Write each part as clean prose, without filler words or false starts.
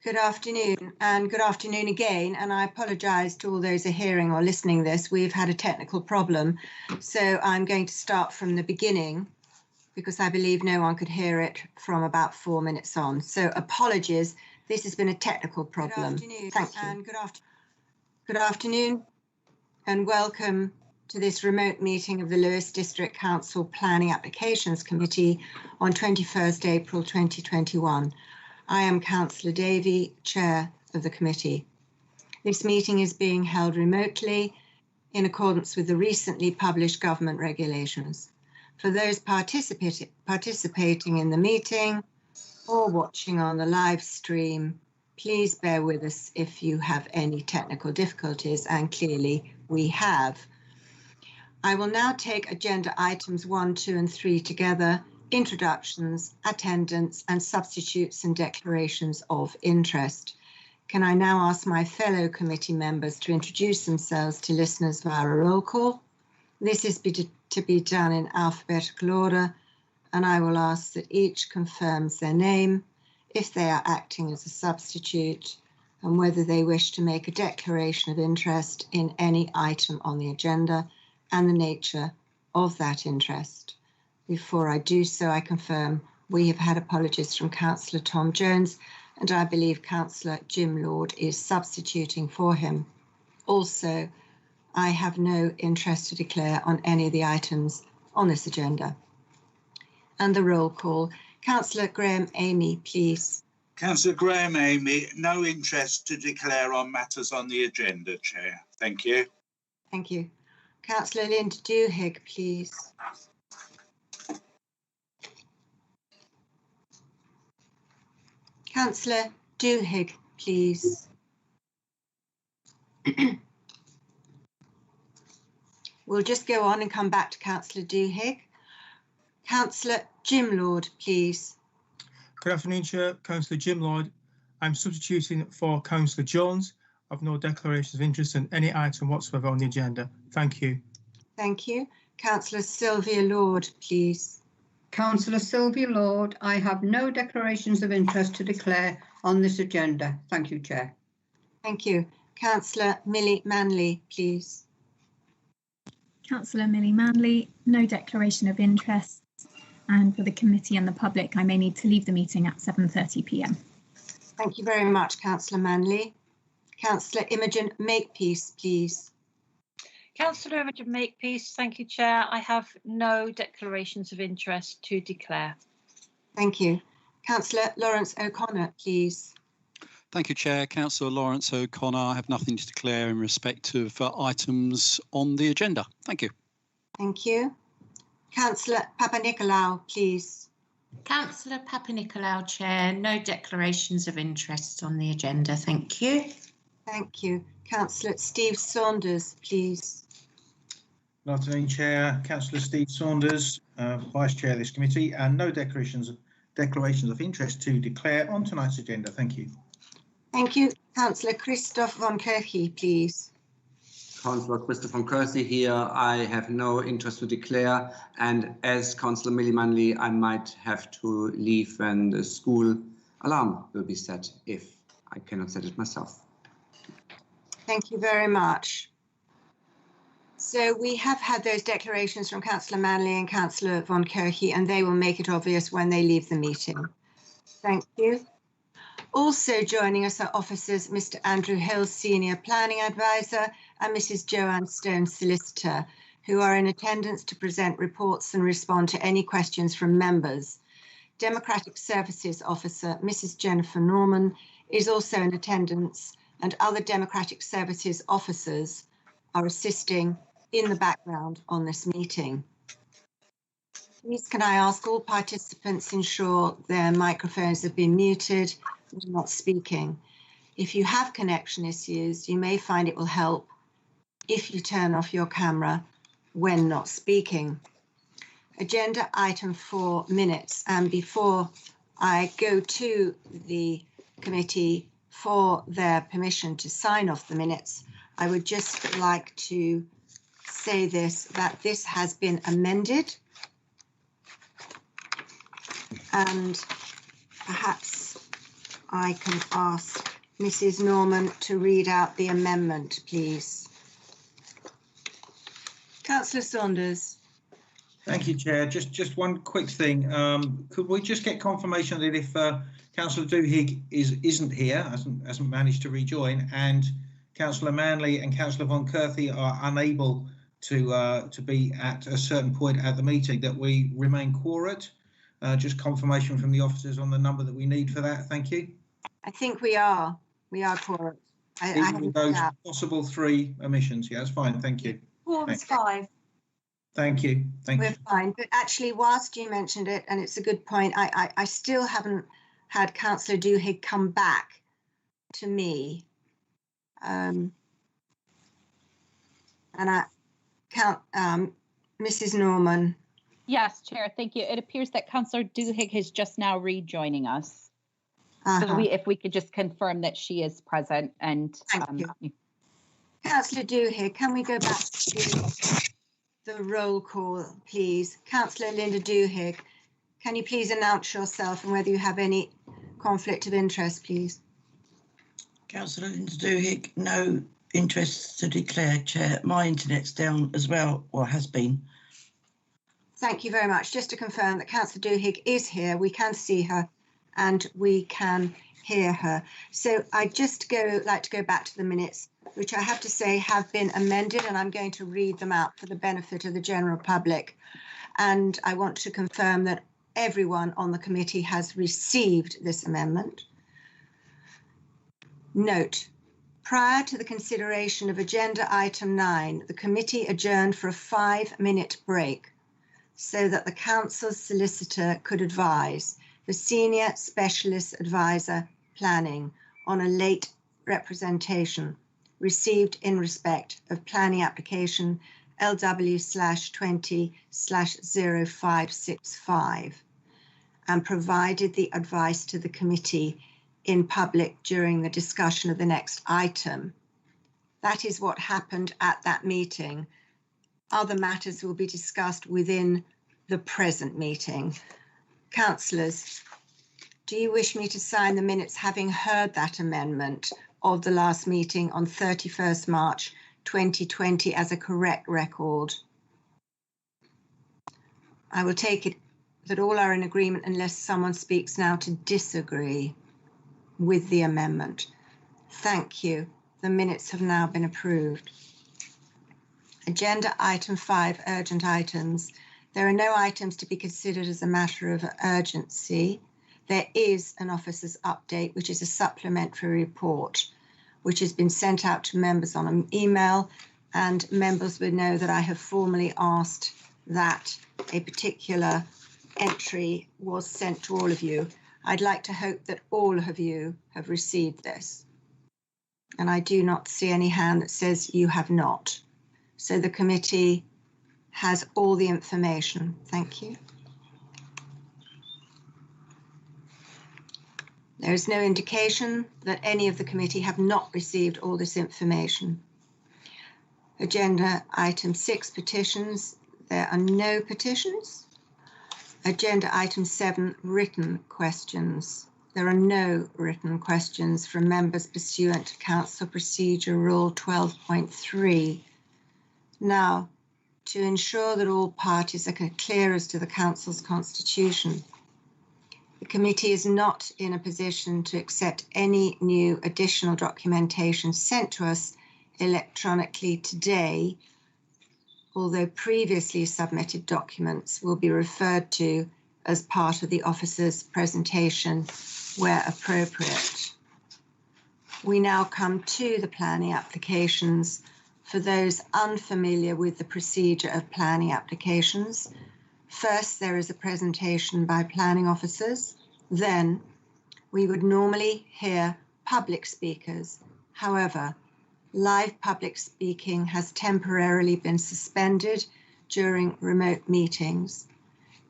Good afternoon, and good afternoon again. And I apologise to all those who are hearing or listening this. We've had a technical problem, so I'm going to start from the beginning because I believe no one could hear it from about 4 minutes on. So apologies, this has been a technical problem. Thank you. And good afternoon and welcome to this remote meeting of the Lewis District Council Planning Applications Committee on 21st April 2021. I am Councillor Davey, Chair of the committee. This meeting is being held remotely in accordance with the recently published government regulations. For those participating in the meeting or watching on the live stream, please bear with us if you have any technical difficulties, and clearly we have. I will now take agenda items 1, 2 and 3 together: introductions, attendance and substitutes and declarations of interest. Can I now ask my fellow committee members to introduce themselves to listeners via a roll call? This is to be done in alphabetical order, and I will ask that each confirms their name, if they are acting as a substitute, and whether they wish to make a declaration of interest in any item on the agenda and the nature of that interest. Before I do so, I confirm we have had apologies from Councillor Tom Jones, and I believe Councillor Jim Lord is substituting for him. Also, I have no interest to declare on any of the items on this agenda. And the roll call. Councillor Graham Amy, please. Councillor Graham Amy, no interest to declare on matters on the agenda, Chair. Thank you. Thank you. Councillor Linda Duhigg, please. Councillor Duhigg, please. We'll just go on and come back to Councillor Duhigg. Councillor Jim Lord, please. Good afternoon, Chair. Councillor Jim Lord. I'm substituting for Councillor Jones. I've no declarations of interest in any item whatsoever on the agenda. Thank you. Thank you. Councillor Sylvia Lord, please. Councillor Sylvia Lord, I have no declarations of interest to declare on this agenda. Thank you, Chair. Thank you. Councillor Millie Manley, please. Councillor Millie Manley, no declaration of interest, and for the committee and the public, I may need to leave the meeting at 7:30 p.m. Thank you very much, Councillor Manley. Councillor Imogen Makepeace, please. Councillor Imogen Makepeace, thank you, Chair. I have no declarations of interest to declare. Thank you. Councillor Lawrence O'Connor, please. Thank you, Chair. Councillor Lawrence O'Connor. I have nothing to declare in respect of items on the agenda. Thank you. Thank you. Councillor Papanikolaou, please. Councillor Papanikolaou, Chair. No declarations of interest on the agenda. Thank you. Thank you. Councillor Steve Saunders, please. Good afternoon, Chair. Councillor Steve Saunders, Vice Chair of this committee, and no declarations of interest to declare on tonight's agenda. Thank you. Thank you. Councillor Christoph von Kirche, please. Councillor Christoph von Kirche here. I have no interest to declare, and as Councillor Millie Manley, I might have to leave when the school alarm will be set if I cannot set it myself. Thank you very much. So we have had those declarations from Councillor Manley and Councillor von Kirche, and they will make it obvious when they leave the meeting. Thank you. Also joining us are officers Mr. Andrew Hill, Senior Planning Advisor, and Mrs. Joanne Stone, Solicitor, who are in attendance to present reports and respond to any questions from members. Democratic Services Officer Mrs. Jennifer Norman is also in attendance, and other Democratic Services officers are assisting in the background on this meeting. Please can I ask all participants ensure their microphones have been muted when not speaking. If you have connection issues, you may find it will help if you turn off your camera when not speaking. Agenda item 4 minutes, and before I go to the committee for their permission to sign off the minutes, I would just like to say that this has been amended, and perhaps I can ask Mrs. Norman to read out the amendment, please. Councillor Saunders. Thank you, Chair. Just one quick thing. Could we just get confirmation that if Councillor Duhigg isn't here, hasn't managed to rejoin, and Councillor Manley and Councillor Von Kerthy are unable to be at a certain point at the meeting, that we remain quorate? Just confirmation from the officers on the number that we need for that. Thank you. I think we are quorate. Even with those possible 3 omissions. Yeah, that's fine. Thank you. Quorum's 5. Thank you. We're fine. But actually, whilst you mentioned it, and it's a good point, I still haven't had Councillor Duhigg come back to me. And Mrs. Norman. Yes, Chair, thank you. It appears that Councillor Duhigg is just now rejoining us. So if we could just confirm that she is present. And thank you. Councillor Duhigg, can we go back to the roll call, please? Councillor Linda Duhigg, can you please announce yourself and whether you have any conflict of interest, please? Councillor Linda Duhigg, no interest to declare, Chair. My internet's down as well, or has been. Thank you very much. Just to confirm that Councillor Duhigg is here, we can see her and we can hear her. So I just like to go back to the minutes, which I have to say have been amended, and I'm going to read them out for the benefit of the general public. And I want to confirm that everyone on the committee has received this amendment. Note, prior to the consideration of agenda item 9, the committee adjourned for a 5-minute break so that the council's solicitor could advise the senior specialist advisor planning on a late representation received in respect of planning application LW/20/0565 and provided the advice to the committee in public during the discussion of the next item. That is what happened at that meeting. Other matters will be discussed within the present meeting. Councillors, do you wish me to sign the minutes having heard that amendment of the last meeting on 31st March 2020 as a correct record? I will take it that all are in agreement unless someone speaks now to disagree with the amendment. Thank you. The minutes have now been approved. Agenda item 5, urgent items. There are no items to be considered as a matter of urgency. There is an officer's update, which is a supplementary report, which has been sent out to members on an email, and members would know that I have formally asked that a particular entry was sent to all of you. I'd like to hope that all of you have received this. And I do not see any hand that says you have not. So the committee has all the information. Thank you. There is no indication that any of the committee have not received all this information. Agenda item 6, petitions. There are no petitions. Agenda item 7, written questions. There are no written questions from members pursuant to Council Procedure Rule 12.3. Now, to ensure that all parties are clear as to the Council's constitution, the committee is not in a position to accept any new additional documentation sent to us electronically today, although previously submitted documents will be referred to as part of the officer's presentation where appropriate. We now come to the planning applications. For those unfamiliar with the procedure of planning applications, first there is a presentation by planning officers. Then we would normally hear public speakers. However, live public speaking has temporarily been suspended during remote meetings.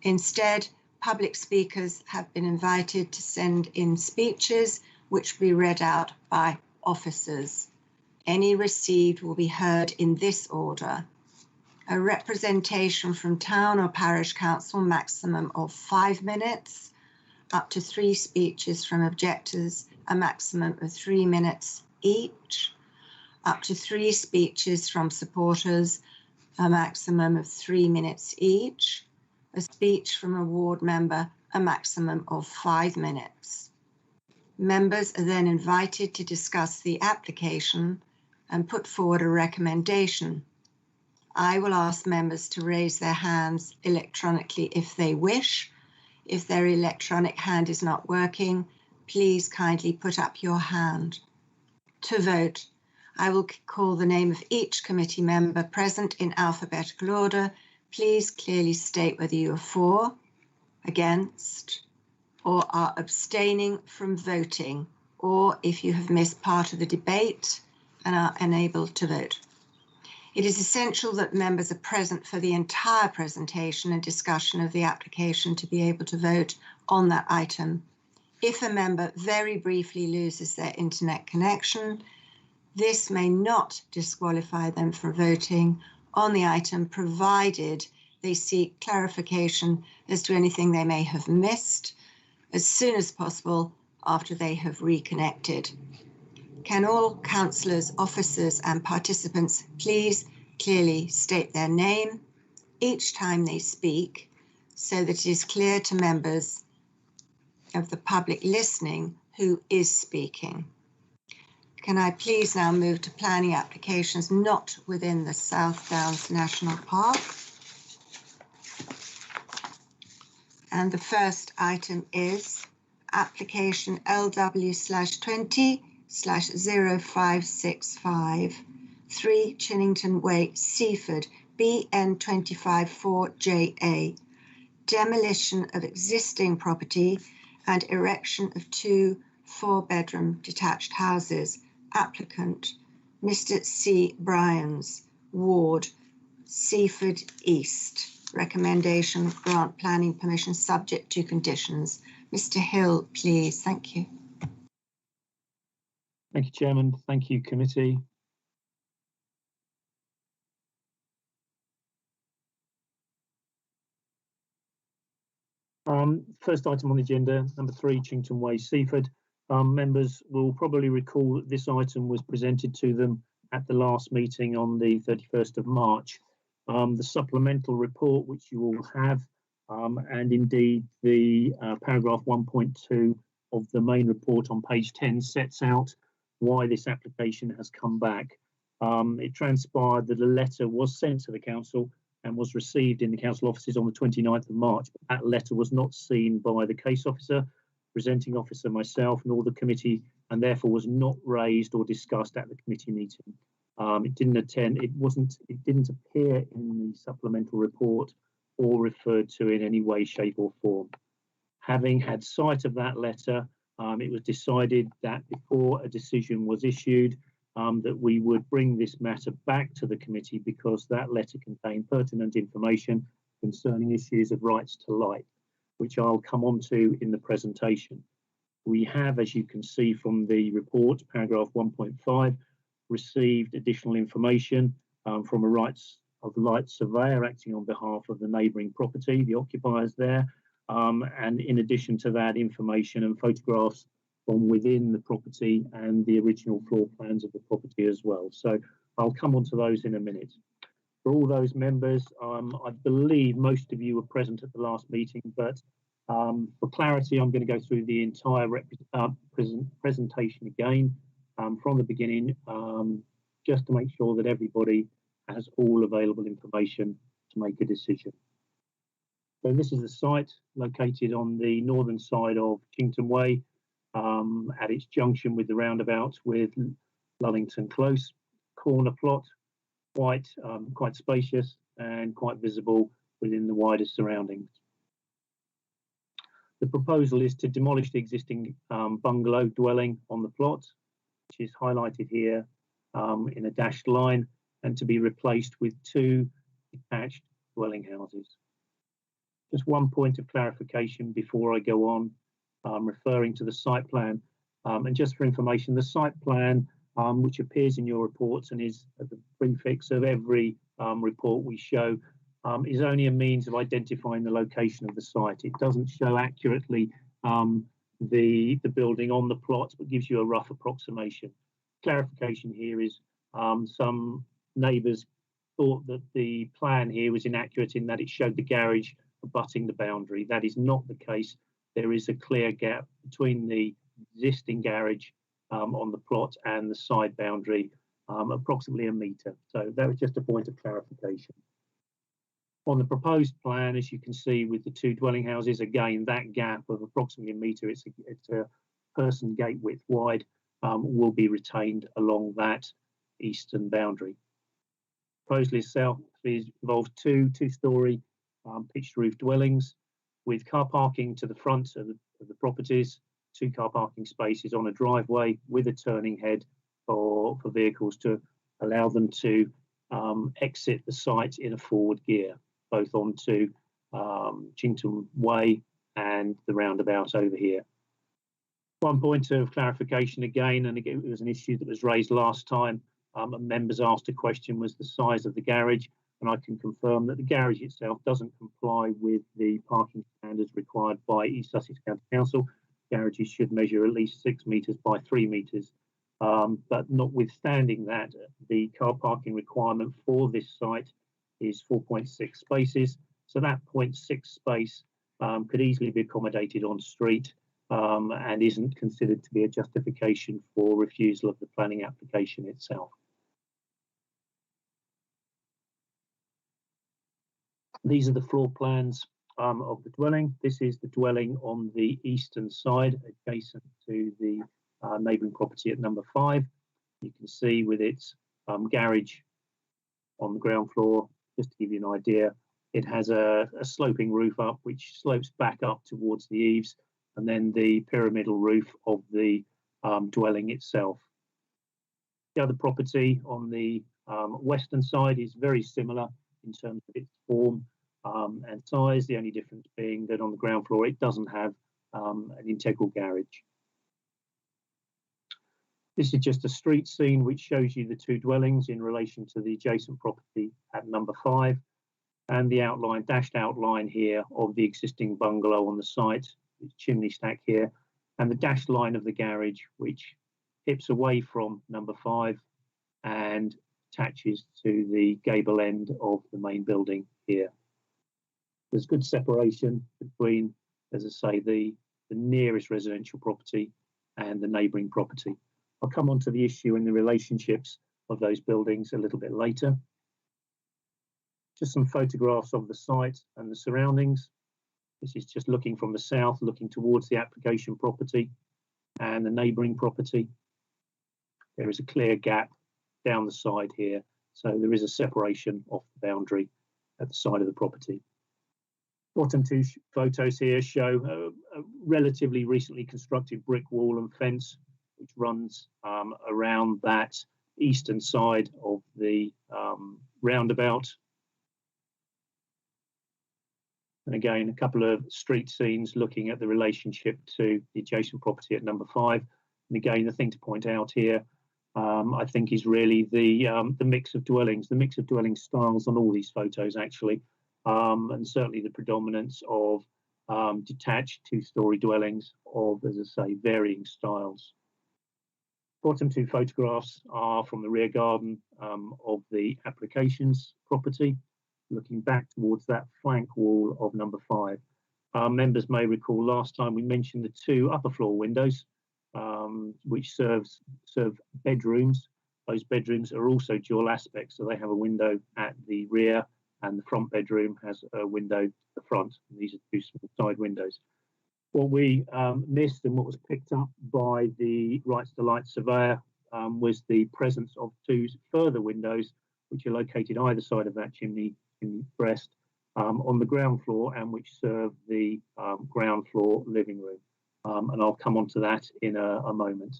Instead, public speakers have been invited to send in speeches which will be read out by officers. Any received will be heard in this order. A representation from town or parish council, maximum of 5 minutes. up to 3 speeches from objectors, a maximum of 3 minutes each, up to 3 speeches from supporters, a maximum of 3 minutes each, a speech from a ward member, a maximum of 5 minutes. Members are then invited to discuss the application and put forward a recommendation. I will ask members to raise their hands electronically if they wish. If their electronic hand is not working, please kindly put up your hand. To vote, I will call the name of each committee member present in alphabetical order. Please clearly state whether you are for, against, or are abstaining from voting, or if you have missed part of the debate and are unable to vote. It is essential that members are present for the entire presentation and discussion of the application to be able to vote on that item. If a member very briefly loses their internet connection, this may not disqualify them from voting on the item, provided they seek clarification as to anything they may have missed as soon as possible after they have reconnected. Can all councillors, officers and participants please clearly state their name each time they speak so that it is clear to members of the public listening who is speaking? Can I please now move to planning applications not within the South Downs National Park? And the first item is application LW/20/0565, 3 Chennington Way, Seaford, BN 254JA, demolition of existing property and erection of 2 4-bedroom detached houses. Applicant, Mr. C. Bryans, Ward, Seaford East. Recommendation, grant planning permission subject to conditions. Mr. Hill, please. Thank you. Thank you, Chairman. Thank you, committee. First item on the agenda, number 3, Chennington Way, Seaford. Members will probably recall that this item was presented to them at the last meeting on the 31st of March. The supplemental report, which you all have, and indeed the paragraph 1.2 of the main report on page 10 sets out why this application has come back. It transpired that a letter was sent to the council and was received in the council offices on the 29th of March. But that letter was not seen by the case officer, presenting officer, myself, nor the committee, and therefore was not raised or discussed at the committee meeting. It didn't appear in the supplemental report or referred to in any way, shape or form. Having had sight of that letter, it was decided that before a decision was issued, that we would bring this matter back to the committee because that letter contained pertinent information concerning issues of rights to light, which I'll come on to in the presentation. We have, as you can see from the report, paragraph 1.5, received additional information from a rights of light surveyor acting on behalf of the neighbouring property, the occupiers there, and in addition to that, information and photographs from within the property and the original floor plans of the property as well. So I'll come on to those in a minute. For all those members, I believe most of you were present at the last meeting, but for clarity, I'm going to go through the entire presentation again from the beginning, just to make sure that everybody has all available information to make a decision. So this is the site located on the northern side of Chennington Way, at its junction with the roundabout with Lullington Close. Corner plot, quite spacious and quite visible within the wider surroundings. The proposal is to demolish the existing bungalow dwelling on the plot, which is highlighted here in a dashed line, and to be replaced with 2 detached dwelling houses. Just one point of clarification before I go on, referring to the site plan, and just for information, the site plan, which appears in your reports and is at the prefix of every report we show, is only a means of identifying the location of the site. It doesn't show accurately the building on the plot, but gives you a rough approximation. Clarification here is some neighbours thought that the plan here was inaccurate in that it showed the garage abutting the boundary. That is not the case. There is a clear gap between the existing garage on the plot and the side boundary, approximately 1 metre. So that was just a point of clarification. On the proposed plan, as you can see with the two dwelling houses, again, that gap of approximately 1 metre, it's a person gate width wide, will be retained along that eastern boundary. Proposal itself involves two-storey pitched roof dwellings with car parking to the front of the properties, 2 car parking spaces on a driveway with a turning head for vehicles to allow them to exit the site in a forward gear, both onto Chennington Way and the roundabout over here. One point of clarification again, and again, it was an issue that was raised last time, and members asked a question, was the size of the garage, and I can confirm that the garage itself doesn't comply with the parking standards required by East Sussex County Council. Garages should measure at least 6 metres by 3 metres. But notwithstanding that, the car parking requirement for this site is 4.6 spaces. So that 0.6 space could easily be accommodated on street and isn't considered to be a justification for refusal of the planning application itself. These are the floor plans of the dwelling. This is the dwelling on the eastern side, adjacent to the neighbouring property at number 5. You can see with its garage on the ground floor, just to give you an idea, it has a sloping roof up which slopes back up towards the eaves, and then the pyramidal roof of the dwelling itself. The other property on the western side is very similar in terms of its form and size, the only difference being that on the ground floor it doesn't have an integral garage. This is just a street scene which shows you the 2 dwellings in relation to the adjacent property at number 5, and the outline, dashed outline here of the existing bungalow on the site, the chimney stack here, and the dashed line of the garage which hips away from number 5 and attaches to the gable end of the main building here. There's good separation between, as I say, the nearest residential property and the neighbouring property. I'll come on to the issue and the relationships of those buildings a little bit later. Just some photographs of the site and the surroundings. This is just looking from the south, looking towards the application property and the neighbouring property. There is a clear gap down the side here, so there is a separation off the boundary at the side of the property. Bottom 2 photos here show a relatively recently constructed brick wall and fence which runs around that eastern side of the roundabout. And again, a couple of street scenes looking at the relationship to the adjacent property at number 5. And again, the thing to point out here, I think, is really the mix of dwellings, the mix of dwelling styles on all these photos actually, and certainly the predominance of detached 2-storey dwellings of, as I say, varying styles. Bottom 2 photographs are from the rear garden of the applications property, looking back towards that flank wall of number 5. Members may recall last time we mentioned the 2 upper floor windows, which serve bedrooms. Those bedrooms are also dual aspect, so they have a window at the rear, and the front bedroom has a window to the front. And these are 2 small side windows. What we missed and what was picked up by the rights to light surveyor was the presence of 2 further windows which are located either side of that chimney breast on the ground floor, and which serve the ground floor living room. And I'll come on to that in a moment.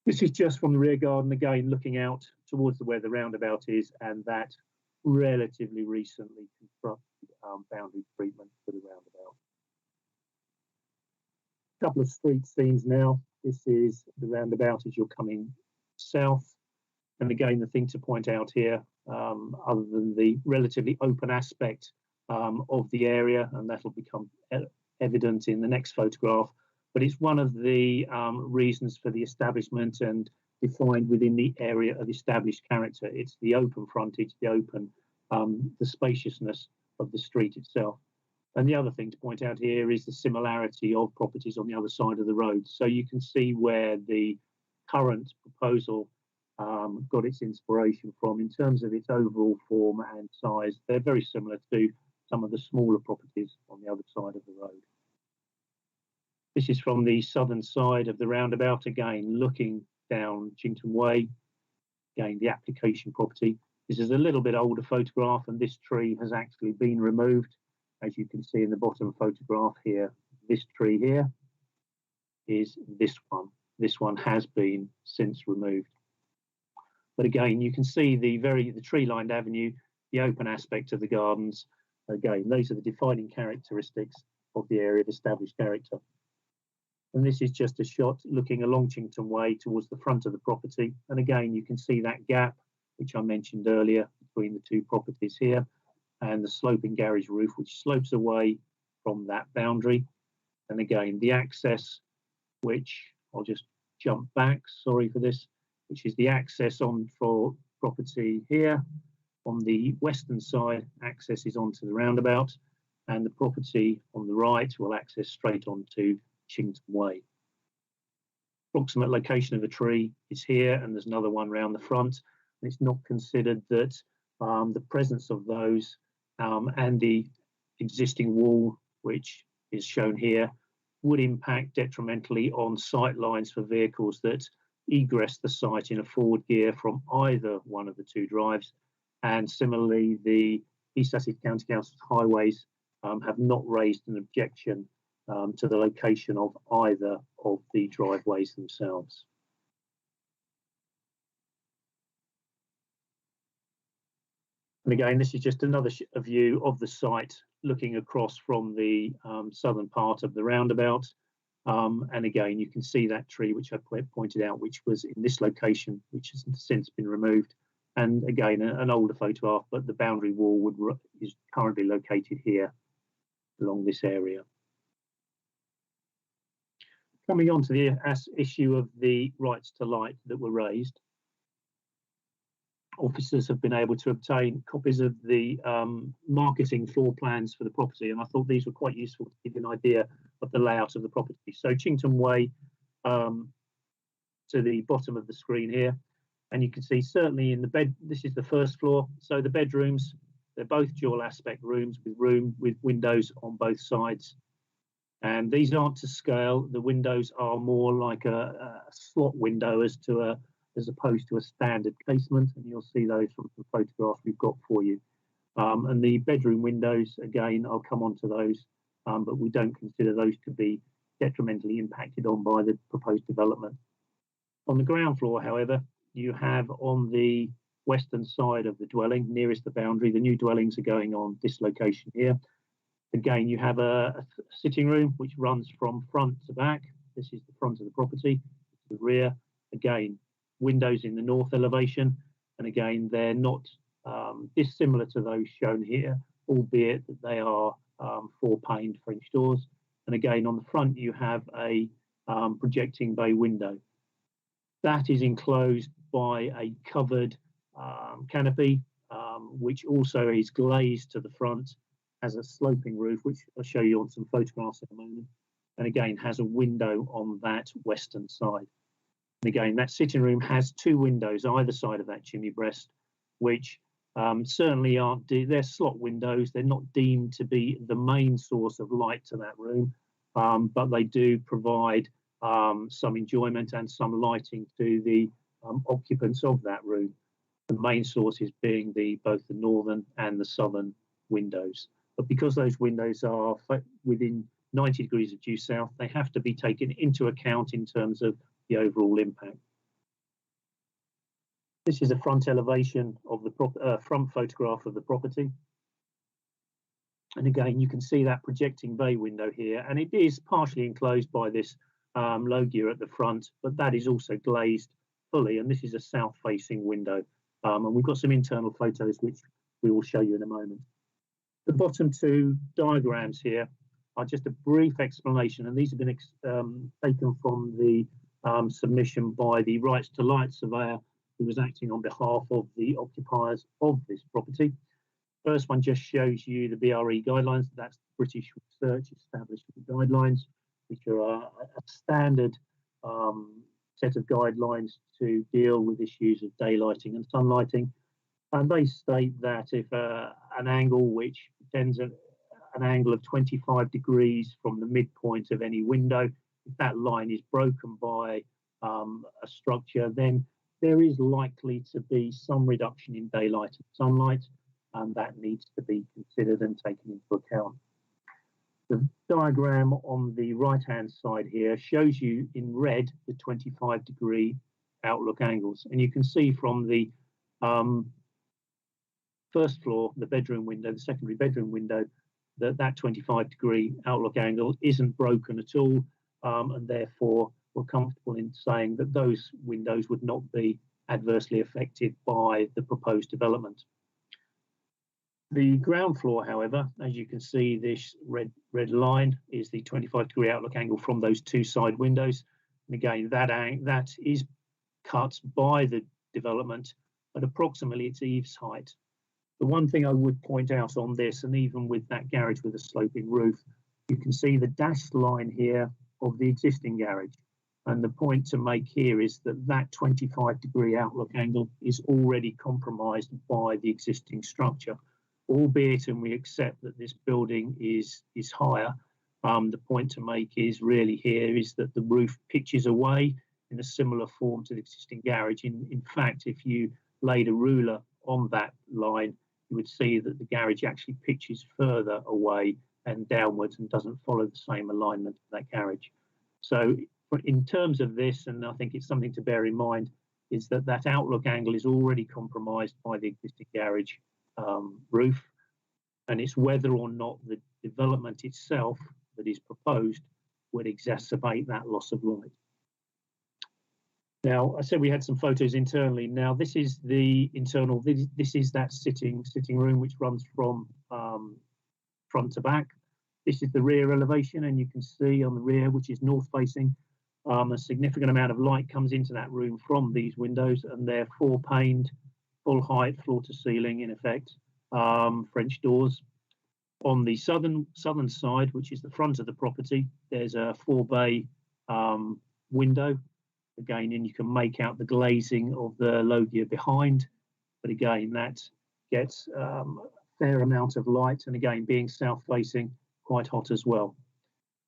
This is just from the rear garden, again looking out towards where the roundabout is, and that relatively recently constructed boundary treatment for the roundabout. A couple of street scenes now. This is the roundabout as you're coming south. And again, the thing to point out here, other than the relatively open aspect of the area, and that'll become evident in the next photograph, but it's one of the reasons for the establishment and defined within the area of established character. It's the open frontage, the spaciousness of the street itself. And the other thing to point out here is the similarity of properties on the other side of the road. So you can see where the current proposal got its inspiration from in terms of its overall form and size. They're very similar to some of the smaller properties on the other side of the road. This is from the southern side of the roundabout, again, looking down Chennington Way, again, the application property. This is a little bit older photograph, and this tree has actually been removed. As you can see in the bottom photograph here, this tree here is this one. This one has been since removed. But again, you can see the tree-lined avenue, the open aspect of the gardens. Again, those are the defining characteristics of the area of established character. And this is just a shot looking along Chennington Way towards the front of the property. And again, you can see that gap, which I mentioned earlier, between the two properties here, and the sloping garage roof, which slopes away from that boundary. And again, the access, which I'll just jump back, sorry for this, which is the access on for property here. On the western side, access is onto the roundabout, and the property on the right will access straight onto Chennington Way. Approximate location of a tree is here, and there's another one round the front. And it's not considered that the presence of those and the existing wall, which is shown here, would impact detrimentally on sight lines for vehicles that egress the site in a forward gear from either one of the two drives. And similarly, the East Sussex County Council's highways have not raised an objection to the location of either of the driveways themselves. And again, this is just another view of the site looking across from the southern part of the roundabout. And again, you can see that tree, which I pointed out, which was in this location, which has since been removed. And again, an older photograph, but the boundary wall is currently located here along this area. Coming on to the issue of the rights to light that were raised, officers have been able to obtain copies of the marketing floor plans for the property, and I thought these were quite useful to give you an idea of the layout of the property. So Chennington Way to the bottom of the screen here, and you can see certainly in the bed, this is the first floor, so the bedrooms, they're both dual aspect rooms with windows on both sides. And these aren't to scale. The windows are more like a slot window as opposed to a standard casement, and you'll see those from the photographs we've got for you. And the bedroom windows, again, I'll come on to those, but we don't consider those to be detrimentally impacted on by the proposed development. On the ground floor, however, you have on the western side of the dwelling, nearest the boundary, the new dwellings are going on this location here. Again, you have a sitting room which runs from front to back. This is the front of the property, the rear. Again, windows in the north elevation, and again, they're not dissimilar to those shown here, albeit that they are 4-paned French doors. And again, on the front, you have a projecting bay window. That is enclosed by a covered canopy, which also is glazed to the front, has a sloping roof, which I'll show you on some photographs in a moment, and again has a window on that western side. And again, that sitting room has 2 windows either side of that chimney breast, which certainly aren't, they're slot windows. They're not deemed to be the main source of light to that room, but they do provide some enjoyment and some lighting to the occupants of that room. The main sources being both the northern and the southern windows. But because those windows are within 90 degrees of due south, they have to be taken into account in terms of the overall impact. This is a front elevation of the front photograph of the property. And again, you can see that projecting bay window here, and it is partially enclosed by this loggia at the front, but that is also glazed fully, and this is a south-facing window. And we've got some internal photos which we will show you in a moment. The bottom 2 diagrams here just a brief explanation, and these have been taken from the submission by the Rights to Light surveyor who was acting on behalf of the occupiers of this property. First one just shows you the BRE guidelines. That's British Research Establishment Guidelines, which are a standard set of guidelines to deal with issues of daylighting and sunlighting. And they state that if an angle which tends an angle of 25 degrees from the midpoint of any window, if that line is broken by a structure, then there is likely to be some reduction in daylight and sunlight, and that needs to be considered and taken into account. The diagram on the right-hand side here shows you in red the 25-degree outlook angles, and you can see from the first floor, the bedroom window, the secondary bedroom window, that 25-degree outlook angle isn't broken at all, and therefore we're comfortable in saying that those windows would not be adversely affected by the proposed development. The ground floor, however, as you can see, this red line is the 25-degree outlook angle from those two side windows. And again, that is cut by the development at approximately its eaves height. The one thing I would point out on this, and even with that garage with a sloping roof, you can see the dashed line here of the existing garage. And the point to make here is that that 25-degree outlook angle is already compromised by the existing structure. Albeit, and we accept that this building is higher, the point to make is really here is that the roof pitches away in a similar form to the existing garage. In fact, if you laid a ruler on that line, you would see that the garage actually pitches further away and downwards and doesn't follow the same alignment of that garage. So in terms of this, and I think it's something to bear in mind, is that that outlook angle is already compromised by the existing garage roof, and it's whether or not the development itself that is proposed would exacerbate that loss of light. Now, I said we had some photos internally. Now, this is the internal, this is that sitting room which runs from front to back. This is the rear elevation, and you can see on the rear, which is north facing, a significant amount of light comes into that room from these windows, and they're four-paned, full height, floor to ceiling in effect, French doors. On the southern side, which is the front of the property, there's a 4-bay window. Again, and you can make out the glazing of the loggia behind, but again, that gets a fair amount of light, and again, being south facing, quite hot as well.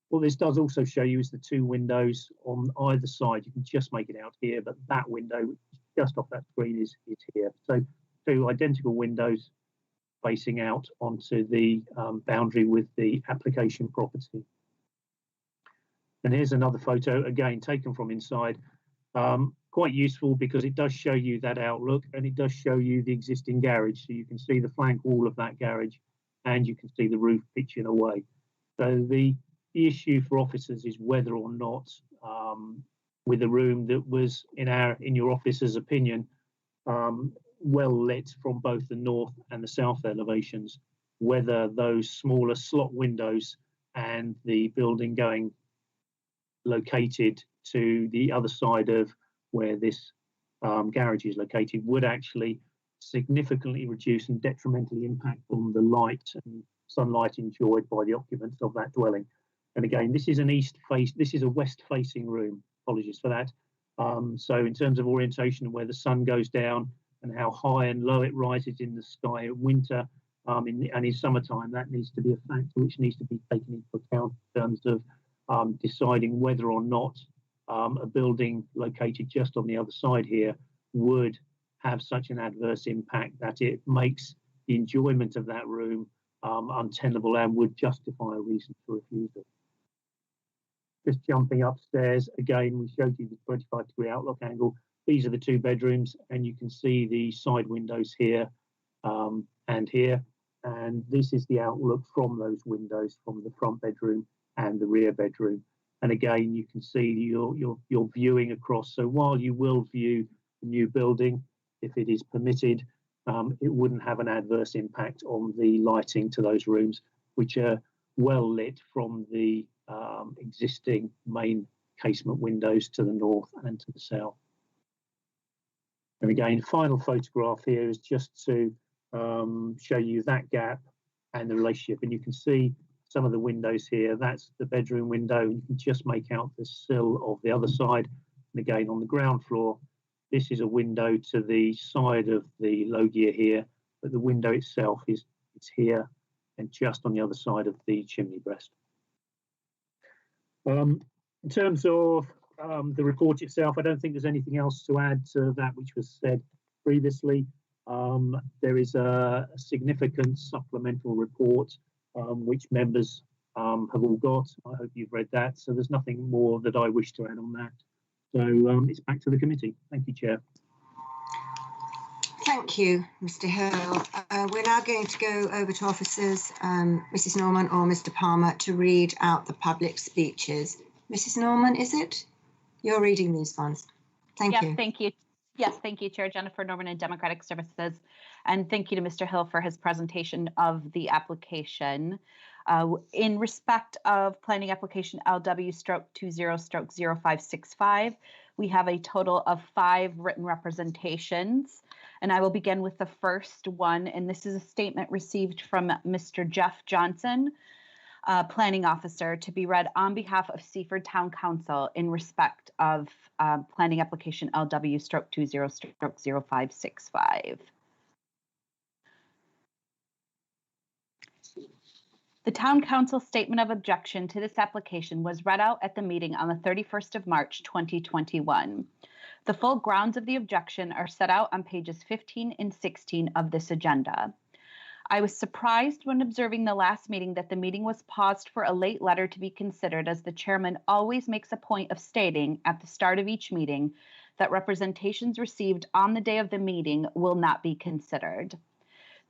What this does also show you is the two windows on either side. You can just make it out here, but that window just off that screen is here. So two identical windows facing out onto the boundary with the application property. And here's another photo, again, taken from inside. Quite useful because it does show you that outlook, and it does show you the existing garage. So you can see the flank wall of that garage, and you can see the roof pitching away. So the issue for officers is whether or not, with a room that was in your officer's opinion, well lit from both the north and the south elevations, whether those smaller slot windows and the building going located to the other side of where this garage is located would actually significantly reduce and detrimentally impact on the light and sunlight enjoyed by the occupants of that dwelling. And again, this is a west facing room. Apologies for that. So in terms of orientation and where the sun goes down and how high and low it rises in the sky at winter and in summertime, that needs to be a factor which needs to be taken into account in terms of deciding whether or not a building located just on the other side here would have such an adverse impact that it makes the enjoyment of that room untenable and would justify a reason for refusal. Just jumping upstairs, again, we showed you the 25-degree outlook angle. These are the two bedrooms, and you can see the side windows here and here. And this is the outlook from those windows from the front bedroom and the rear bedroom. And again, you can see you're viewing across. So while you will view the new building, if it is permitted, it wouldn't have an adverse impact on the lighting to those rooms, which are well lit from the existing main casement windows to the north and to the south. And again, final photograph here is just to show you that gap and the relationship. And you can see some of the windows here. That's the bedroom window. You can just make out the sill of the other side. And again, on the ground floor, this is a window to the side of the loggia here, but the window itself is here and just on the other side of the chimney breast. In terms of the report itself, I don't think there's anything else to add to that which was said previously. There is a significant supplemental report which members have all got. I hope you've read that. So there's nothing more that I wish to add on that. So it's back to the committee. Thank you, Chair. Thank you, Mr. Hill. We're now going to go over to officers, Mrs. Norman or Mr. Palmer, to read out the public speeches. Mrs. Norman, is it? You're reading these ones. Thank you. Thank you. Yes, thank you, Chair. Jennifer Norman and Democratic Services. And thank you to Mr. Hill for his presentation of the application. In respect of planning application LW/20/0565, we have a total of 5 written representations. And I will begin with the first one. And this is a statement received from Mr. Jeff Johnson, planning officer, to be read on behalf of Seaford Town Council in respect of planning application LW/20/0565. The Town Council statement of objection to this application was read out at the meeting on the 31st of March, 2021. The full grounds of the objection are set out on pages 15 and 16 of this agenda. I was surprised when observing the last meeting that the meeting was paused for a late letter to be considered, as the chairman always makes a point of stating at the start of each meeting that representations received on the day of the meeting will not be considered.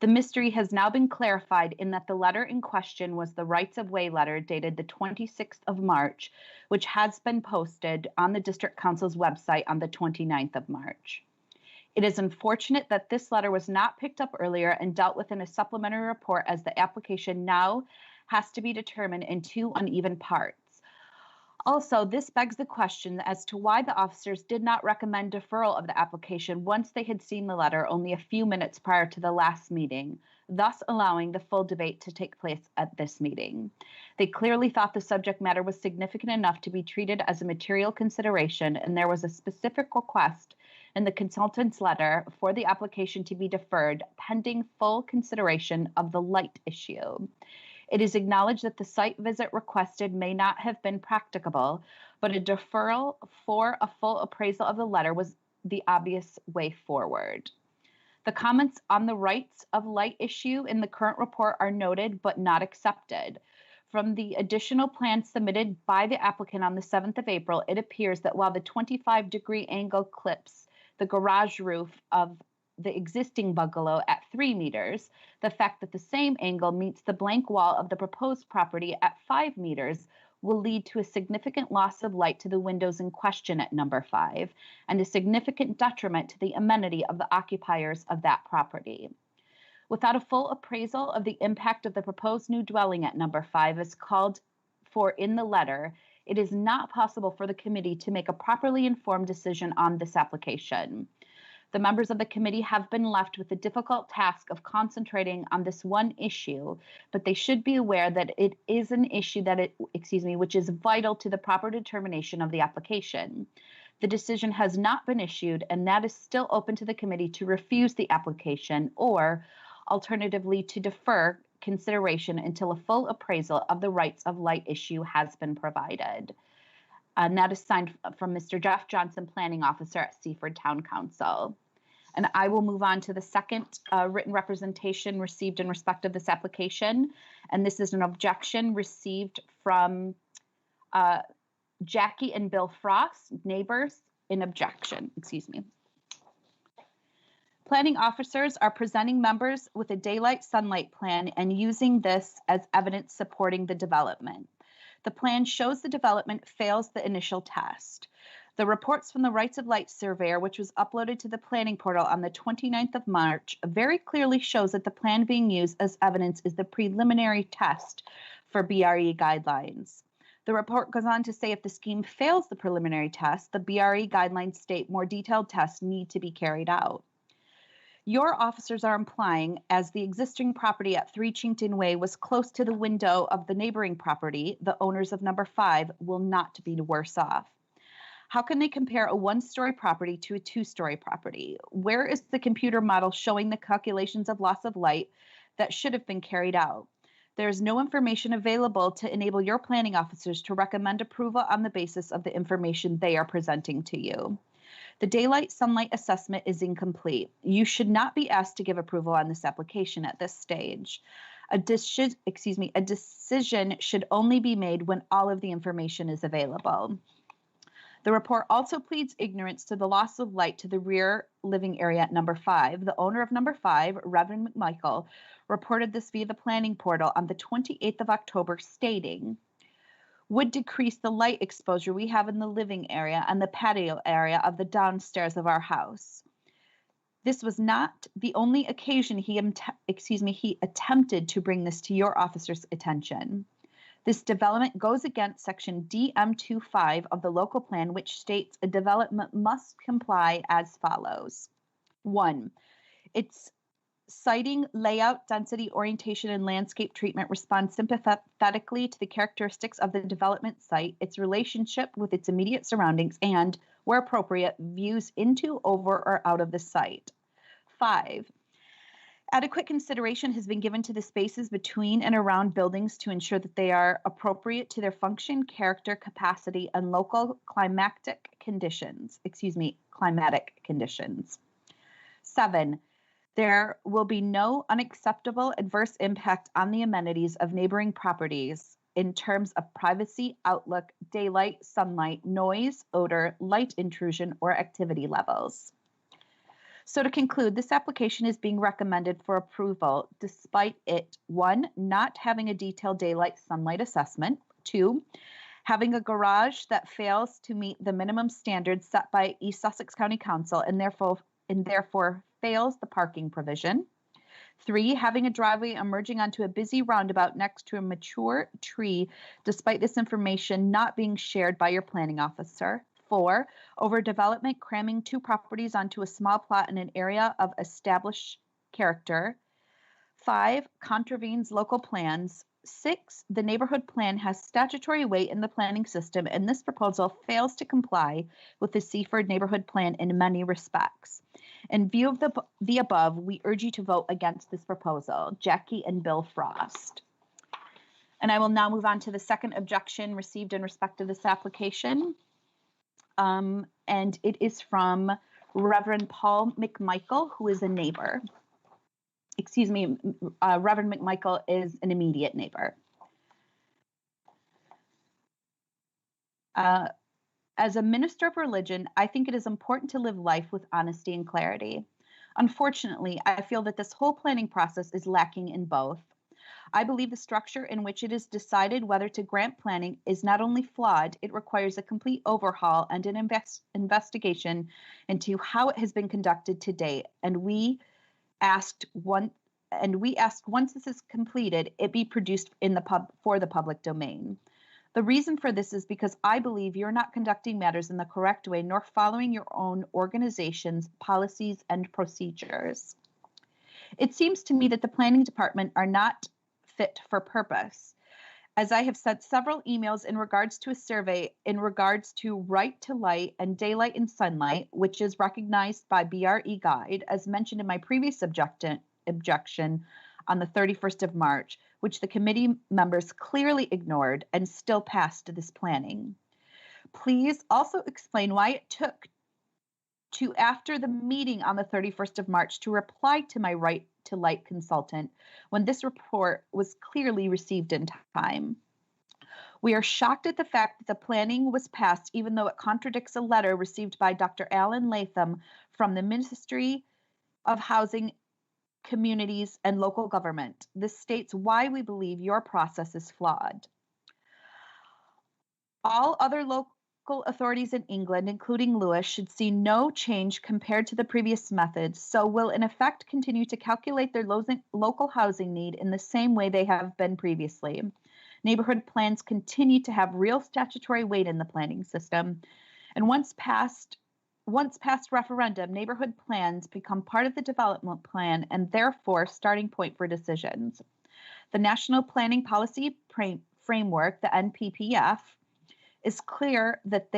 The mystery has now been clarified in that the letter in question was the Rights of Way letter dated the 26th of March, which has been posted on the District Council's website on the 29th of March. It is unfortunate that this letter was not picked up earlier and dealt with in a supplementary report, as the application now has to be determined in 2 uneven parts. Also, this begs the question as to why the officers did not recommend deferral of the application once they had seen the letter only a few minutes prior to the last meeting, thus allowing the full debate to take place at this meeting. They clearly thought the subject matter was significant enough to be treated as a material consideration, and there was a specific request in the consultant's letter for the application to be deferred pending full consideration of the light issue. It is acknowledged that the site visit requested may not have been practicable, but a deferral for a full appraisal of the letter was the obvious way forward. The comments on the rights of light issue in the current report are noted but not accepted. From the additional plan submitted by the applicant on the 7th of April, it appears that while the 25-degree angle clips the garage roof of the existing bungalow at 3 meters, the fact that the same angle meets the blank wall of the proposed property at 5 meters will lead to a significant loss of light to the windows in question at number 5, and a significant detriment to the amenity of the occupiers of that property. Without a full appraisal of the impact of the proposed new dwelling at number 5 as called for in the letter, it is not possible for the committee to make a properly informed decision on this application. The members of the committee have been left with the difficult task of concentrating on this one issue, but they should be aware that it is an issue which is vital to the proper determination of the application. The decision has not been issued, and that is still open to the committee to refuse the application or alternatively to defer consideration until a full appraisal of the rights of light issue has been provided. And that is signed from Mr. Jeff Johnson, Planning Officer at Seaford Town Council. And I will move on to the second written representation received in respect of this application. And this is an objection received from Jackie and Bill Frost, neighbors, in objection, Planning officers are presenting members with a daylight sunlight plan and using this as evidence supporting the development. The plan shows the development fails the initial test. The reports from the Rights of Light surveyor, which was uploaded to the planning portal on the 29th of March, very clearly shows that the plan being used as evidence is the preliminary test for BRE guidelines. The report goes on to say if the scheme fails the preliminary test, the BRE guidelines state more detailed tests need to be carried out. Your officers are implying, as the existing property at 3 Chennington Way was close to the window of the neighboring property, the owners of number 5 will not be worse off. How can they compare a 1-story property to a 2-story property? Where is the computer model showing the calculations of loss of light that should have been carried out? There is no information available to enable your planning officers to recommend approval on the basis of the information they are presenting to you. The daylight sunlight assessment is incomplete. You should not be asked to give approval on this application at this stage. A decision should only be made when all of the information is available. The report also pleads ignorance to the loss of light to the rear living area at number 5. The owner of number 5, Reverend McMichael, reported this via the planning portal on the 28th of October, stating, would decrease the light exposure we have in the living area and the patio area of the downstairs of our house. This was not the only occasion he attempted to bring this to your officer's attention. This development goes against section DM25 of the local plan, which states a development must comply as follows. 1, it's citing layout, density, orientation, and landscape treatment responds sympathetically to the characteristics of the development site, its relationship with its immediate surroundings, and, where appropriate, views into, over, or out of the site. 5, adequate consideration has been given to the spaces between and around buildings to ensure that they are appropriate to their function, character, capacity, and local climatic conditions. 7, there will be no unacceptable adverse impact on the amenities of neighboring properties in terms of privacy, outlook, daylight, sunlight, noise, odor, light intrusion, or activity levels. So to conclude, this application is being recommended for approval despite it, 1, not having a detailed daylight sunlight assessment, 2, having a garage that fails to meet the minimum standards set by East Sussex County Council and therefore fails the parking provision. 3, having a driveway emerging onto a busy roundabout next to a mature tree, despite this information not being shared by your planning officer. 4, overdevelopment cramming 2 properties onto a small plot in an area of established character. 5, contravenes local plans. 6, the neighborhood plan has statutory weight in the planning system, and this proposal fails to comply with the Seaford neighborhood plan in many respects. In view of the above, we urge you to vote against this proposal. Jackie and Bill Frost. And I will now move on to the second objection received in respect of this application. And it is from Reverend Paul McMichael, who is a neighbor. Reverend McMichael is an immediate neighbor. As a minister of religion, I think it is important to live life with honesty and clarity. Unfortunately, I feel that this whole planning process is lacking in both. I believe the structure in which it is decided whether to grant planning is not only flawed, it requires a complete overhaul and an investigation into how it has been conducted to date. And we asked once this is completed, it be produced for the public domain. The reason for this is because I believe you're not conducting matters in the correct way, nor following your own organization's policies and procedures. It seems to me that the planning department are not fit for purpose. As I have sent several emails in regards to a survey in regards to right to light and daylight and sunlight, which is recognized by BRE Guide, as mentioned in my previous objection on the 31st of March, which the committee members clearly ignored and still passed this planning. Please also explain why it took to after the meeting on the 31st of March to reply to my right to light consultant when this report was clearly received in time. We are shocked at the fact that the planning was passed even though it contradicts a letter received by Dr. Alan Latham from the Ministry of Housing, Communities, and Local Government. This states why we believe your process is flawed. All other local authorities in England, including Lewis, should see no change compared to the previous methods, so will in effect continue to calculate their local housing need in the same way they have been previously. Neighborhood plans continue to have real statutory weight in the planning system. And once past referendum, neighborhood plans become part of the development plan and therefore starting point for decisions. The National Planning Policy Framework, the NPPF, is clear that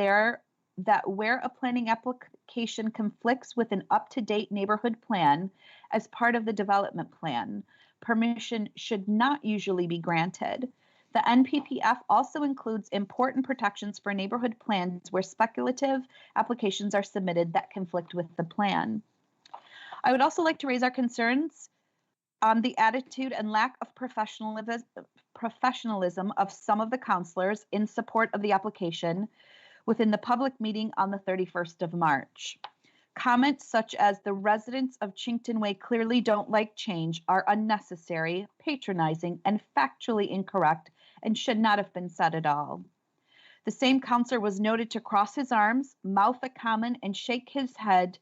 where a planning application conflicts with an up-to-date neighborhood plan as part of the development plan, permission should not usually be granted. The NPPF also includes important protections for neighborhood plans where speculative applications are submitted that conflict with the plan. I would also like to raise our concerns on the attitude and lack of professionalism of some of the councillors in support of the application within the public meeting on the 31st of March. Comments such as the residents of Chennington Way clearly don't like change are unnecessary, patronizing, and factually incorrect and should not have been said at all. The same councillor was noted to cross his arms, mouth a comment, and shake his head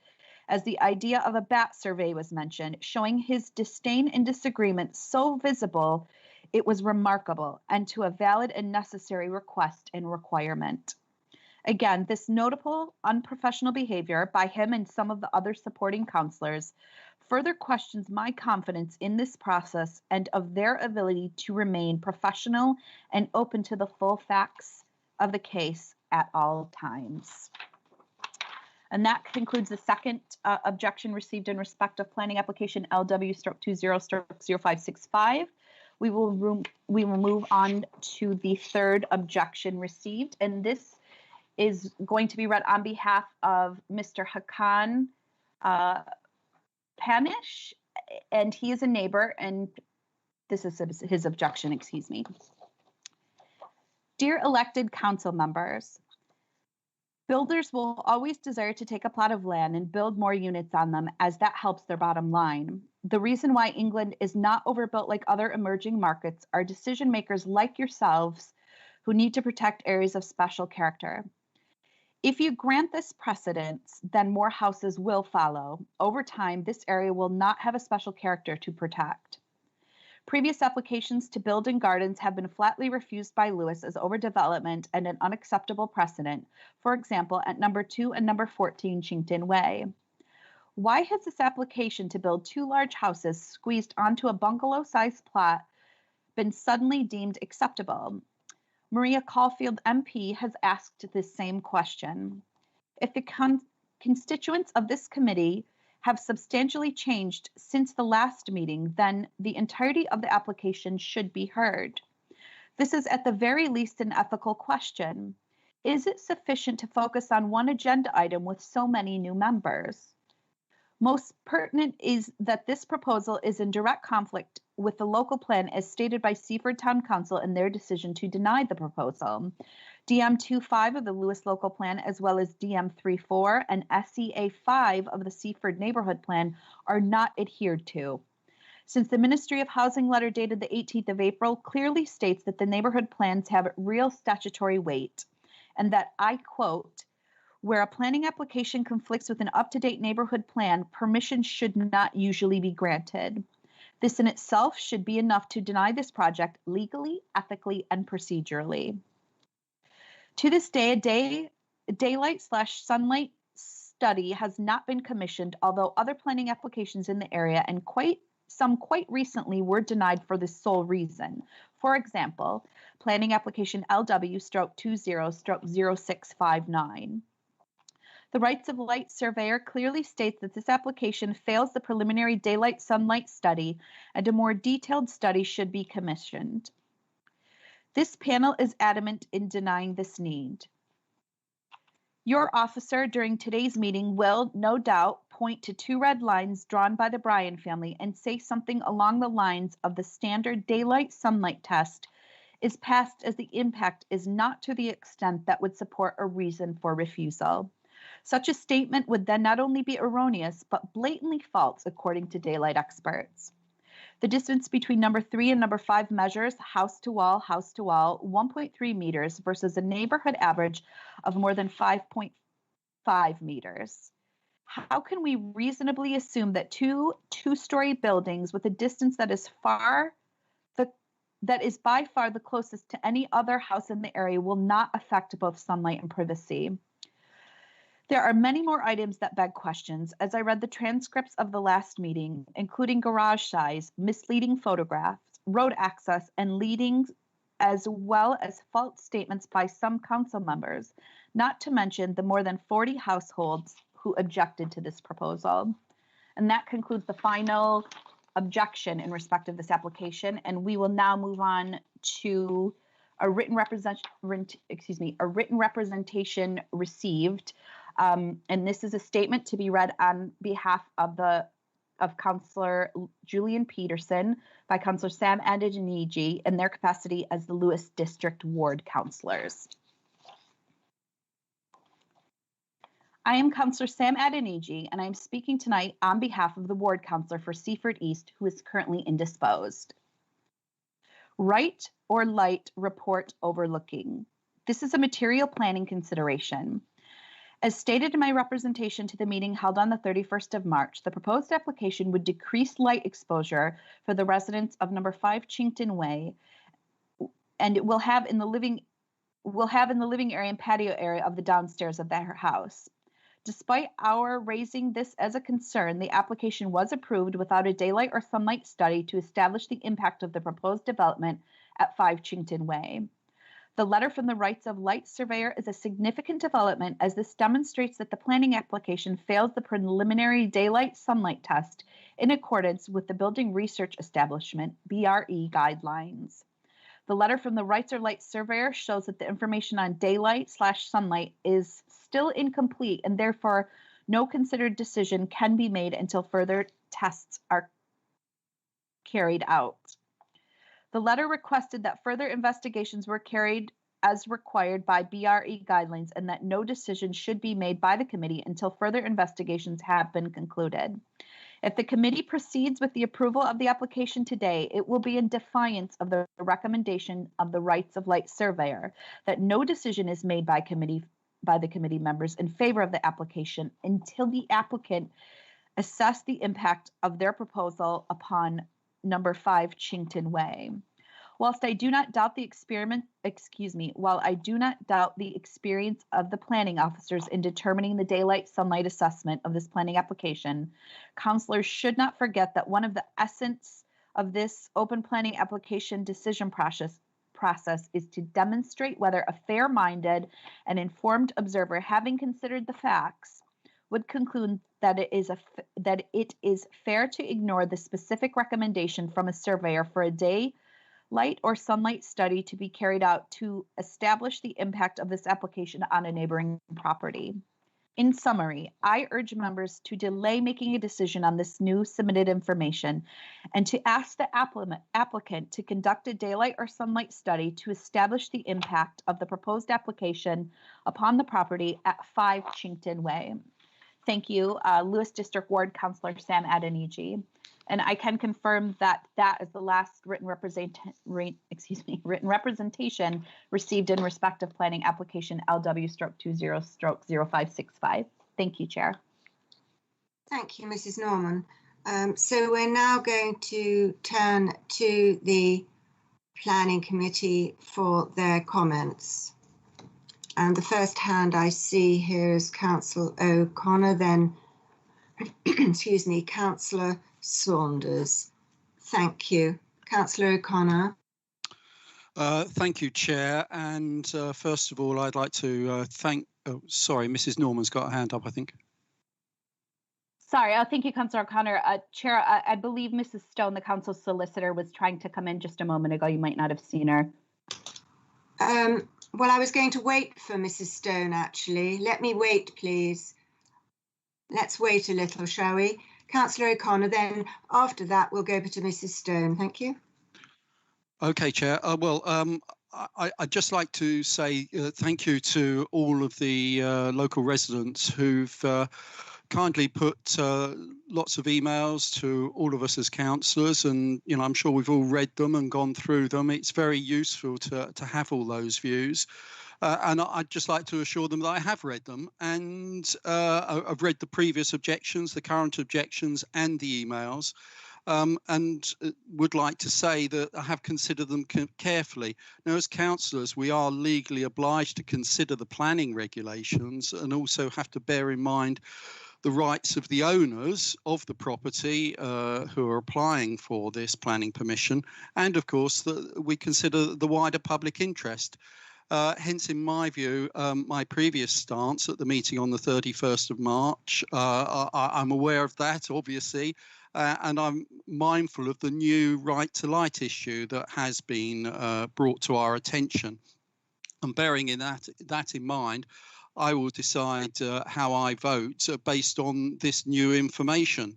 as the idea of a bat survey was mentioned, showing his disdain and disagreement so visible it was remarkable and to a valid and necessary request and requirement. Again, this notable unprofessional behavior by him and some of the other supporting councillors further questions my confidence in this process and of their ability to remain professional and open to the full facts of the case at all times. And that concludes the second objection received in respect of planning application LW/20/0565. We will move on to the third objection received, and this is going to be read on behalf of Mr. Hakan Panish, and he is a neighbor, and this is his objection, excuse me. Dear elected council members, builders will always desire to take a plot of land and build more units on them as that helps their bottom line. The reason why England is not overbuilt like other emerging markets are decision makers like yourselves who need to protect areas of special character. If you grant this precedence, then more houses will follow. Over time, this area will not have a special character to protect. Previous applications to build in gardens have been flatly refused by Lewis as overdevelopment and an unacceptable precedent, for example, at number 2 and number 14 Chennington Way. Why has this application to build 2 large houses squeezed onto a bungalow-sized plot been suddenly deemed acceptable? Maria Caulfield MP has asked this same question. If the constituents of this committee have substantially changed since the last meeting, then the entirety of the application should be heard. This is at the very least an ethical question. Is it sufficient to focus on one agenda item with so many new members? Most pertinent is that this proposal is in direct conflict with the local plan as stated by Seaford Town Council in their decision to deny the proposal. DM 25 of the Lewis Local Plan, as well as DM 34 and SEA 5 of the Seaford Neighborhood Plan are not adhered to. Since the Ministry of Housing letter dated the 18th of April clearly states that the neighborhood plans have real statutory weight, and that, I quote, where a planning application conflicts with an up-to-date neighborhood plan, permission should not usually be granted. This in itself should be enough to deny this project legally, ethically, and procedurally. To this day, a daylight/sunlight study has not been commissioned, although other planning applications in the area and some quite recently were denied for this sole reason. For example, planning application LW/20/0659. The Rights of Light surveyor clearly states that this application fails the preliminary daylight sunlight study and a more detailed study should be commissioned. This panel is adamant in denying this need. Your officer during today's meeting will, no doubt, point to 2 red lines drawn by the Bryan family and say something along the lines of the standard daylight sunlight test is passed as the impact is not to the extent that would support a reason for refusal. Such a statement would then not only be erroneous, but blatantly false, according to daylight experts. The distance between number 3 and number 5 measures house to wall, 1.3 meters versus a neighborhood average of more than 5.5 meters. How can we reasonably assume that two two-story buildings with a distance that is far that is by far the closest to any other house in the area will not affect both sunlight and privacy. There are many more items that beg questions. As I read the transcripts of the last meeting, including garage size, misleading photographs, road access, and leadings, as well as false statements by some council members, not to mention the more than 40 households who objected to this proposal. And that concludes the final objection in respect of this application. And we will now move on to a written representation received. And this is a statement to be read on behalf of Councillor Julian Peterson by Councillor Sam Adejaniji in their capacity as the Lewis District Ward Councillors. I am Councillor Sam Adeniji, and I am speaking tonight on behalf of the Ward Councillor for Seaford East, who is currently indisposed. Right or light report overlooking. This is a material planning consideration. As stated in my representation to the meeting held on the 31st of March, the proposed application would decrease light exposure for the residents of number 5 Chennington Way, and it will have in the living area and patio area of the downstairs of their house. Despite our raising this as a concern, the application was approved without a daylight or sunlight study to establish the impact of the proposed development at 5 Chennington Way. The letter from the Rights of Light Surveyor is a significant development, as this demonstrates that the planning application fails the preliminary daylight sunlight test in accordance with the Building Research Establishment BRE guidelines. The letter from the Rights of Light Surveyor shows that the information on daylight/sunlight is still incomplete, and therefore no considered decision can be made until further tests are carried out. The letter requested that further investigations were carried as required by BRE guidelines and that no decision should be made by the committee until further investigations have been concluded. If the committee proceeds with the approval of the application today, it will be in defiance of the recommendation of the Rights of Light Surveyor that no decision is made by the committee members in favor of the application until the applicant assess the impact of their proposal upon number 5 Chennington Way. Whilst I do not doubt the experience of the planning officers in determining the daylight sunlight assessment of this planning application, councillors should not forget that one of the essence of this open planning application decision process is to demonstrate whether a fair-minded and informed observer, having considered the facts, would conclude that it is fair to ignore the specific recommendation from a surveyor for a daylight or sunlight study to be carried out to establish the impact of this application on a neighboring property. In summary, I urge members to delay making a decision on this new submitted information and to ask the applicant to conduct a daylight or sunlight study to establish the impact of the proposed application upon the property at 5 Chennington Way. Thank you, Lewis District Ward Councillor Sam Adeniji. And I can confirm that that is the last written representation received in respect of planning application LW/20/0565. Thank you, Chair. Thank you, Mrs. Norman. So we're now going to turn to the Planning Committee for their comments. And the first hand I see here is Councillor O'Connor, then, excuse me, Councillor Saunders. Thank you. Councillor O'Connor. Thank you, Chair. And first of all, I'd like to thank, sorry, Mrs. Norman's got a hand up, I think. Sorry, thank you, Councillor O'Connor. Chair, I believe Mrs. Stone, the council solicitor, was trying to come in just a moment ago. You might not have seen her. Well, I was going to wait for Mrs. Stone, actually. Let me wait, please. Let's wait a little, shall we? Councillor O'Connor, then after that, we'll go over to Mrs. Stone. Thank you. OK, Chair. I'd just like to say thank you to all of the local residents who've kindly put lots of emails to all of us as councillors, and I'm sure we've all read them and gone through them. It's very useful to have all those views, and I'd just like to assure them that I have read them, and I've read the previous objections, the current objections, and the emails. and would like to say that I have considered them carefully. Now, as councillors, we are legally obliged to consider the planning regulations and also have to bear in mind the rights of the owners of the property who are applying for this planning permission, and of course we consider the wider public interest. Hence, in my view, my previous stance at the meeting on the 31st of March, I'm aware of that, obviously, and I'm mindful of the new right to light issue that has been brought to our attention. And bearing that in mind, I will decide how I vote based on this new information.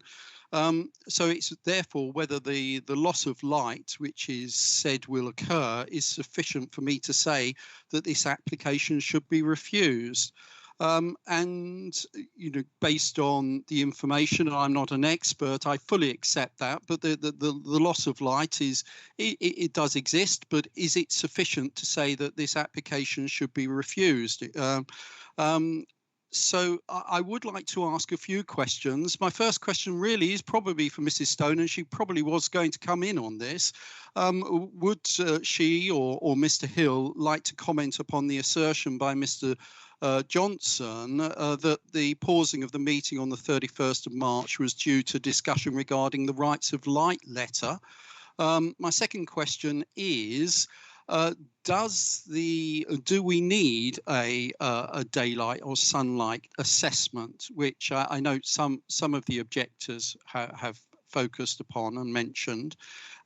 So it's therefore whether the loss of light, which is said will occur, is sufficient for me to say that this application should be refused. And, you know, based on the information, and I'm not an expert, I fully accept that, but the loss of light it does exist, but is it sufficient to say that this application should be refused? So I would like to ask a few questions. My first question really is probably for Mrs. Stone, and she probably was going to come in on this. Would she or Mr. Hill like to comment upon the assertion by Mr. Johnson that the pausing of the meeting on the 31st of March was due to discussion regarding the rights of light letter? My second question is, do we need a daylight or sunlight assessment, which I know some of the objectors have focused upon and mentioned,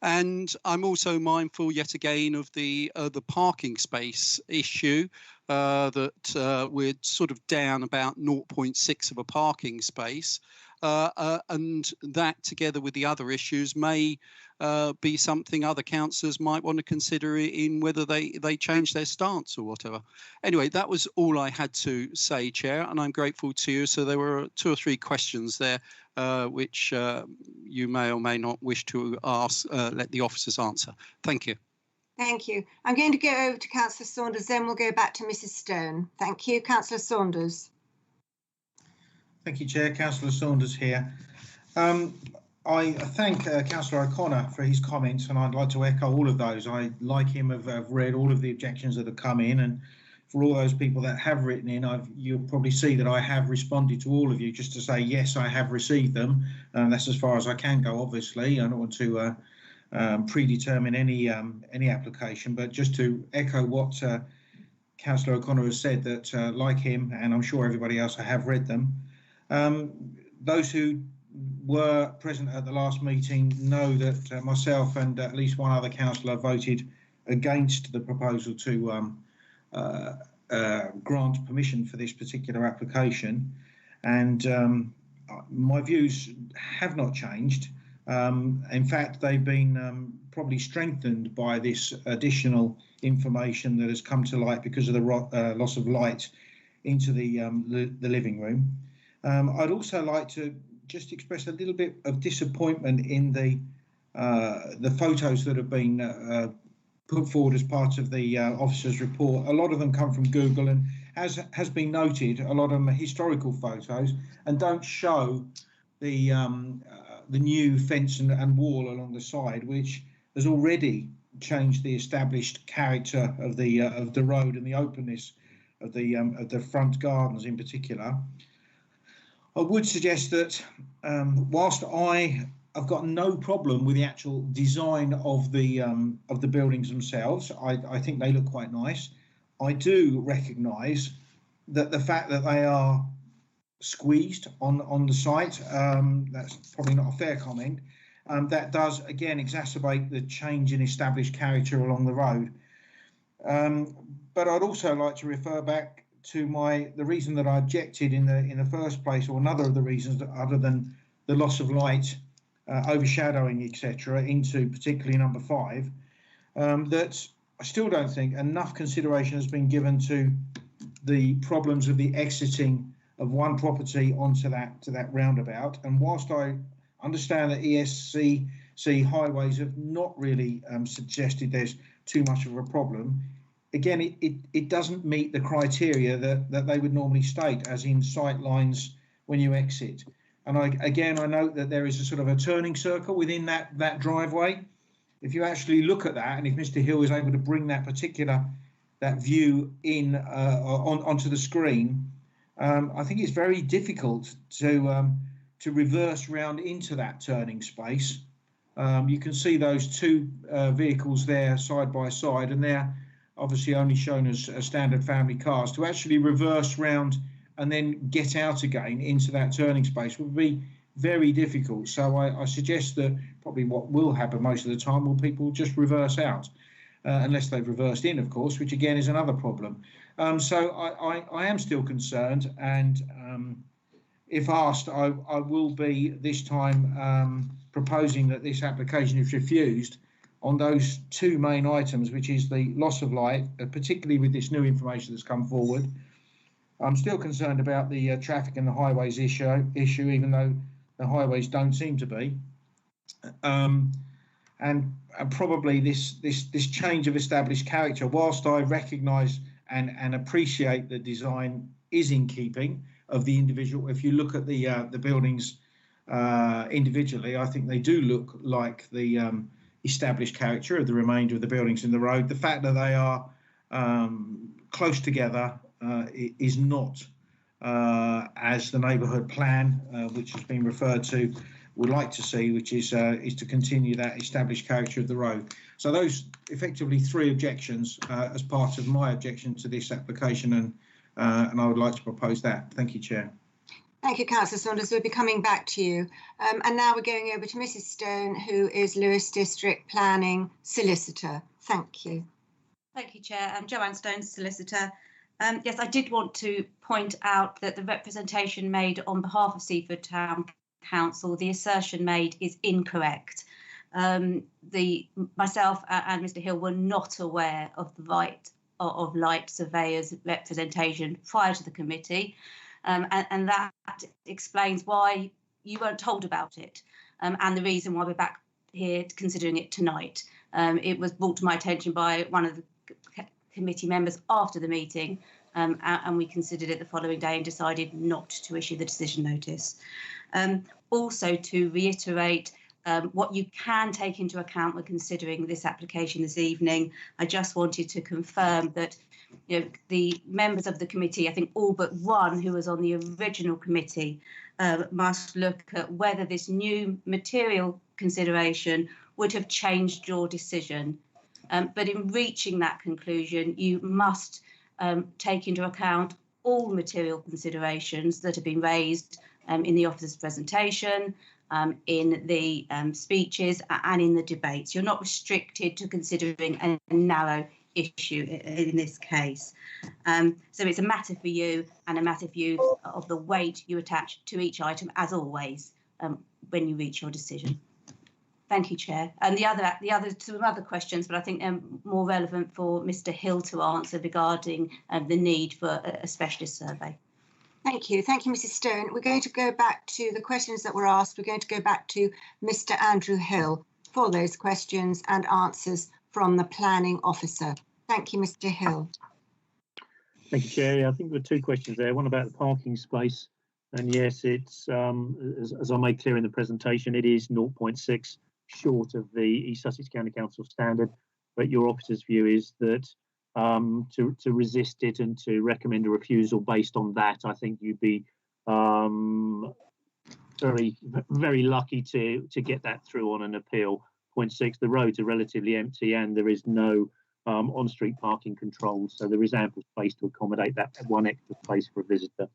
and I'm also mindful yet again of the parking space issue, that we're sort of down about 0.6 of a parking space, and that together with the other issues may be something other councillors might want to consider in whether they change their stance or whatever. Anyway, that was all I had to say, Chair, and I'm grateful to you. So there were 2 or 3 questions there, which you may or may not wish to ask, let the officers answer. Thank you. Thank you. I'm going to go over to Councillor Saunders, then we'll go back to Mrs. Stone. Thank you. Councillor Saunders. Thank you, Chair. Councillor Saunders here. I thank Councillor O'Connor for his comments, and I'd like to echo all of those. I, like him, have read all of the objections that have come in, and for all those people that have written in, you'll probably see that I have responded to all of you just to say, yes, I have received them. That's as far as I can go, obviously. I don't want to predetermine any application, but just to echo what Councillor O'Connor has said, that like him, and I'm sure everybody else, I have read them. Those who were present at the last meeting know that myself and at least one other councillor voted against the proposal to grant permission for this particular application, and my views have not changed. In fact, they've been probably strengthened by this additional information that has come to light because of the loss of light into the living room. I'd also like to just express a little bit of disappointment in the photos that have been put forward as part of the officer's report. A lot of them come from Google, and as has been noted, a lot of them are historical photos and don't show the new fence and wall along the side, which has already changed the established character of the road and the openness of the front gardens in particular. I would suggest that whilst I've got no problem with the actual design of the buildings themselves, I think they look quite nice. I do recognise that the fact that they are squeezed on the site, that's probably not a fair comment. That does again exacerbate the change in established character along the road. But I'd also like to refer back to the reason that I objected in the first place, or another of the reasons that, other than the loss of light, overshadowing, etc., into particularly number 5, that I still don't think enough consideration has been given to the problems of the exiting of one property onto that roundabout. And whilst I understand that ESCC highways have not really suggested there's too much of a problem, again, it doesn't meet the criteria that they would normally state, as in sight lines when you exit. And I note that there is a sort of a turning circle within that driveway. If you actually look at that, and if Mr. Hill is able to bring that view in onto the screen, I think it's very difficult to reverse round into that turning space. You can see those two vehicles there side by side, and they're obviously only shown as standard family cars. To actually reverse round and then get out again into that turning space would be very difficult. So I suggest that probably what will happen most of the time will people just reverse out, unless they've reversed in, of course, which again is another problem. So I am still concerned, and if asked, I will be this time proposing that this application is refused on those two main items, which is the loss of light, particularly with this new information that's come forward. I'm still concerned about the traffic and the highways issue, even though the highways don't seem to be. And probably this change of established character, whilst I recognise and appreciate the design is in keeping of the individual. If you look at the buildings individually, I think they do look like the established character of the remainder of the buildings in the road. The fact that they are close together is not as the neighbourhood plan, which has been referred to, would like to see, which is to continue that established character of the road. So those effectively three objections as part of my objection to this application, and I would like to propose that. Thank you, Chair. Thank you, Councillor Saunders. We'll be coming back to you. And now we're going over to Mrs. Stone, who is Lewes District Planning Solicitor. Thank you. Thank you, Chair. I'm Joanne Stone, Solicitor. Yes, I did want to point out that the representation made on behalf of Seaford Town Council, the assertion made is incorrect. Myself and Mr. Hill were not aware of the right of light surveyors representation prior to the committee, and that explains why you weren't told about it, and the reason why we're back here considering it tonight. It was brought to my attention by one of the committee members after the meeting, and we considered it the following day and decided not to issue the decision notice. Also, to reiterate what you can take into account when considering this application this evening, I just wanted to confirm that the members of the committee, I think all but one who was on the original committee, must look at whether this new material consideration would have changed your decision. But in reaching that conclusion, you must take into account all material considerations that have been raised in the officer's presentation, in the speeches and in the debates. You're not restricted to considering a narrow issue in this case. So it's a matter for you and a matter for you of the weight you attach to each item, as always, when you reach your decision. Thank you, Chair. And some other questions, but I think they're more relevant for Mr. Hill to answer regarding the need for a specialist survey. Thank you. Thank you, Mrs. Stone. We're going to go back to the questions that were asked. We're going to go back to Mr. Andrew Hill for those questions and answers from the planning officer. Thank you, Mr. Hill. Thank you, Chair. I think there were two questions there. One about the parking space. And yes, it's, as I made clear in the presentation, it is 0.6 short of the East Sussex County Council standard. But your officer's view is that to resist it and to recommend a refusal based on that, I think you'd be very lucky to get that through on an appeal. 0.6, the roads are relatively empty and there is no on-street parking controls, so there is ample space to accommodate that one extra space for a visitor.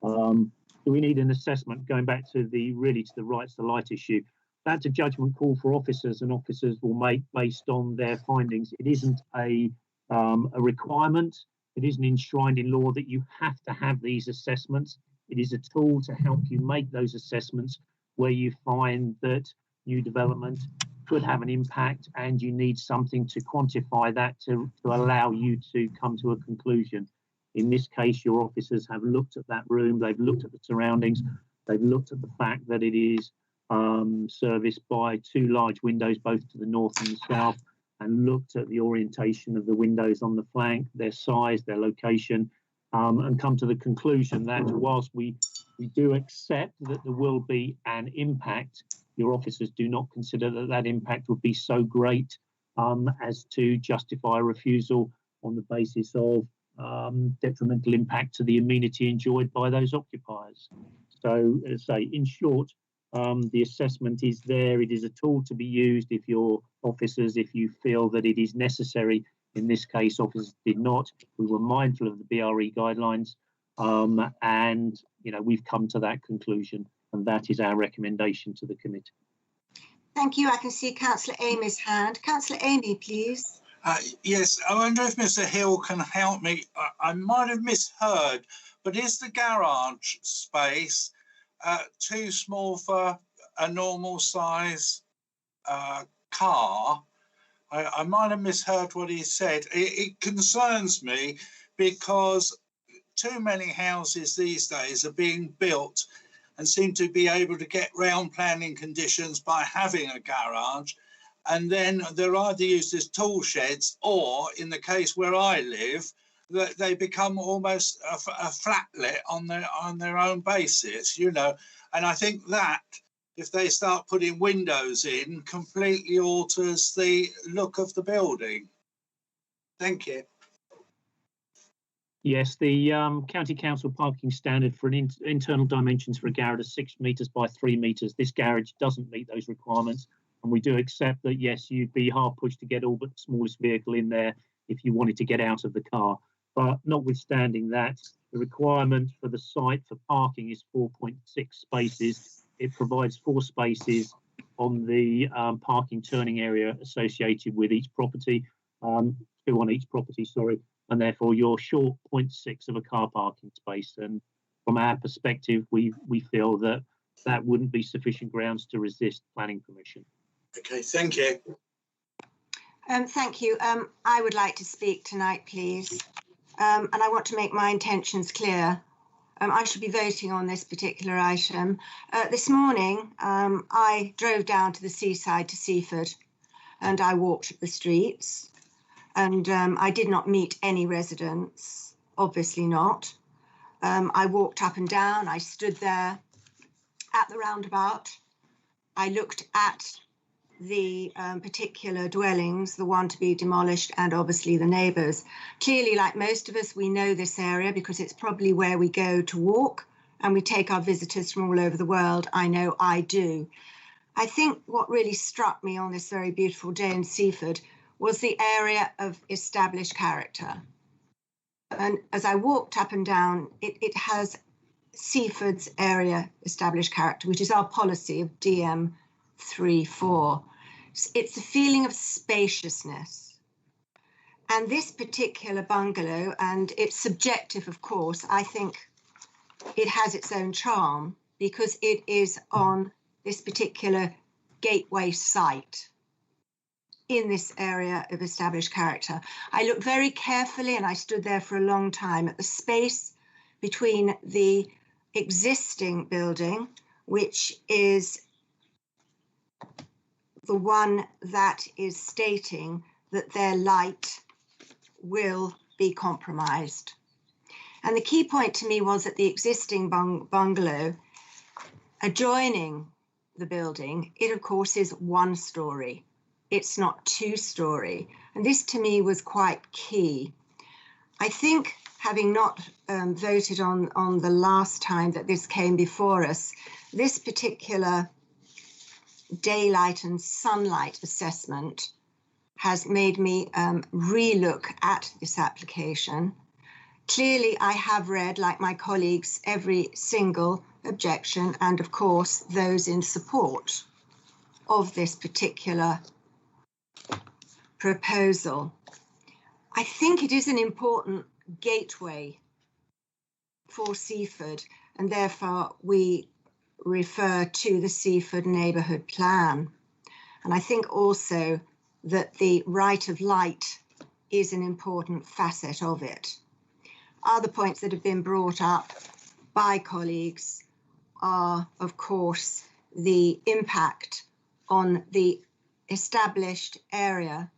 Do we need an assessment? Going back to the rights to light issue, that's a judgment call for officers, and officers will make based on their findings. It isn't a requirement. It isn't enshrined in law that you have to have these assessments. It is a tool to help you make those assessments where you find that new development could have an impact and you need something to quantify that to allow you to come to a conclusion. In this case, your officers have looked at that room, they've looked at the surroundings, they've looked at the fact that it is serviced by two large windows, both to the north and the south, and looked at the orientation of the windows on the flank, their size, their location, and come to the conclusion that whilst we do accept that there will be an impact, your officers do not consider that that impact would be so great as to justify a refusal on the basis of detrimental impact to the amenity enjoyed by those occupiers. So, as I say, in short, the assessment is there. It is a tool to be used if your officers, if you feel that it is necessary. In this case, officers did not. We were mindful of the BRE guidelines, and we've come to that conclusion, and that is our recommendation to the committee. Thank you. I can see Councillor Amy's hand. Councillor Amy, please. Yes, I wonder if Mr. Hill can help me. I might have misheard, but is the garage space too small for a normal size car? I might have misheard what he said. It concerns me because too many houses these days are being built and seem to be able to get round planning conditions by having a garage, and then they're either used as tool sheds or, in the case where I live, that they become almost a flatlet on their own basis, And I think that, if they start putting windows in, completely alters the look of the building. Thank you. Yes, the County Council parking standard for internal dimensions for a garage is 6 metres by 3 metres. This garage doesn't meet those requirements, and we do accept that, yes, you'd be hard pushed to get all but the smallest vehicle in there if you wanted to get out of the car. But notwithstanding that, the requirement for the site for parking is 4.6 spaces. It provides 4 spaces on the parking turning area associated with each property, 2 on each property, sorry, and therefore you're short 0.6 of a car parking space. And from our perspective, we feel that that wouldn't be sufficient grounds to resist planning permission. Okay, thank you. Thank you. I would like to speak tonight, please. And I want to make my intentions clear. I should be voting on this particular item. This morning, I drove down to the seaside to Seaford, and I walked the streets, and I did not meet any residents, obviously not. I walked up and down, I stood there at the roundabout. I looked at the particular dwellings, the one to be demolished, and obviously the neighbours. Clearly, like most of us, we know this area because it's probably where we go to walk, and we take our visitors from all over the world. I know I do. I think what really struck me on this very beautiful day in Seaford was the area of established character. And as I walked up and down, it has Seaford's area established character, which is our policy of DM 3.4. It's a feeling of spaciousness. And this particular bungalow, and it's subjective, of course, I think it has its own charm because it is on this particular gateway site in this area of established character. I looked very carefully, and I stood there for a long time, at the space between the existing building, which is the one that is stating that their light will be compromised. And the key point to me was that the existing bungalow adjoining the building, it of course is 1 story. It's not 2 story. And this to me was quite key. I think, having not voted on the last time that this came before us, this particular daylight and sunlight assessment has made me re-look at this application. Clearly, I have read, like my colleagues, every single objection and, of course, those in support of this particular proposal. I think it is an important gateway for Seaford, and therefore we refer to the Seaford Neighbourhood Plan. And I think also that the right of light is an important facet of it. Other points that have been brought up by colleagues are, of course, the impact on the established area,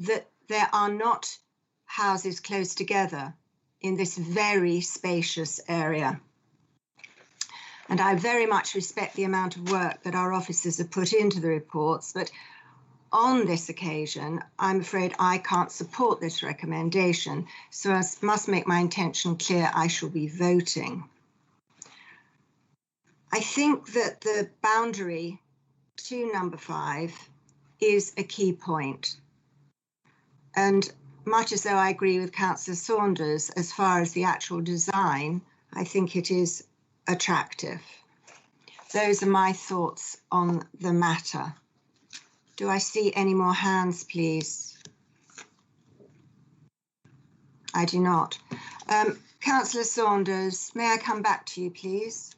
that there are not houses close together in this very spacious area. And I very much respect the amount of work that our officers have put into the reports, but on this occasion, I'm afraid I can't support this recommendation, so I must make my intention clear. I shall be voting. I think that the boundary to number 5 is a key point. And much as though I agree with Councillor Saunders as far as the actual design, I think it is attractive. Those are my thoughts on the matter. Do I see any more hands, please? I do not. Councillor Saunders, may I come back to you, please?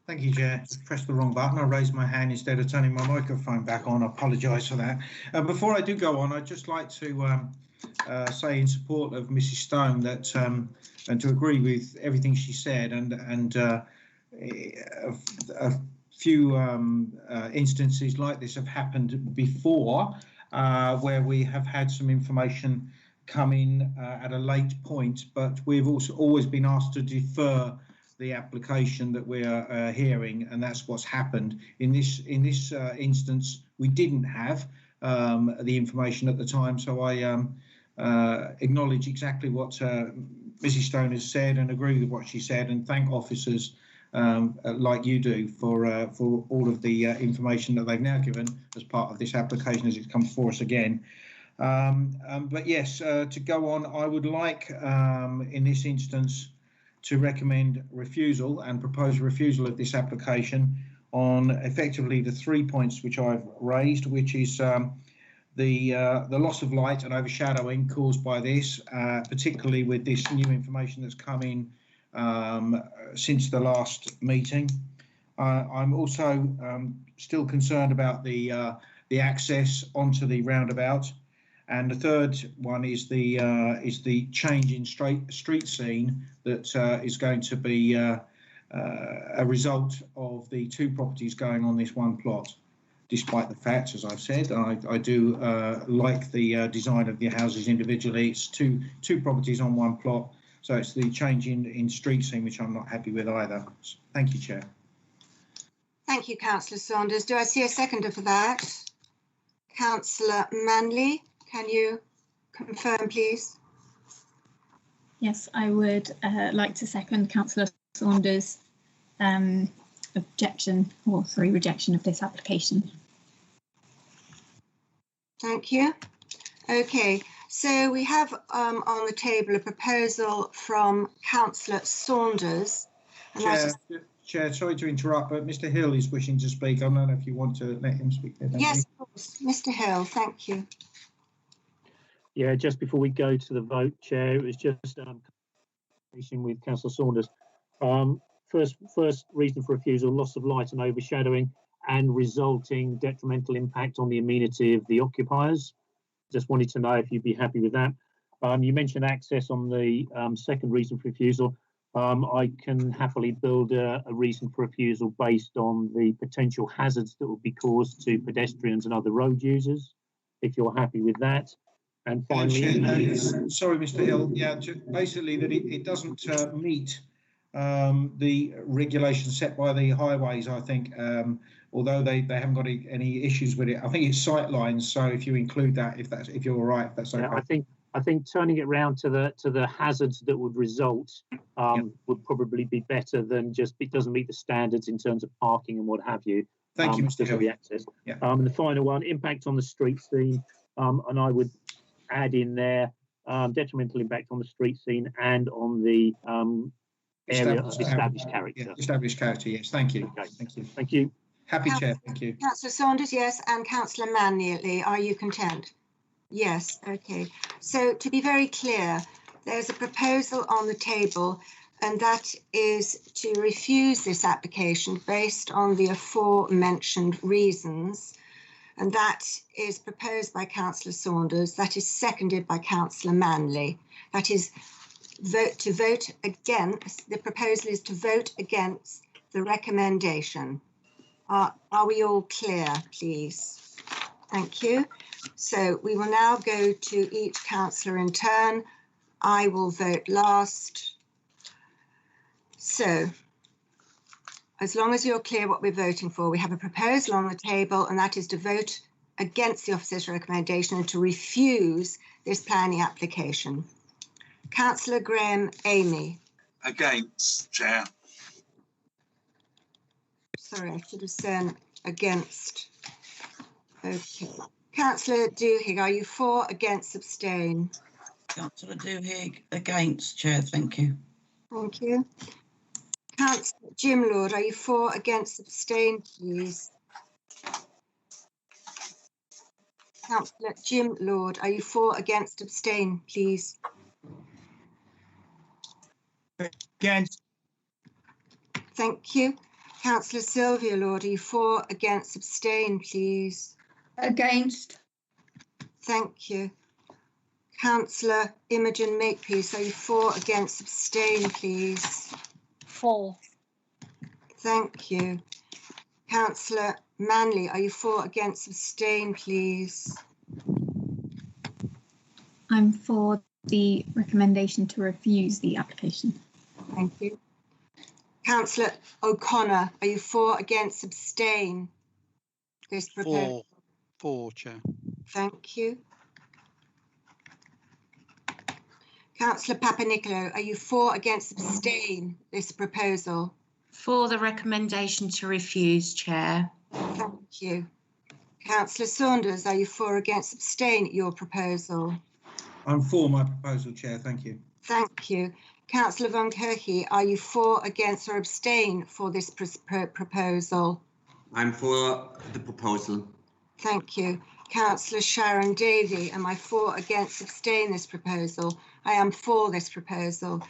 Thank you, Chair. Pressed the wrong button. I raised my hand instead of turning my microphone back on. I apologise for that. Before I do go on, I'd just like to say in support of Mrs. Stone that, and to agree with everything she said, and a few instances like this have happened before, where we have had some information come in at a late point, but we've also always been asked to defer the application that we're hearing, and that's what's happened. In this instance, we didn't have the information at the time, so I acknowledge exactly what Mrs. Stone has said and agree with what she said, and thank officers like you do for all of the information that they've now given as part of this application as it comes for us again. But yes, to go on, I would like in this instance to recommend refusal and propose refusal of this application on effectively the 3 points which I've raised, which is the loss of light and overshadowing caused by this, particularly with this new information that's come in since the last meeting. I'm also still concerned about the access onto the roundabout, and the third one is the change in street scene that is going to be a result of the 2 properties going on this one plot. Despite the fact, as I've said, I do like the design of the houses individually. It's two properties on one plot, so it's the change in street scene which I'm not happy with either. Thank you, Chair. Thank you, Councillor Saunders. Do I see a seconder for that? Councillor Manley, can you confirm, please? Yes, I would like to second Councillor Saunders' rejection of this application. Thank you. Okay, so we have on the table a proposal from Councillor Saunders. Chair, sorry to interrupt, but Mr. Hill is wishing to speak. I don't know if you want to let him speak there. Yes, of course. Mr. Hill, thank you. Yeah, just before we go to the vote, Chair, it was just with Councillor Saunders. First reason for refusal: loss of light and overshadowing and resulting detrimental impact on the amenity of the occupiers. Just wanted to know if you'd be happy with that. You mentioned access on the second reason for refusal. I can happily build a reason for refusal based on the potential hazards that would be caused to pedestrians and other road users, if you're happy with that. And finally, sorry, Mr. Hill. Yeah, basically that it doesn't meet the regulations set by the highways. I think, although they haven't got any issues with it. I think it's sight lines. So if you include that, if you're all right, if that's okay. Yeah, I think turning it round to the hazards that would result would probably be better than just it doesn't meet the standards in terms of parking and what have you. Thank you, Mr. Hill. The access. Yeah. And the final one, impact on the street scene, and I would add in there detrimental impact on the street scene and on the area of established character. Yeah, established character, yes. Thank you. Okay. Thank you. Thank you. Happy Chair, thank you. Councillor Saunders, yes, and Councillor Manley, are you content? Yes, okay. So to be very clear, there's a proposal on the table, and that is to refuse this application based on the aforementioned reasons. And that is proposed by Councillor Saunders. That is seconded by Councillor Manley. That is to vote against. The proposal is to vote against the recommendation. Are we all clear, please? Thank you. So we will now go to each councillor in turn. I will vote last. So as long as you're clear what we're voting for, we have a proposal on the table, and that is to vote against the officer's recommendation and to refuse this planning application. Councillor Graham Amy. Against, Chair. Sorry, I should have said against. Okay. Councillor Doohig, are you for, against, abstain? Councillor Doohig, against, Chair, thank you. Thank you. Councillor Jim Lord, are you for, against, abstain, please? Councillor Jim Lord, are you for, against, abstain, please? Against. Thank you. Councillor Sylvia Lord, are you for, against, abstain, please? Against. Thank you. Councillor Imogen Makepeace, are you for, against, abstain, please? For. Thank you. Councillor Manley, are you for, against, abstain, please? I'm for the recommendation to refuse the application. Thank you. Councillor O'Connor, are you for, against, abstain? This proposal. For, Chair. Thank you. Councillor Papanicolaou, are you for, against, abstain this proposal? For the recommendation to refuse, Chair. Thank you. Councillor Saunders, are you for, against, abstain your proposal? I'm for my proposal, Chair. Thank you. Thank you. Councillor Von Kirche, are you for, against, or abstain for this proposal? I'm for the proposal. Thank you. Councillor Sharon Davey, am I for, against, abstain this proposal? I am for this proposal.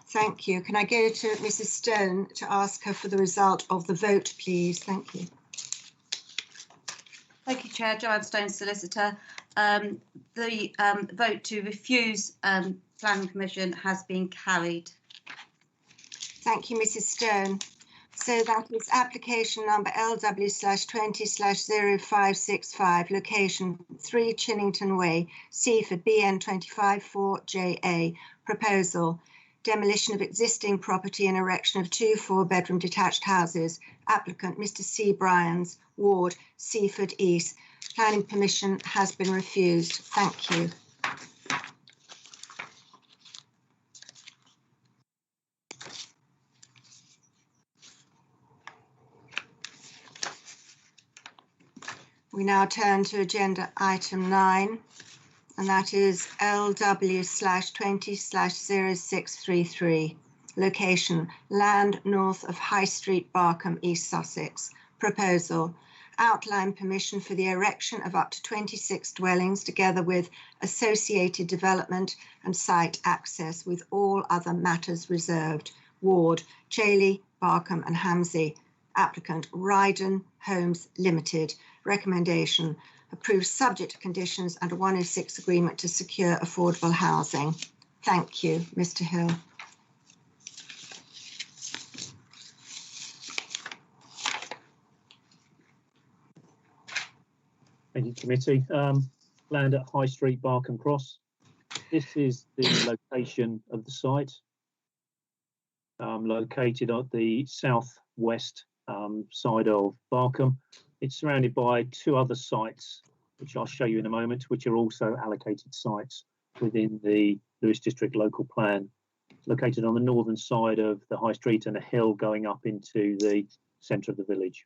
Thank you. Can I go to Mrs. Stone to ask her for the result of the vote, please? Thank you. Thank you, Chair. Joanne Stone, Solicitor. The vote to refuse Planning Commission has been carried. Thank you, Mrs. Stone. So that is application number LW/20/0565, location 3 Chennington Way, Seaford, BN 254JA. Proposal: demolition of existing property and erection of 2 4-bedroom detached houses. Applicant Mr. C. Bryans, Ward, Seaford East. Planning permission has been refused. Thank you. We now turn to agenda item 9, and that is LW/20/0633. Location: land north of High Street, Barcombe, East Sussex. Proposal: outline permission for the erection of up to 26 dwellings together with associated development and site access, with all other matters reserved. Ward: Cheney, Barcombe and Hamsey. Applicant: Ryden Homes Limited. Recommendation: approved subject to conditions under 106 agreement to secure affordable housing. Thank you. Mr. Hill. Thank you, committee. Land at High Street, Barcombe Cross. This is the location of the site, located at the southwest side of Barcombe. It's surrounded by 2 other sites, which I'll show you in a moment, which are also allocated sites within the Lewes District local plan. It's located on the northern side of the High Street and a hill going up into the centre of the village.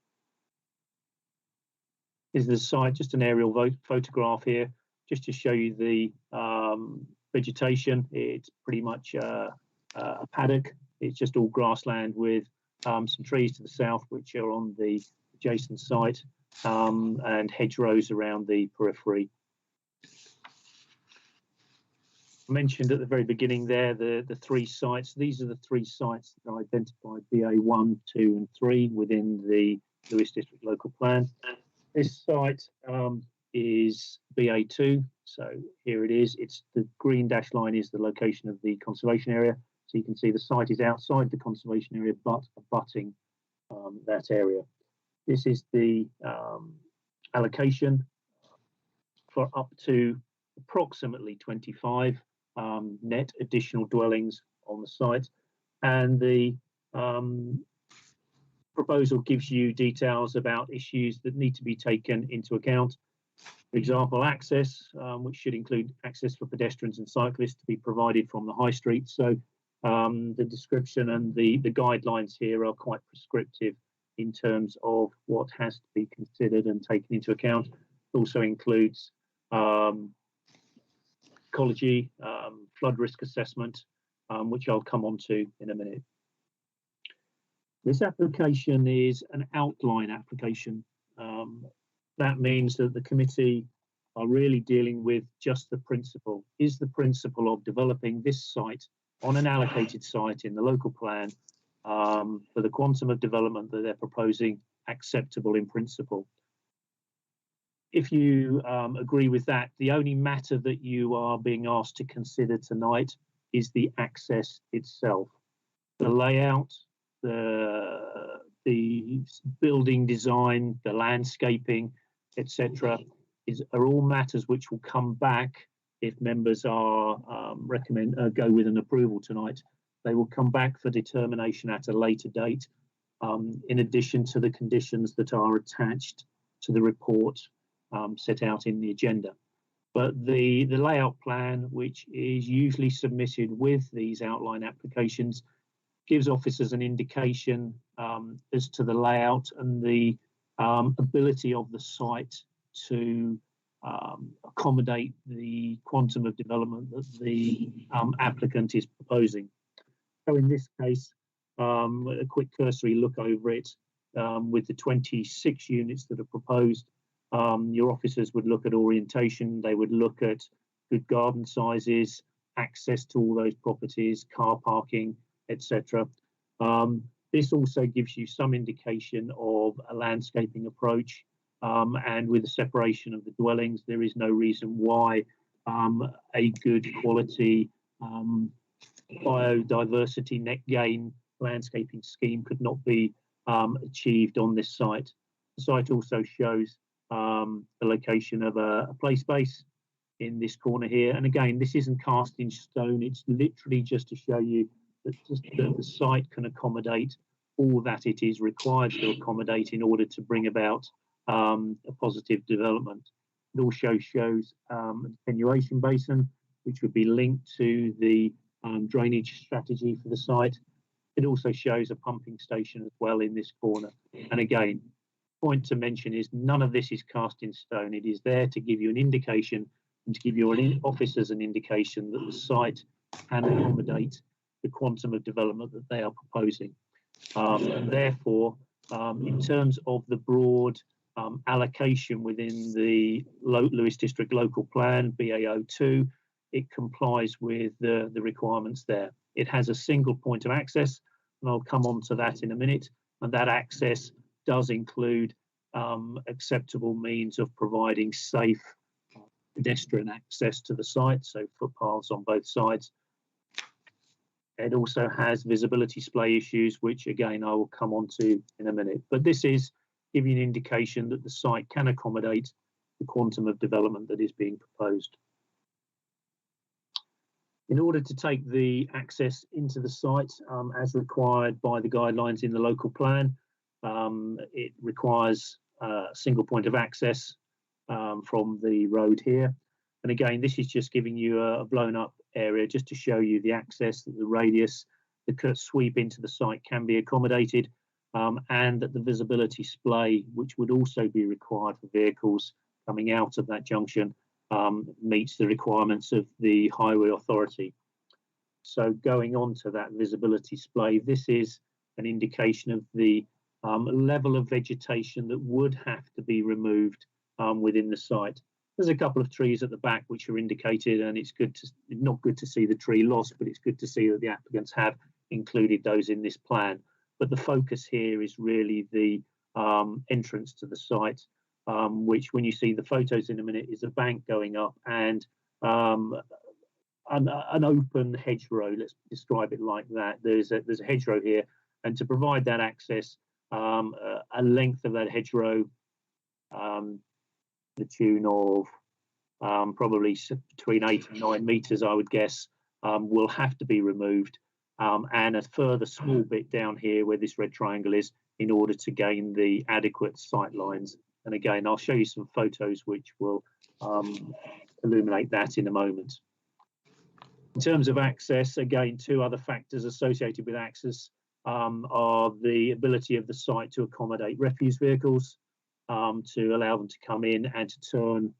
This is the site, just an aerial photograph here, just to show you the vegetation. It's pretty much a paddock. It's just all grassland with some trees to the south, which are on the adjacent site, and hedgerows around the periphery. I mentioned at the very beginning there the 3 sites. These are the 3 sites that are identified BA1, 2 and 3 within the Lewes District local plan. This site is BA2, so here it is. It's the green dashed line is the location of the conservation area. So you can see the site is outside the conservation area, but abutting that area. This is the allocation for up to approximately 25 net additional dwellings on the site, and the proposal gives you details about issues that need to be taken into account. For example, access, which should include access for pedestrians and cyclists to be provided from the high street. So the description and the guidelines here are quite prescriptive in terms of what has to be considered and taken into account. It also includes ecology, flood risk assessment, which I'll come on to in a minute. This application is an outline application. That means that the committee are really dealing with just the principle. Is the principle of developing this site on an allocated site in the local plan for the quantum of development that they're proposing acceptable in principle? If you agree with that, the only matter that you are being asked to consider tonight is the access itself. The layout, the building design, the landscaping, etc., are all matters which will come back if members are go with an approval tonight. They will come back for determination at a later date, in addition to the conditions that are attached to the report set out in the agenda. But the layout plan, which is usually submitted with these outline applications, gives officers an indication as to the layout and the ability of the site to accommodate the quantum of development that the applicant is proposing. So in this case, a quick cursory look over it, with the 26 units that are proposed, your officers would look at orientation, they would look at good garden sizes, access to all those properties, car parking, etc. This also gives you some indication of a landscaping approach, and with the separation of the dwellings, there is no reason why a good quality biodiversity net gain landscaping scheme could not be achieved on this site. The site also shows the location of a play space in this corner here, and again, this isn't cast in stone, it's literally just to show you that the site can accommodate all that it is required to accommodate in order to bring about a positive development. It also shows an attenuation basin, which would be linked to the drainage strategy for the site. It also shows a pumping station as well in this corner. And again, point to mention is none of this is cast in stone. It is there to give you an indication and to give your officers an indication that the site can accommodate the quantum of development that they are proposing. And therefore, in terms of the broad allocation within the Lewis District Local Plan, BAO2, it complies with the requirements there. It has a single point of access, and I'll come on to that in a minute, and that access does include acceptable means of providing safe pedestrian access to the site, so footpaths on both sides. It also has visibility splay issues, which again I will come on to in a minute. But this is giving an indication that the site can accommodate the quantum of development that is being proposed. In order to take the access into the site as required by the guidelines in the local plan, it requires a single point of access from the road here. And again, this is just giving you a blown up area just to show you the access, that the radius, the cut sweep into the site can be accommodated, and that the visibility splay, which would also be required for vehicles coming out of that junction, meets the requirements of the Highway Authority. So going on to that visibility splay, this is an indication of the level of vegetation that would have to be removed within the site. There's a couple of trees at the back which are indicated, and it's not good to see the tree loss, but it's good to see that the applicants have included those in this plan. But the focus here is really the entrance to the site, which, when you see the photos in a minute, is a bank going up and an open hedgerow. Let's describe it like that. There's a hedgerow here, and to provide that access, a length of that hedgerow, the tune of probably between 8 and 9 metres, I would guess, will have to be removed, and a further small bit down here where this red triangle is, in order to gain the adequate sight lines. And again, I'll show you some photos which will illuminate that in a moment. In terms of access, again, 2 other factors associated with access are the ability of the site to accommodate refuse vehicles, to allow them to come in and to turn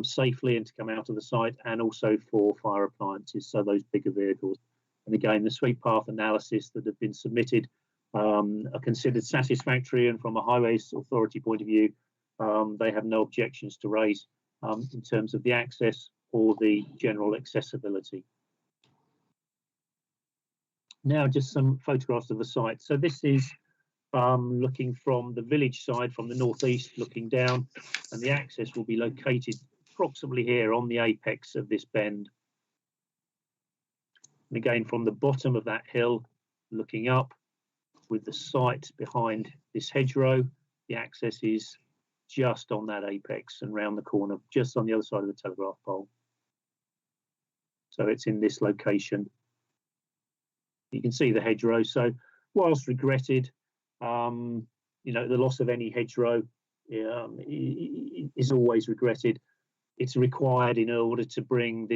safely and to come out of the site, and also for fire appliances, so those bigger vehicles. And again, the sweep path analysis that have been submitted are considered satisfactory, and from a Highways Authority point of view, they have no objections to raise in terms of the access or the general accessibility. Now just some photographs of the site. So this is looking from the village side, from the northeast looking down, and the access will be located approximately here on the apex of this bend. And again, from the bottom of that hill looking up, with the site behind this hedgerow, the access is just on that apex and round the corner, just on the other side of the telegraph pole. So it's in this location. You can see the hedgerow. So whilst regretted, you know, the loss of any hedgerow is always regretted. It's required in order to bring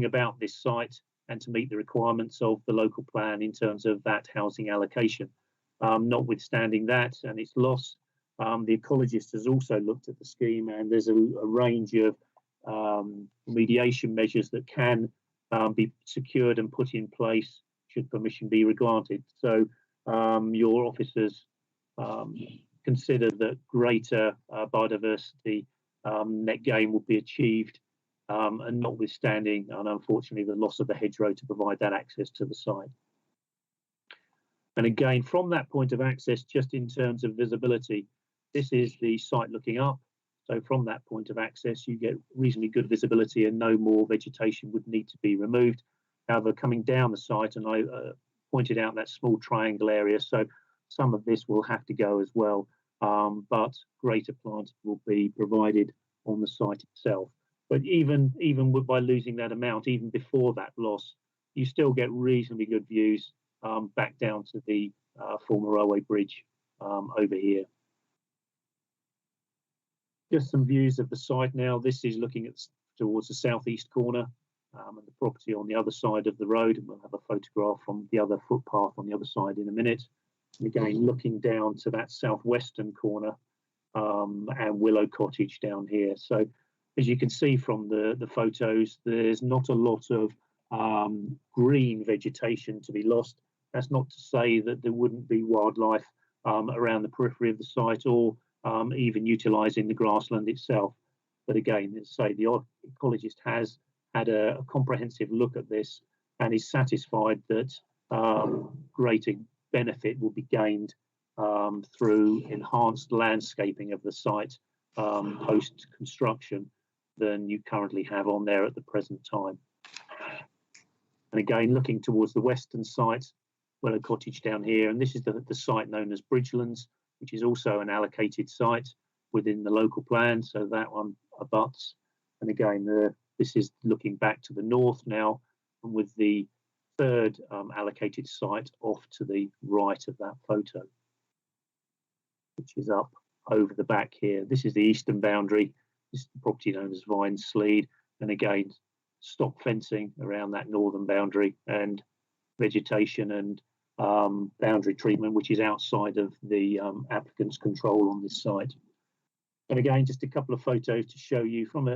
about this site and to meet the requirements of the local plan in terms of that housing allocation. Notwithstanding that and its loss, the ecologist has also looked at the scheme, and there's a range of remediation measures that can be secured and put in place should permission be granted. So your officers consider that greater biodiversity net gain will be achieved, and notwithstanding, and unfortunately, the loss of the hedgerow to provide that access to the site. And again, from that point of access, just in terms of visibility, this is the site looking up. So from that point of access, you get reasonably good visibility and no more vegetation would need to be removed. However, coming down the site, and I pointed out that small triangle area, so some of this will have to go as well, but greater planting will be provided on the site itself. But even by losing that amount, even before that loss, you still get reasonably good views back down to the former railway bridge over here. Just some views of the site now. This is looking towards the southeast corner and the property on the other side of the road, and we'll have a photograph from the other footpath on the other side in a minute. And again, looking down to that southwestern corner and Willow Cottage down here. So as you can see from the photos, there's not a lot of green vegetation to be lost. That's not to say that there wouldn't be wildlife around the periphery of the site, or even utilising the grassland itself. But again, as I say, the ecologist has had a comprehensive look at this and is satisfied that greater benefit will be gained through enhanced landscaping of the site post-construction than you currently have on there at the present time. And again, looking towards the western site, Willow Cottage down here, and this is the site known as Bridgelands, which is also an allocated site within the local plan, so that one abuts. And again, this is looking back to the north now, and with the third allocated site off to the right of that photo, which is up over the back here. This is the eastern boundary. This is the property known as Vine Sleed, and again, stock fencing around that northern boundary and vegetation and boundary treatment, which is outside of the applicant's control on this site. And again, just a couple of photos to show you from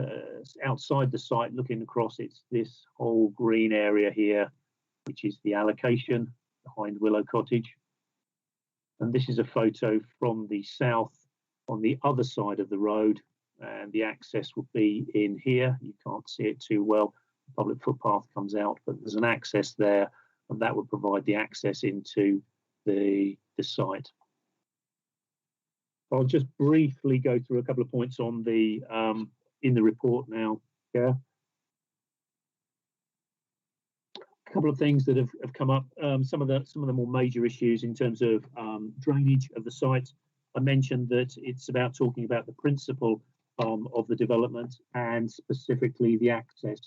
outside the site, looking across, it's this whole green area here, which is the allocation behind Willow Cottage. And this is a photo from the south on the other side of the road, and the access will be in here. You can't see it too well. The public footpath comes out, but there's an access there, and that would provide the access into the site. I'll just briefly go through a couple of points on the in the report now. Yeah, a couple of things that have come up. Some of the more major issues in terms of drainage of the site. I mentioned that it's about talking about the principle of the development, and specifically the access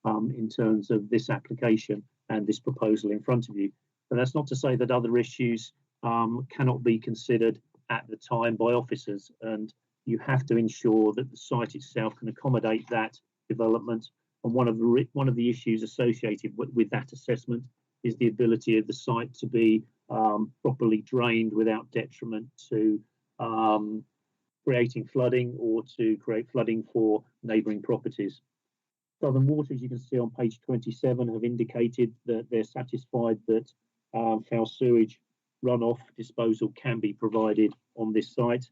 in terms of this application and this proposal in front of you. But that's not to say that other issues cannot be considered at the time by officers, and you have to ensure that the site itself can accommodate that development. And one of the issues associated with that assessment is the ability of the site to be properly drained without detriment to creating flooding or to create flooding for neighbouring properties. Southern Water, as you can see on page 27, have indicated that they're satisfied that foul sewage runoff disposal can be provided on this site,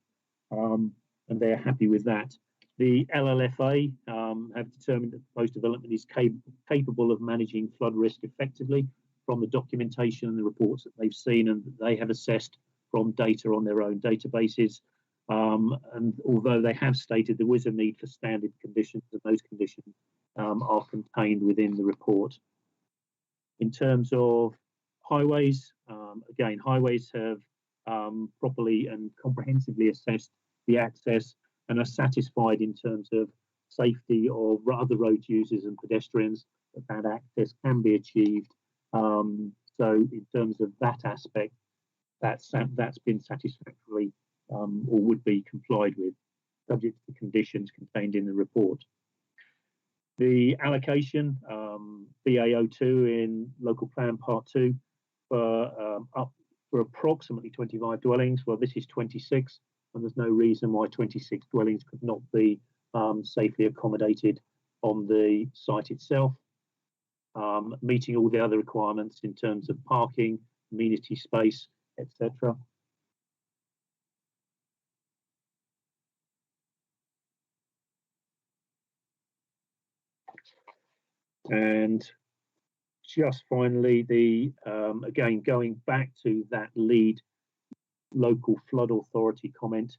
and they're happy with that. The LLFA have determined that the proposed development is capable of managing flood risk effectively from the documentation and the reports that they've seen and that they have assessed from data on their own databases. And although they have stated there was a need for standard conditions, and those conditions are contained within the report. In terms of highways, again, highways have properly and comprehensively assessed the access and are satisfied in terms of safety of other road users and pedestrians that access can be achieved. So in terms of that aspect, that's been satisfactorily or would be complied with, subject to the conditions contained in the report. The allocation, BA02 in local plan part 2 for approximately 25 dwellings. Well, this is 26, and there's no reason why 26 dwellings could not be safely accommodated on the site itself, meeting all the other requirements in terms of parking, amenity space, etc. And just finally, the again, going back to that lead local flood authority comment,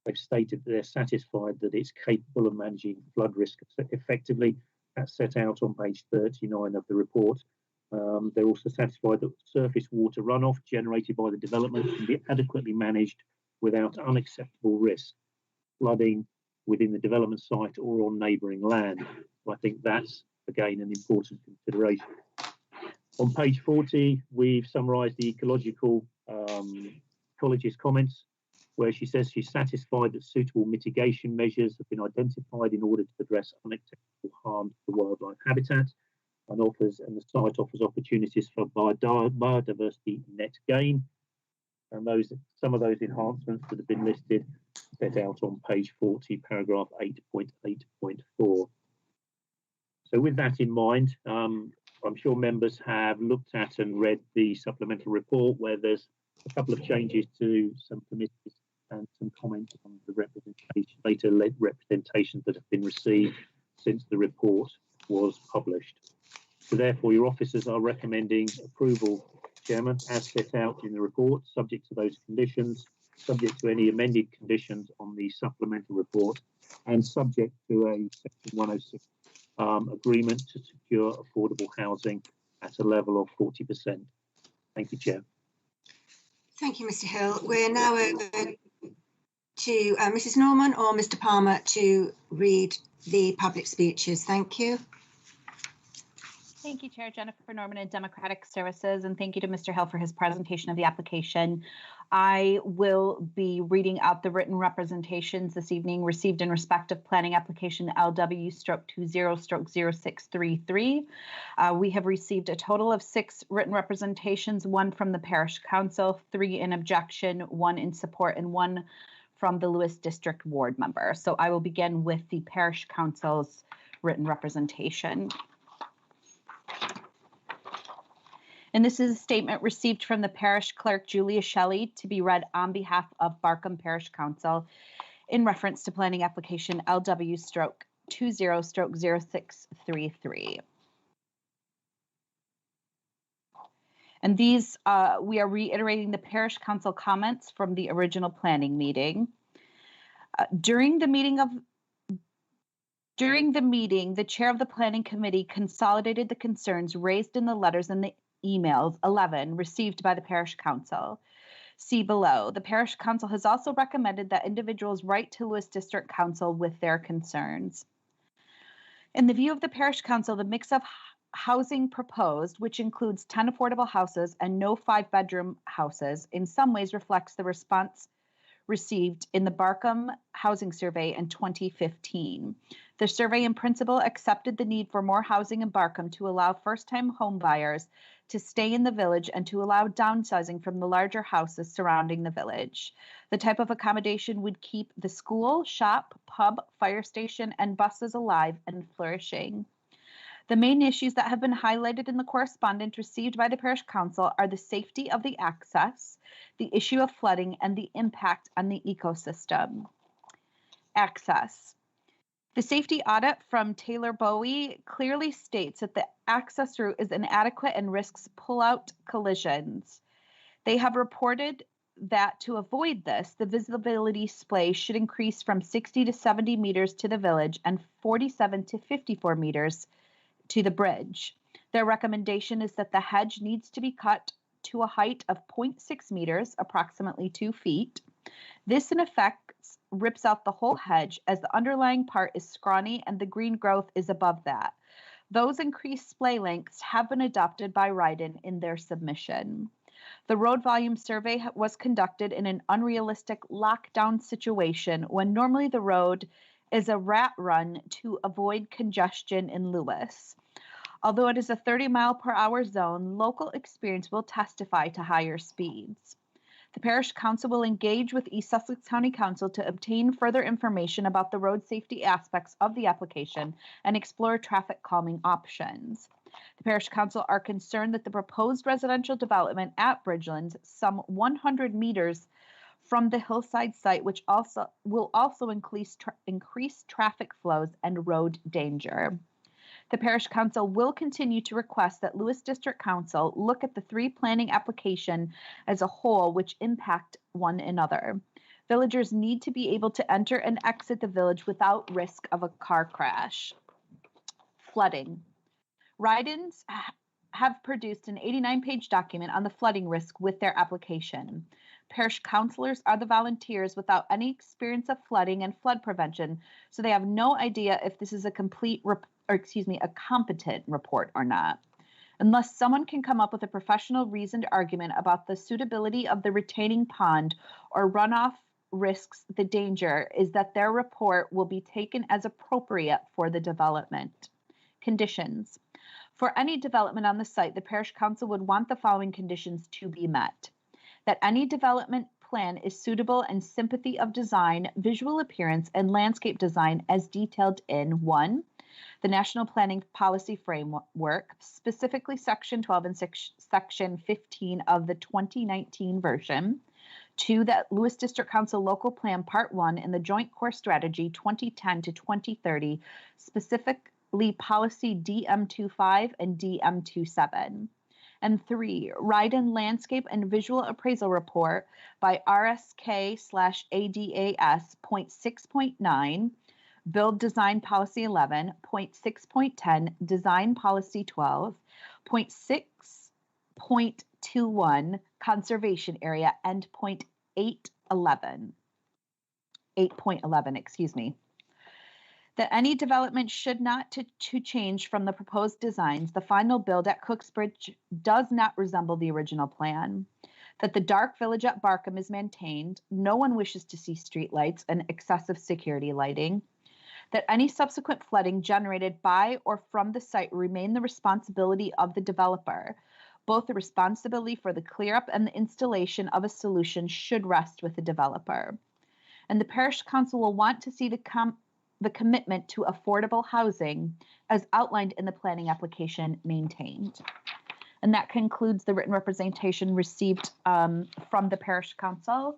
they've stated that they're satisfied that it's capable of managing flood risk effectively. That's set out on page 39 of the report. They're also satisfied that surface water runoff generated by the development can be adequately managed without unacceptable risk, flooding within the development site or on neighbouring land. So I think that's, again, an important consideration. On page 40, we've summarised the ecologist comments, where she says she's satisfied that suitable mitigation measures have been identified in order to address unacceptable harm to the wildlife habitat, and the site offers opportunities for biodiversity net gain. And some of those enhancements that have been listed set out on page 40, paragraph 8.8.4. So with that in mind, I'm sure members have looked at and read the supplemental report, where there's a couple of changes to some committees and some comments on the data-led representations that have been received since the report was published. So therefore, your officers are recommending approval, Chairman, as set out in the report, subject to those conditions, subject to any amended conditions on the supplemental report, and subject to a Section 106 agreement to secure affordable housing at a level of 40%. Thank you, Chair. Thank you, Mr. Hill. We're now over to Mrs. Norman or Mr. Palmer to read the public speeches. Thank you. Thank you, Chair. Jennifer Norman in Democratic Services, and thank you to Mr. Hill for his presentation of the application. I will be reading out the written representations this evening received in respect of planning application LW/20/0633. We have received a total of 6 written representations, 1 from the Parish Council, 3 in objection, 1 in support, and 1 from the Lewis District Ward member. So I will begin with the Parish Council's written representation. And this is a statement received from the Parish Clerk, Julia Shelley, to be read on behalf of Barcombe Parish Council in reference to planning application LW/20/0633. And these, we are reiterating the Parish Council comments from the original planning meeting. During the meeting, the chair of the planning committee consolidated the concerns raised in the letters and the emails 11 received by the Parish Council. See below. The Parish Council has also recommended that individuals write to Lewis District Council with their concerns. In the view of the Parish Council, the mix of housing proposed, which includes 10 affordable houses and no 5-bedroom houses, in some ways reflects the response received in the Barcombe Housing Survey in 2015. The survey in principle accepted the need for more housing in Barcombe to allow first-time home buyers to stay in the village and to allow downsizing from the larger houses surrounding the village. The type of accommodation would keep the school, shop, pub, fire station, and buses alive and flourishing. The main issues that have been highlighted in the correspondence received by the Parish Council are the safety of the access, the issue of flooding, and the impact on the ecosystem. Access. The safety audit from Taylor Bowie clearly states that the access route is inadequate and risks pull-out collisions. They have reported that to avoid this, the visibility splay should increase from 60 to 70 meters to the village and 47 to 54 meters to the bridge. Their recommendation is that the hedge needs to be cut to a height of 0.6 meters, approximately 2 feet. This, in effect, rips out the whole hedge as the underlying part is scrawny and the green growth is above that. Those increased splay lengths have been adopted by Ryden in their submission. The road volume survey was conducted in an unrealistic lockdown situation when normally the road is a rat run to avoid congestion in Lewis. Although it is a 30-mile-per-hour zone, local experience will testify to higher speeds. The Parish Council will engage with East Sussex County Council to obtain further information about the road safety aspects of the application and explore traffic calming options. The Parish Council are concerned that the proposed residential development at Bridgelands, some 100 meters from the hillside site, which will also increase traffic flows and road danger. The Parish Council will continue to request that Lewis District Council look at the 3 planning application as a whole, which impact one another. Villagers need to be able to enter and exit the village without risk of a car crash. Flooding. Rydens have produced an 89-page document on the flooding risk with their application. Parish councillors are the volunteers without any experience of flooding and flood prevention, so they have no idea if this is a competent report or not. Unless someone can come up with a professional reasoned argument about the suitability of the retaining pond or runoff risks, the danger is that their report will be taken as appropriate for the development. Conditions. For any development on the site, the Parish Council would want the following conditions to be met: that any development plan is suitable in sympathy of design, visual appearance, and landscape design as detailed in 1. The National Planning Policy Framework, specifically Section 12 and Section 15 of the 2019 version. 2, that Lewis District Council Local Plan Part 1 in the Joint Core Strategy 2010 to 2030, specifically Policy DM25 and DM27. And 3, Ryden Landscape and Visual Appraisal Report by RSK/ADAS.6.9, Build Design Policy 11, 0.6.10, Design Policy 12, 0.6.21, Conservation Area, and 8.11, excuse me. That any development should not to change from the proposed designs. The final build at Cooksbridge does not resemble the original plan. That the dark village at Barcombe is maintained. No one wishes to see streetlights and excessive security lighting. That any subsequent flooding generated by or from the site remain the responsibility of the developer. Both the responsibility for the clear up and the installation of a solution should rest with the developer. And the Parish Council will want to see the commitment to affordable housing as outlined in the planning application maintained. And that concludes the written representation received from the Parish Council.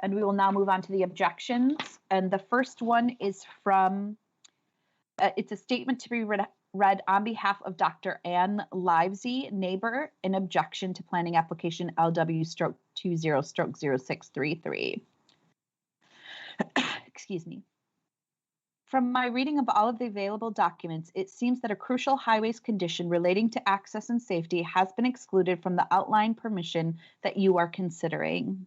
And we will now move on to the objections. And the first one is from, it's a statement to be read on behalf of Dr. Ann Livesey, neighbor, in objection to planning application LW/20/0633. Excuse me. From my reading of all of the available documents, it seems that a crucial highways condition relating to access and safety has been excluded from the outline permission that you are considering.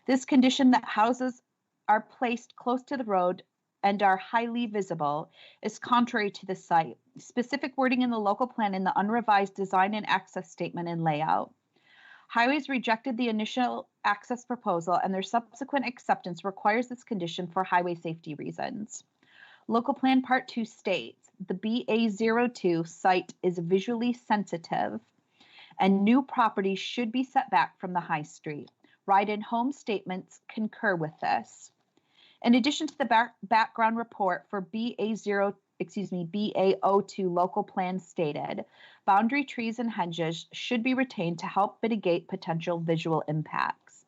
This condition that houses are placed close to the road and are highly visible is contrary to the site. Specific wording in the local plan in the unrevised design and access statement and layout. Highways rejected the initial access proposal and their subsequent acceptance requires this condition for highway safety reasons. Local plan part 2 states the BA02 site is visually sensitive and new property should be set back from the high street. Ride and home statements concur with this. In addition to the background report for BA02 local plan stated, boundary trees and hedges should be retained to help mitigate potential visual impacts.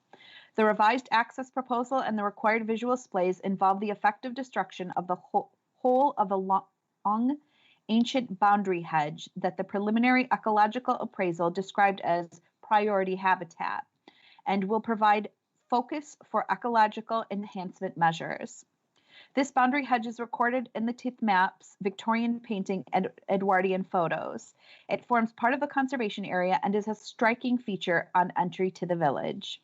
The revised access proposal and the required visual displays involve the effective destruction of the whole of a long ancient boundary hedge that the preliminary ecological appraisal described as priority habitat and will provide focus for ecological enhancement measures. This boundary hedge is recorded in the TIF maps, Victorian painting, and Edwardian photos. It forms part of the conservation area and is a striking feature on entry to the village.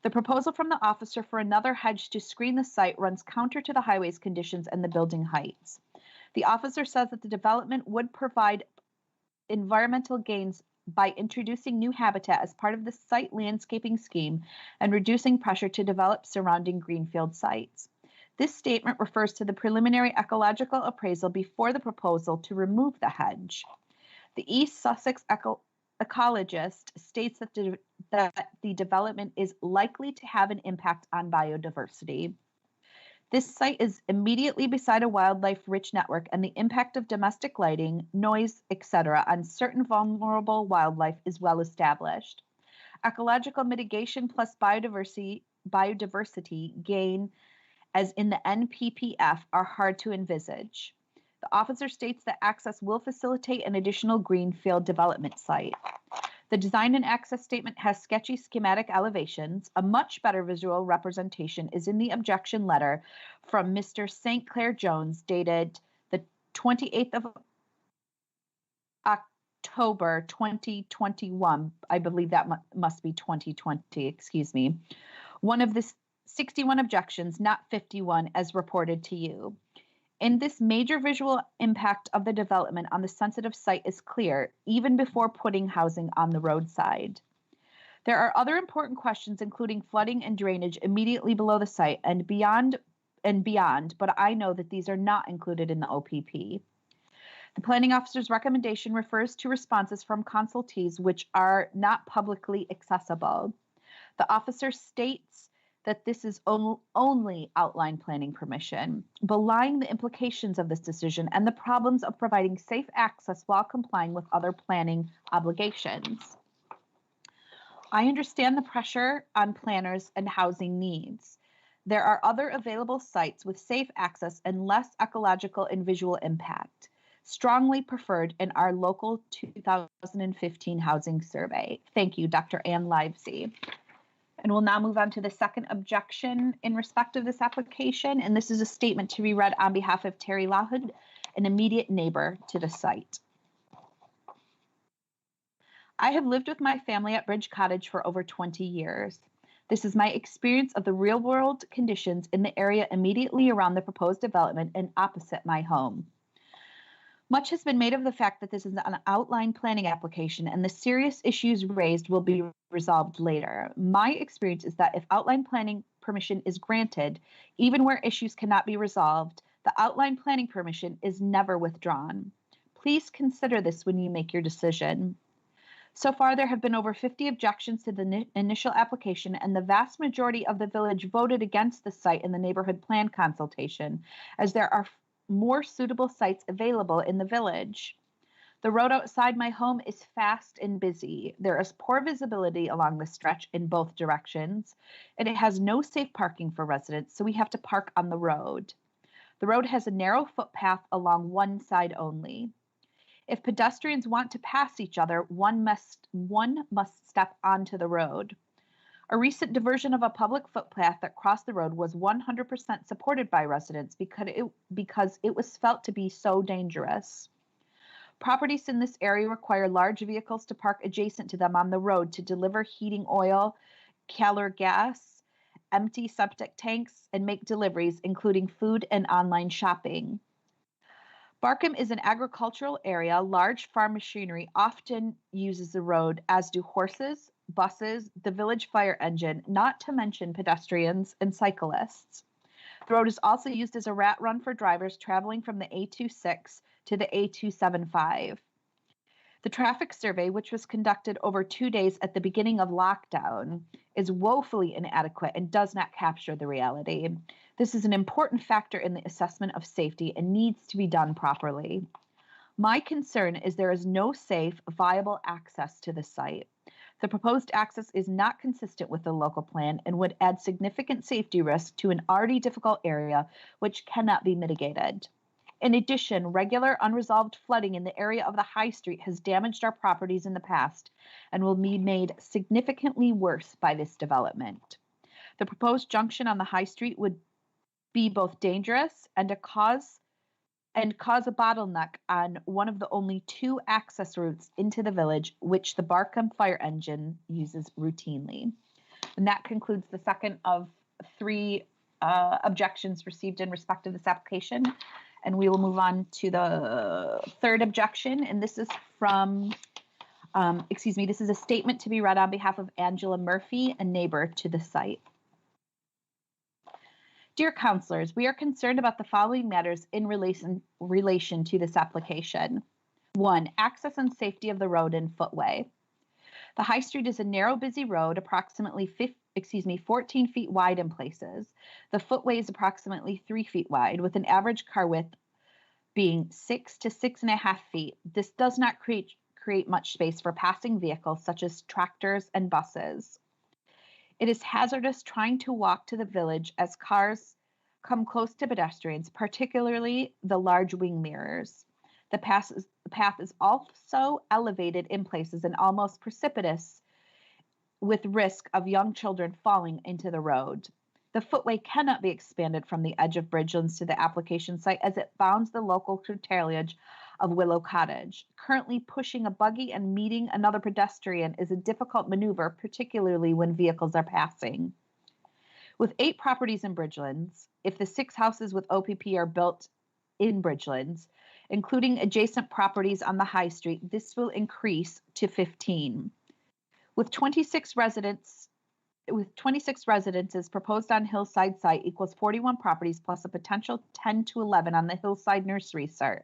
The proposal from the officer for another hedge to screen the site runs counter to the highway's conditions and the building heights. The officer says that the development would provide environmental gains by introducing new habitat as part of the site landscaping scheme and reducing pressure to develop surrounding greenfield sites. This statement refers to the preliminary ecological appraisal before the proposal to remove the hedge. The East Sussex ecologist states that the development is likely to have an impact on biodiversity. This site is immediately beside a wildlife-rich network, and the impact of domestic lighting, noise, etc. on certain vulnerable wildlife is well established. Ecological mitigation plus biodiversity gain, as in the NPPF, are hard to envisage. The officer states that access will facilitate an additional greenfield development site. The design and access statement has sketchy schematic elevations. A much better visual representation is in the objection letter from Mr. St. Clair Jones, dated the 28th of October 2021. I believe that must be 2020, excuse me. One of the 61 objections, not 51, as reported to you. In this major visual impact of the development on the sensitive site is clear, even before putting housing on the roadside. There are other important questions, including flooding and drainage immediately below the site and beyond, but I know that these are not included in the OPP. The planning officer's recommendation refers to responses from consultees which are not publicly accessible. The officer states that this is only outline planning permission, belying the implications of this decision and the problems of providing safe access while complying with other planning obligations. I understand the pressure on planners and housing needs. There are other available sites with safe access and less ecological and visual impact, strongly preferred in our local 2015 housing survey. Thank you, Dr. Ann Livesey. And we'll now move on to the second objection in respect of this application. And this is a statement to be read on behalf of Terry Lawhood, an immediate neighbor to the site. I have lived with my family at Bridge Cottage for over 20 years. This is my experience of the real world conditions in the area immediately around the proposed development and opposite my home. Much has been made of the fact that this is an outline planning application and the serious issues raised will be resolved later. My experience is that if outline planning permission is granted, even where issues cannot be resolved, the outline planning permission is never withdrawn. Please consider this when you make your decision. So far, there have been over 50 objections to the initial application, and the vast majority of the village voted against the site in the neighborhood plan consultation, as there are more suitable sites available in the village. The road outside my home is fast and busy. There is poor visibility along the stretch in both directions, and it has no safe parking for residents, so we have to park on the road. The road has a narrow footpath along one side only. If pedestrians want to pass each other, one must step onto the road. A recent diversion of a public footpath that crossed the road was 100% supported by residents because it was felt to be so dangerous. Properties in this area require large vehicles to park adjacent to them on the road to deliver heating oil, Keller gas, empty septic tanks, and make deliveries, including food and online shopping. Barcombe is an agricultural area. Large farm machinery often uses the road, as do horses, buses, the village fire engine, not to mention pedestrians and cyclists. The road is also used as a rat run for drivers traveling from the A26 to the A275. The traffic survey, which was conducted over 2 days at the beginning of lockdown, is woefully inadequate and does not capture the reality. This is an important factor in the assessment of safety and needs to be done properly. My concern is there is no safe, viable access to the site. The proposed access is not consistent with the local plan and would add significant safety risk to an already difficult area, which cannot be mitigated. In addition, regular unresolved flooding in the area of the High Street has damaged our properties in the past and will be made significantly worse by this development. The proposed junction on the High Street would be both dangerous and cause a bottleneck on one of the only 2 access routes into the village, which the Barcombe fire engine uses routinely. And that concludes the second of 3 objections received in respect of this application. And we will move on to the third objection. And this is from, this is a statement to be read on behalf of Angela Murphy, a neighbor to the site. Dear councillors, we are concerned about the following matters in relation to this application. 1, access and safety of the road and footway. The High Street is a narrow, busy road, approximately 14 feet wide in places. The footway is approximately 3 feet wide, with an average car width being 6 to 6.5 feet. This does not create much space for passing vehicles such as tractors and buses. It is hazardous trying to walk to the village as cars come close to pedestrians, particularly the large wing mirrors. The path is also elevated in places and almost precipitous, with risk of young children falling into the road. The footway cannot be expanded from the edge of Bridgelands to the application site as it bounds the local curtilage of Willow Cottage. Currently, pushing a buggy and meeting another pedestrian is a difficult maneuver, particularly when vehicles are passing. With 8 properties in Bridgelands, if the 6 houses with OPP are built in Bridgelands, including adjacent properties on the High Street, this will increase to 15. With 26 residences proposed on Hillside site equals 41 properties plus a potential 10 to 11 on the Hillside nursery site,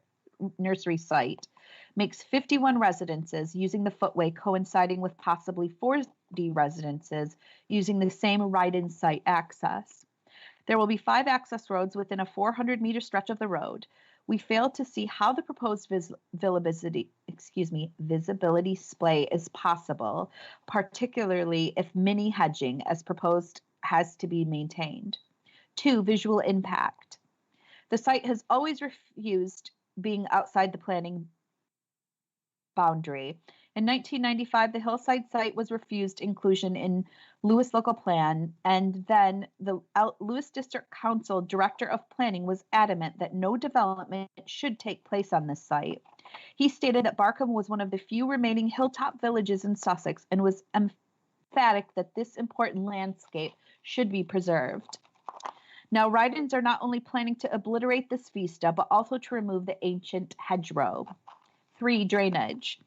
makes 51 residences using the footway, coinciding with possibly 40 residences using the same ride-in site access. There will be 5 access roads within a 400-meter stretch of the road. We fail to see how the proposed visibility display is possible, particularly if mini hedging as proposed has to be maintained. 2, visual impact. The site has always refused being outside the planning boundary. In 1995, the Hillside site was refused inclusion in Lewis local plan, and then the Lewis District Council Director of Planning was adamant that no development should take place on this site. He stated that Barcombe was one of the few remaining hilltop villages in Sussex and was emphatic that this important landscape should be preserved. Now, write-ins are not only planning to obliterate this vista, but also to remove the ancient hedgerow. 3, drainage.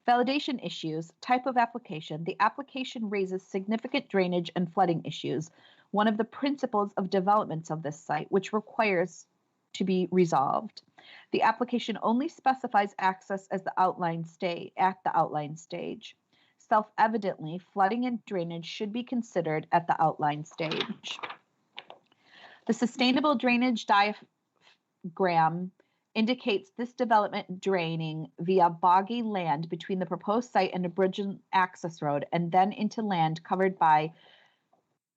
Validation issues, type of application. The application raises significant drainage and flooding issues, one of the principles of developments of this site, which requires to be resolved. The application only specifies access as at the outline stage. Self-evidently, flooding and drainage should be considered at the outline stage. The sustainable drainage diagram indicates this development draining via boggy land between the proposed site and a Bridgeland access road and then into land covered by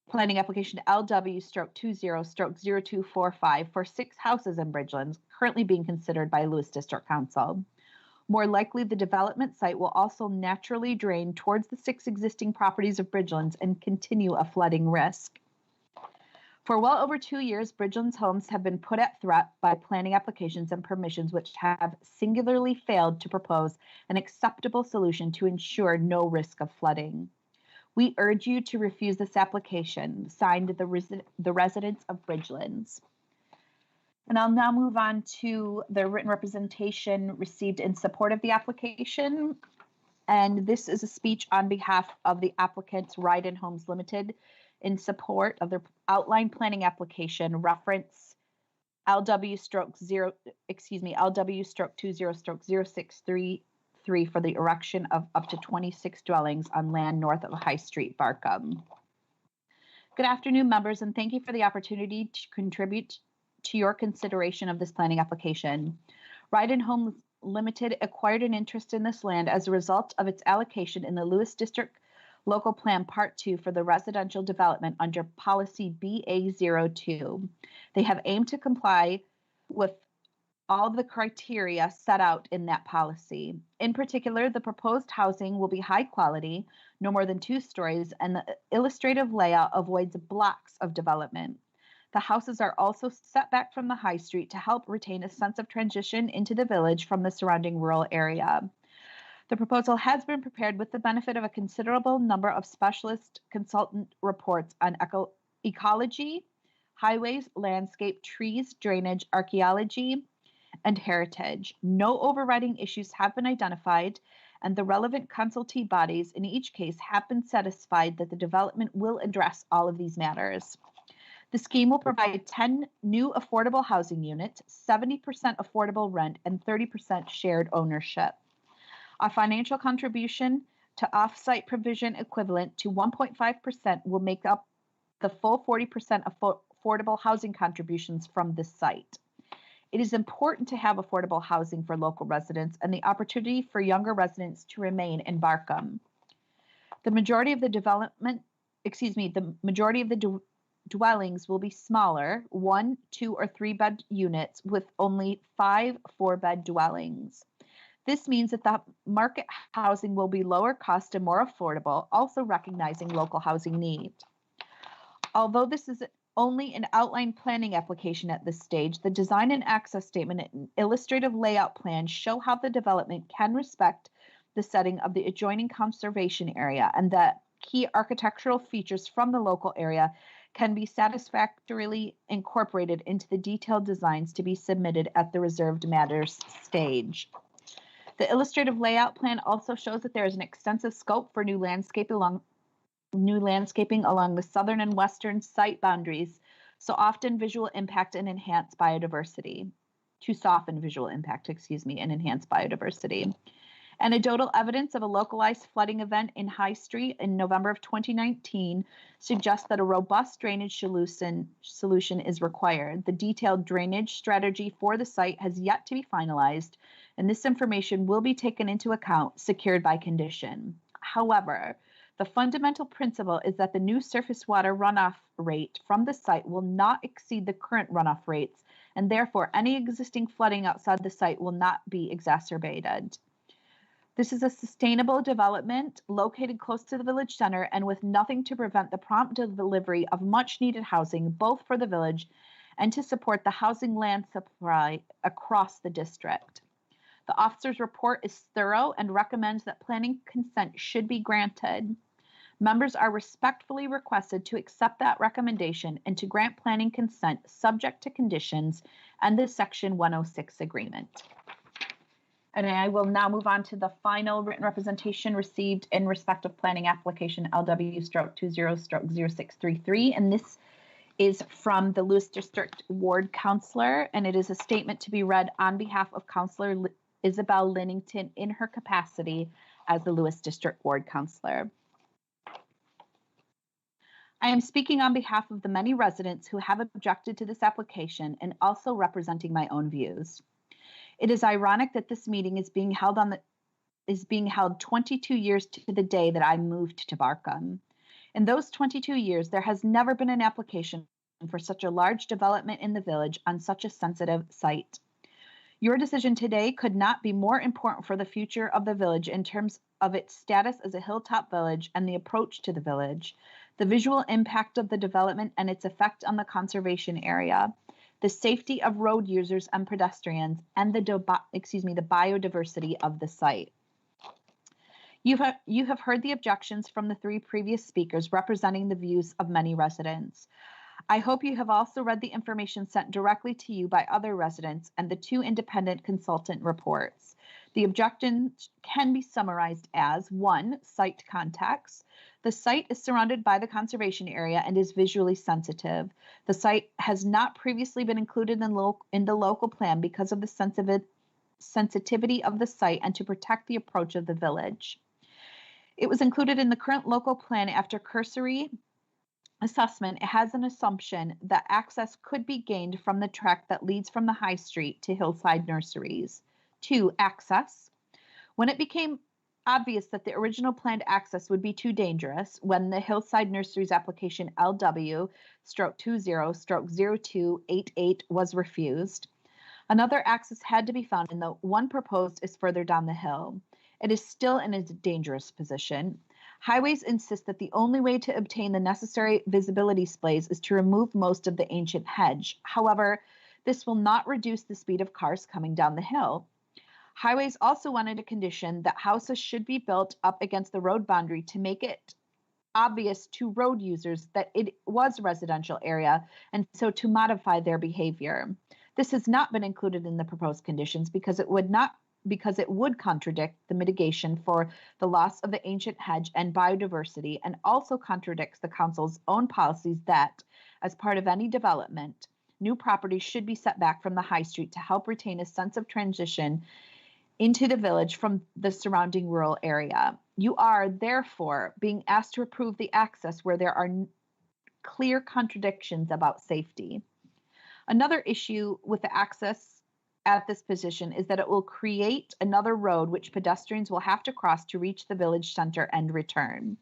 planning application LW/20/0245 for 6 houses in Bridgeland, currently being considered by Lewis District Council. More likely, the development site will also naturally drain towards the 6 existing properties of Bridgelands and continue a flooding risk. For well over 2 years, Bridgelands homes have been put at threat by planning applications and permissions which have singularly failed to propose an acceptable solution to ensure no risk of flooding. We urge you to refuse this application. Signed, the residents of Bridgelands. And I'll now move on to the written representation received in support of the application. And this is a speech on behalf of the applicants Ride Homes Limited in support of their outline planning application reference LW/20/0633 for the erection of up to 26 dwellings on land north of High Street, Barcombe. Good afternoon, members, and thank you for the opportunity to contribute to your consideration of this planning application. Ride Homes Limited acquired an interest in this land as a result of its allocation in the Lewis District Local Plan Part 2 for the residential development under Policy BA02. They have aimed to comply with all of the criteria set out in that policy. In particular, the proposed housing will be high quality, no more than 2 stories, and the illustrative layout avoids blocks of development. The houses are also set back from the high street to help retain a sense of transition into the village from the surrounding rural area. The proposal has been prepared with the benefit of a considerable number of specialist consultant reports on ecology, highways, landscape, trees, drainage, archaeology, and heritage. No overriding issues have been identified, and the relevant consultee bodies in each case have been satisfied that the development will address all of these matters. The scheme will provide 10 new affordable housing units, 70% affordable rent, and 30% shared ownership. A financial contribution to off-site provision equivalent to 1.5% will make up the full 40% affordable housing contributions from this site. It is important to have affordable housing for local residents and the opportunity for younger residents to remain in Barcombe. The majority of the dwellings will be smaller, 1, 2, or 3 bed units with only 5 4-bed dwellings. This means that the market housing will be lower cost and more affordable, also recognizing local housing needs. Although this is only an outline planning application at this stage, the design and access statement and illustrative layout plan show how the development can respect the setting of the adjoining conservation area and that key architectural features from the local area can be satisfactorily incorporated into the detailed designs to be submitted at the reserved matters stage. The illustrative layout plan also shows that there is an extensive scope for new landscaping along the southern and western site boundaries, to soften visual impact and enhance biodiversity. Anecdotal evidence of a localized flooding event in High Street in November of 2019 suggests that a robust drainage solution is required. The detailed drainage strategy for the site has yet to be finalized, and this information will be taken into account, secured by condition. However, the fundamental principle is that the new surface water runoff rate from the site will not exceed the current runoff rates, and therefore any existing flooding outside the site will not be exacerbated. This is a sustainable development located close to the village center and with nothing to prevent the prompt delivery of much needed housing, both for the village and to support the housing land supply across the district. The officer's report is thorough and recommends that planning consent should be granted. Members are respectfully requested to accept that recommendation and to grant planning consent subject to conditions and the Section 106 agreement. And I will now move on to the final written representation received in respect of planning application LW/20/0633. And this is from the Lewis District Ward Councillor, and it is a statement to be read on behalf of Councillor Isabel Linnington in her capacity as the Lewis District Ward Councillor. I am speaking on behalf of the many residents who have objected to this application and also representing my own views. It is ironic that this meeting is being held 22 years to the day that I moved to Barcombe. In those 22 years, there has never been an application for such a large development in the village on such a sensitive site. Your decision today could not be more important for the future of the village in terms of its status as a hilltop village and the approach to the village, the visual impact of the development and its effect on the conservation area, the safety of road users and pedestrians, and the biodiversity of the site. You have heard the objections from the 3 previous speakers representing the views of many residents. I hope you have also read the information sent directly to you by other residents and the 2 independent consultant reports. The objections can be summarized as 1, site context. The site is surrounded by the conservation area and is visually sensitive. The site has not previously been included in the local plan because of the sensitivity of the site and to protect the approach of the village. It was included in the current local plan after cursory assessment. It has an assumption that access could be gained from the track that leads from the High Street to Hillside Nurseries. 2, access. When it became obvious that the original planned access would be too dangerous, when the Hillside Nurseries application LW/20/0288 was refused, another access had to be found, and the one proposed is further down the hill. It is still in a dangerous position. Highways insist that the only way to obtain the necessary visibility splays is to remove most of the ancient hedge. However, this will not reduce the speed of cars coming down the hill. Highways also wanted a condition that houses should be built up against the road boundary to make it obvious to road users that it was a residential area, and so to modify their behavior. This has not been included in the proposed conditions because it would contradict the mitigation for the loss of the ancient hedge and biodiversity, and also contradicts the council's own policies that, as part of any development, new properties should be set back from the High Street to help retain a sense of transition into the village from the surrounding rural area. You are, therefore, being asked to approve the access where there are clear contradictions about safety. Another issue with the access at this position is that it will create another road which pedestrians will have to cross to reach the village center and return.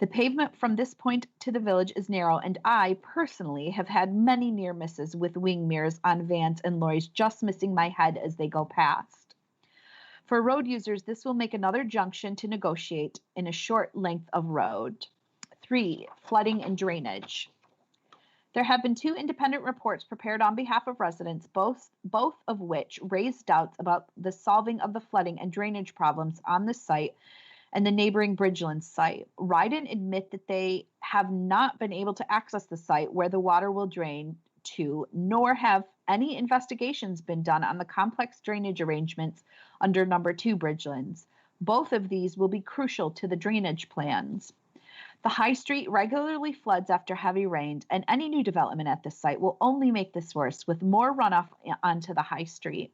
The pavement from this point to the village is narrow, and I personally have had many near misses with wing mirrors on vans and lorries just missing my head as they go past. For road users, this will make another junction to negotiate in a short length of road. 3, flooding and drainage. There have been 2 independent reports prepared on behalf of residents, both of which raised doubts about the solving of the flooding and drainage problems on the site and the neighboring Bridgeland site. Ryden admit that they have not been able to access the site where the water will drain to, nor have any investigations been done on the complex drainage arrangements under number 2 Bridgelands. Both of these will be crucial to the drainage plans. The High Street regularly floods after heavy rain, and any new development at this site will only make this worse, with more runoff onto the High Street.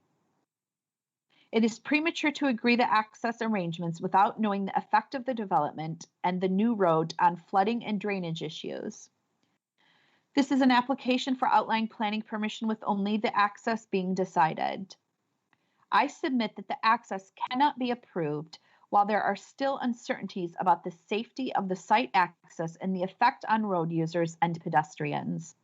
It is premature to agree the access arrangements without knowing the effect of the development and the new road on flooding and drainage issues. This is an application for outline planning permission with only the access being decided. I submit that the access cannot be approved while there are still uncertainties about the safety of the site access and the effect on road users and pedestrians.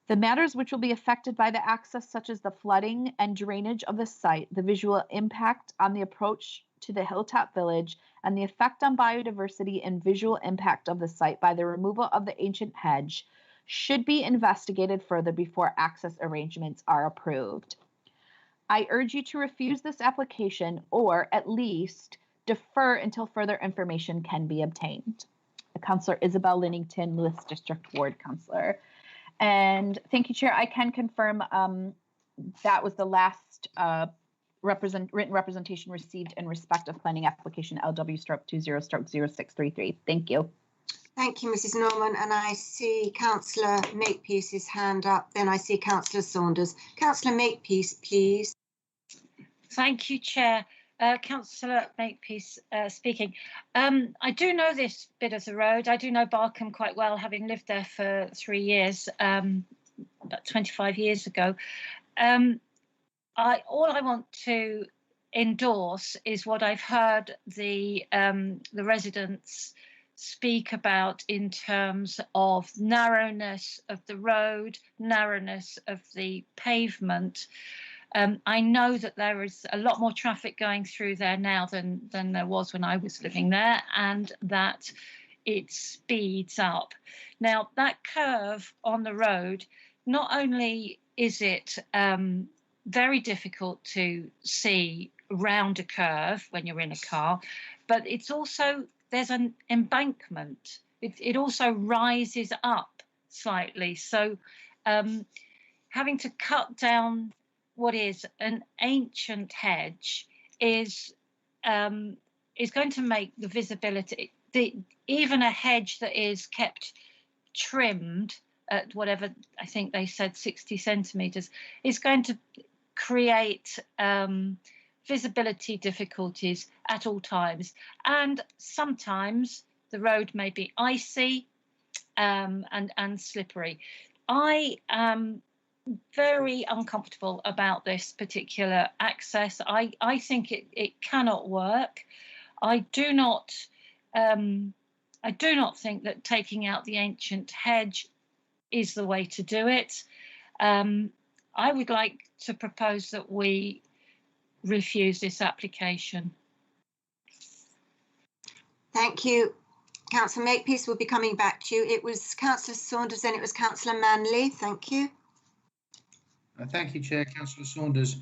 The matters which will be affected by the access, such as the flooding and drainage of the site, the visual impact on the approach to the Hilltop Village, and the effect on biodiversity and visual impact of the site by the removal of the ancient hedge, should be investigated further before access arrangements are approved. I urge you to refuse this application, or at least defer until further information can be obtained. Councillor Isabel Linnington, Lewis District Ward Councillor. And thank you, Chair. I can confirm that was the last written representation received in respect of planning application LW/20/0633. Thank you. Thank you, Mrs. Norman. And I see Councillor Makepeace's hand up. Then I see Councillor Saunders. Councillor Makepeace, please. Thank you, Chair. Councillor Makepeace speaking. I do know this bit of the road. I do know Barcombe quite well, having lived there for 3 years, about 25 years ago. All I want to endorse is what I've heard the residents speak about in terms of narrowness of the road, narrowness of the pavement. I know that there is a lot more traffic going through there now than there was when I was living there, and that it speeds up. Now, that curve on the road, not only is it very difficult to see round a curve when you're in a car, but it's also, there's an embankment. It also rises up slightly. So having to cut down what is an ancient hedge is going to make the visibility, even a hedge that is kept trimmed at whatever, I think they said 60 centimetres, is going to create visibility difficulties at all times. And sometimes the road may be icy and slippery. I am very uncomfortable about this particular access. I think it cannot work. I do not think that taking out the ancient hedge is the way to do it. I would like to propose that we refuse this application. Thank you. Councillor Makepeace will be coming back to you. It was Councillor Saunders, then it was Councillor Manley. Thank you. Thank you, Chair. Councillor Saunders.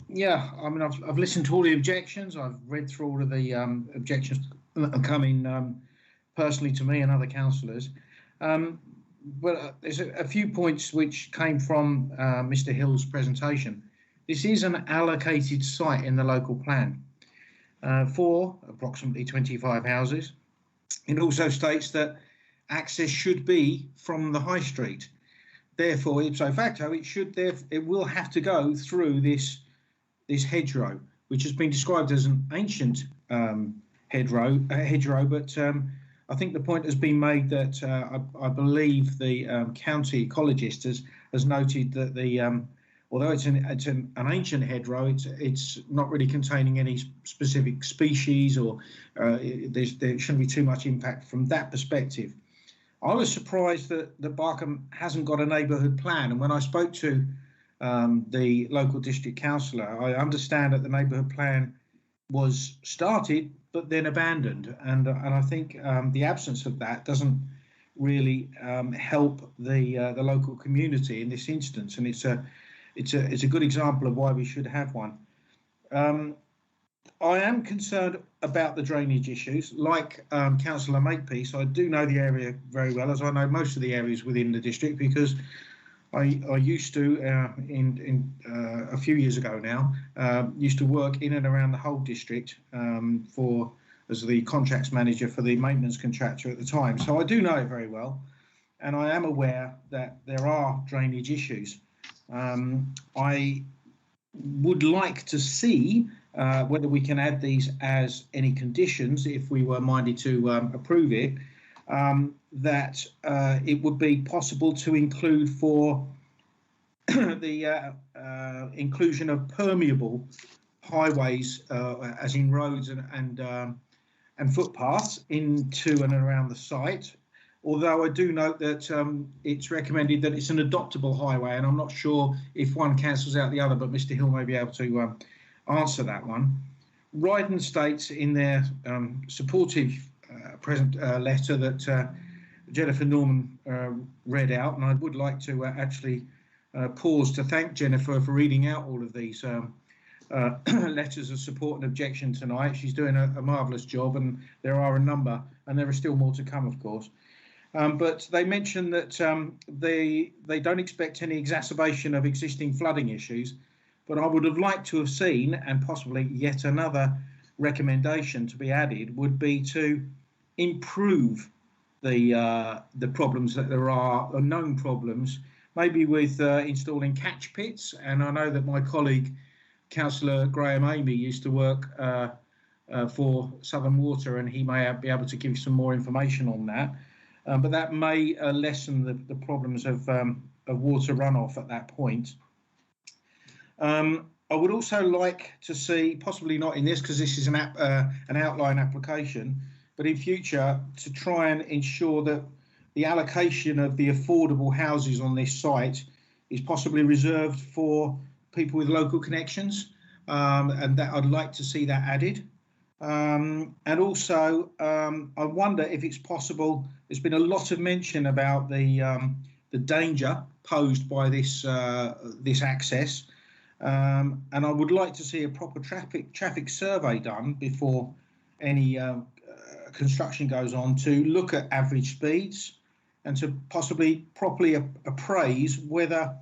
Yeah, I mean, I've listened to all the objections. I've read through all of the objections that are coming personally to me and other councillors. But there's a few points which came from Mr. Hill's presentation. This is an allocated site in the local plan for approximately 25 houses. It also states that access should be from the high street. Therefore, ipso facto, it will have to go through this hedgerow, which has been described as an ancient hedgerow. But I think the point has been made that I believe the county ecologist has noted that although it's an ancient hedgerow, it's not really containing any specific species, or there shouldn't be too much impact from that perspective. I was surprised that Barcombe hasn't got a neighbourhood plan, and when I spoke to the local district councillor, I understand that the neighbourhood plan was started but then abandoned, and I think the absence of that doesn't really help the local community in this instance, and it's a good example of why we should have one. I am concerned about the drainage issues. Like Councillor Makepeace, I do know the area very well, as I know most of the areas within the district, because I used to, a few years ago now, used to work in and around the whole district as the contracts manager for the maintenance contractor at the time. So I do know it very well, and I am aware that there are drainage issues. I would like to see whether we can add these as any conditions, if we were minded to approve it, that it would be possible to include for the inclusion of permeable highways, as in roads and footpaths into and around the site. Although I do note that it's recommended that it's an adoptable highway, and I'm not sure if one cancels out the other, but Mr. Hill may be able to answer that one. Ryden states in their supportive present letter that Jennifer Norman read out, and I would like to actually pause to thank Jennifer for reading out all of these letters of support and objection tonight. She's doing a marvellous job, and there are a number, and there are still more to come, of course. But they mention that they don't expect any exacerbation of existing flooding issues, but I would have liked to have seen, and possibly yet another recommendation to be added, would be to improve the problems that there are, known problems, maybe with installing catch pits. And I know that my colleague, Councillor Graham Amy, used to work for Southern Water, and he may be able to give you some more information on that. But that may lessen the problems of water runoff at that point. I would also like to see, possibly not in this because this is an outline application, but in future to try and ensure that the allocation of the affordable houses on this site is possibly reserved for people with local connections, and that I'd like to see that added. And also, I wonder if it's possible. There's been a lot of mention about the danger posed by this access, and I would like to see a proper traffic survey done before any construction goes on, to look at average speeds and to possibly properly appraise whether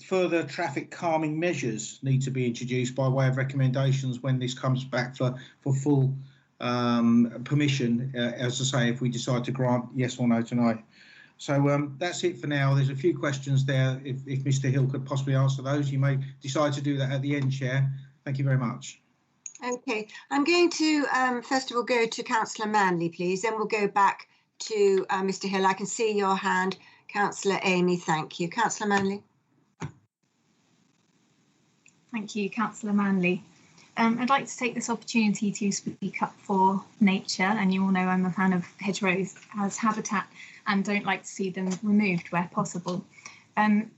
further traffic calming measures need to be introduced by way of recommendations when this comes back for full permission, as I say, if we decide to grant yes or no tonight. So that's it for now. There's a few questions there. If Mr. Hill could possibly answer those, you may decide to do that at the end, Chair. Thank you very much. Okay, I'm going to first of all go to Councillor Manley, please. Then we'll go back to Mr. Hill. I can see your hand, Councillor Amy. Thank you, Councillor Manley. Thank you, Councillor Manley. I'd like to take this opportunity to speak up for nature, and you all know I'm a fan of hedgerows as habitat and don't like to see them removed where possible.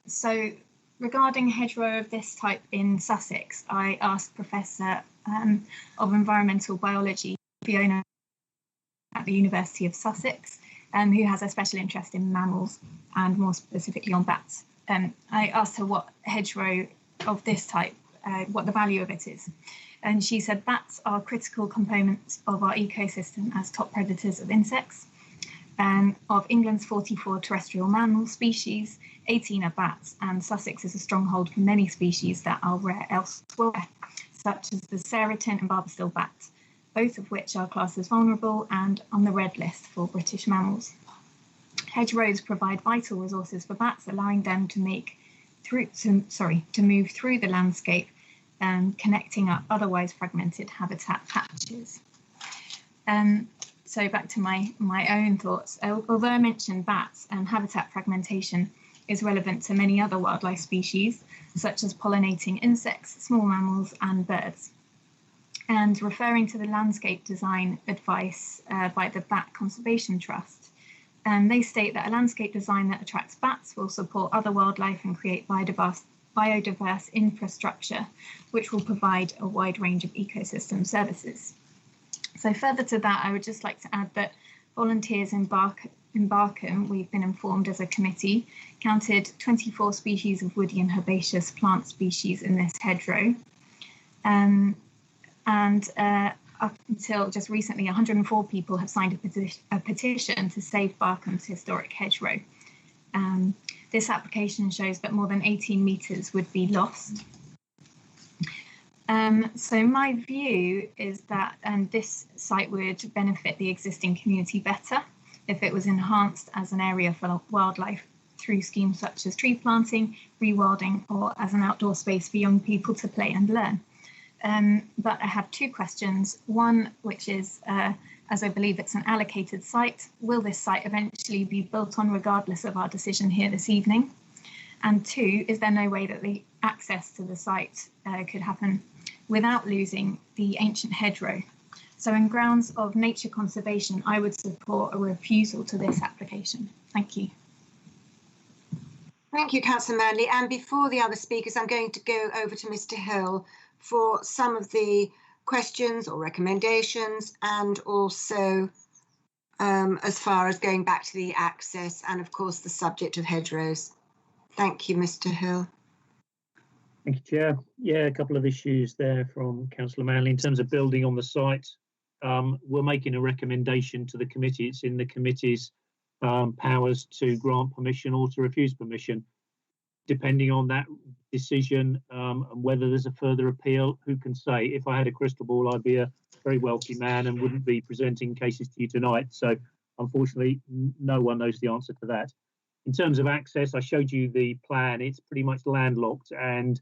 So regarding a hedgerow of this type in Sussex, I asked Professor of Environmental Biology, Fiona at the University of Sussex, who has a special interest in mammals and more specifically on bats. I asked her what hedgerow of this type, what the value of it is. And she said bats are critical components of our ecosystem as top predators of insects. Of England's 44 terrestrial mammal species, 18 are bats, and Sussex is a stronghold for many species that are rare elsewhere, such as the Seriton and Barberstill bats, both of which are classed as vulnerable and on the red list for British mammals. Hedgerows provide vital resources for bats, allowing them to move through the landscape and connecting up otherwise fragmented habitat patches. So back to my own thoughts. Although I mentioned bats, and habitat fragmentation is relevant to many other wildlife species, such as pollinating insects, small mammals and birds. And referring to the landscape design advice by the Bat Conservation Trust, they state that a landscape design that attracts bats will support other wildlife and create biodiverse infrastructure, which will provide a wide range of ecosystem services. So further to that, I would just like to add that volunteers in Barcombe, we've been informed as a committee, counted 24 species of woody and herbaceous plant species in this hedgerow. Up until just recently, 104 people have signed a petition to save Barcombe's historic hedgerow. This application shows that more than 18 metres would be lost. So my view is that this site would benefit the existing community better if it was enhanced as an area for wildlife through schemes such as tree planting, rewilding, or as an outdoor space for young people to play and learn. But I have two questions. One, which is, as I believe it's an allocated site, will this site eventually be built on regardless of our decision here this evening? And two, is there no way that the access to the site could happen without losing the ancient hedgerow? So in grounds of nature conservation, I would support a refusal to this application. Thank you. Thank you, Councillor Manley. And before the other speakers, I'm going to go over to Mr. Hill for some of the questions or recommendations, and also as far as going back to the access and, of course, the subject of hedgerows. Thank you, Mr. Hill. Thank you, Chair. Yeah, a couple of issues there from Councillor Manley. In terms of building on the site, we're making a recommendation to the committee. It's in the committee's powers to grant permission or to refuse permission. Depending on that decision and whether there's a further appeal, who can say? If I had a crystal ball, I'd be a very wealthy man and wouldn't be presenting cases to you tonight. So unfortunately, no one knows the answer to that. In terms of access, I showed you the plan. It's pretty much landlocked, and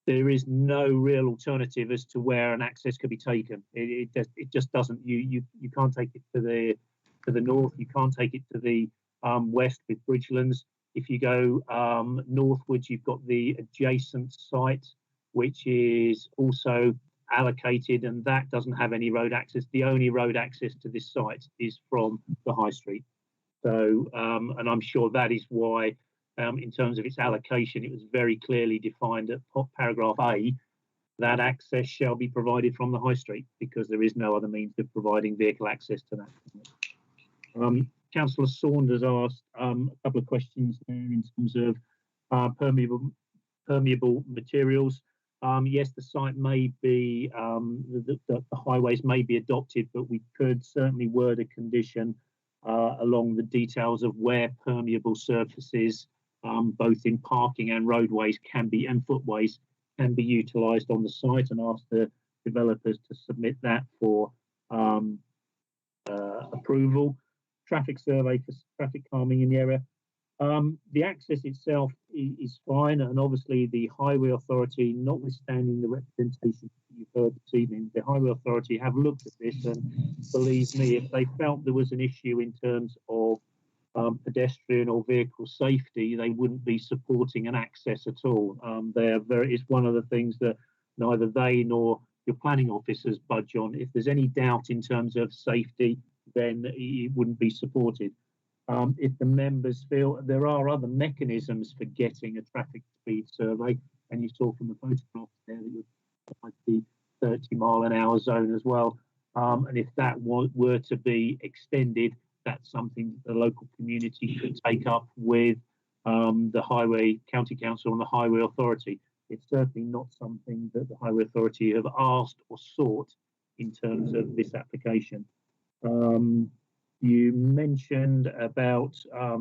there is no real alternative as to where an access could be taken. It just doesn't. You can't take it to the north. You can't take it to the west with Bridgelands. If you go northwards, you've got the adjacent site, which is also allocated, and that doesn't have any road access. The only road access to this site is from the high street. So, and I'm sure that is why, in terms of its allocation, it was very clearly defined at paragraph A, that access shall be provided from the high street, because there is no other means of providing vehicle access to that. Councillor Saunders asked a couple of questions there in terms of permeable materials. Yes, the site may be, the highways may be adopted, but we could certainly word a condition along the details of where permeable surfaces, both in parking and roadways and footways can be utilised on the site, and ask the developers to submit that for approval. Traffic survey for traffic calming in the area. The access itself is fine, and obviously the Highway Authority, notwithstanding the representation you've heard this evening, the Highway Authority have looked at this, and believe me, if they felt there was an issue in terms of pedestrian or vehicle safety, they wouldn't be supporting an access at all. It's one of the things that neither they nor your planning officers budge on. If there's any doubt in terms of safety, then it wouldn't be supported. If the members feel there are other mechanisms for getting a traffic speed survey, and you saw from the photograph there that you'd like the 30-mile-an-hour zone as well, and if that were to be extended, that's something that the local community could take up with the Highway County Council and the Highway Authority. It's certainly not something that the Highway Authority have asked or sought in terms of this application. You mentioned about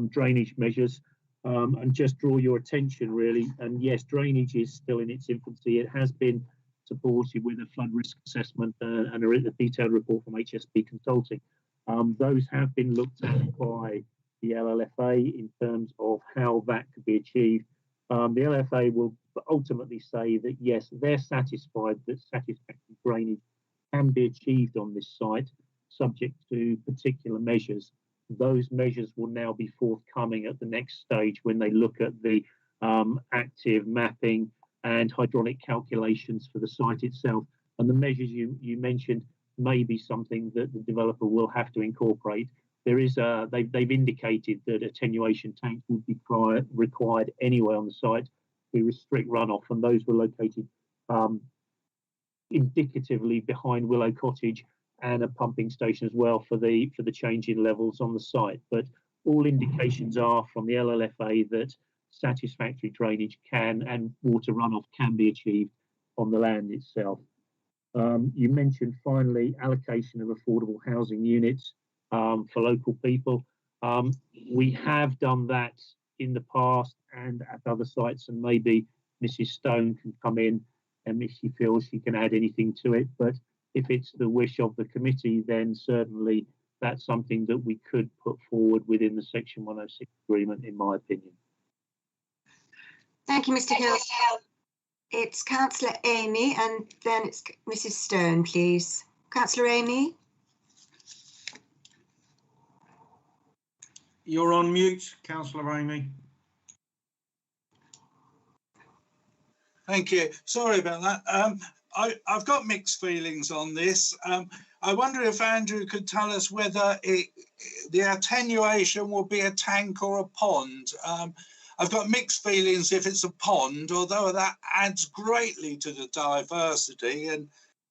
drainage measures, and just draw your attention really, and yes, drainage is still in its infancy. It has been supported with a flood risk assessment and a detailed report from HSB Consulting. Those have been looked at by the LLFA in terms of how that could be achieved. The LLFA will ultimately say that yes, they're satisfied that satisfactory drainage can be achieved on this site, subject to particular measures. Those measures will now be forthcoming at the next stage when they look at the active mapping and hydronic calculations for the site itself. And the measures you mentioned may be something that the developer will have to incorporate. There is they've indicated that attenuation tanks would be required anyway on the site to restrict runoff, and those were located indicatively behind Willow Cottage, and a pumping station as well for the change in levels on the site. But all indications are from the LLFA that satisfactory drainage and water runoff can be achieved on the land itself. You mentioned finally allocation of affordable housing units for local people. We have done that in the past and at other sites, and maybe Mrs. Stone can come in and if she feels she can add anything to it. But if it's the wish of the committee, then certainly that's something that we could put forward within the Section 106 agreement, in my opinion. Thank you, Mr. Hill. It's Councillor Amy, and then it's Mrs. Stone, please. Councillor Amy. You're on mute, Councillor Amy. Thank you. Sorry about that. I've got mixed feelings on this. I wonder if Andrew could tell us whether the attenuation will be a tank or a pond. I've got mixed feelings if it's a pond, although that adds greatly to the diversity, and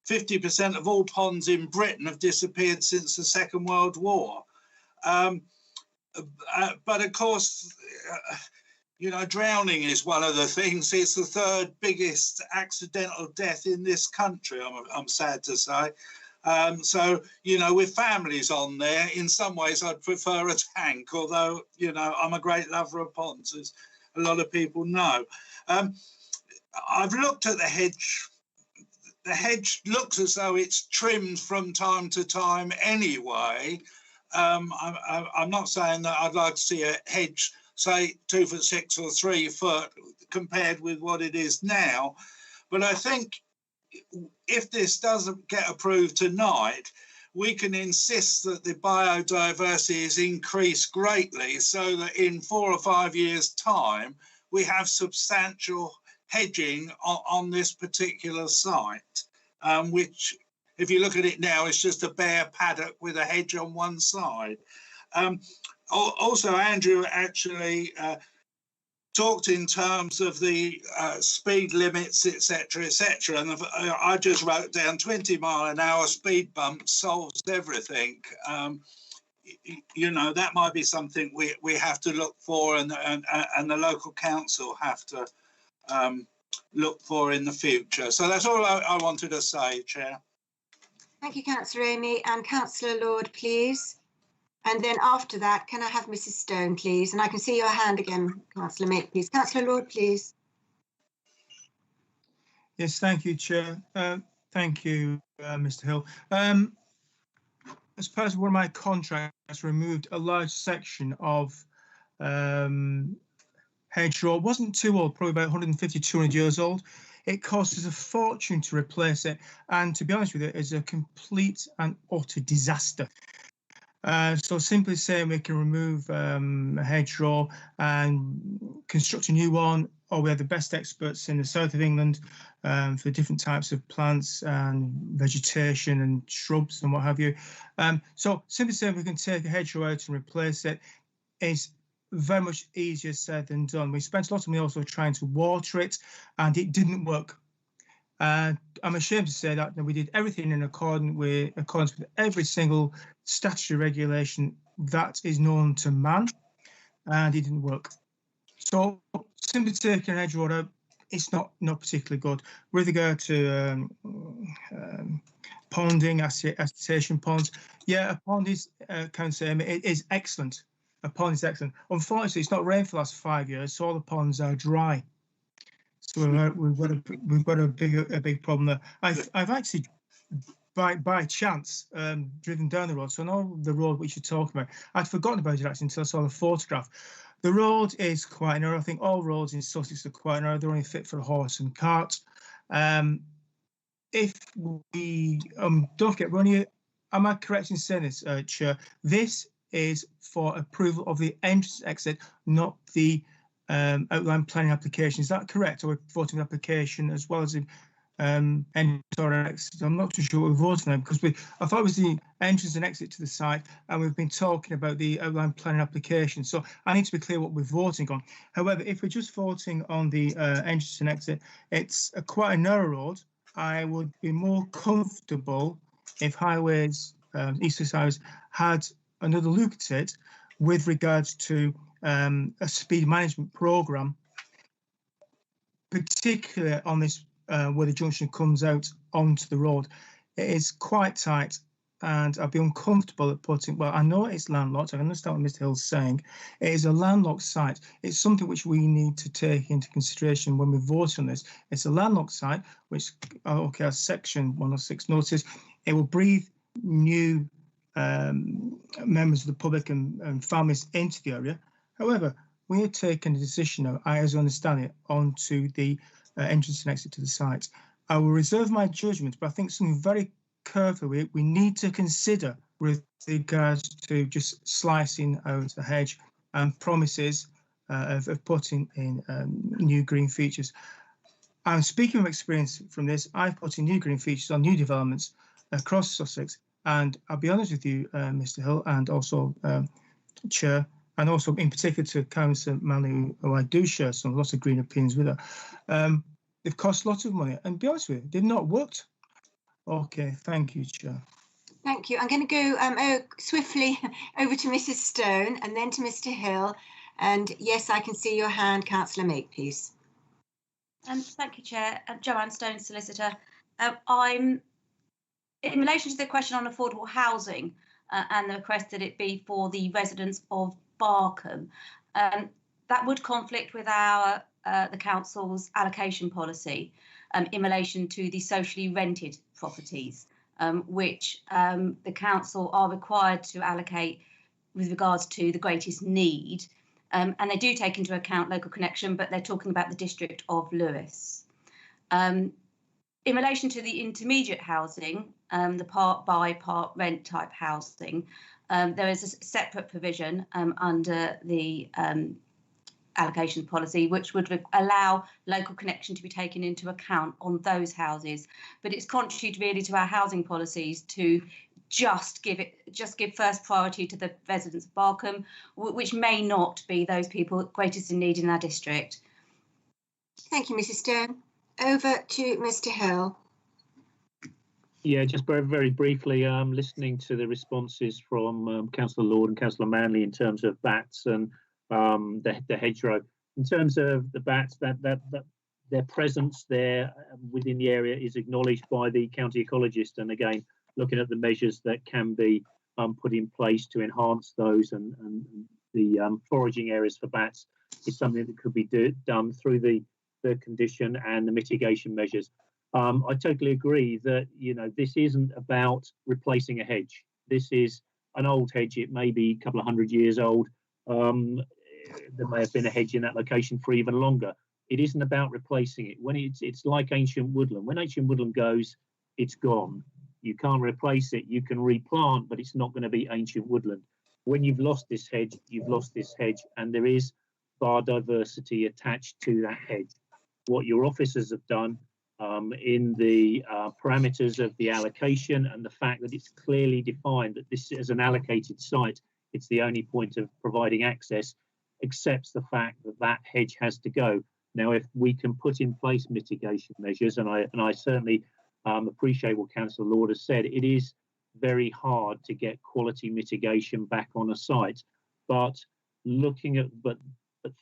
50% of all ponds in Britain have disappeared since the Second World War. But of course, you know, drowning is one of the things. It's the third biggest accidental death in this country, I'm sad to say. So, you know, with families on there, in some ways I'd prefer a tank, although, you know, I'm a great lover of ponds, as a lot of people know. I've looked at the hedge. The hedge looks as though it's trimmed from time to time anyway. I'm not saying that I'd like to see a hedge, say 2'6" or 3 foot compared with what it is now. But I think if this doesn't get approved tonight, we can insist that the biodiversity is increased greatly so that in 4 or 5 years' time, we have substantial hedging on this particular site, which, if you look at it now, is just a bare paddock with a hedge on one side. Also, Andrew actually talked in terms of the speed limits, etc., etc. And I just wrote down 20-mile-an-hour speed bump solves everything. You know, that might be something we have to look for, and the local council have to look for in the future. So that's all I wanted to say, Chair. Thank you, Councillor Amy. And Councillor Lord, please. And then after that, can I have Mrs. Stone, please? And I can see your hand again, Councillor Makepeace. Councillor Lord, please. Yes, thank you, Chair. Thank you, Mr. Hill. As part of one of my contracts, removed a large section of hedgerow. It wasn't too old, probably about 150, 200 years old. It cost us a fortune to replace it. And to be honest with you, it's a complete and utter disaster. So simply saying we can remove a hedgerow and construct a new one, or we have the best experts in the south of England for different types of plants and vegetation and shrubs and what have you. So simply saying we can take a hedgerow out and replace it is very much easier said than done. We spent a lot of money also trying to water it, and it didn't work. I'm ashamed to say that we did everything in accordance with every single statutory regulation that is known to man, and it didn't work. So simply taking an hedgerow out, it's not particularly good. With regard to ponding, acetation ponds, yeah, a pond is, it is excellent. A pond is excellent. Unfortunately, it's not rained for the last 5 years, so all the ponds are dry. So we've got a big problem there. I've actually, by chance, driven down the road, so I know the road which you're talking about. I'd forgotten about it actually until I saw the photograph. The road is quite narrow. I think all roads in Sussex are quite narrow. They're only fit for a horse and cart. If we don't get running, am I correct in saying this, Chair? This is for approval of the entrance exit, not the outline planning application. Is that correct? Or we're voting the application as well as the entrance or exit? I'm not too sure what we're voting on, because I thought it was the entrance and exit to the site, and we've been talking about the outline planning application. So I need to be clear what we're voting on. However, if we're just voting on the entrance and exit, it's quite a narrow road. I would be more comfortable if highways, East Sussex Highways, had another look at it with regards to a speed management programme, particularly on this where the junction comes out onto the road. It is quite tight, and I'd be uncomfortable at putting, well, I know it's landlocked. I understand what Mr. Hill's saying. It is a landlocked site. It's something which we need to take into consideration when we vote on this. It's a landlocked site, which, okay, as Section 106 notice, it will breathe new members of the public and families into the area. However, we have taken a decision now, as I understand it, onto the entrance and exit to the site. I will reserve my judgment, but I think something very careful we need to consider with regards to just slicing out the hedge and promises of putting in new green features. I'm speaking of experience from this. I've put in new green features on new developments across Sussex, and I'll be honest with you, Mr. Hill, and also Chair, and also in particular to Councillor Manley, who I do share lots of green opinions with her. They've cost lots of money, and to be honest with you, they've not worked. Okay, thank you, Chair. Thank you. I'm going to go swiftly over to Mrs. Stone and then to Mr. Hill. And yes, I can see your hand, Councillor Makepeace. Thank you, Chair. Joanne Stone, solicitor. I'm in relation to the question on affordable housing and the request that it be for the residents of Barcombe. That would conflict with the council's allocation policy in relation to the socially rented properties, which the council are required to allocate with regards to the greatest need. And they do take into account local connection, but they're talking about the district of Lewes. In relation to the intermediate housing, the part buy, part rent type housing, there is a separate provision under the allocation policy, which would allow local connection to be taken into account on those houses. But it's contrary really to our housing policies to just give first priority to the residents of Barcombe, which may not be those people greatest in need in our district. Thank you, Mrs. Stone. Over to Mr. Hill. Yeah, just very, very briefly, listening to the responses from Councillor Lord and Councillor Manley in terms of bats and the hedgerow. In terms of the bats, that their presence there within the area is acknowledged by the county ecologist. And again, looking at the measures that can be put in place to enhance those, and the foraging areas for bats is something that could be done through the condition and the mitigation measures. I totally agree that, you know, this isn't about replacing a hedge. This is an old hedge. It may be a couple of 100 years old. There may have been a hedge in that location for even longer. It isn't about replacing it. When it's like ancient woodland. When ancient woodland goes, it's gone. You can't replace it. You can replant, but it's not going to be ancient woodland. When you've lost this hedge, you've lost this hedge, and there is biodiversity attached to that hedge. What your officers have done in the parameters of the allocation, and the fact that it's clearly defined that this is an allocated site, it's the only point of providing access, accepts the fact that that hedge has to go. Now, if we can put in place mitigation measures, and I certainly appreciate what Councillor Lord has said, it is very hard to get quality mitigation back on a site. But but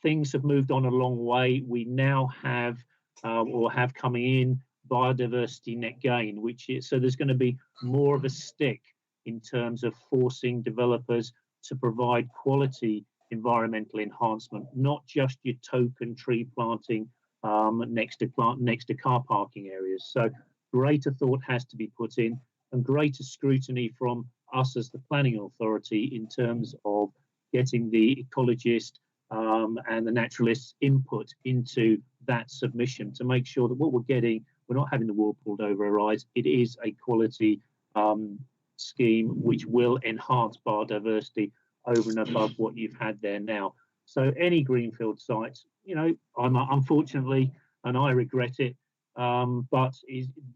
things have moved on a long way. We now have or have coming in biodiversity net gain, so there's going to be more of a stick in terms of forcing developers to provide quality environmental enhancement, not just your token tree planting next to car parking areas. So greater thought has to be put in, and greater scrutiny from us as the planning authority in terms of getting the ecologist and the naturalist's input into that submission to make sure that what we're getting, we're not having the wool pulled over our eyes. It is a quality scheme which will enhance biodiversity over and above what you've had there now. So any greenfield sites, you know, unfortunately, and I regret it, but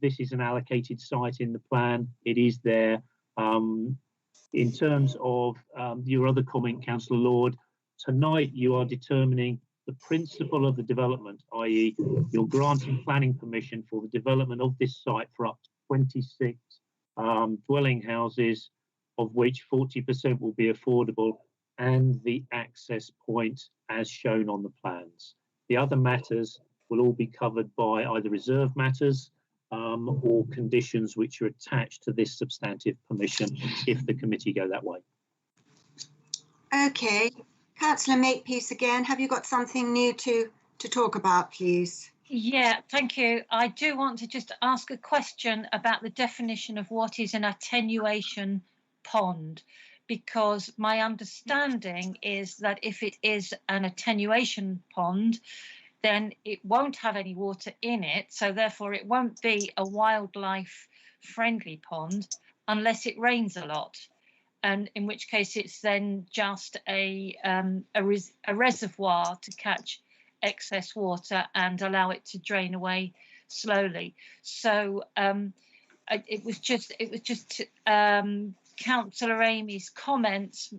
this is an allocated site in the plan. It is there. In terms of your other comment, Councillor Lord, tonight you are determining the principle of the development, i.e. you're granting planning permission for the development of this site for up to 26 dwelling houses, of which 40% will be affordable, and the access point as shown on the plans. The other matters will all be covered by either reserve matters or conditions which are attached to this substantive permission if the committee go that way. Okay, Councillor Makepeace again, have you got something new to talk about, please? Yeah, thank you. I do want to just ask a question about the definition of what is an attenuation pond, because my understanding is that if it is an attenuation pond, then it won't have any water in it, so therefore it won't be a wildlife friendly pond unless it rains a lot, and in which case it's then just a reservoir to catch excess water and allow it to drain away slowly. So it was just Councillor Amy's comments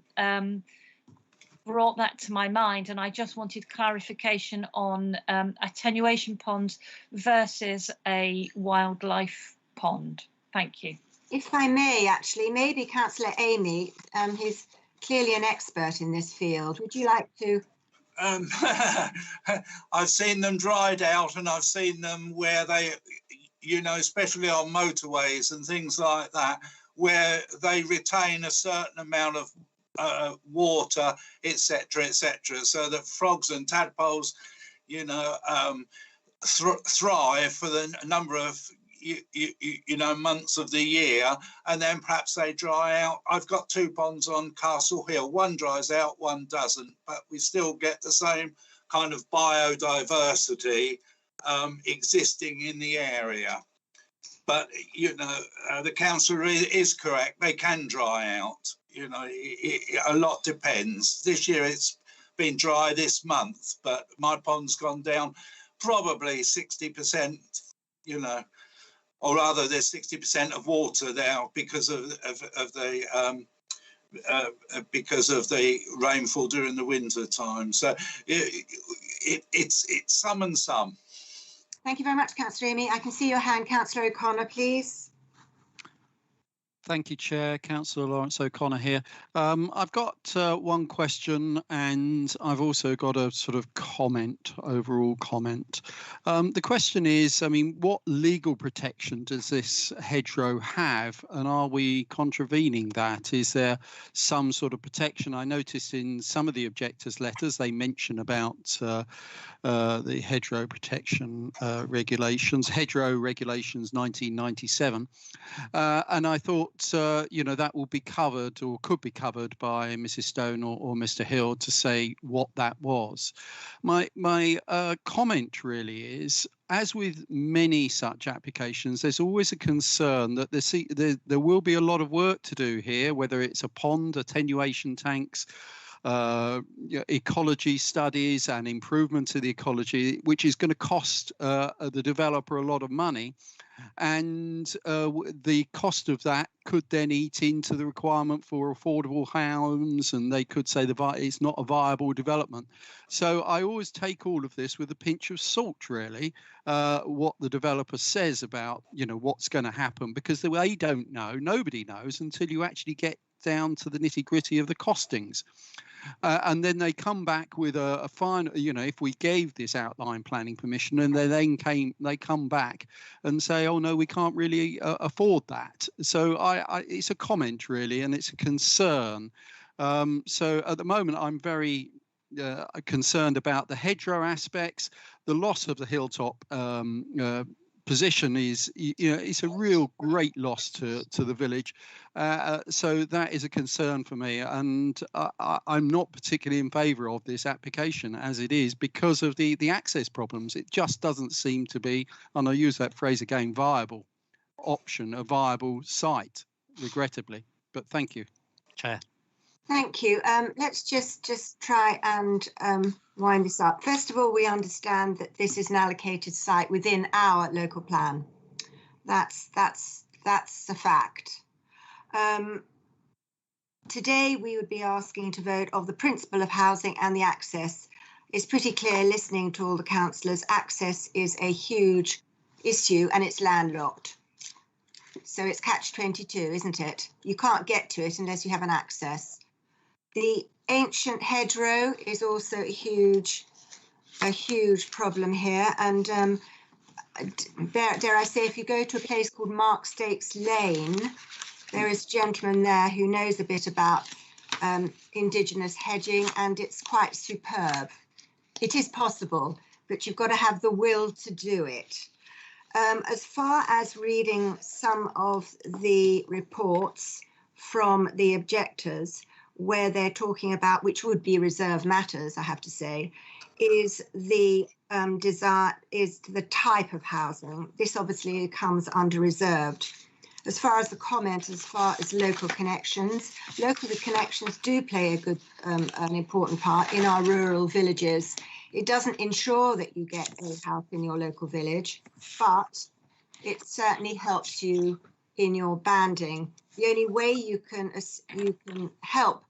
brought that to my mind, and I just wanted clarification on attenuation ponds versus a wildlife pond. Thank you. If I may, actually, maybe Councillor Amy, who's clearly an expert in this field, would you like to? I've seen them dried out, and I've seen them where they, you know, especially on motorways and things like that, where they retain a certain amount of water, etc., so that frogs and tadpoles, you know, thrive for the number of you know months of the year, and then perhaps they dry out. I've got 2 ponds on Castle Hill. One dries out, one doesn't, but we still get the same kind of biodiversity existing in the area. But you know, the councillor is correct. They can dry out. You know, a lot depends. This year it's been dry this month, but my pond's gone down probably 60%, you know, or rather there's 60% of water now because of the rainfall during the winter time. So it's some and some. Thank you very much, Councillor Amy. I can see your hand, Councillor O'Connor, please. Thank you, Chair. Councillor Lawrence O'Connor here. I've got one question, and I've also got a sort of comment, overall comment. The question is, I mean, what legal protection does this hedgerow have, and are we contravening that? Is there some sort of protection? I noticed in some of the objectors' letters they mention about the hedgerow protection regulations, hedgerow regulations 1997, and I thought, you know, that will be covered or could be covered by Mrs. Stone or Mr. Hill to say what that was. My comment really is, as with many such applications, there's always a concern that there will be a lot of work to do here, whether it's a pond, attenuation tanks, ecology studies and improvement to the ecology, which is going to cost the developer a lot of money. And the cost of that could then eat into the requirement for affordable homes, and they could say it's not a viable development. So I always take all of this with a pinch of salt, really, what the developer says about, you know, what's going to happen, because they don't know, nobody knows until you actually get down to the nitty-gritty of the costings. And then they come back with a final, you know, if we gave this outline planning permission, and they come back and say, oh no, we can't really afford that. So it's a comment really, and it's a concern. So at the moment, I'm very concerned about the hedgerow aspects. The loss of the hilltop position is, you know, it's a real great loss to the village. So that is a concern for me, and I'm not particularly in favour of this application as it is because of the access problems. It just doesn't seem to be, and I use that phrase again, viable option, a viable site, regrettably. But thank you, Chair. Thank you. Let's just try and wind this up. First of all, we understand that this is an allocated site within our local plan. That's a fact. Today, we would be asking to vote of the principle of housing and the access. It's pretty clear, listening to all the councillors, access is a huge issue and it's landlocked. So it's catch-22, isn't it? You can't get to it unless you have an access. The ancient hedgerow is also a huge problem here. And dare I say, if you go to a place called Mark Stakes Lane, there is a gentleman there who knows a bit about indigenous hedging, and it's quite superb. It is possible, but you've got to have the will to do it. As far as reading some of the reports from the objectors, where they're talking about, which would be reserved matters, I have to say, is the the type of housing. This obviously comes under reserved. As far as the comment, as far as local connections do play a good, an important part in our rural villages. It doesn't ensure that you get a house in your local village, but it certainly helps you in your banding. The only way you can help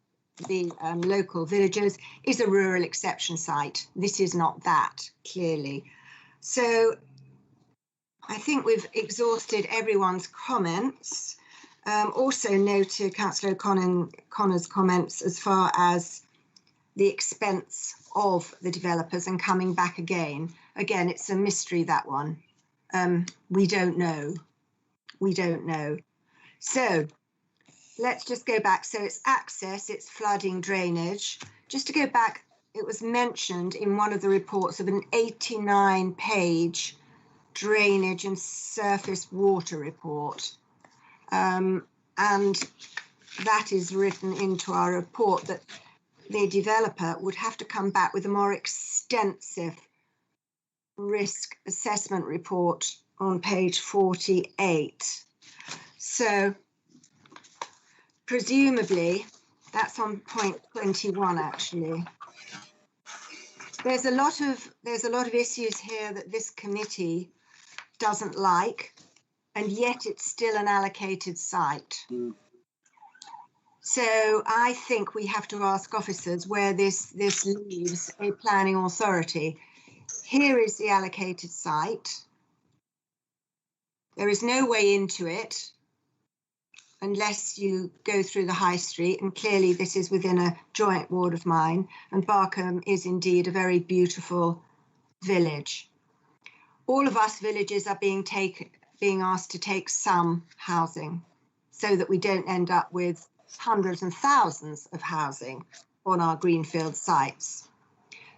the local villages is a rural exception site. This is not that, clearly. So I think we've exhausted everyone's comments. Also noted Councillor O'Connor's comments as far as the expense of the developers and coming back again. Again, it's a mystery, that one. We don't know. We don't know. So let's just go back. So it's access, it's flooding, drainage. Just to go back, it was mentioned in one of the reports of an 89-page drainage and surface water report. And that is written into our report that the developer would have to come back with a more extensive risk assessment report on page 48. So presumably that's on point 21, actually. There's a lot of issues here that this committee doesn't like, and yet it's still an allocated site. So I think we have to ask officers where this leaves a planning authority. Here is the allocated site. There is no way into it. unless you go through the high street, and clearly this is within a joint ward of mine, and Barcombe is indeed a very beautiful village. All of us villages are being asked to take some housing so that we don't end up with hundreds and thousands of housing on our greenfield sites.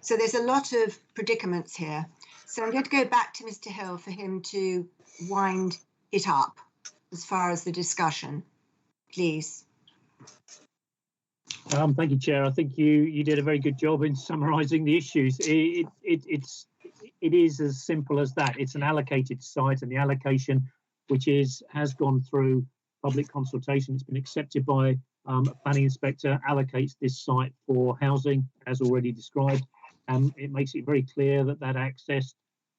So there's a lot of predicaments here. So I'm going to go back to Mr. Hill for him to wind it up as far as the discussion, please. Thank you, Chair. I think you did a very good job in summarising the issues. It is as simple as that. It's an allocated site, and the allocation, which has gone through public consultation, it's been accepted by a planning inspector, allocates this site for housing, as already described, and it makes it very clear that access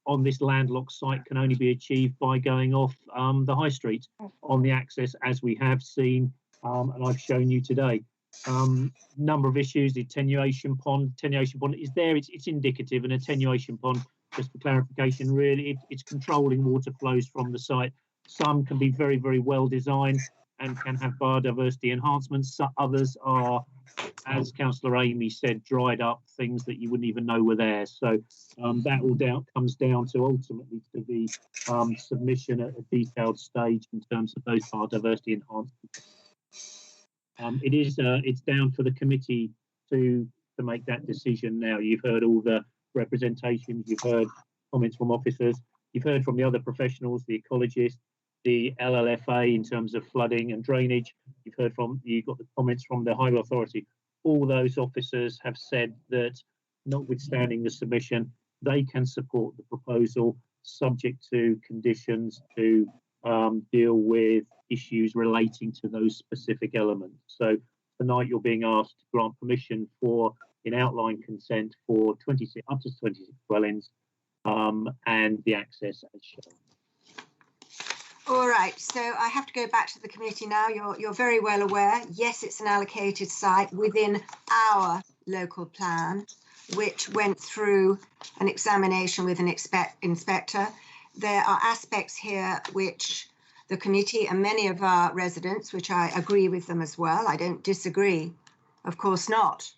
on this landlocked site can only be achieved by going off the high street on the access, as we have seen, and I've shown you today. Number of issues. The attenuation pond is there. It's indicative. An attenuation pond, just for clarification, really it's controlling water flows from the site. Some can be very, very well designed and can have biodiversity enhancements. Others are, as Councillor Amy said, dried up things that you wouldn't even know were there. So that all comes down to ultimately to the submission at a detailed stage in terms of those biodiversity enhancements. It's down to the committee to make that decision now. You've heard all the representations, you've heard comments from officers, you've heard from the other professionals, the ecologists, the LLFA in terms of flooding and drainage. You've got the comments from the Highway Authority. All those officers have said that, notwithstanding the submission, they can support the proposal, subject to conditions to deal with issues relating to those specific elements. So tonight you're being asked to grant permission for, in outline consent, for up to 26 dwellings and the access as shown. All right, so I have to go back to the committee now. You're very well aware, yes, it's an allocated site within our local plan, which went through an examination with an inspector. There are aspects here which the committee and many of our residents, which I agree with them as well, I don't disagree, of course not,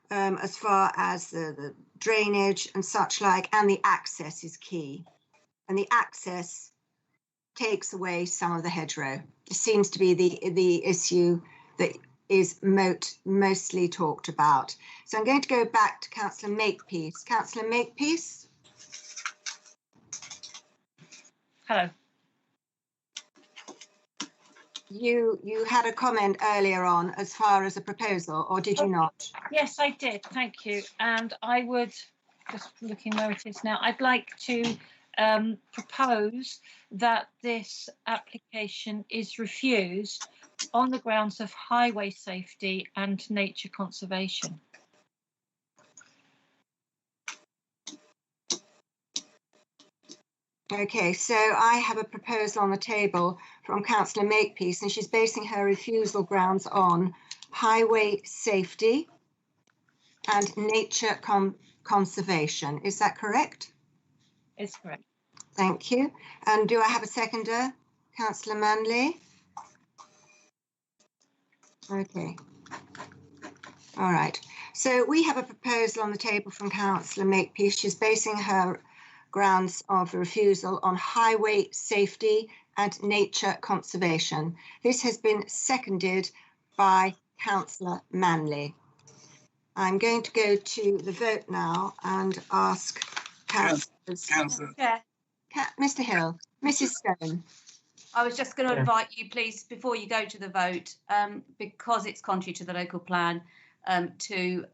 as far as the drainage and such like, and the access is key. And the access takes away some of the hedgerow. This seems to be the issue that is mostly talked about. So I'm going to go back to Councillor Makepeace. Councillor Makepeace? Hello. You had a comment earlier on as far as a proposal, or did you not? Yes, I did. Thank you. And I would, just looking where it is now, I'd like to propose that this application is refused on the grounds of highway safety and nature conservation. Okay, so I have a proposal on the table from Councillor Makepeace, and she's basing her refusal grounds on highway safety and nature conservation. Is that correct? It's correct. Thank you. And do I have a seconder? Councillor Manley? Okay. All right. So we have a proposal on the table from Councillor Makepeace. She's basing her grounds of refusal on highway safety and nature conservation. This has been seconded by Councillor Manley. I'm going to go to the vote now and ask councillors. Yeah. Mr. Hill, Mrs. Stone. I was just going to invite you, please, before you go to the vote, because it's contrary to the local plan, to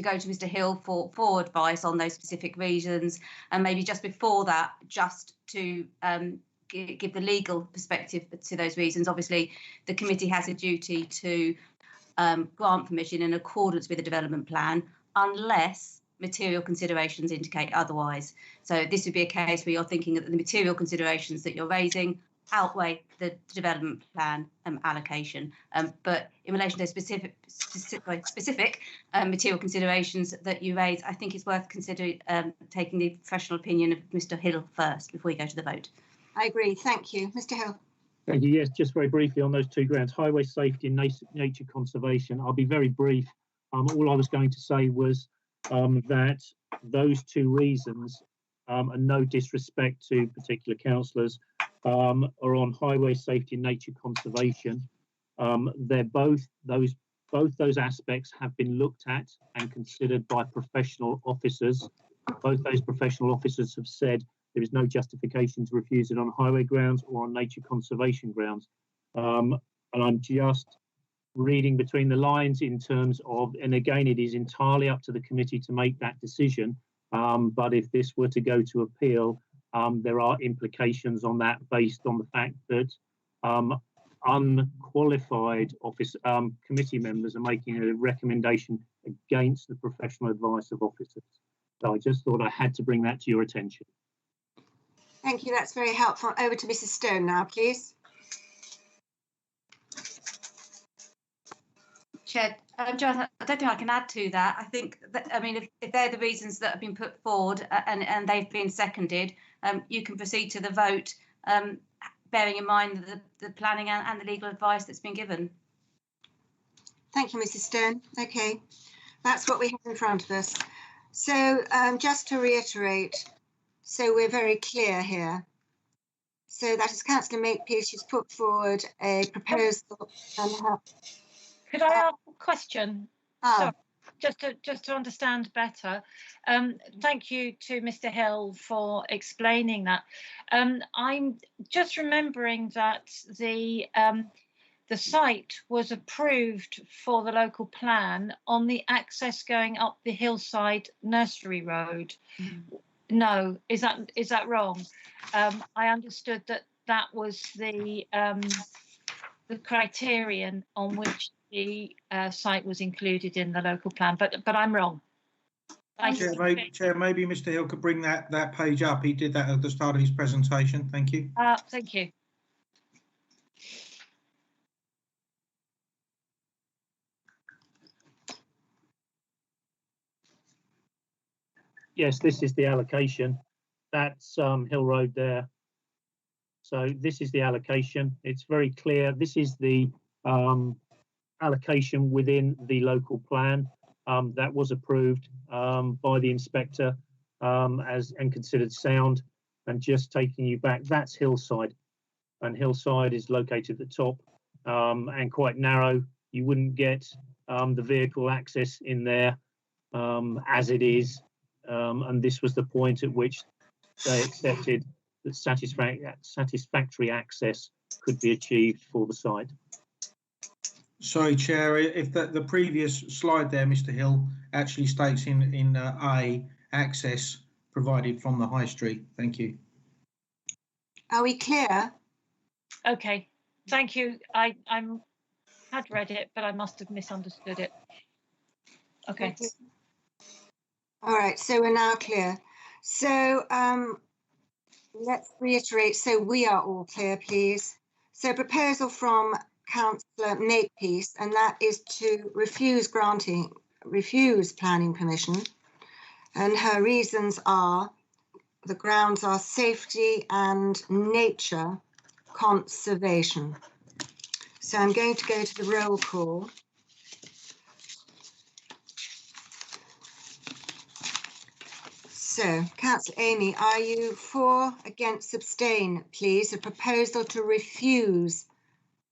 go to Mr. Hill for advice on those specific reasons, and maybe just before that, just to give the legal perspective to those reasons. Obviously, the committee has a duty to grant permission in accordance with the development plan, unless material considerations indicate otherwise. So this would be a case where you're thinking that the material considerations that you're raising outweigh the development plan allocation. But in relation to specific material considerations that you raise, I think it's worth considering taking the professional opinion of Mr. Hill first before you go to the vote. I agree. Thank you. Mr. Hill. Thank you. Yes, just very briefly on those two grounds, highway safety and nature conservation. I'll be very brief. All I was going to say was that those two reasons, and no disrespect to particular councillors, are on highway safety and nature conservation. They're both those aspects have been looked at and considered by professional officers. Both those professional officers have said there is no justification to refuse it on highway grounds or on nature conservation grounds. And I'm just reading between the lines in terms of, and again, it is entirely up to the committee to make that decision. But if this were to go to appeal, there are implications on that based on the fact that unqualified committee members are making a recommendation against the professional advice of officers. So I just thought I had to bring that to your attention. Thank you, that's very helpful. Over to Mrs. Stone now, please. Chair, Jonathan, I don't think I can add to that. I think that, I mean, if they're the reasons that have been put forward and they've been seconded, you can proceed to the vote, bearing in mind the planning and the legal advice that's been given. Thank you, Mrs. Stone. Okay, that's what we have in front of us. So just to reiterate, so we're very clear here. So that is Councillor Makepeace, she's put forward a proposal. Could I ask a question? Sorry, just to understand better. Thank you to Mr. Hill for explaining that. I'm just remembering that the site was approved for the local plan on the access going up the hillside nursery road. No, is that wrong? I understood that was the criterion on which the site was included in the local plan, but I'm wrong. Chair, maybe Mr. Hill could bring that page up. He did that at the start of his presentation. Thank you. Thank you. Yes, this is the allocation. That's Hill Road there. So this is the allocation. It's very clear. This is the allocation within the local plan that was approved by the inspector and considered sound. And just taking you back, that's Hillside, and Hillside is located at the top and quite narrow. You wouldn't get the vehicle access in there as it is, and this was the point at which they accepted that satisfactory access could be achieved for the site. Sorry, Chair, if the previous slide there, Mr. Hill, actually states in A, access provided from the high street. Thank you. Are we clear? Okay, thank you. I had read it, but I must have misunderstood it. Okay. All right, so we're now clear. So let's reiterate, so we are all clear, please. So proposal from Councillor Makepeace, and that is to refuse planning permission. And her reasons are, the grounds are safety and nature conservation. So I'm going to go to the roll call. So, Councillor Amy, are you for, against, abstain, please? A proposal to refuse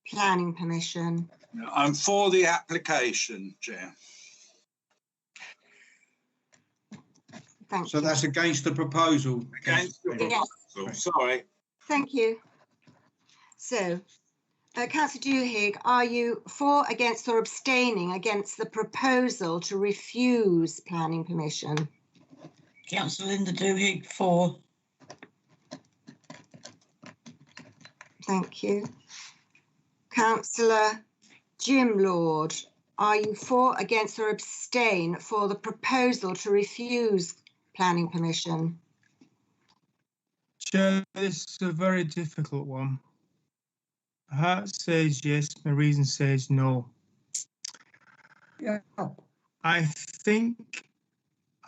planning permission. I'm for the application, Chair. Thank you. So that's against the proposal. Against the proposal, yes. Sorry. Thank you. So, Councillor Dewhig, are you for, against or abstaining against the proposal to refuse planning permission? Councillor Linda Dewhig, for. Thank you. Councillor Jim Lord, are you for, against or abstain for the proposal to refuse planning permission? Chair, this is a very difficult one. My heart says yes, my reason says no. Yeah. I think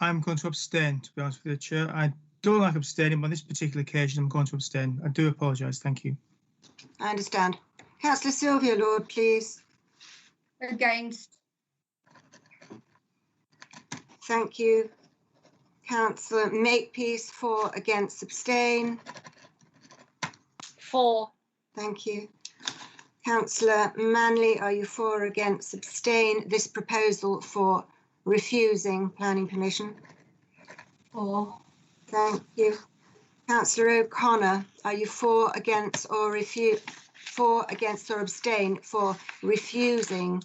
I'm going to abstain, to be honest with you, Chair. I don't like abstaining, but on this particular occasion, I'm going to abstain. I do apologise. Thank you. I understand. Councillor Sylvia Lord, please. Against. Thank you. Councillor Makepeace, for, against, abstain. For. Thank you. Councillor Manley, are you for, against, abstain this proposal for refusing planning permission? For. Thank you. Councillor O'Connor, are you for, against, or abstain for refusing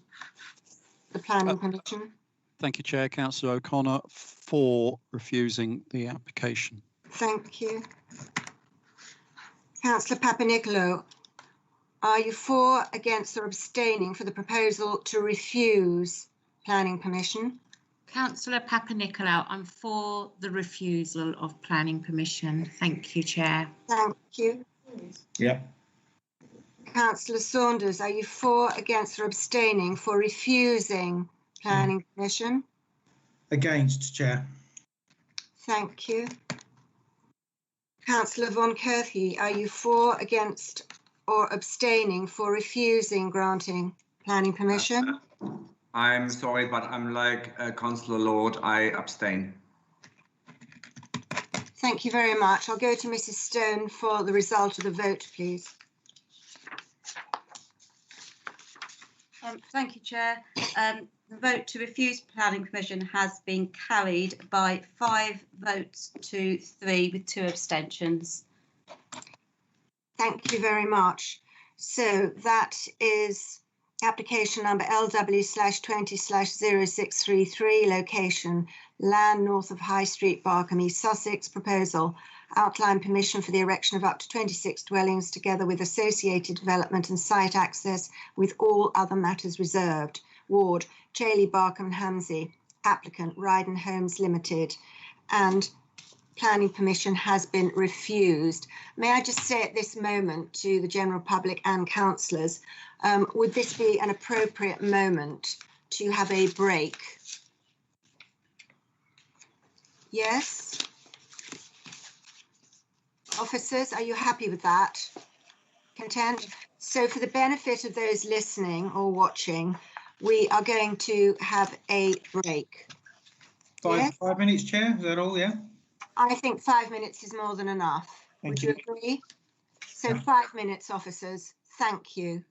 the planning permission? Thank you, Chair. Councillor O'Connor, for refusing the application. Thank you. Councillor Papanicolaou, are you for, against, or abstaining for the proposal to refuse planning permission? Councillor Papanicolaou, I'm for the refusal of planning permission. Thank you, Chair. Thank you. Yep. Councillor Saunders, are you for, against, or abstaining for refusing planning permission? Against, Chair. Thank you. Councillor Von Kerthy, are you for, against, or abstaining for refusing granting planning permission? I'm sorry, but I'm like Councillor Lord. I abstain. Thank you very much. I'll go to Mrs. Stone for the result of the vote, please. Thank you, Chair. The vote to refuse planning permission has been carried by 5 votes to 3 with 2 abstentions. Thank you very much. So that is application number LW/20/0633, location land north of High Street, Barcombe, East Sussex. Proposal outline permission for the erection of up to 26 dwellings together with associated development and site access with all other matters reserved. Ward, Cheney, Barcombe, Hamsey. Applicant, Ryden Homes Limited. And planning permission has been refused. May I just say at this moment to the general public and councillors, would this be an appropriate moment to have a break? Yes? Officers, are you happy with that? Content? So for the benefit of those listening or watching, we are going to have a break. Five minutes, Chair. Is that all? Yeah. I think 5 minutes is more than enough. Would you agree? So 5 minutes, officers. Thank you.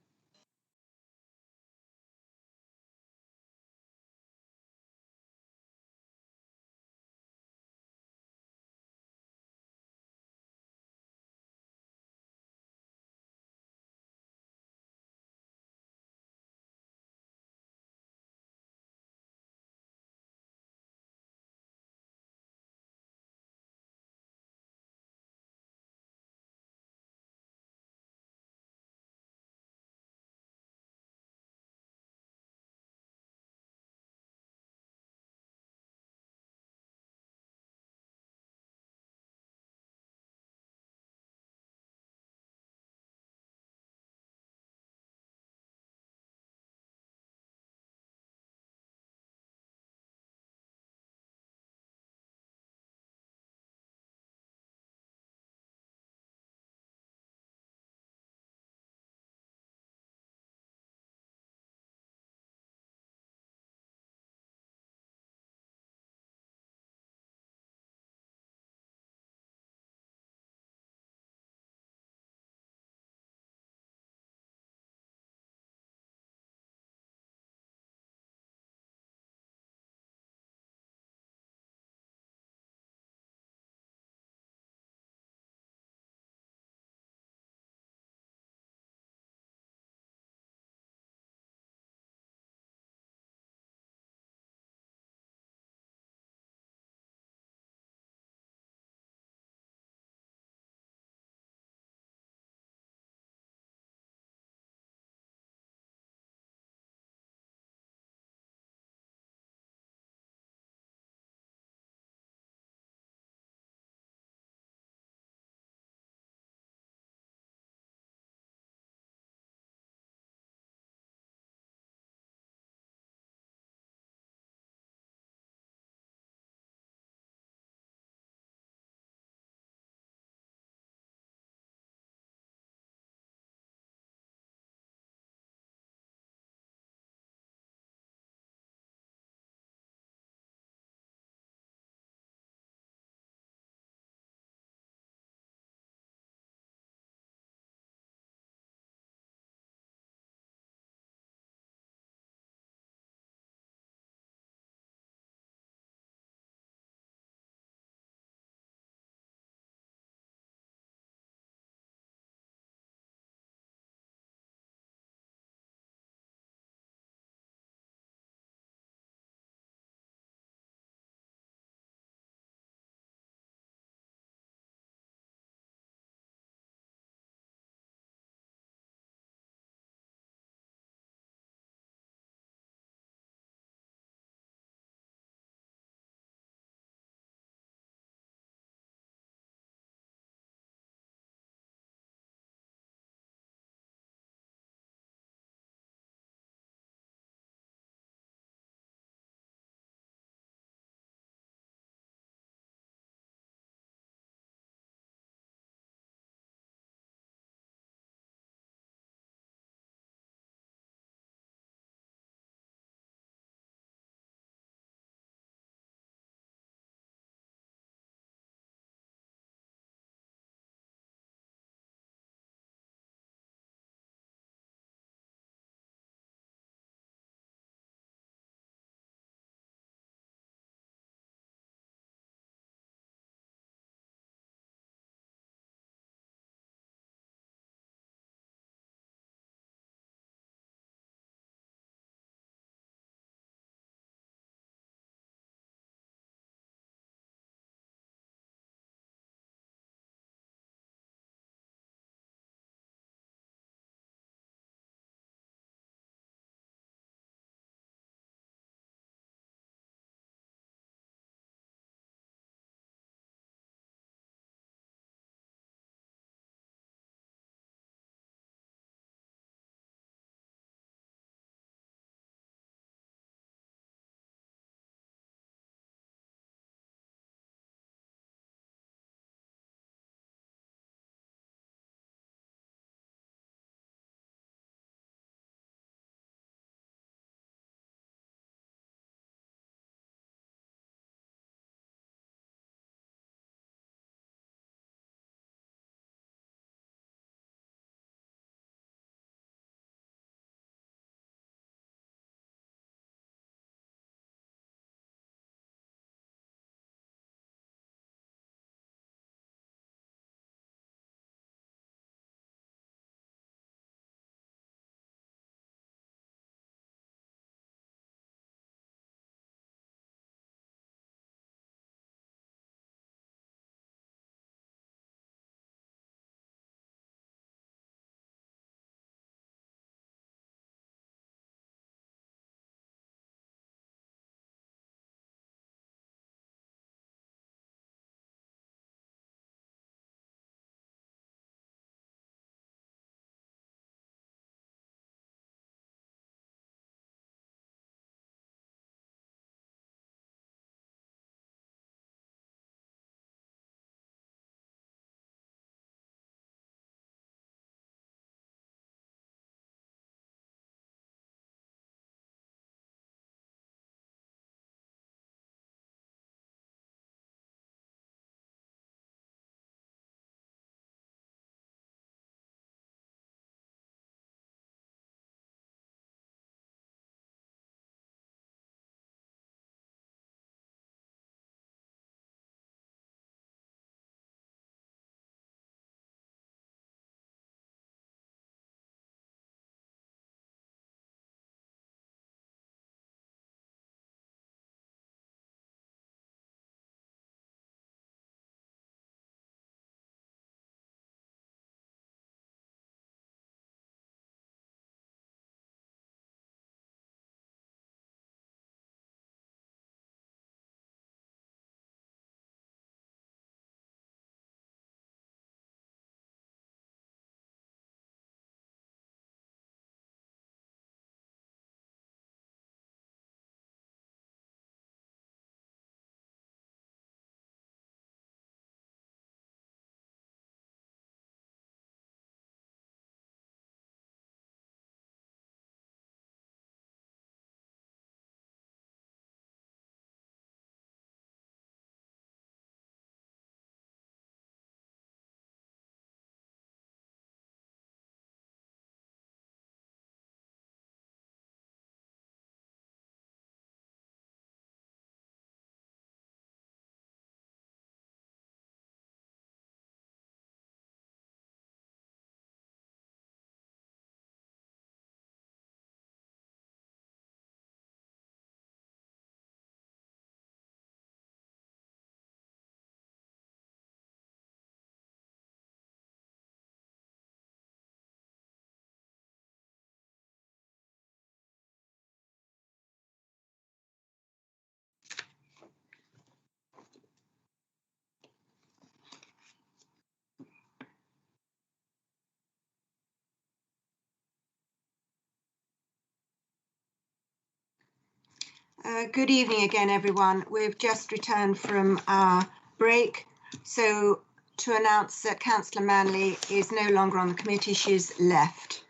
Good evening again, everyone. We've just returned from our break. So to announce that Councillor Manley is no longer on the committee, she's left.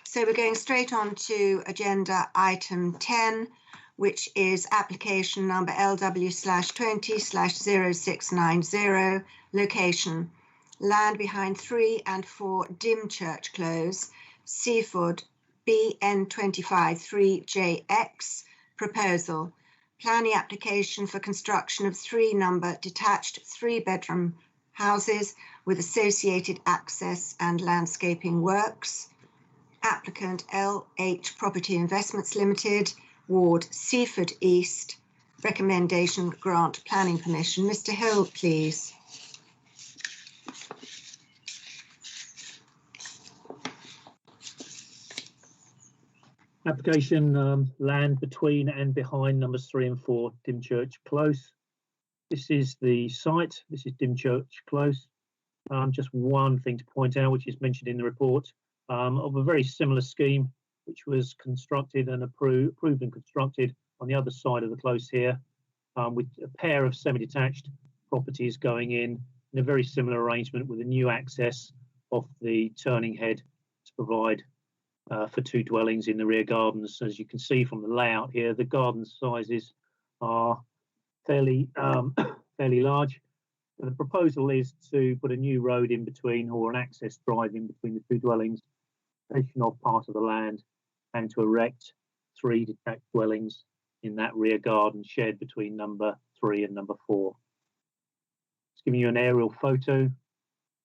So we're going straight on to agenda item 10, which is application number LW/20/0690, location, land behind 3 and 4 Dymchurch Close, Seaford, BN25 3JX, proposal, planning application for construction of 3-number detached 3-bedroom houses with associated access and landscaping works. Applicant LH Property Investments Limited, Ward Seaford East. Recommendation grant planning permission. Mr. Hill, please. Application land between and behind numbers 3 and 4 Dymchurch Close. This is the site. This is Dymchurch Close. Just one thing to point out, which is mentioned in the report, of a very similar scheme, which was constructed and approved and constructed on the other side of the close here, with a pair of semi-detached properties going in a very similar arrangement with a new access off the turning head to provide for 2 dwellings in the rear gardens. As you can see from the layout here, the garden sizes are fairly large. The proposal is to put a new road in between, or an access drive in between the 2 dwellings, taking off part of the land, and to erect 3 detached dwellings in that rear garden shed between number 3 and number 4. Just giving you an aerial photo.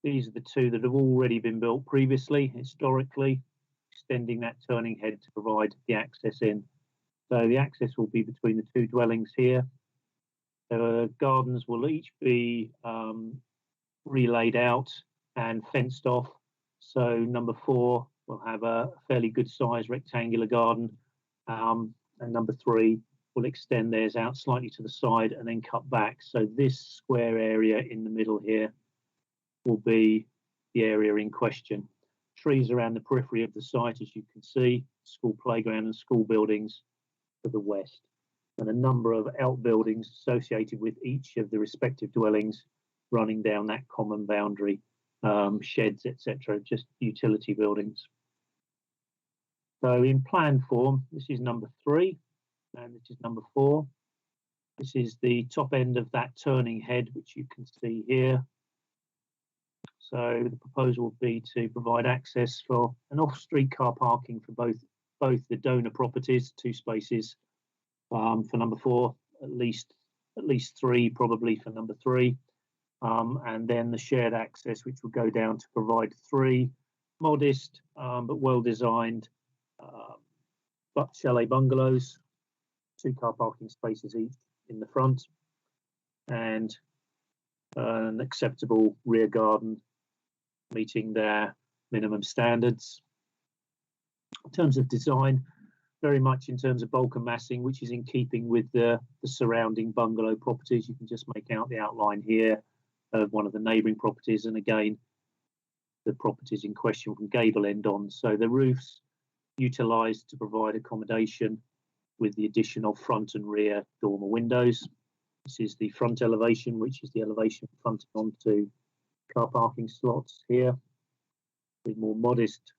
These are the 2 that have already been built previously, historically, extending that turning head to provide the access in. So the access will be between the 2 dwellings here. The gardens will each be relaid out and fenced off. So number 4 will have a fairly good sized rectangular garden, and number 3 will extend theirs out slightly to the side and then cut back. So this square area in the middle here will be the area in question. Trees around the periphery of the site, as you can see, school playground and school buildings to the west, and a number of outbuildings associated with each of the respective dwellings running down that common boundary, sheds, etc., just utility buildings. So in plan form, this is number 3 and this is number 4. This is the top end of that turning head, which you can see here. So the proposal would be to provide access for an off-street car parking for both the donor properties, 2 spaces for number 4, at least 3 probably for number 3, and then the shared access, which will go down to provide 3 modest but well-designed chalet bungalows, 2 car parking spaces each in the front, and an acceptable rear garden meeting their minimum standards. In terms of design, very much in terms of bulk and massing, which is in keeping with the surrounding bungalow properties. You can just make out the outline here of one of the neighbouring properties, and again, the properties in question from gable end on. So the roofs utilised to provide accommodation with the addition of front and rear dormer windows. This is the front elevation, which is the elevation fronting onto car parking slots here, with more modest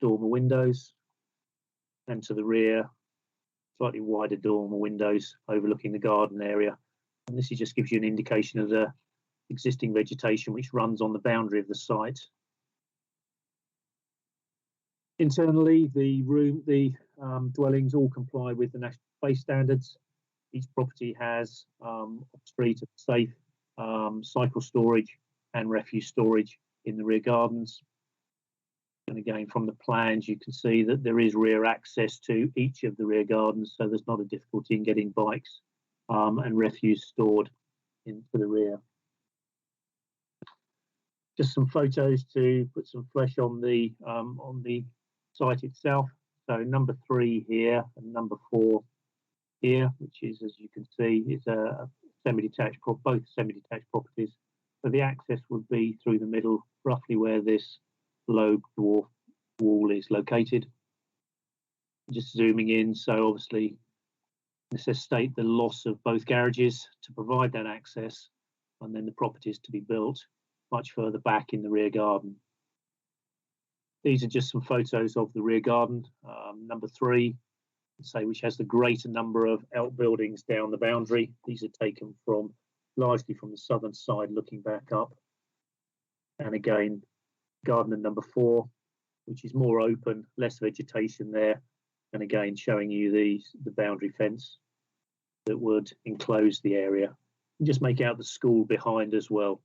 dormer windows, and to the rear, slightly wider dormer windows overlooking the garden area. And this just gives you an indication of the existing vegetation which runs on the boundary of the site. Internally, the dwellings all comply with the National Space Standards. Each property has off-street safe cycle storage and refuse storage in the rear gardens. And again, from the plans, you can see that there is rear access to each of the rear gardens, so there's not a difficulty in getting bikes and refuse stored into the rear. Just some photos to put some flesh on the site itself. So number 3 here and number 4 here, which is, as you can see, is a semi-detached, both semi-detached properties. So the access would be through the middle, roughly where this low dwarf wall is located. Just zooming in, so obviously necessitate the loss of both garages to provide that access, and then the properties to be built much further back in the rear garden. These are just some photos of the rear garden. Number 3, which has the greater number of outbuildings down the boundary. These are taken from largely from the southern side looking back up. And again, garden number 4, which is more open, less vegetation there. And again, showing you the boundary fence that would enclose the area. And just make out the school behind as well.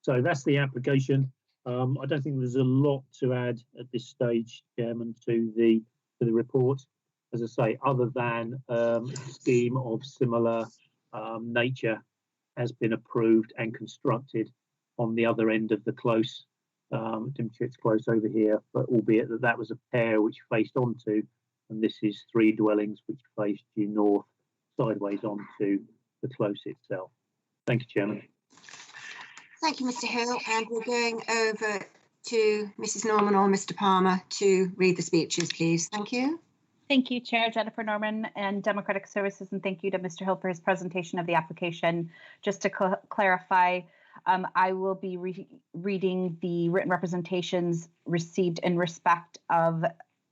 So that's the application. I don't think there's a lot to add at this stage, Chairman, to the report. As I say, other than a scheme of similar nature has been approved and constructed on the other end of the close. It's close over here, but albeit that was a pair which faced onto, and this is 3 dwellings which faced due north, sideways onto the close itself. Thank you, Chairman. Thank you, Mr. Hill. And we're going over to Mrs. Norman or Mr. Palmer to read the speeches, please. Thank you. Thank you, Chair Jennifer Norman and Democratic Services, and thank you to Mr. Hill for his presentation of the application. Just to clarify, I will be reading the written representations received in respect of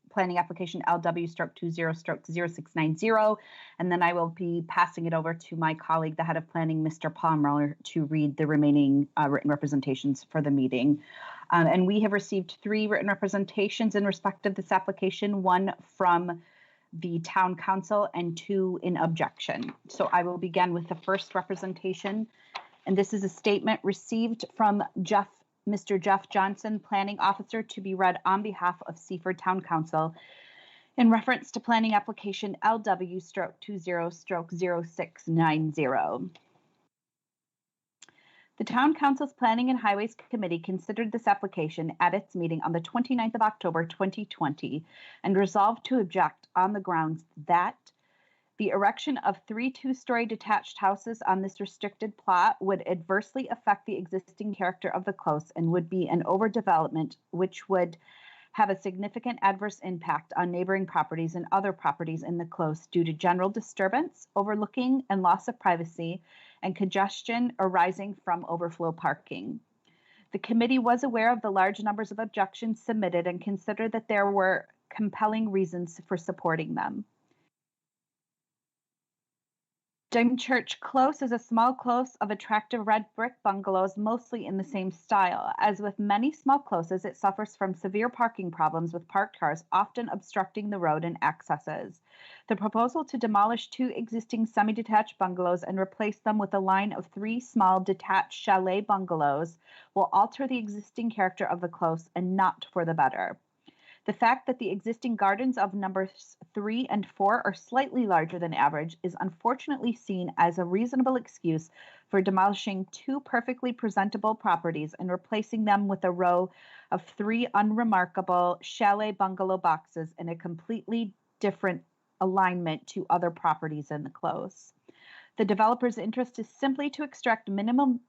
planning application LW/20/0690, and then I will be passing it over to my colleague, the head of planning, Mr. Palmer, to read the remaining written representations for the meeting. And we have received 3 written representations in respect of this application, 1 from the town council and 2 in objection. So I will begin with the first representation, and this is a statement received from Mr. Jeff Johnson, Planning Officer, to be read on behalf of Seaford Town Council in reference to planning application LW/20/0690. The Town Council's Planning and Highways Committee considered this application at its meeting on the 29th of October 2020 and resolved to object on the grounds that the erection of 3 two-story detached houses on this restricted plot would adversely affect the existing character of the close and would be an overdevelopment which would have a significant adverse impact on neighboring properties and other properties in the close due to general disturbance, overlooking, and loss of privacy, and congestion arising from overflow parking. The committee was aware of the large numbers of objections submitted and considered that there were compelling reasons for supporting them. Dymchurch Close is a small close of attractive red brick bungalows, mostly in the same style. As with many small closes, it suffers from severe parking problems with parked cars often obstructing the road and accesses. The proposal to demolish 2 existing semi-detached bungalows and replace them with a line of 3 small detached chalet bungalows will alter the existing character of the close and not for the better. The fact that the existing gardens of numbers 3 and 4 are slightly larger than average is unfortunately seen as a reasonable excuse for demolishing 2 perfectly presentable properties and replacing them with a row of 3 unremarkable chalet bungalow boxes in a completely different alignment to other properties in the close. The developer's interest is simply to extract maximum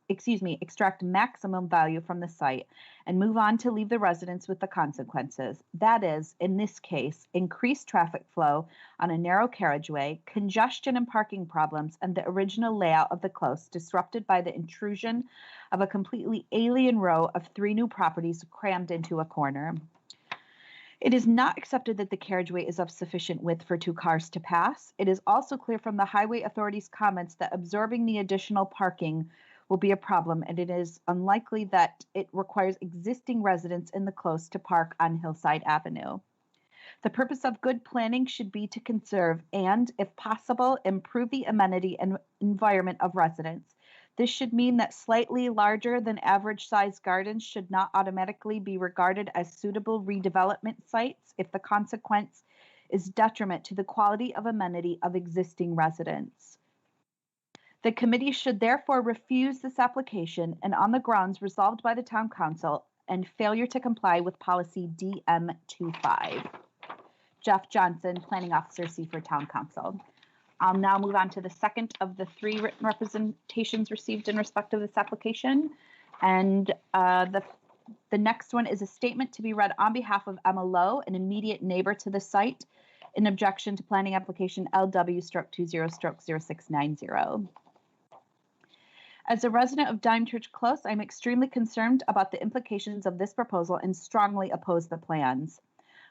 value from the site and move on to leave the residents with the consequences. That is, in this case, increased traffic flow on a narrow carriageway, congestion and parking problems, and the original layout of the close disrupted by the intrusion of a completely alien row of 3 new properties crammed into a corner. It is not accepted that the carriageway is of sufficient width for 2 cars to pass. It is also clear from the Highway Authority's comments that absorbing the additional parking will be a problem, and it is unlikely that it requires existing residents in the close to park on Hillside Avenue. The purpose of good planning should be to conserve and, if possible, improve the amenity and environment of residents. This should mean that slightly larger than average size gardens should not automatically be regarded as suitable redevelopment sites if the consequence is detriment to the quality of amenity of existing residents. The committee should therefore refuse this application and on the grounds resolved by the Town Council and failure to comply with policy DM25. Jeff Johnson, Planning Officer, Seaford Town Council. I'll now move on to the second of the 3 written representations received in respect of this application. And the next one is a statement to be read on behalf of Emma Lowe, an immediate neighbor to the site, in objection to planning application LW/20/0690. As a resident of Dymechurch Close, I'm extremely concerned about the implications of this proposal and strongly oppose the plans.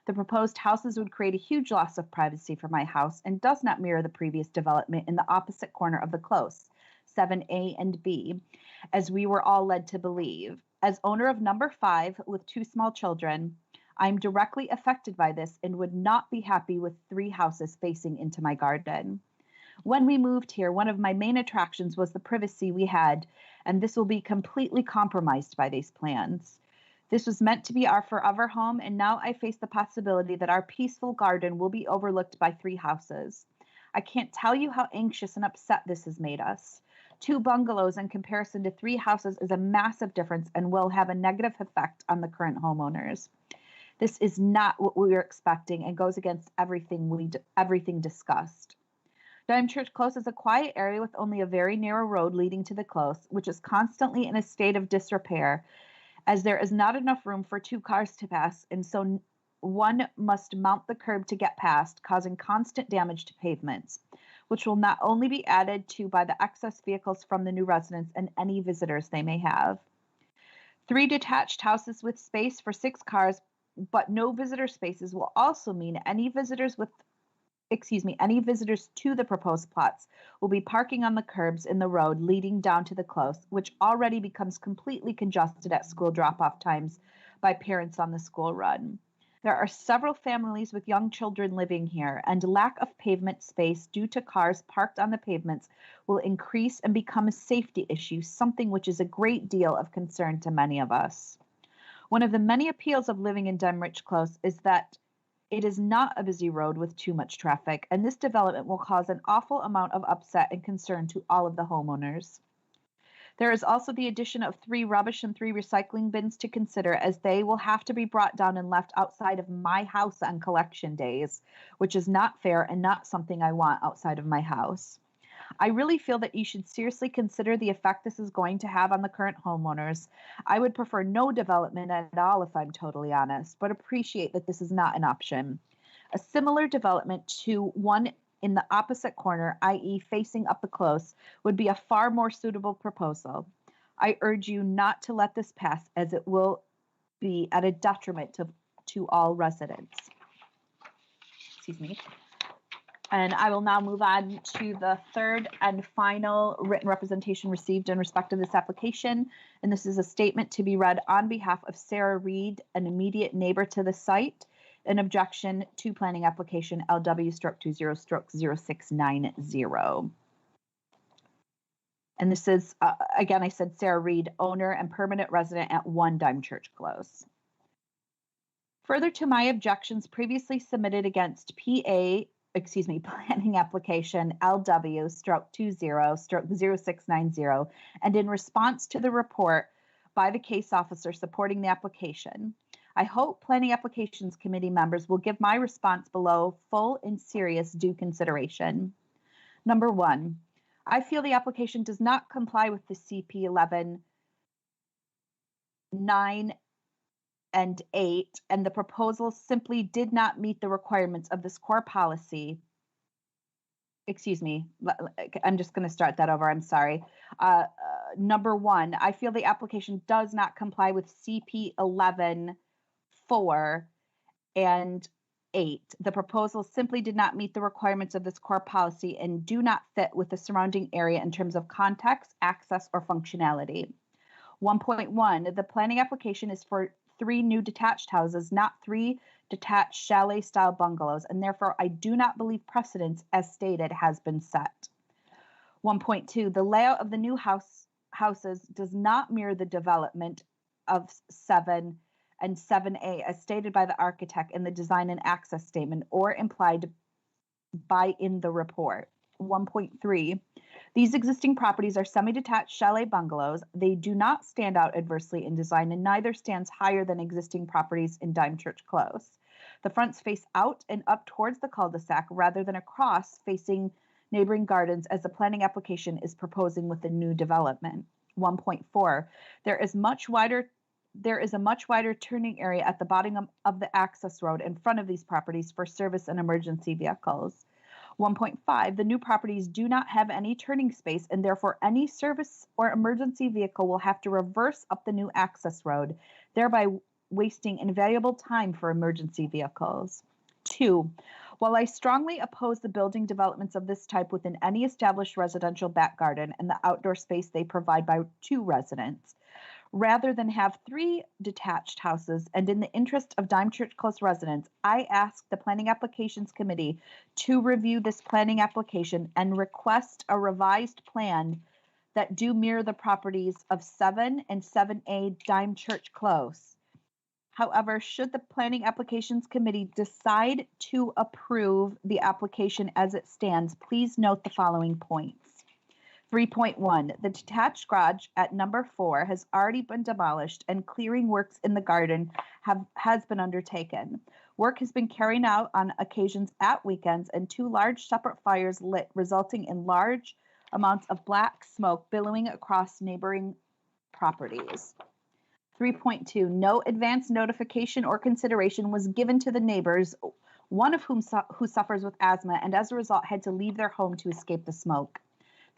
The proposed houses would create a huge loss of privacy for my house and does not mirror the previous development in the opposite corner of the close, 7A and B, as we were all led to believe. As owner of number 5 with 2 small children, I'm directly affected by this and would not be happy with 3 houses facing into my garden. When we moved here, one of my main attractions was the privacy we had, and this will be completely compromised by these plans. This was meant to be our forever home, and now I face the possibility that our peaceful garden will be overlooked by 3 houses. I can't tell you how anxious and upset this has made us. 2 bungalows in comparison to 3 houses is a massive difference and will have a negative effect on the current homeowners. This is not what we were expecting and goes against everything discussed. Dymechurch Close is a quiet area with only a very narrow road leading to the close, which is constantly in a state of disrepair, as there is not enough room for 2 cars to pass, and so one must mount the curb to get past, causing constant damage to pavements, which will not only be added to by the excess vehicles from the new residents and any visitors they may have. 3 detached houses with space for 6 cars, but no visitor spaces will also mean any visitors to the proposed plots will be parking on the curbs in the road leading down to the close, which already becomes completely congested at school drop-off times by parents on the school run. There are several families with young children living here, and lack of pavement space due to cars parked on the pavements will increase and become a safety issue, something which is a great deal of concern to many of us. One of the many appeals of living in Dymechurch Close is that it is not a busy road with too much traffic, and this development will cause an awful amount of upset and concern to all of the homeowners. There is also the addition of 3 rubbish and 3 recycling bins to consider, as they will have to be brought down and left outside of my house on collection days, which is not fair and not something I want outside of my house. I really feel that you should seriously consider the effect this is going to have on the current homeowners. I would prefer no development at all, if I'm totally honest, but appreciate that this is not an option. A similar development to one in the opposite corner, i.e. facing up the close, would be a far more suitable proposal. I urge you not to let this pass, as it will be at a detriment to all residents. Excuse me. And I will now move on to the third and final written representation received in respect of this application. And this is a statement to be read on behalf of Sarah Reed, an immediate neighbor to the site, in objection to planning application LW/20/0690. And this is, again, I said Sarah Reed, owner and permanent resident at 1 Dymechurch Close. Further to my objections previously submitted against planning application LW/20/0690, and in response to the report by the case officer supporting the application, I hope Planning Applications Committee members will give my response below full and serious due consideration. Number 1, I feel the application does not comply with the CP 11, 9, and 8, and the proposal simply did not meet the requirements of this core policy. Excuse me, I'm just going to start that over, I'm sorry. Number 1, I feel the application does not comply with CP 11, 4, and 8. The proposal simply did not meet the requirements of this core policy and do not fit with the surrounding area in terms of context, access, or functionality. 1.1, the planning application is for 3 new detached houses, not 3 detached chalet-style bungalows, and therefore I do not believe precedence, as stated, has been set. 1.2, the layout of the new houses does not mirror the development of 7 and 7A as stated by the architect in the design and access statement or implied by in the report. 1.3, these existing properties are semi-detached chalet bungalows. They do not stand out adversely in design and neither stands higher than existing properties in Dymechurch Close. The fronts face out and up towards the cul-de-sac rather than across facing neighboring gardens as the planning application is proposing with the new development. 1.4, there is much wider there is a much wider turning area at the bottom of the access road in front of these properties for service and emergency vehicles. 1.5, the new properties do not have any turning space, and therefore any service or emergency vehicle will have to reverse up the new access road, thereby wasting invaluable time for emergency vehicles. 2, while I strongly oppose the building developments of this type within any established residential back garden and the outdoor space they provide to residents, rather than have 3 detached houses, and in the interest of Dime Church Close residents, I ask the Planning Applications Committee to review this planning application and request a revised plan that do mirror the properties of 7 and 7A Dime Church Close. However, should the Planning Applications Committee decide to approve the application as it stands, please note the following points. 3.1, the detached garage at number 4 has already been demolished and clearing works in the garden has been undertaken. Work has been carried out on occasions at weekends and 2 large separate fires lit, resulting in large amounts of black smoke billowing across neighboring properties. 3.2, no advance notification or consideration was given to the neighbors, one of whom who suffers with asthma and as a result had to leave their home to escape the smoke.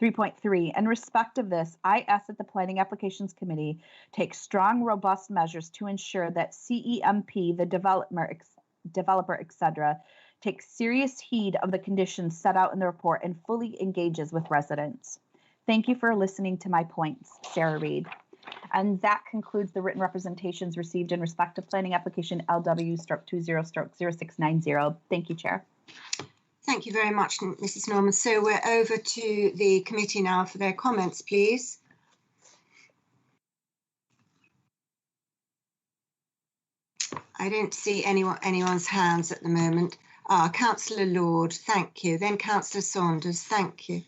3.3, in respect of this, I ask that the Planning Applications Committee take strong, robust measures to ensure that CEMP, the developer, etc., takes serious heed of the conditions set out in the report and fully engages with residents. Thank you for listening to my points. Sarah Reed. And that concludes the written representations received in respect of planning application LW/20/0690. Thank you, Chair. Thank you very much, Mrs. Norman. So we're over to the committee now for their comments, please. I don't see anyone's hands at the moment. Councillor Lord, thank you. Then Councillor Saunders, thank you.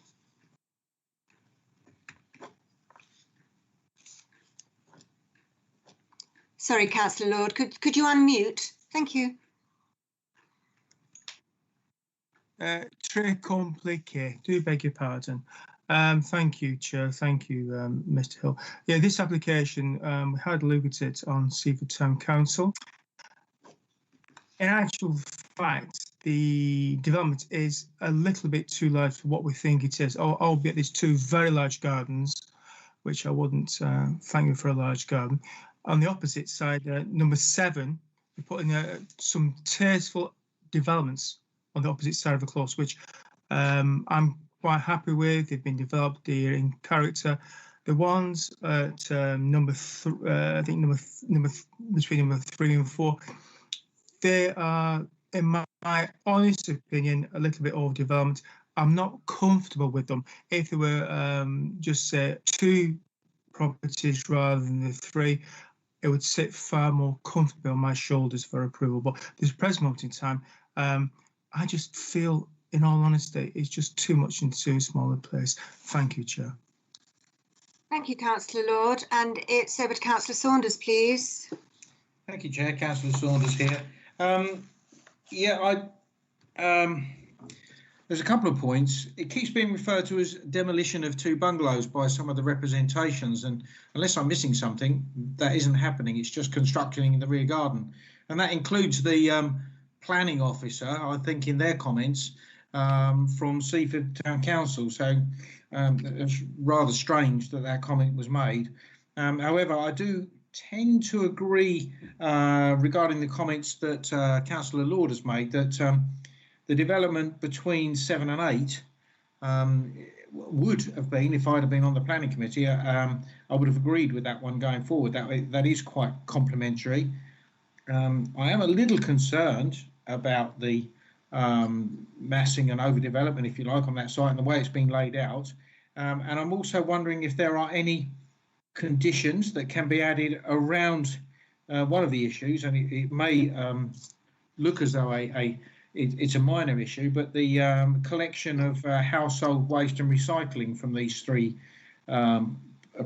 Sorry, Councillor Lord, could you unmute? Thank you. Très compliqué. Do beg your pardon. Thank you, Chair. Thank you, Mr. Hill. Yeah, this application, we had a look at it on Seaford Town Council. In actual fact, the development is a little bit too large for what we think it is, albeit there's 2 very large gardens, which I wouldn't thank you for a large garden. On the opposite side, number 7, we're putting some tasteful developments on the opposite side of the close, which I'm quite happy with. They've been developed, they're in character. The ones at number 3, I think between number 3 and 4, they are, in my honest opinion, a little bit overdeveloped. I'm not comfortable with them. If there were just say 2 properties rather than the 3, it would sit far more comfortably on my shoulders for approval. But at this present moment in time, I just feel, in all honesty, it's just too much in too small a place. Thank you, Chair. Thank you, Councillor Lord. And it's over to Councillor Saunders, please. Thank you, Chair. Councillor Saunders here. There's a couple of points. It keeps being referred to as demolition of 2 bungalows by some of the representations, and unless I'm missing something, that isn't happening. It's just constructing in the rear garden, and that includes the planning officer, I think, in their comments from Seaford Town Council. So it's rather strange that comment was made. However, I do tend to agree regarding the comments that Councillor Lord has made, that the development between 7 and 8 would have been, if I'd have been on the planning committee, I would have agreed with that one going forward. That is quite complementary. I am a little concerned about the massing and overdevelopment, if you like, on that site and the way it's being laid out. And I'm also wondering if there are any conditions that can be added around one of the issues, and it may look as though it's a minor issue, but the collection of household waste and recycling from these 3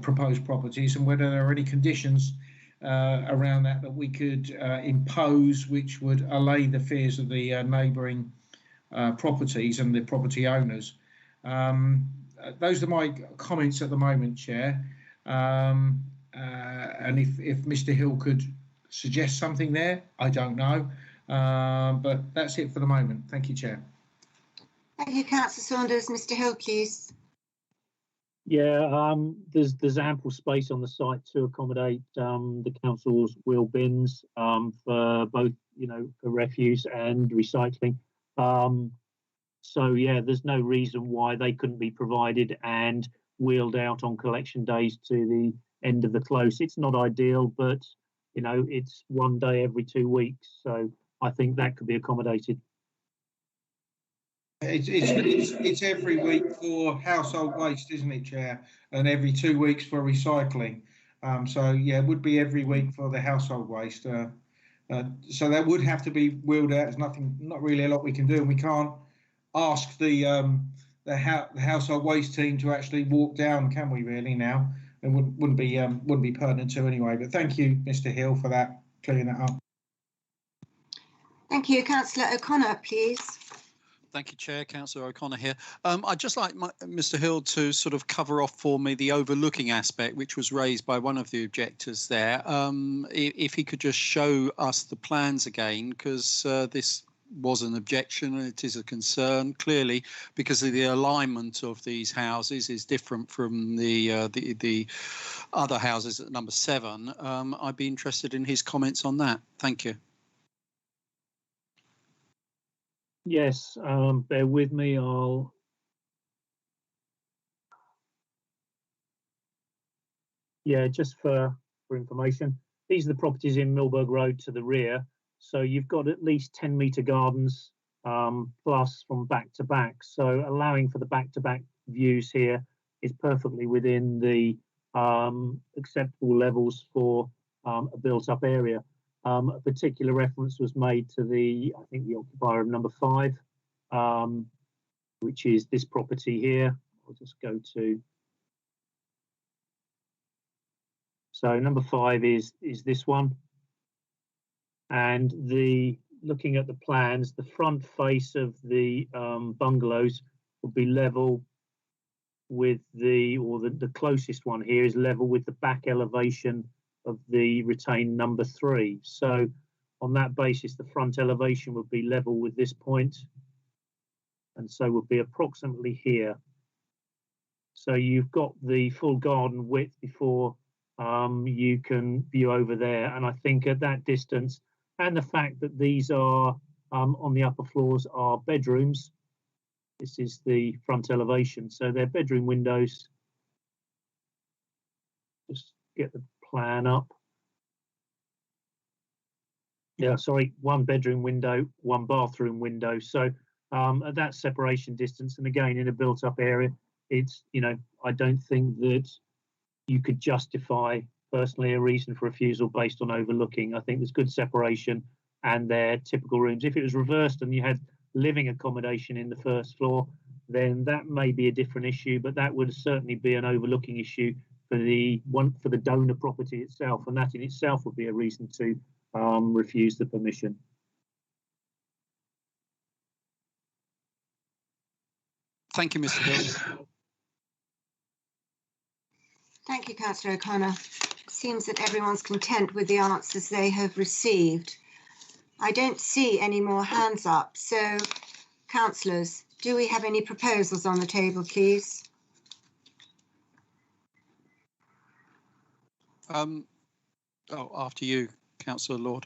proposed properties, and whether there are any conditions around that we could impose which would allay the fears of the neighbouring properties and the property owners. Those are my comments at the moment, Chair. and if Mr. Hill could suggest something there, I don't know. But that's it for the moment. Thank you, Chair. Thank you, Councillor Saunders. Mr. Hill, please. Yeah, there's ample space on the site to accommodate the council's wheel bins for both, for refuse and recycling. So yeah, there's no reason why they couldn't be provided and wheeled out on collection days to the end of the close. It's not ideal, but it's one day every 2 weeks, so I think that could be accommodated. It's every week for household waste, isn't it, Chair? And every 2 weeks for recycling. So yeah, it would be every week for the household waste. So that would have to be wheeled out. There's not really a lot we can do, and we can't ask the household waste team to actually walk down, can we? Really now, it wouldn't be pertinent to anyway. But thank you, Mr. Hill, for that, clearing that up. Thank you, Councillor O'Connor, please. Thank you, Chair. Councillor O'Connor here. I'd just like Mr. Hill to sort of cover off for me the overlooking aspect, which was raised by one of the objectors there. If he could just show us the plans again, because this was an objection and it is a concern, clearly, because of the alignment of these houses is different from the other houses at number 7. I'd be interested in his comments on that. Thank you. Yes, bear with me. Just for information, these are the properties in Millburg Road to the rear. So you've got at least 10-metre gardens plus from back to back. So allowing for the back-to-back views here is perfectly within the acceptable levels for a built-up area. A particular reference was made to the occupier of number 5, which is this property here. I'll just go to. So number 5 is this one. And looking at the plans, the front face of the bungalows will be level with the closest one here is level with the back elevation of the retained number 3. So on that basis, the front elevation would be level with this point, and so would be approximately here. So you've got the full garden width before you can view over there. And I think at that distance, and the fact that these are on the upper floors are bedrooms, this is the front elevation. So they're bedroom windows. Just get the plan up. Yeah, sorry, 1 bedroom window, 1 bathroom window. So at that separation distance, and again in a built-up area, it's I don't think that you could justify personally a reason for refusal based on overlooking. I think there's good separation and they're typical rooms. If it was reversed and you had living accommodation in the first floor, then that may be a different issue, but that would certainly be an overlooking issue for the donor property itself, and that in itself would be a reason to refuse the permission. Thank you, Mr. Hill. Thank you, Councillor O'Connor. It seems that everyone's content with the answers they have received. I don't see any more hands up. So, councillors, do we have any proposals on the table, please? After you, Councillor Lord.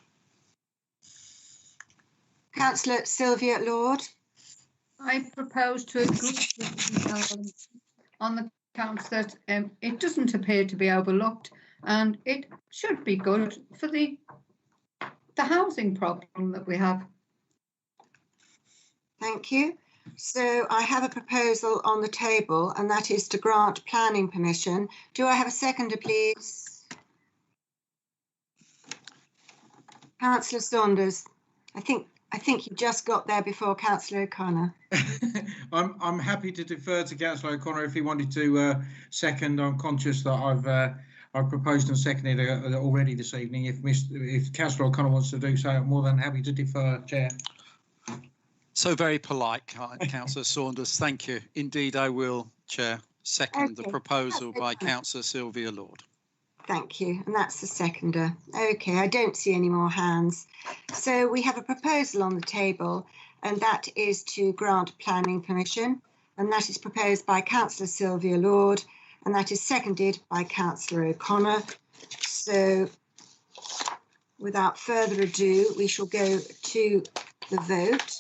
Councillor Sylvia Lord. I propose to agree on the counts that it doesn't appear to be overlooked, and it should be good for the housing problem that we have. Thank you. So I have a proposal on the table, and that is to grant planning permission. Do I have a seconder, please? Councillor Saunders. I think you just got there before Councillor O'Connor. I'm happy to defer to Councillor O'Connor if he wanted to second. I'm conscious that I've proposed and seconded already this evening. If Councillor O'Connor wants to do so, I'm more than happy to defer, Chair. So very polite, Councillor Saunders. Thank you. Indeed, I will, Chair, second the proposal by Councillor Sylvia Lord. Thank you. And that's the seconder. Okay, I don't see any more hands. So we have a proposal on the table, and that is to grant planning permission. And that is proposed by Councillor Sylvia Lord, and that is seconded by Councillor O'Connor. So without further ado, we shall go to the vote.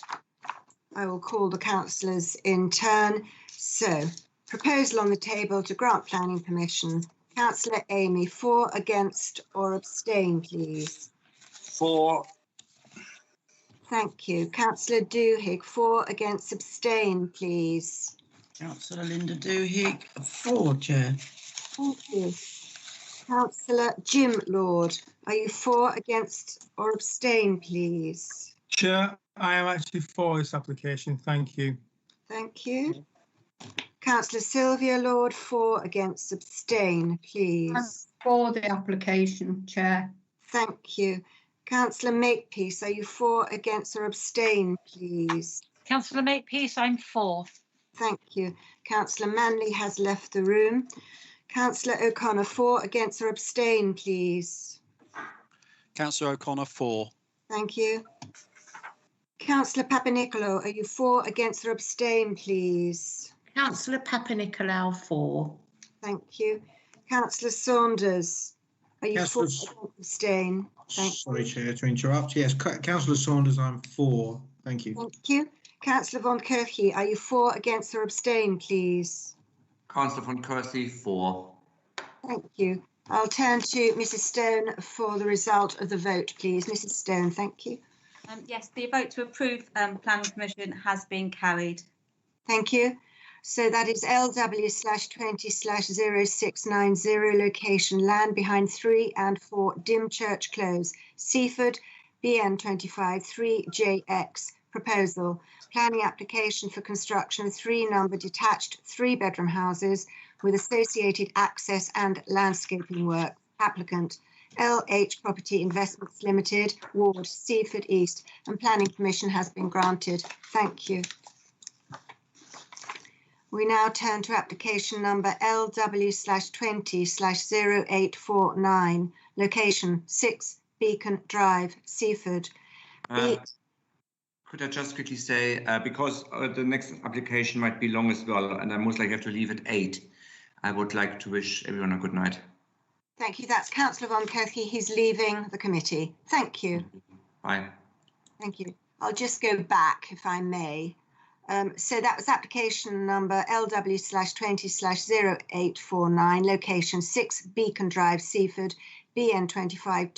I will call the councillors in turn. So, proposal on the table to grant planning permission. Councillor Amy, for, against or abstain, please. For. Thank you. Councillor Doohig, for, against, abstain, please. Councillor Linda Doohig, for, Chair. Thank you. Councillor Jim Lord, are you for, against or abstain, please? Chair, I am actually for this application. Thank you. Thank you. Councillor Sylvia Lord, for, against, abstain, please. For the application, Chair. Thank you. Councillor Makepeace, are you for, against or abstain, please? Councillor Makepeace, I'm for. Thank you. Councillor Manley has left the room. Councillor O'Connor, for, against or abstain, please. Councillor O'Connor, for. Thank you. Councillor Papanicolaou, are you for, against or abstain, please? Councillor Papanicolaou, for. Thank you. Councillor Saunders, are you for, against or abstain? Sorry, Chair, to interrupt. Yes, Councillor Saunders, I'm for. Thank you. Thank you. Councillor von Kirchie, are you for, against or abstain, please? Councillor von Kirchie, for. Thank you. I'll turn to Mrs Stone for the result of the vote, please. Mrs Stone, thank you. Yes, the vote to approve planning permission has been carried. Thank you. So that is LW/20/0690, location land behind 3 and 4 Dymchurch Close, Seaford, BN25 3JX. Proposal, planning application for construction of 3-number detached 3-bedroom houses with associated access and landscaping work. Applicant, LH Property Investments Limited, Ward, Seaford East, and planning permission has been granted. Thank you. We now turn to application number LW/20/0849, location 6 Beacon Drive, Seaford. Could I just quickly say, because the next application might be long as well, and I most likely have to leave at 8, I would like to wish everyone a good night. Thank you. That's Councillor von Kirchie. He's leaving the committee. Thank you. Bye. Thank you. I'll just go back, if I may. So that was application number LW/20/0849, location 6 Beacon Drive, Seaford, BN25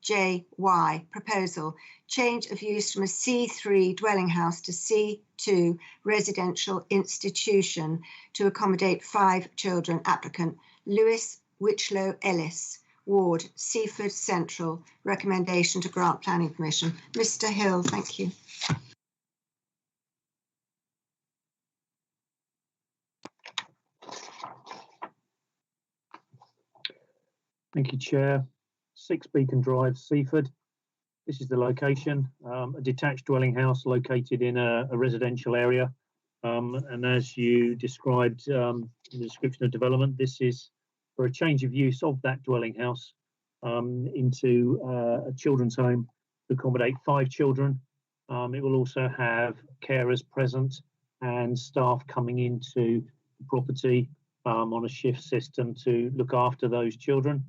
2JY. Proposal, change of use from a C3 dwelling house to C2 residential institution to accommodate 5 children. Applicant, Lewis Wichlow Ellis, Ward, Seaford Central. Recommendation to grant planning permission. Mr Hill, thank you. Thank you, Chair. 6 Beacon Drive, Seaford. This is the location, a detached dwelling house located in a residential area. And as you described in the description of development, this is for a change of use of that dwelling house into a children's home to accommodate 5 children. It will also have carers present and staff coming into the property on a shift system to look after those children.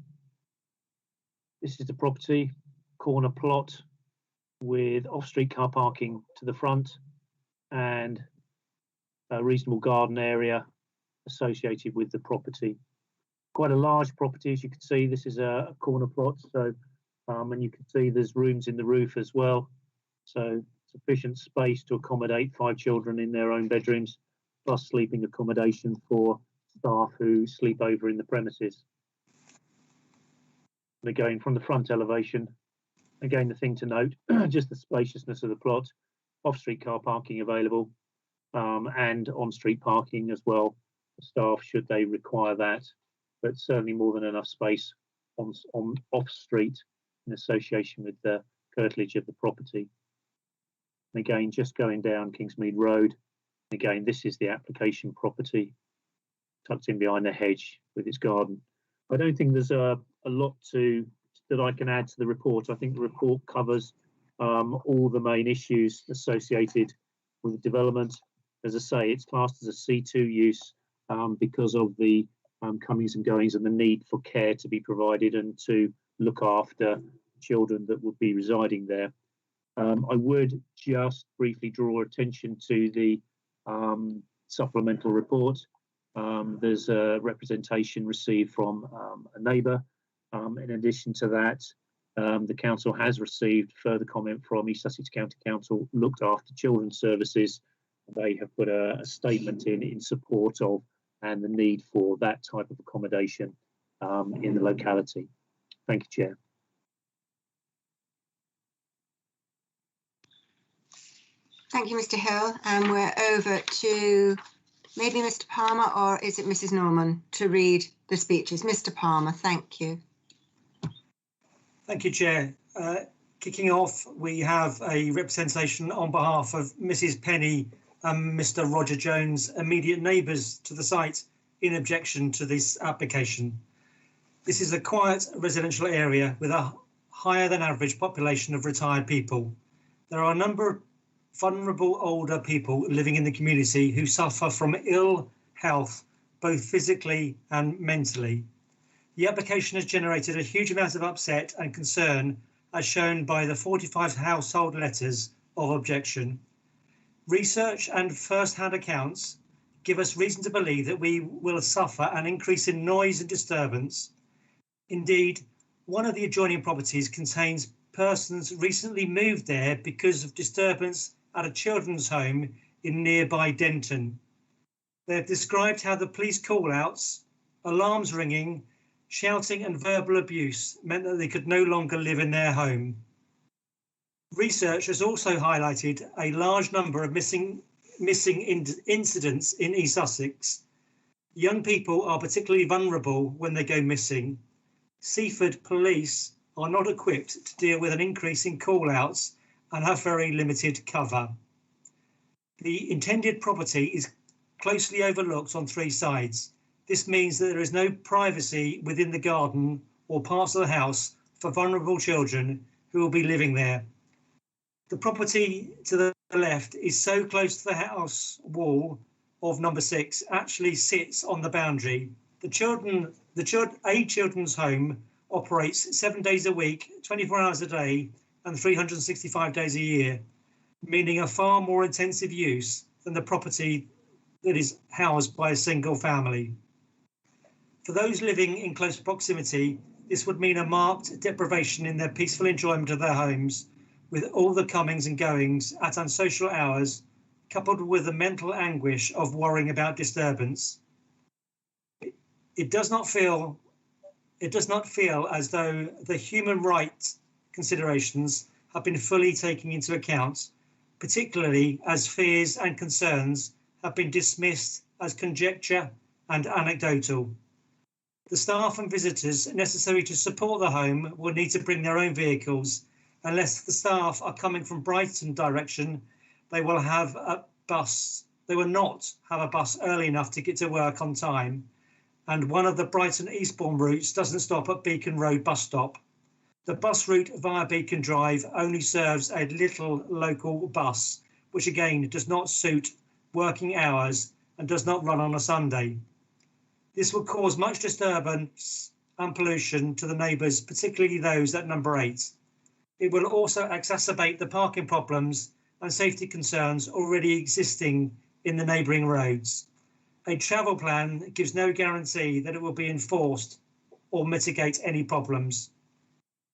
This is the property, corner plot with off-street car parking to the front and a reasonable garden area associated with the property. Quite a large property, as you can see. This is a corner plot, so and you can see there's rooms in the roof as well, so sufficient space to accommodate 5 children in their own bedrooms, plus sleeping accommodation for staff who sleep over in the premises. And again, from the front elevation, again, the thing to note, just the spaciousness of the plot, off-street car parking available, and on-street parking as well for staff should they require that, but certainly more than enough space on off-street in association with the curtilage of the property. And again, just going down Kingsmead Road, again, this is the application property tucked in behind the hedge with its garden. I don't think there's a lot that I can add to the report. I think the report covers all the main issues associated with the development. As I say, it's classed as a C2 use because of the comings and goings and the need for care to be provided and to look after children that would be residing there. I would just briefly draw attention to the supplemental report. There's a representation received from a neighbour. In addition to that, the council has received further comment from East Sussex County Council Looked After Children's Services. They have put a statement in support of and the need for that type of accommodation in the locality. Thank you, Chair. Thank you, Mr. Hill. And we're over to maybe Mr. Palmer, or is it Mrs. Norman, to read the speeches? Mr. Palmer, thank you. Thank you, Chair. Kicking off, we have a representation on behalf of Mrs. Penny and Mr. Roger Jones, immediate neighbours to the site, in objection to this application. This is a quiet residential area with a higher than average population of retired people. There are a number of vulnerable older people living in the community who suffer from ill health, both physically and mentally. The application has generated a huge amount of upset and concern, as shown by the 45 household letters of objection. Research and first-hand accounts give us reason to believe that we will suffer an increase in noise and disturbance. Indeed, one of the adjoining properties contains persons recently moved there because of disturbance at a children's home in nearby Denton. They have described how the police call-outs, alarms ringing, shouting and verbal abuse meant that they could no longer live in their home. Research has also highlighted a large number of missing incidents in East Sussex. Young people are particularly vulnerable when they go missing. Seaford police are not equipped to deal with an increase in call-outs and have very limited cover. The intended property is closely overlooked on three sides. This means that there is no privacy within the garden or parts of the house for vulnerable children who will be living there. The property to the left is so close to the house wall of number 6 actually sits on the boundary. A children's home operates 7 days a week, 24 hours a day, and 365 days a year, meaning a far more intensive use than the property that is housed by a single family. For those living in close proximity, this would mean a marked deprivation in their peaceful enjoyment of their homes, with all the comings and goings at unsocial hours, coupled with the mental anguish of worrying about disturbance. It does not feel as though the human rights considerations have been fully taken into account, particularly as fears and concerns have been dismissed as conjecture and anecdotal. The staff and visitors necessary to support the home will need to bring their own vehicles. Unless the staff are coming from Brighton direction, they will not have a bus early enough to get to work on time. And one of the Brighton Eastbourne routes doesn't stop at Beacon Road bus stop. The bus route via Beacon Drive only serves a little local bus, which again does not suit working hours and does not run on a Sunday. This will cause much disturbance and pollution to the neighbours, particularly those at number 8. It will also exacerbate the parking problems and safety concerns already existing in the neighbouring roads. A travel plan gives no guarantee that it will be enforced or mitigate any problems.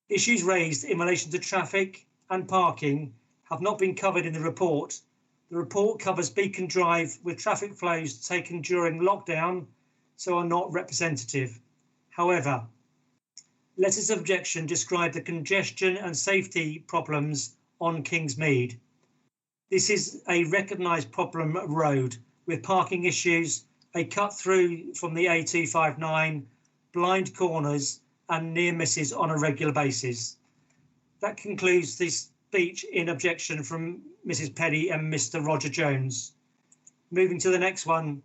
Issues raised in relation to traffic and parking have not been covered in the report. The report covers Beacon Drive with traffic flows taken during lockdown, so are not representative. However, letters of objection describe the congestion and safety problems on Kingsmead. This is a recognised problem road with parking issues, a cut through from the A259, blind corners and near misses on a regular basis. That concludes the speech in objection from Mrs. Penny and Mr. Roger Jones. Moving to the next one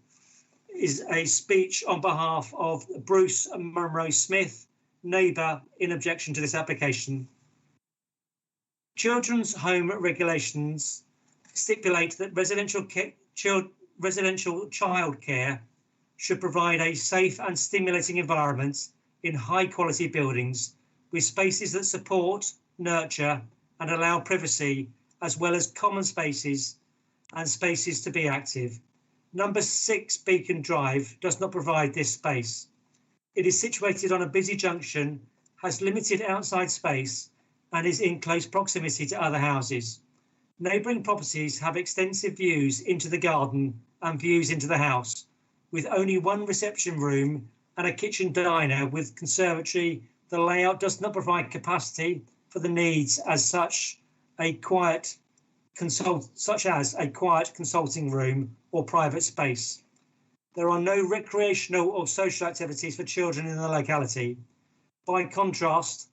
is a speech on behalf of Bruce Munro Smith, neighbour, in objection to this application. Children's home regulations stipulate that residential childcare should provide a safe and stimulating environment in high quality buildings with spaces that support, nurture and allow privacy, as well as common spaces and spaces to be active. Number 6 Beacon Drive does not provide this space. It is situated on a busy junction, has limited outside space and is in close proximity to other houses. Neighbouring properties have extensive views into the garden and views into the house, with only one reception room and a kitchen diner with conservatory. The layout does not provide capacity for the needs as as a quiet consulting room or private space. There are no recreational or social activities for children in the locality. By contrast,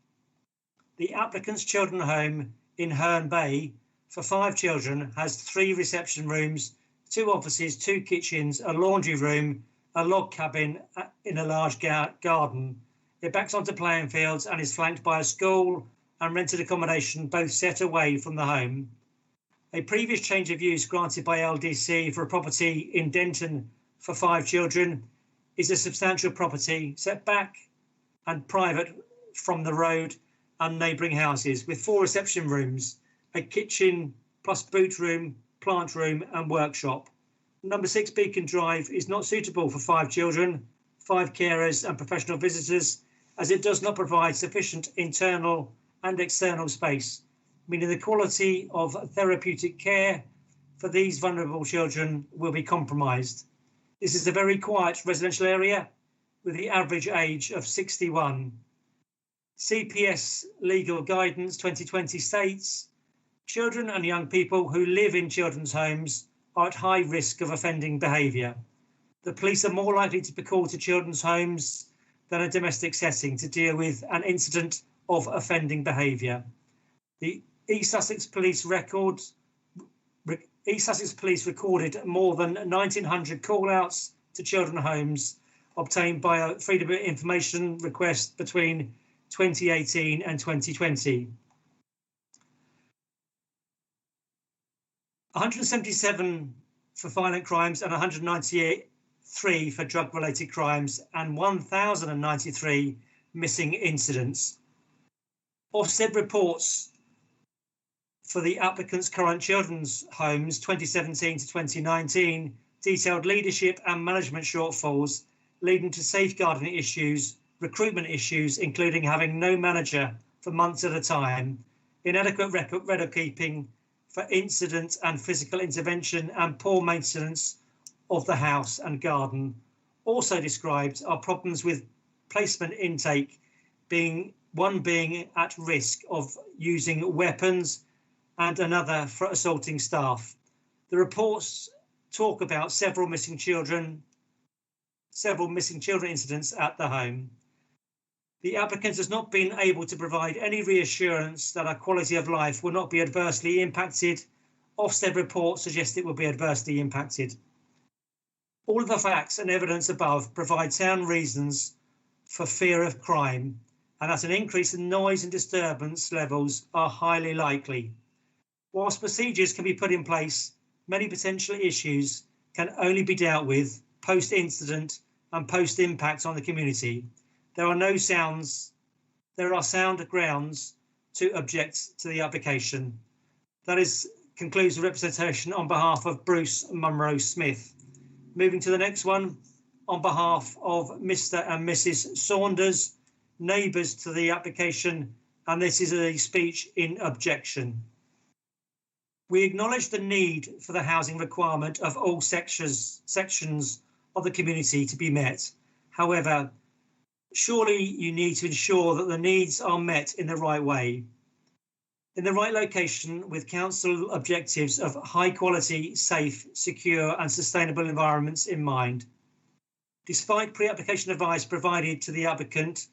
the applicant's children's home in Herne Bay for 5 children has 3 reception rooms, 2 offices, 2 kitchens, a laundry room, a log cabin in a large garden. It backs onto playing fields and is flanked by a school and rented accommodation, both set away from the home. A previous change of use granted by LDC for a property in Denton for 5 children is a substantial property set back and private from the road and neighbouring houses, with 4 reception rooms, a kitchen plus boot room, plant room and workshop. Number 6 Beacon Drive is not suitable for 5 children, 5 carers and professional visitors, as it does not provide sufficient internal and external space, meaning the quality of therapeutic care for these vulnerable children will be compromised. This is a very quiet residential area with the average age of 61. CPS Legal Guidance 2020 states, children and young people who live in children's homes are at high risk of offending behaviour. The police are more likely to be called to children's homes than a domestic setting to deal with an incident of offending behaviour. The East Sussex Police recorded more than 1,900 call-outs to children's homes obtained by a Freedom of Information request between 2018 and 2020. 177 for violent crimes and 193 for drug-related crimes and 1,093 missing incidents. Ofsted reports for the applicant's current children's homes 2017 to 2019 detailed leadership and management shortfalls leading to safeguarding issues, recruitment issues, including having no manager for months at a time, inadequate record keeping for incident and physical intervention, and poor maintenance of the house and garden. Also described are problems with placement intake, being at risk of using weapons and another for assaulting staff. The reports talk about several missing children incidents at the home. The applicant has not been able to provide any reassurance that our quality of life will not be adversely impacted. Ofsted reports suggest it will be adversely impacted. All of the facts and evidence above provide sound reasons for fear of crime, and that an increase in noise and disturbance levels are highly likely. Whilst procedures can be put in place, many potential issues can only be dealt with post-incident and post-impact on the community. There are sound grounds to object to the application. That concludes the representation on behalf of Bruce Munro Smith. Moving to the next one, on behalf of Mr. and Mrs. Saunders, neighbours to the application, and this is a speech in objection. We acknowledge the need for the housing requirement of all sections of the community to be met. However, surely you need to ensure that the needs are met in the right way, in the right location, with council objectives of high quality, safe, secure and sustainable environments in mind. Despite pre-application advice provided to the applicant,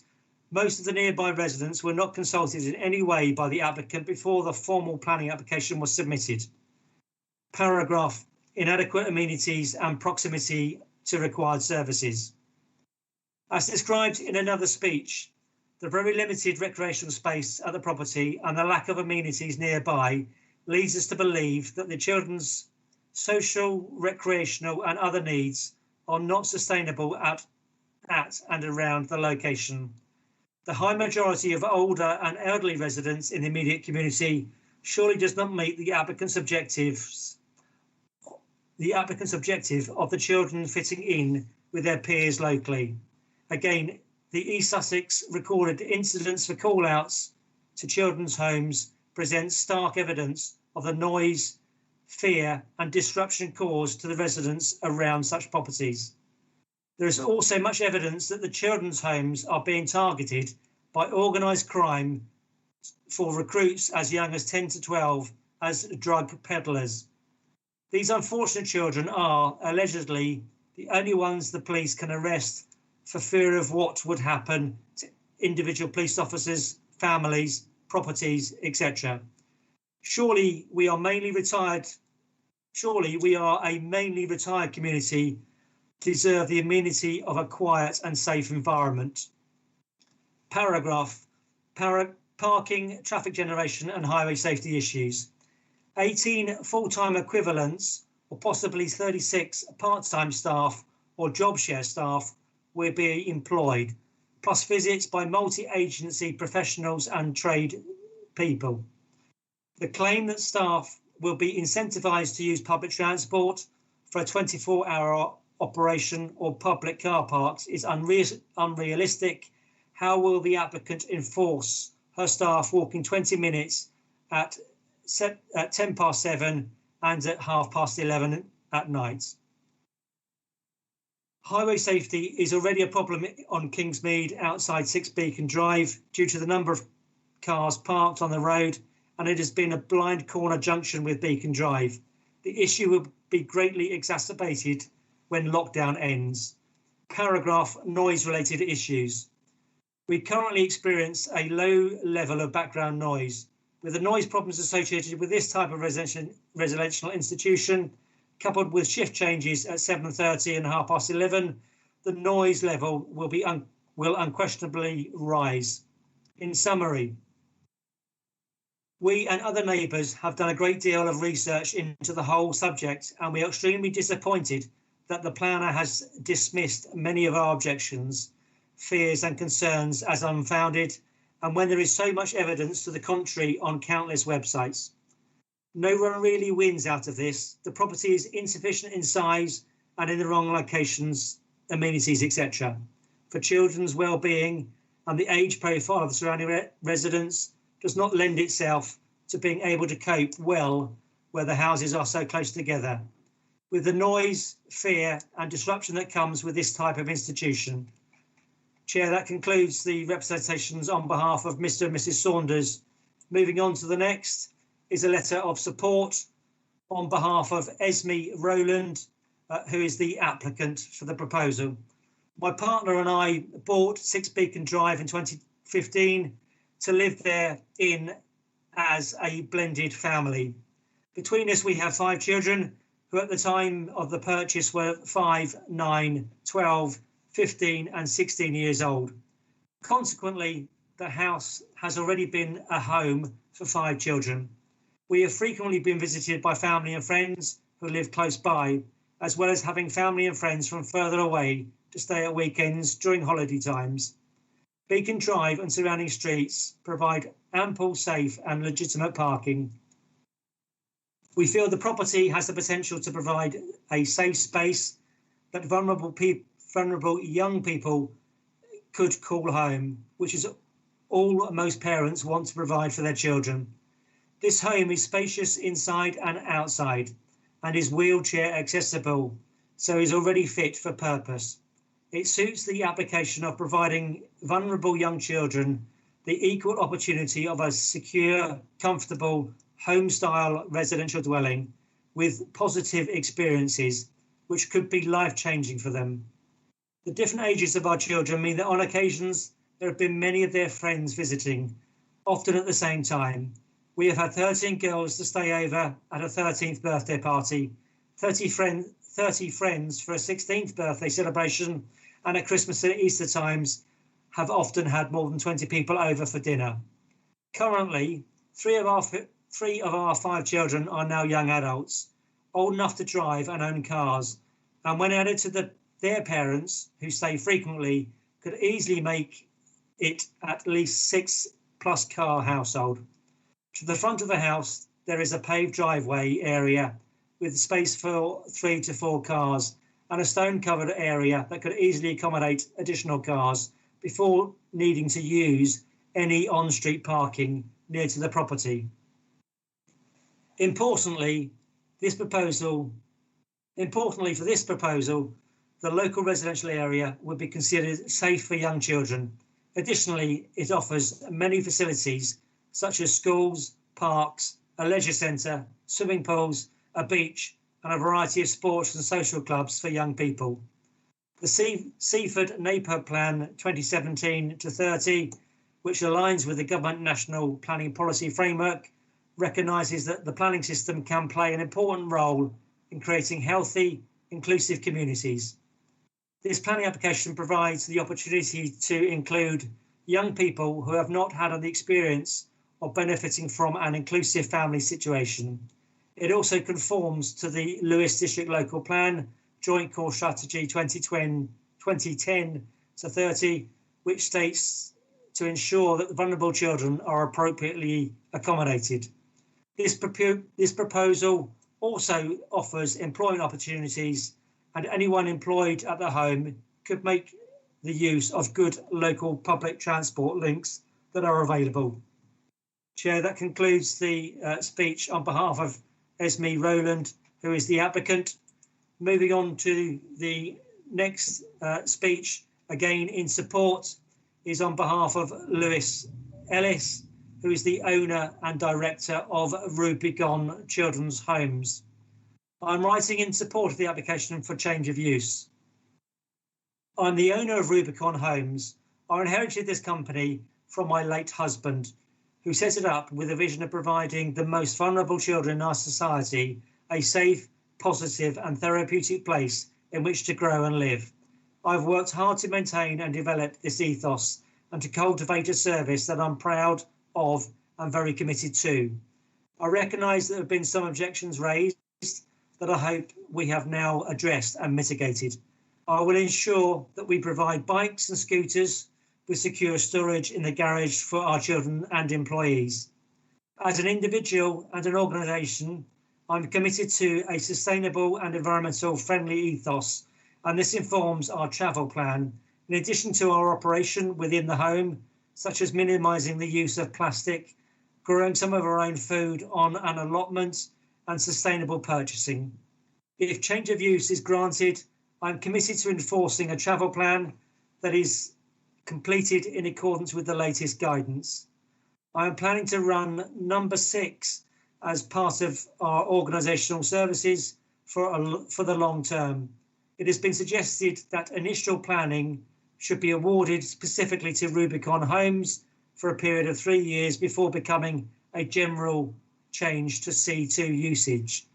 most of the nearby residents were not consulted in any way by the applicant before the formal planning application was submitted. Paragraph: inadequate amenities and proximity to required services. As described in another speech, the very limited recreational space at the property and the lack of amenities nearby leads us to believe that the children's social, recreational and other needs are not sustainable at and around the location. The high majority of older and elderly residents in the immediate community surely does not meet the applicant's objective of the children fitting in with their peers locally. Again, the East Sussex recorded incidents for call-outs to children's homes presents stark evidence of the noise, fear and disruption caused to the residents around such properties. There is also much evidence that the children's homes are being targeted by organised crime for recruits as young as 10 to 12 as drug peddlers. These unfortunate children are allegedly the only ones the police can arrest for fear of what would happen to individual police officers, families, properties, etc. Surely we are a mainly retired community deserve the amenity of a quiet and safe environment. Paragraph, parking, traffic generation and highway safety issues. 18 full-time equivalents or possibly 36 part-time staff or job share staff will be employed, plus visits by multi-agency professionals and trade people. The claim that staff will be incentivised to use public transport for a 24-hour operation or public car parks is unrealistic. How will the applicant enforce her staff walking 20 minutes at 10 past 7 and at 11:30 at night? Highway safety is already a problem on Kingsmead outside 6 Beacon Drive due to the number of cars parked on the road, and it has been a blind corner junction with Beacon Drive. The issue will be greatly exacerbated when lockdown ends. Paragraph, noise-related issues. We currently experience a low level of background noise. With the noise problems associated with this type of residential institution, coupled with shift changes at 7:30 and 11:30, the noise level will unquestionably rise. In summary, we and other neighbours have done a great deal of research into the whole subject, and we are extremely disappointed that the planner has dismissed many of our objections, fears and concerns as unfounded, and when there is so much evidence to the contrary on countless websites. No one really wins out of this. The property is insufficient in size and in the wrong locations, amenities, etc. For children's well-being, and the age profile of the surrounding residents does not lend itself to being able to cope well where the houses are so close together, with the noise, fear and disruption that comes with this type of institution. Chair, that concludes the representations on behalf of Mr. and Mrs. Saunders. Moving on to the next is a letter of support on behalf of Esme Rowland, who is the applicant for the proposal. My partner and I bought 6 Beacon Drive in 2015 to live there in as a blended family. Between us, we have 5 children who at the time of the purchase were 5, 9, 12, 15 and 16 years old. Consequently, the house has already been a home for 5 children. We have frequently been visited by family and friends who live close by, as well as having family and friends from further away to stay at weekends during holiday times. Beacon Drive and surrounding streets provide ample, safe and legitimate parking. We feel the property has the potential to provide a safe space that vulnerable young people could call home, which is all most parents want to provide for their children. This home is spacious inside and outside and is wheelchair accessible, so is already fit for purpose. It suits the application of providing vulnerable young children the equal opportunity of a secure, comfortable, home-style residential dwelling with positive experiences, which could be life-changing for them. The different ages of our children mean that on occasions there have been many of their friends visiting, often at the same time. We have had 13 girls to stay over at a 13th birthday party, 30 30 friends for a 16th birthday celebration, and at Christmas and Easter times have often had more than 20 people over for dinner. Currently, three of our 5 children are now young adults, old enough to drive and own cars, and when added to their parents, who stay frequently, could easily make it at least 6+ car household. To the front of the house, there is a paved driveway area with space for 3 to 4 cars and a stone-covered area that could easily accommodate additional cars before needing to use any on-street parking near to the property. Importantly for this proposal, the local residential area would be considered safe for young children. Additionally, it offers many facilities such as schools, parks, a leisure centre, swimming pools, a beach, and a variety of sports and social clubs for young people. The Seaford Neighbourhood Plan 2017-30, which aligns with the Government National Planning Policy Framework, recognises that the planning system can play an important role in creating healthy, inclusive communities. This planning application provides the opportunity to include young people who have not had the experience of benefiting from an inclusive family situation. It also conforms to the Lewis District Local Plan Joint Core Strategy 2010-30, which states to ensure that the vulnerable children are appropriately accommodated. This proposal also offers employment opportunities, and anyone employed at the home could make the use of good local public transport links that are available. Chair, that concludes the speech on behalf of Esme Rowland, who is the applicant. Moving on to the next speech, again in support, is on behalf of Lewis Ellis, who is the owner and director of Rubicon Children's Homes. I'm writing in support of the application for change of use. I'm the owner of Rubicon Homes. I inherited this company from my late husband, who set it up with a vision of providing the most vulnerable children in our society a safe, positive and therapeutic place in which to grow and live. I've worked hard to maintain and develop this ethos and to cultivate a service that I'm proud of and very committed to. I recognise that there have been some objections raised that I hope we have now addressed and mitigated. I will ensure that we provide bikes and scooters with secure storage in the garage for our children and employees. As an individual and an organisation, I'm committed to a sustainable and environmental friendly ethos, and this informs our travel plan, in addition to our operation within the home, such as minimising the use of plastic, growing some of our own food on an allotment, and sustainable purchasing. If change of use is granted, I'm committed to enforcing a travel plan that is completed in accordance with the latest guidance. I am planning to run number 6 as part of our organisational services for the long term. It has been suggested that initial planning should be awarded specifically to Rubicon Homes for a period of 3 years before becoming a general change to C2 usage.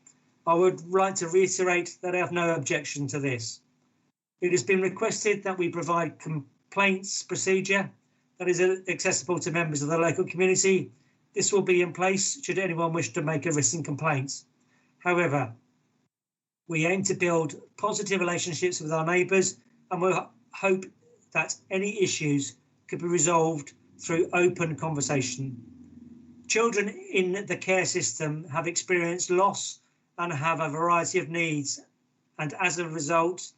I would like to reiterate that I have no objection to this. It has been requested that we provide complaints procedure that is accessible to members of the local community. This will be in place should anyone wish to make a written complaint. However, we aim to build positive relationships with our neighbours and we hope that any issues could be resolved through open conversation. Children in the care system have experienced loss and have a variety of needs, and as a result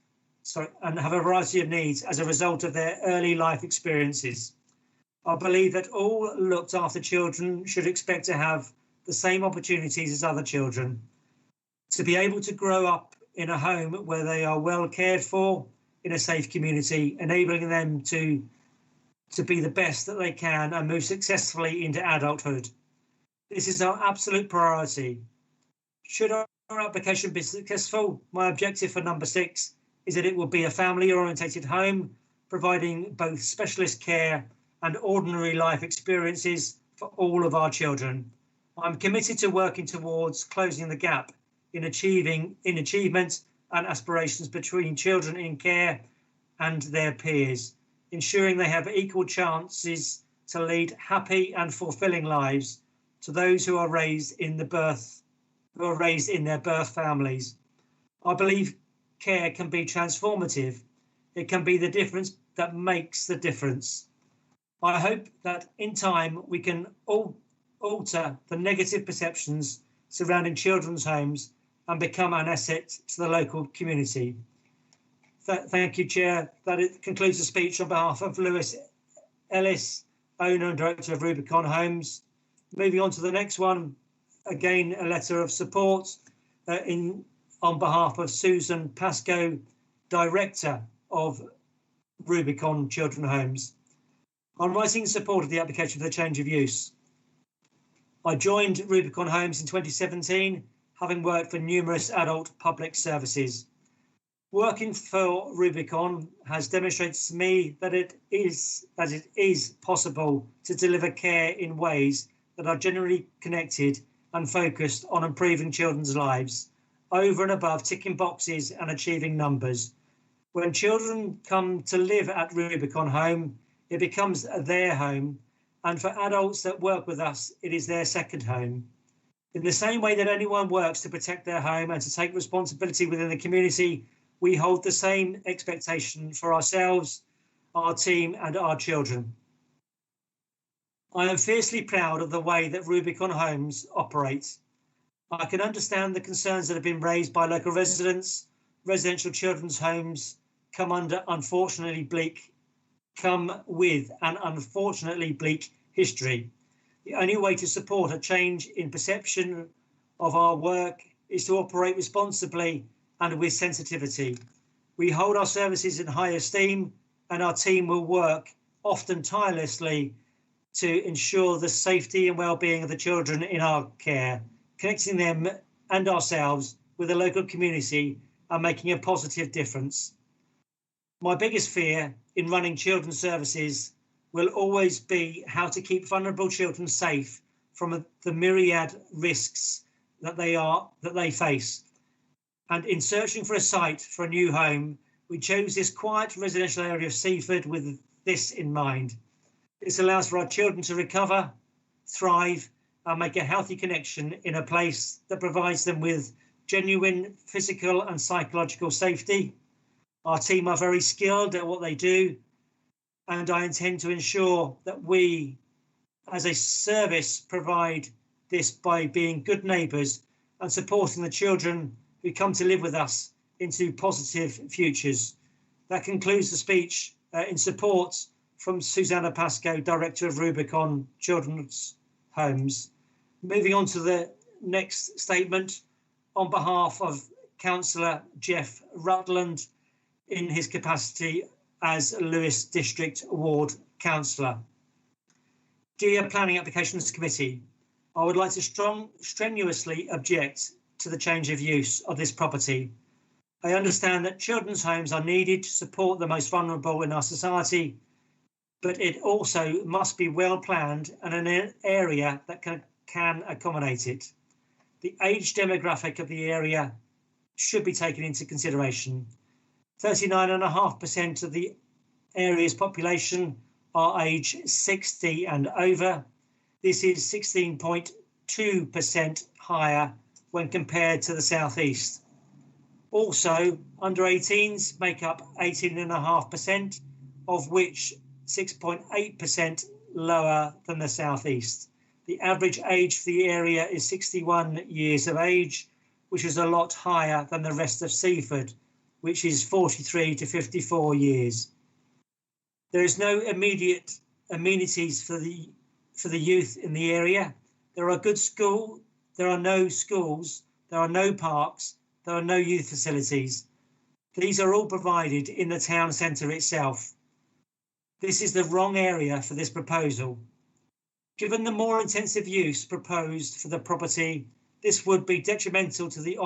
of their early life experiences. I believe that all looked after children should expect to have the same opportunities as other children, to be able to grow up in a home where they are well cared for, in a safe community, enabling them to be the best that they can and move successfully into adulthood. This is our absolute priority. Should our application be successful, my objective for number 6 is that it will be a family-orientated home, providing both specialist care and ordinary life experiences for all of our children. I'm committed to working towards closing the gap in achievement and aspirations between children in care and their peers, ensuring they have equal chances to lead happy and fulfilling lives to those who are raised in their birth families. I believe care can be transformative. It can be the difference that makes the difference. I hope that in time we can alter the negative perceptions surrounding children's homes and become an asset to the local community. Thank you, Chair. That concludes the speech on behalf of Lewis Ellis, owner and director of Rubicon Homes. Moving on to the next one, again a letter of support on behalf of Susan Pascoe, director of Rubicon Children's Homes. I'm writing in support of the application for the change of use. I joined Rubicon Homes in 2017, having worked for numerous adult public services. Working for Rubicon has demonstrated to me that it is possible to deliver care in ways that are generally connected and focused on improving children's lives, over and above ticking boxes and achieving numbers. When children come to live at Rubicon Home, it becomes their home, and for adults that work with us, it is their second home. In the same way that anyone works to protect their home and to take responsibility within the community, we hold the same expectation for ourselves, our team, and our children. I am fiercely proud of the way that Rubicon Homes operates. I can understand the concerns that have been raised by local residents. Residential children's homes come with an unfortunately bleak history. The only way to support a change in perception of our work is to operate responsibly and with sensitivity. We hold our services in high esteem, and our team will work, often tirelessly, to ensure the safety and well-being of the children in our care, connecting them and ourselves with the local community and making a positive difference. My biggest fear in running children's services will always be how to keep vulnerable children safe from the myriad risks that they face. And in searching for a site for a new home, we chose this quiet residential area of Seaford with this in mind. This allows for our children to recover, thrive, and make a healthy connection in a place that provides them with genuine physical and psychological safety. Our team are very skilled at what they do, and I intend to ensure that we, as a service, provide this by being good neighbours and supporting the children who come to live with us into positive futures. That concludes the speech in support from Susanna Pascoe, Director of Rubicon Children's Homes. Moving on to the next statement on behalf of Councillor Jeff Rutland in his capacity as Lewis District Ward Councillor. Dear Planning Applications Committee, I would like to strenuously object to the change of use of this property. I understand that children's homes are needed to support the most vulnerable in our society, but it also must be well planned and an area that can accommodate it. The age demographic of the area should be taken into consideration. 39.5% of the area's population are age 60 and over. This is 16.2% higher when compared to the southeast. Also, under 18s make up 18.5%, of which 6.8% lower than the southeast. The average age for the area is 61 years of age, which is a lot higher than the rest of Seaford, which is 43 to 54 years. There is no immediate amenities for the youth in the area. There are no schools, there are no parks, there are no youth facilities. These are all provided in the town centre itself. This is the wrong area for this proposal. Given the more intensive use proposed for the property, this would be detrimental to the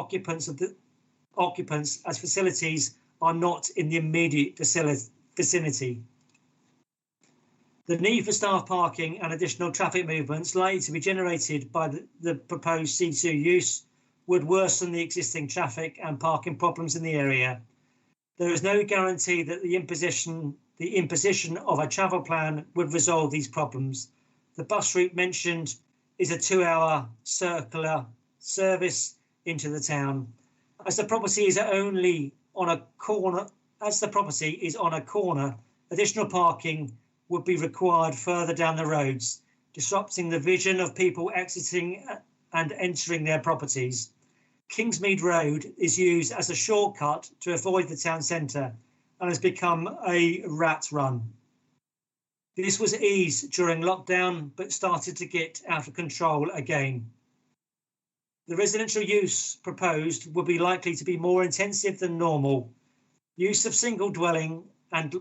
occupants as facilities are not in the immediate vicinity. The need for staff parking and additional traffic movements likely to be generated by the proposed C2 use would worsen the existing traffic and parking problems in the area. There is no guarantee that the imposition of a travel plan would resolve these problems. The bus route mentioned is a 2-hour circular service into the town. As the property is on a corner, additional parking would be required further down the roads, disrupting the vision of people exiting and entering their properties. Kingsmead Road is used as a shortcut to avoid the town centre and has become a rat run. This was eased during lockdown, but started to get out of control again. The residential use proposed would be likely to be more intensive than normal. Use of single dwelling and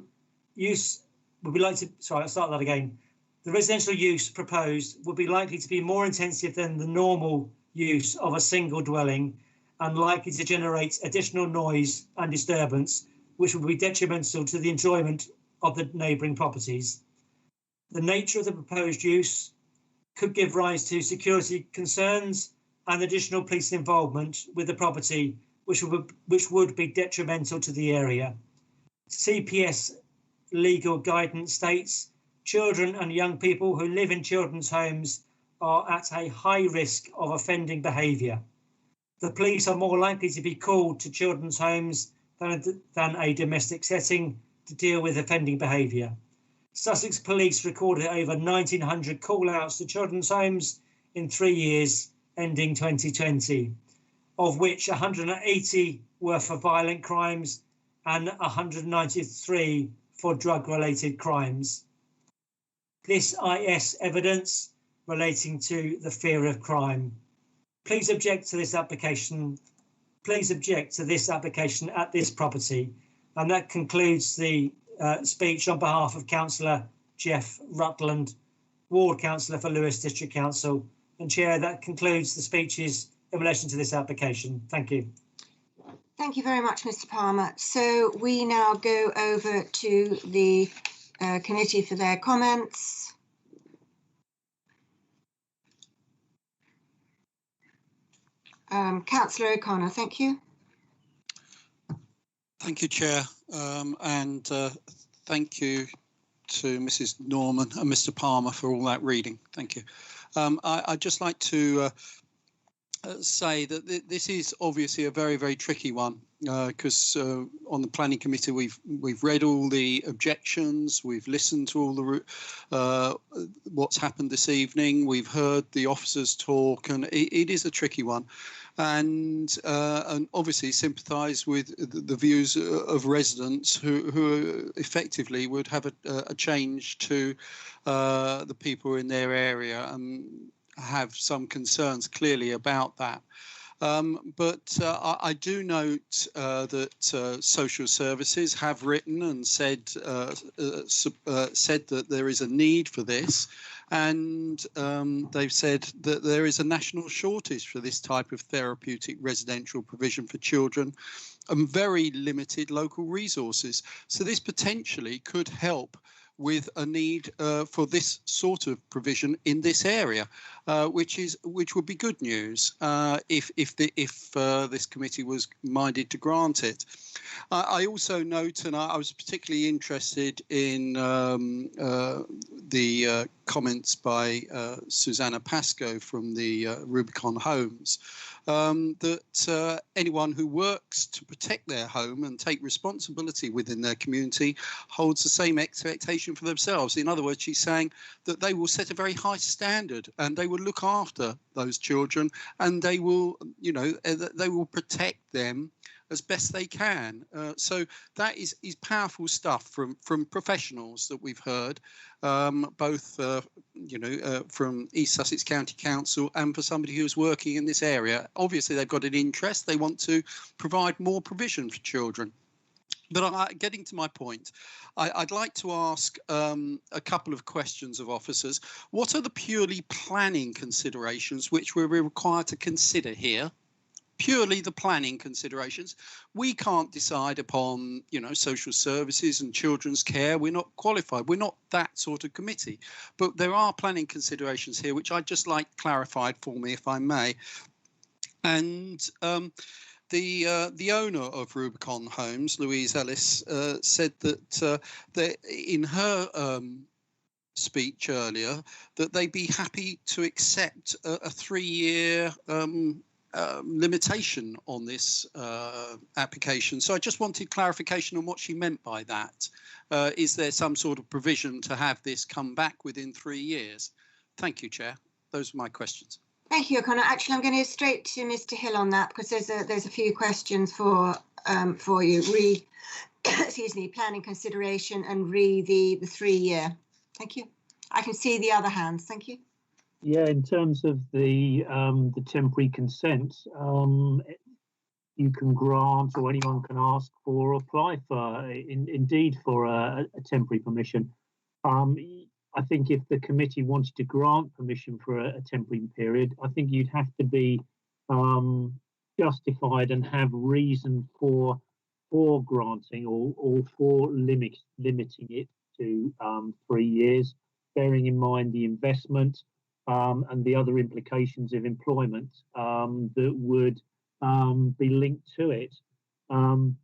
use would be likely to, I'll start that again. The residential use proposed would be likely to be more intensive than the normal use of a single dwelling and likely to generate additional noise and disturbance, which would be detrimental to the enjoyment of the neighbouring properties. The nature of the proposed use could give rise to security concerns and additional police involvement with the property, which would be detrimental to the area. CPS legal guidance states children and young people who live in children's homes are at a high risk of offending behaviour. The police are more likely to be called to children's homes than a domestic setting to deal with offending behaviour. Sussex Police recorded over 1,900 call-outs to children's homes in 3 years, ending 2020, of which 180 were for violent crimes and 193 for drug-related crimes. This IS evidence relating to the fear of crime. Please object to this application. Please object to this application at this property. And that concludes the speech on behalf of Councillor Jeff Rutland, Ward Councillor for Lewes District Council. And Chair, that concludes the speeches in relation to this application. Thank you. Thank you very much, Mr. Palmer. So we now go over to the committee for their comments. Councillor O'Connor, thank you. Thank you, Chair, and thank you to Mrs. Norman and Mr. Palmer for all that reading. Thank you. I'd just like to say that this is obviously a very, very tricky one because on the planning committee we've read all the objections, we've listened to all the what's happened this evening, we've heard the officers talk, and it is a tricky one. And obviously sympathise with the views of residents who effectively would have a change to the people in their area and have some concerns clearly about that. But I do note that social services have written and said that there is a need for this. And they've said that there is a national shortage for this type of therapeutic residential provision for children and very limited local resources. So this potentially could help with a need for this sort of provision in this area, which would be good news if this committee was minded to grant it. I also note, and I was particularly interested in the comments by Susanna Pascoe from the Rubicon Homes, that anyone who works to protect their home and take responsibility within their community holds the same expectation for themselves. In other words, she's saying that they will set a very high standard and they will look after those children and they will, they will protect them as best they can. So that is powerful stuff from professionals that we've heard, both from East Sussex County Council and for somebody who's working in this area. Obviously, they've got an interest. They want to provide more provision for children. But getting to my point, I'd like to ask a couple of questions of officers. What are the purely planning considerations which we're required to consider here? Purely the planning considerations. We can't decide upon, social services and children's care. We're not qualified. We're not that sort of committee. But there are planning considerations here, which I'd just like clarified for me, if I may. And the owner of Rubicon Homes, Louise Ellis, said that in her speech earlier that they'd be happy to accept a 3-year limitation on this application. So I just wanted clarification on what she meant by that. Is there some sort of provision to have this come back within 3 years? Thank you, Chair. Those are my questions. Thank you, O'Connor. Actually, I'm going to go straight to Mr. Hill on that because there's a few questions for you. Excuse me, planning consideration and the 3-year. Thank you. I can see the other hands. Thank you. Yeah, in terms of the temporary consent, you can grant, or anyone can ask for, or apply for, indeed for a temporary permission. I think if the committee wanted to grant permission for a temporary period, I think you'd have to be justified and have reason for granting or for limiting it to 3 years, bearing in mind the investment and the other implications of employment that would be linked to it. And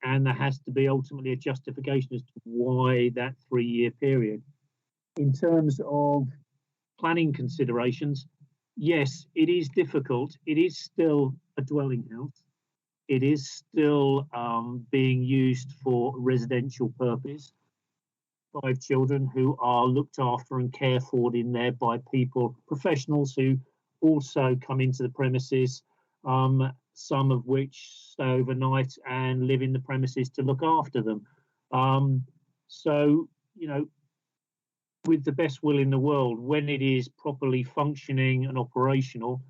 there has to be ultimately a justification as to why that 3-year period. In terms of planning considerations, yes, it is difficult. It is still a dwelling house. It is still being used for residential purpose. 5 children who are looked after and cared for in there by people, professionals who also come into the premises, some of which stay overnight and live in the premises to look after them. So, you know, with the best will in the world, when it is properly functioning and operational,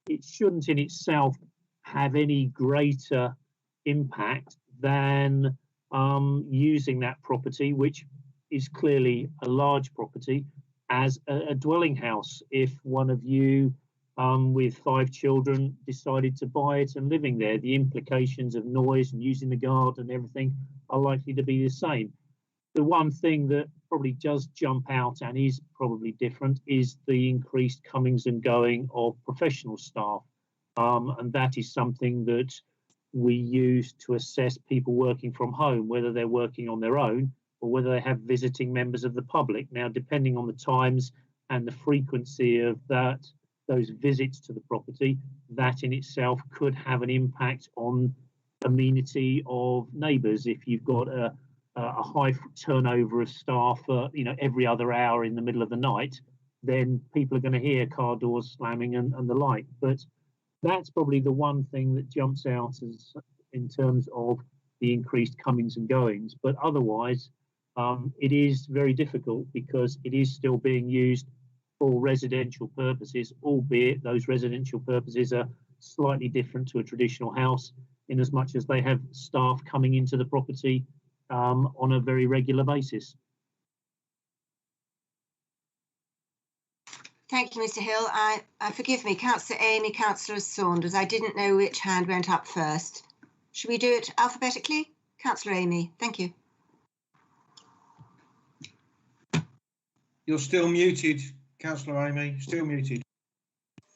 it shouldn't in itself have any greater impact than using that property, which is clearly a large property, as a dwelling house. If one of you with 5 children decided to buy it and living there, the implications of noise and using the garden and everything are likely to be the same. The one thing that probably does jump out and is probably different is the increased comings and going of professional staff. And that is something that we use to assess people working from home, whether they're working on their own or whether they have visiting members of the public. Now, depending on the times and the frequency of those visits to the property, that in itself could have an impact on amenity of neighbours. If you've got a high turnover of staff, every other hour in the middle of the night, then people are going to hear car doors slamming and the like. But that's probably the one thing that jumps out as in terms of the increased comings and goings. But otherwise, it is very difficult because it is still being used for residential purposes, albeit those residential purposes are slightly different to a traditional house in as much as they have staff coming into the property on a very regular basis. Thank you, Mr. Hill. I forgive me, Councillor Amy, Councillor Saunders. I didn't know which hand went up first. Should we do it alphabetically? Councillor Amy, thank you. You're still muted, Councillor Amy, still muted.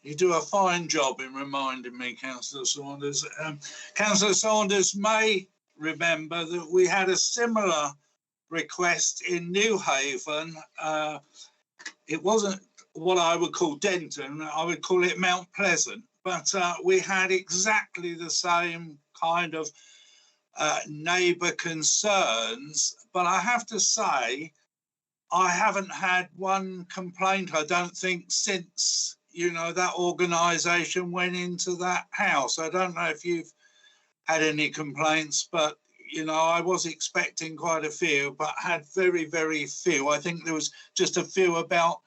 You do a fine job in reminding me, Councillor Saunders. Councillor Saunders may remember that we had a similar request in Newhaven. It wasn't what I would call Denton, I would call it Mount Pleasant, but we had exactly the same kind of neighbour concerns. But I have to say, I haven't had one complaint, I don't think, since, that organisation went into that house. I don't know if you've had any complaints, but, I was expecting quite a few, but had very, very few. I think there was just a few about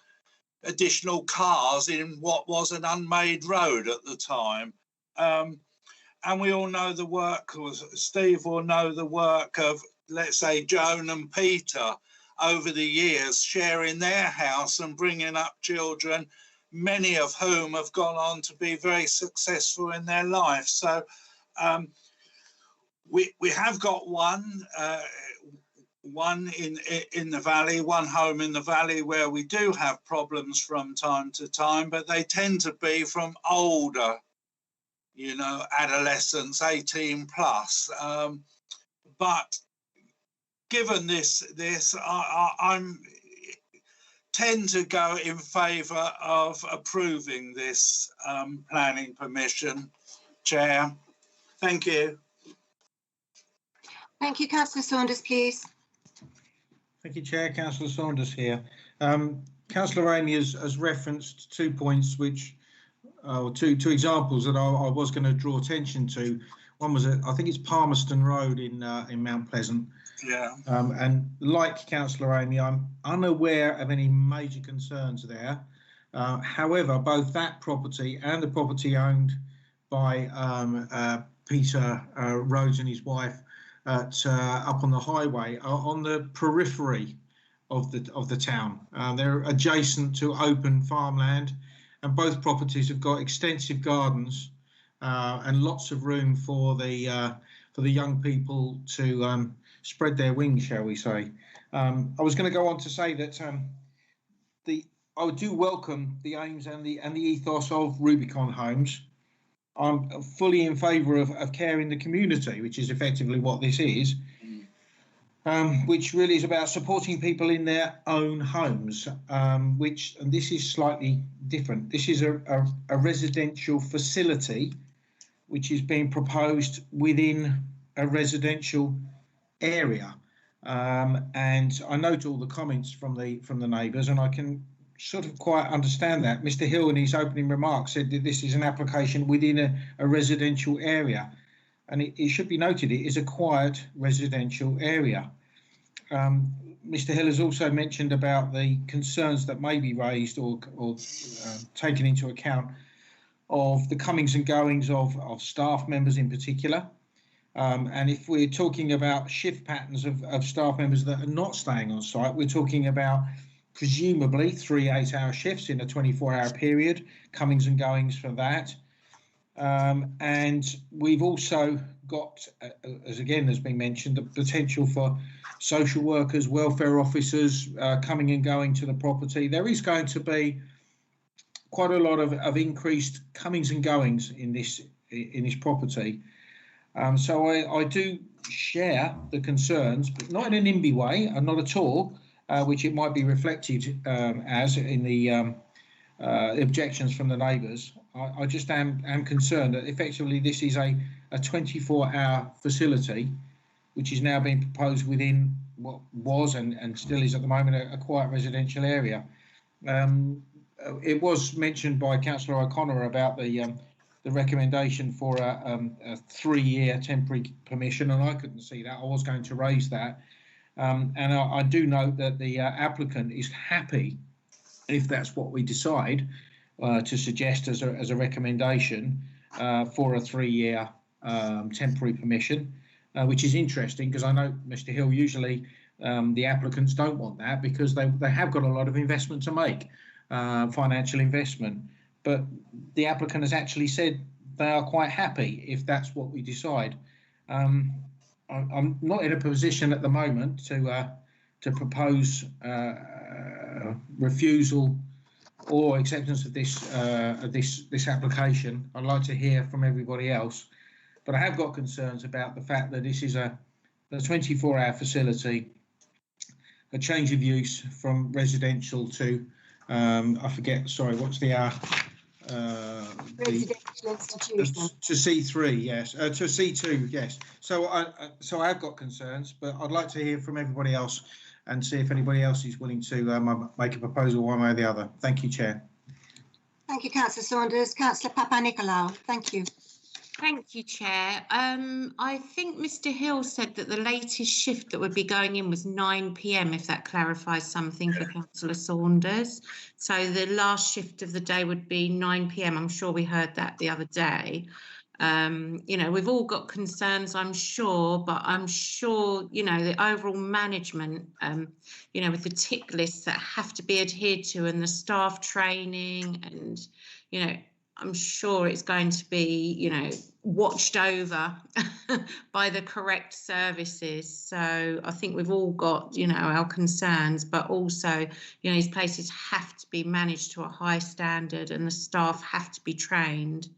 additional cars in what was an unmade road at the time. And we all know the work, or Steve will know the work of, let's say, Joan and Peter over the years, sharing their house and bringing up children, many of whom have gone on to be very successful in their life. So we have got one in the valley, one home in the valley where we do have problems from time to time, but they tend to be from older you know, adolescents, 18 plus. But given this, I'm tend to go in favour of approving this planning permission, Chair. Thank you. Thank you, Councillor Saunders, please. Thank you, Chair. Councillor Saunders here. Councillor Amy has referenced 2 points, which two examples that I was going to draw attention to. One was I think it's Palmerston Road in Mount Pleasant. Yeah. And like Councillor Amy, I'm unaware of any major concerns there. However, both that property and the property owned by Peter Rhodes and his wife up on the highway are on the periphery of the town. They're adjacent to open farmland, and both properties have got extensive gardens and lots of room for the young people to spread their wings, shall we say. I was going to go on to say that I do welcome the aims and the ethos of Rubicon Homes. I'm fully in favour of caring the community, which is effectively what this is, which really is about supporting people in their own homes, and this is slightly different. This is a residential facility which is being proposed within a residential area, and I note all the comments from the neighbours, and I can sort of quite understand that. Mr. Hill, in his opening remarks, said that this is an application within a residential area, and it should be noted it is a quiet residential area. Mr. Hill has also mentioned about the concerns that may be raised or taken into account of the comings and goings of staff members in particular. And if we're talking about shift patterns of staff members that are not staying on site, we're talking about presumably 3 8-hour shifts in a 24-hour period, comings and goings for that. And we've also got, as again has been mentioned, the potential for social workers, welfare officers coming and going to the property. There is going to be quite a lot of increased comings and goings in this property. So I do share the concerns, but not in an NIMBY way, and not at all, which it might be reflected as in the objections from the neighbours. I just am concerned that effectively this is a 24-hour facility, which is now being proposed within what was and still is at the moment a quiet residential area. It was mentioned by Councillor O'Connor about the recommendation for a 3-year temporary permission, and I couldn't see that. I was going to raise that. And I do note that the applicant is happy, if that's what we decide, to suggest as a recommendation for a 3-year temporary permission, which is interesting because I know, Mr. Hill, usually the applicants don't want that because they have got a lot of investment to make, financial investment. But the applicant has actually said they are quite happy if that's what we decide. I'm not in a position at the moment to propose refusal or acceptance of this application. I'd like to hear from everybody else, but I have got concerns about the fact that this is a 24-hour facility, a change of use from residential to I forget. Sorry, what's the hour? Residential institution. To C3, yes. To C2, yes. So I've got concerns, but I'd like to hear from everybody else and see if anybody else is willing to make a proposal one way or the other. Thank you, Chair. Thank you, Councillor Saunders. Councillor Papanikolaou, thank you. Thank you, Chair. I think Mr. Hill said that the latest shift that would be going in was 9 p.m, if that clarifies something for Councillor Saunders. So the last shift of the day would be 9 p.m. I'm sure we heard that the other day. You know, we've all got concerns, I'm sure, but I'm sure, you know, the overall management, you know, with the tick lists that have to be adhered to and the staff training and, you know, I'm sure it's going to be, you know, watched over by the correct services. So I think we've all got, you know, our concerns, but also, you know, these places have to be managed to a high standard and the staff have to be trained.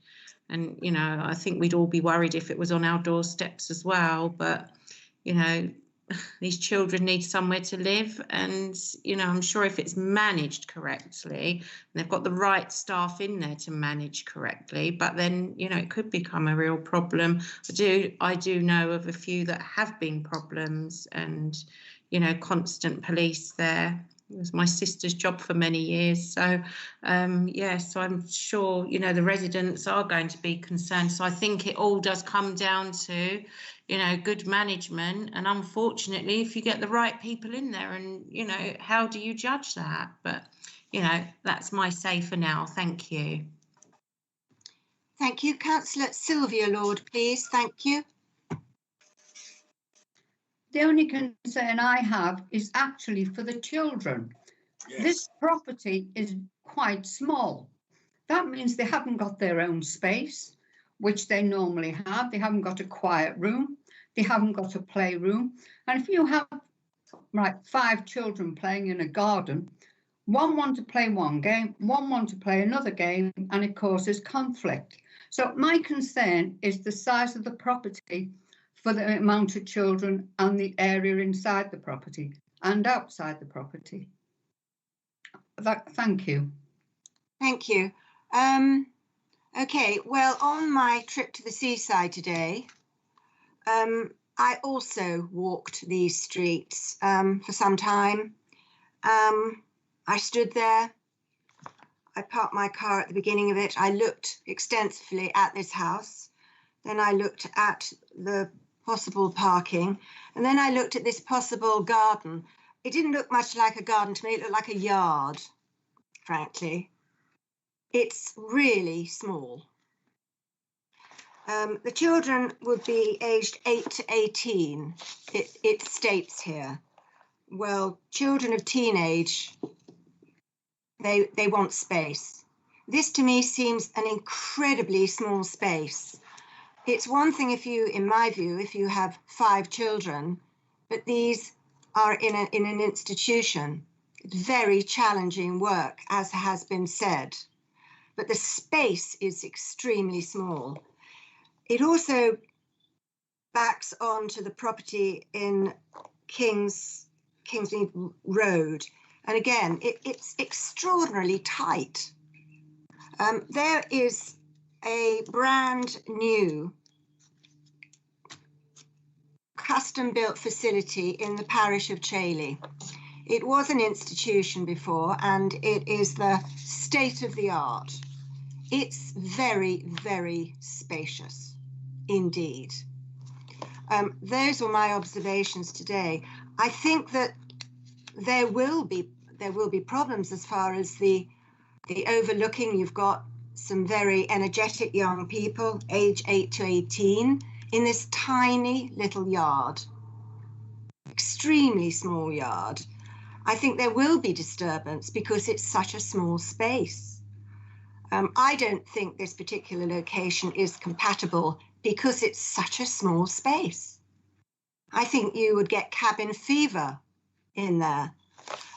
And, you know, I think we'd all be worried if it was on our doorsteps as well. But, you know, these children need somewhere to live. And, you know, I'm sure if it's managed correctly, and they've got the right staff in there to manage correctly, but then, you know, it could become a real problem. I do know of a few that have been problems, and, you know, constant police there. It was my sister's job for many years. So, so I'm sure, you know, the residents are going to be concerned. So I think it all does come down to, you know, good management. And unfortunately, if you get the right people in there, and, you know, how do you judge that? But, you know, that's my say for now. Thank you. Thank you. Councillor Sylvia Lord, please. Thank you. The only concern I have is actually for the children. Yes. This property is quite small. That means they haven't got their own space, which they normally have. They haven't got a quiet room. They haven't got a playroom. And if you have, 5 children playing in a garden, one want to play one game, one want to play another game, and it causes conflict. So my concern is the size of the property for the amount of children and the area inside the property and outside the property. Thank you. Thank you. Okay, well, on my trip to the seaside today, I also walked these streets for some time. I stood there. I parked my car at the beginning of it. I looked extensively at this house. Then I looked at the possible parking, and then I looked at this possible garden. It didn't look much like a garden to me. It looked like a yard, frankly. It's really small. The children would be aged 8 to 18. It states here. Well, children of teenage, they want space. This to me seems an incredibly small space. It's one thing if you, in my view, if you have 5 children, but these are in an institution. Very challenging work, as has been said, but the space is extremely small. It also backs onto the property in Kingsmead Road, and again, it's extraordinarily tight. There is a brand new custom-built facility in the parish of Cheney. It was an institution before, and it is the state of the art. It's very, very spacious indeed. Those were my observations today. I think that there will be problems as far as the overlooking. You've got some very energetic young people, age 8 to 18, in this tiny little yard, extremely small yard. I think there will be disturbance because it's such a small space. I don't think this particular location is compatible because it's such a small space. I think you would get cabin fever in there.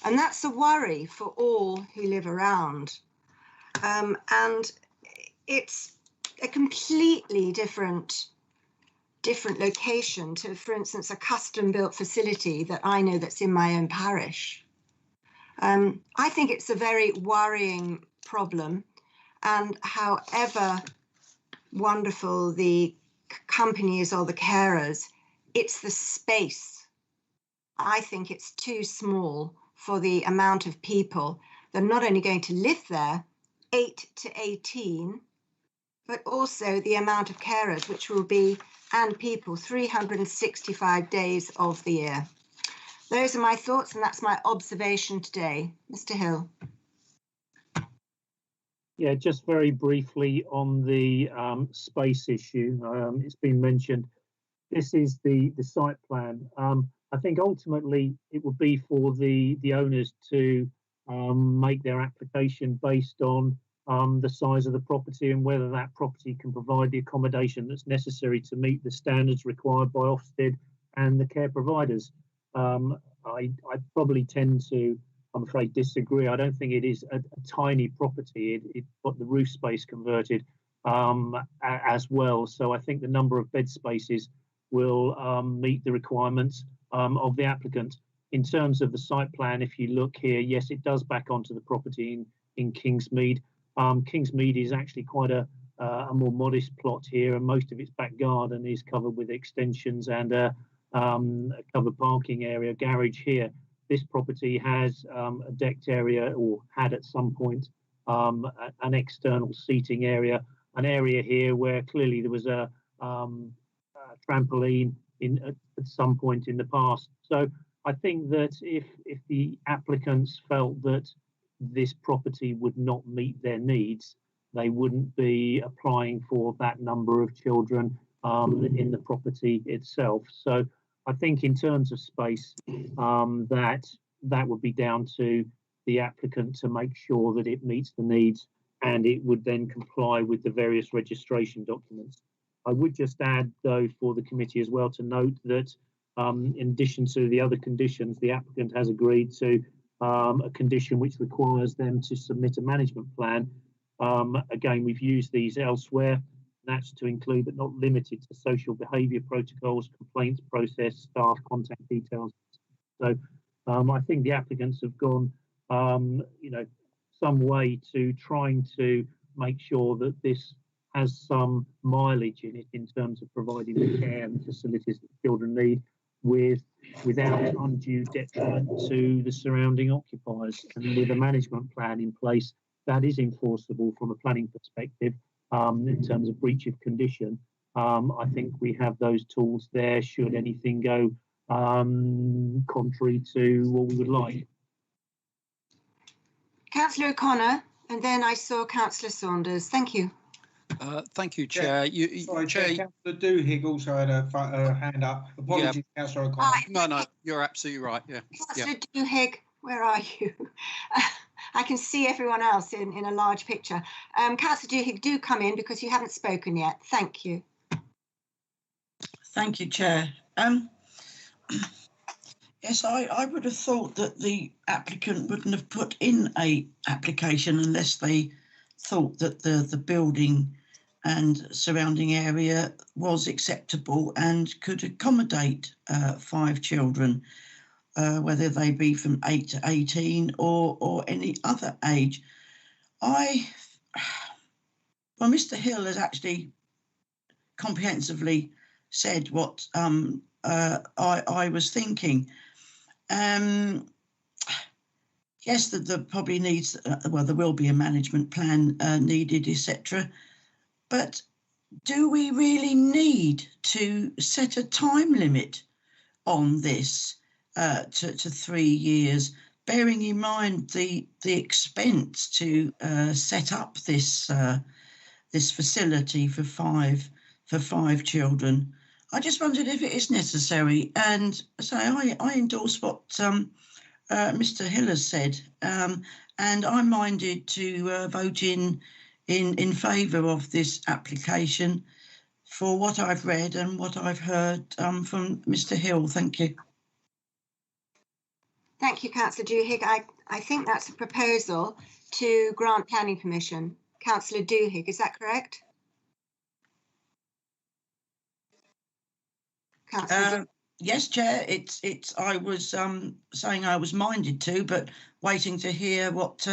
And that's a worry for all who live around. And it's a completely different location to, for instance, a custom-built facility that I know that's in my own parish. I think it's a very worrying problem, and however wonderful the company is or the carers, it's the space. I think it's too small for the amount of people that are not only going to live there, 8 to 18, but also the amount of carers, which will be, and people, 365 days of the year. Those are my thoughts, and that's my observation today. Mr. Hill. Yeah, just very briefly on the space issue. It's been mentioned. This is the site plan. I think ultimately it would be for the owners to make their application based on the size of the property and whether that property can provide the accommodation that's necessary to meet the standards required by Ofsted and the care providers. I probably tend to, I'm afraid, disagree. I don't think it is a tiny property. It got the roof space converted. as well. So I think the number of bed spaces will meet the requirements of the applicant. In terms of the site plan, if you look here, yes, it does back onto the property in Kingsmead. Kingsmead is actually quite a more modest plot here, and most of its back garden is covered with extensions and a covered parking area, garage here. This property has a decked area, or had at some point an external seating area, an area here where clearly there was a trampoline at some point in the past. So I think that if the applicants felt that this property would not meet their needs, they wouldn't be applying for that number of children in the property itself. So I think in terms of space, that would be down to the applicant to make sure that it meets the needs, and it would then comply with the various registration documents. I would just add, though, for the committee as well, to note that in addition to the other conditions, the applicant has agreed to a condition which requires them to submit a management plan. Again, we've used these elsewhere. That's to include, but not limited to, social behaviour protocols, complaints process, staff contact details. So I think the applicants have gone, some way to trying to make sure that this has some mileage in it in terms of providing the care and facilities that children need, without undue detriment to the surrounding occupiers, and with a management plan in place that is enforceable from a planning perspective. In terms of breach of condition, I think we have those tools there should anything go contrary to what we would like. Councillor O'Connor, and then I saw Councillor Saunders. Thank you. Thank you, Chair. Sorry, Chair. Councillor Doohig also had a hand up. Apologies, yeah. Councillor O'Connor. No, you're absolutely right. Yeah. Councillor Doohig, where are you? I can see everyone else in a large picture. Councillor Doohig, do come in because you haven't spoken yet. Thank you. Thank you, Chair. Yes, I would have thought that the applicant wouldn't have put in a application unless they thought that the building and surrounding area was acceptable and could accommodate 5 children, whether they be from 8 to 18 or any other age. Mr. Hill has actually comprehensively said what I was thinking. Yes, that there probably needs, there will be a management plan needed, etc. But do we really need to set a time limit on this to 3 years, bearing in mind the expense to set up this this facility for five children? I just wondered if it is necessary, and so I endorse what Mr. Hill has said, and I'm minded to vote in favour of this application for what I've read and what I've heard from Mr. Hill. Thank you. Thank you, Councillor Doohig. I think that's a proposal to grant planning permission. Councillor Doohig, is that correct? Yes, Chair. It's. I was saying I was minded to, but waiting to hear what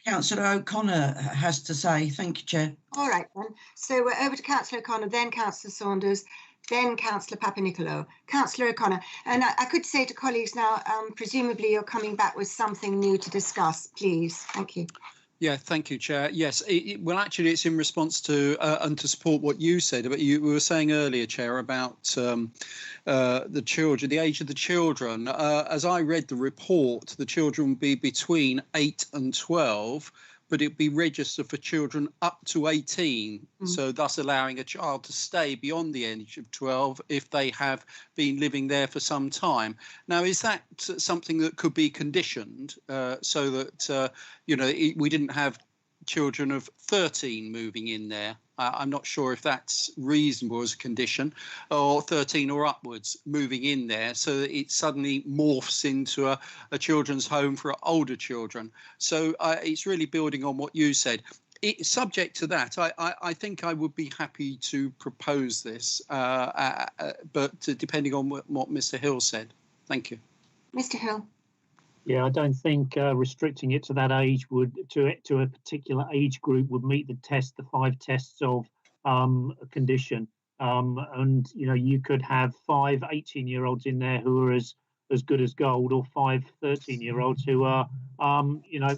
Councillor O'Connor has to say. Thank you, Chair. All right then. So we're over to Councillor O'Connor, then Councillor Saunders, then Councillor Papanicolaou. Councillor O'Connor, and I could say to colleagues now, presumably you're coming back with something new to discuss, please. Thank you. Yeah, thank you, Chair. Yes, well, actually, it's in response to and to support what you said. But you were saying earlier, Chair, about the children, the age of the children. As I read the report, the children would be between 8 and 12, but it'd be registered for children up to 18. So thus allowing a child to stay beyond the age of 12 if they have been living there for some time. Now, is that something that could be conditioned so that, we didn't have children of 13 moving in there? I'm not sure if that's reasonable as a condition, or 13 or upwards moving in there, so that it suddenly morphs into a children's home for older children. So it's really building on what you said. Subject to that, I think I would be happy to propose this, but depending on what Mr. Hill said. Thank you. Mr. Hill. Yeah, I don't think restricting it to that age would to a particular age group would meet the 5 tests of a condition. And you could have 5 18-year-olds in there who are as good as gold, or 5 13-year-olds who are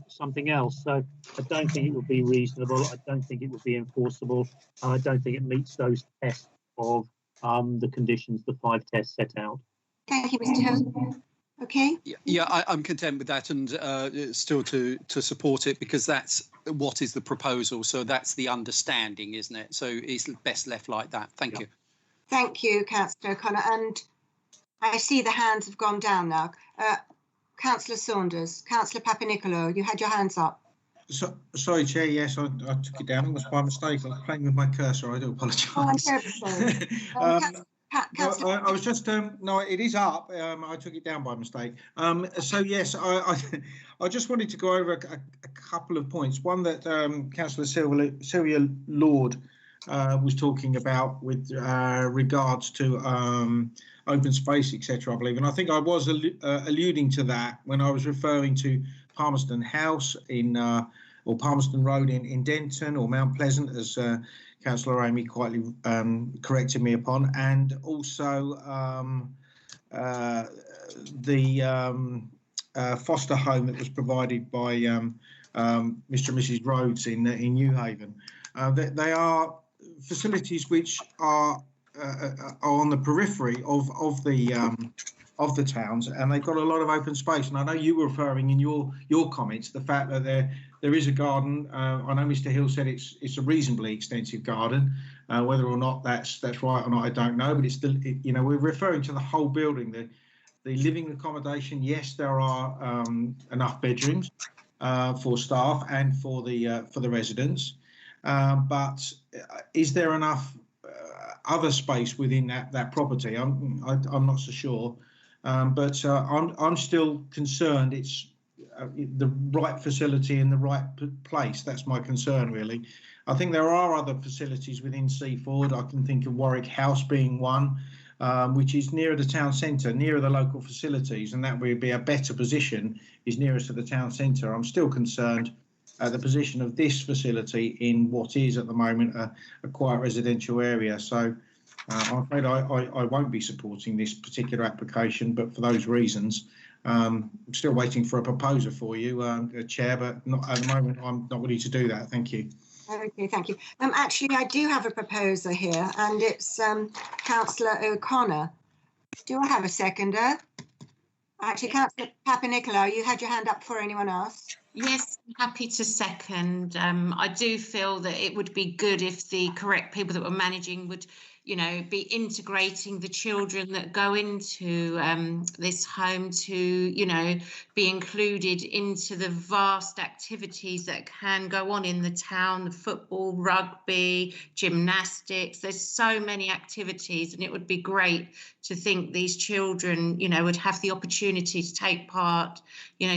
something else. So I don't think it would be reasonable. I don't think it would be enforceable. And I don't think it meets those tests of the conditions the 5 tests set out. Thank you, Mr. Hill. Okay. Yeah, I'm content with that, and still to support it, because that's what is the proposal. So that's the understanding, isn't it? So it's best left like that. Thank you. Thank you, Councillor O'Connor. And I see the hands have gone down now. Councillor Saunders, Councillor Papanicolaou, you had your hands up. Sorry, Chair. Yes, I took it down. It was by mistake. I was playing with my cursor. I do apologise. Oh, I'm terribly sorry. I was just no, it is up. I took it down by mistake. So yes, I just wanted to go over a couple of points. One that Councillor Sylvia Lord was talking about with regards to open space, etc. I believe, and I think I was alluding to that when I was referring to Palmerston House or Palmerston Road in Denton, or Mount Pleasant, as Councillor Amy quietly corrected me upon, and also the foster home that was provided by Mr. and Mrs. Rhodes in New Haven. They are facilities which are on the periphery of the towns, and they've got a lot of open space. And I know you were referring in your comments the fact that there is a garden. I know Mr. Hill said it's a reasonably extensive garden. Whether or not that's right or not, I don't know. But it's still, we're referring to the whole building. The living accommodation. Yes, there are enough bedrooms for staff and for the residents. But is there enough other space within that property? I'm not so sure. But I'm still concerned it's the right facility in the right place. That's my concern, really. I think there are other facilities within Seaford. I can think of Warwick House being one, which is nearer the town centre, nearer the local facilities, and that would be a better position, is nearest to the town centre. I'm still concerned at the position of this facility in what is at the moment a quiet residential area. So I'm afraid I won't be supporting this particular application, but for those reasons. I'm still waiting for a proposer for you, Chair, but not at the moment. I'm not ready to do that. Thank you. Okay, thank you. Actually, I do have a proposer here, and it's Councillor O'Connor. Do I have a seconder? Actually, Councillor Papanicolaou, you had your hand up before anyone else. Yes, I'm happy to second. I do feel that it would be good if the correct people that were managing would, be integrating the children that go into this home to, be included into the vast activities that can go on in the town, the football, rugby, gymnastics. There's so many activities, and it would be great to think these children, would have the opportunity to take part.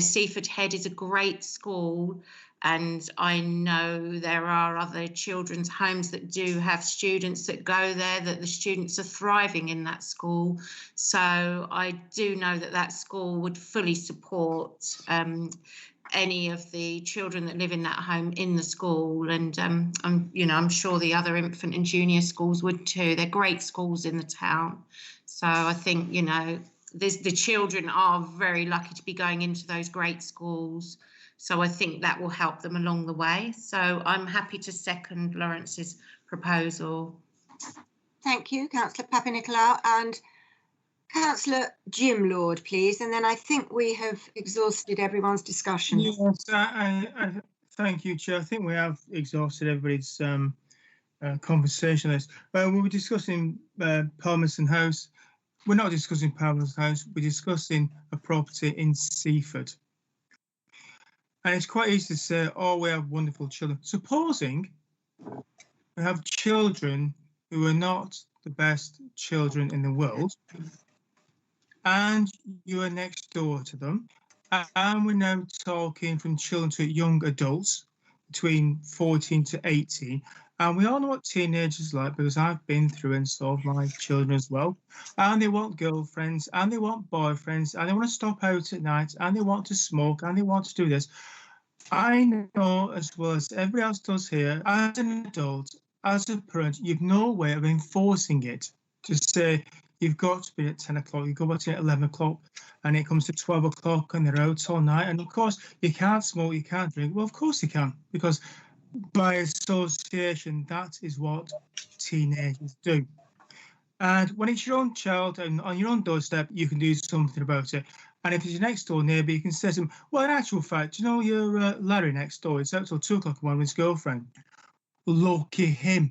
Seaford Head is a great school. And I know there are other children's homes that do have students that go there, that the students are thriving in that school. So I do know that school would fully support any of the children that live in that home in the school. And I'm sure the other infant and junior schools would too. They're great schools in the town. So I think, the children are very lucky to be going into those great schools. So I think that will help them along the way. So I'm happy to second Lawrence's proposal. Thank you, Councillor Papanicolaou, and Councillor Jim Lord, please. And then I think we have exhausted everyone's discussion. Yes, I thank you, Chair. I think we have exhausted everybody's conversation on this. We were discussing Palmerston House. We're not discussing Palmerston House. We're discussing a property in Seaford. And it's quite easy to say, oh, we have wonderful children. Supposing we have children who are not the best children in the world, and you are next door to them, and we're now talking from children to young adults, between 14 to 18. And we all know what teenagers are like, because I've been through and so have my children as well. And they want girlfriends, and they want boyfriends, and they want to stop out at night, and they want to smoke, and they want to do this. I know as well as everybody else does here, as an adult, as a parent, you've no way of enforcing it to say you've got to be at 10 o'clock, you go back to at 11 o'clock, and it comes to 12 o'clock and they're out all night. And of course, you can't smoke, you can't drink. Well, of course you can, because by association, that is what teenagers do. And when it's your own child and on your own doorstep, you can do something about it. And if it's your next door neighbour, you can say to them, well, in actual fact, you know, your Larry next door, it's out till 2 o'clock in the morning with his girlfriend. Lucky him,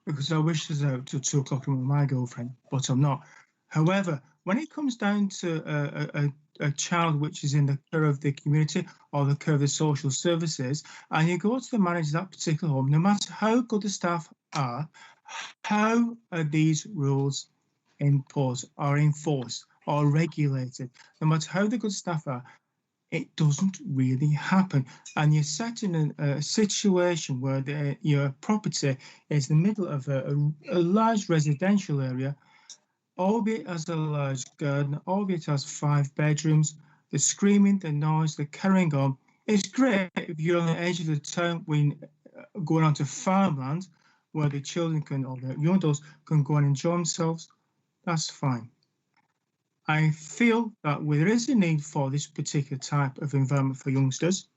because I wish I was out till 2 o'clock in the morning with my girlfriend, but I'm not. However, when it comes down to a child which is in the care of the community or the care of the social services, and you go to the manager of that particular home, no matter how good the staff are, how are these rules imposed or enforced or regulated? No matter how the good staff are, it doesn't really happen. And you're set in a situation where your property is in the middle of a large residential area, albeit has a large garden, albeit has 5 bedrooms. The screaming, the noise, the carrying on. It's great if you're on the edge of the town when going onto farmland, where the children can, or the young adults can go and enjoy themselves. That's fine. I feel that there is a need for this particular type of environment for youngsters.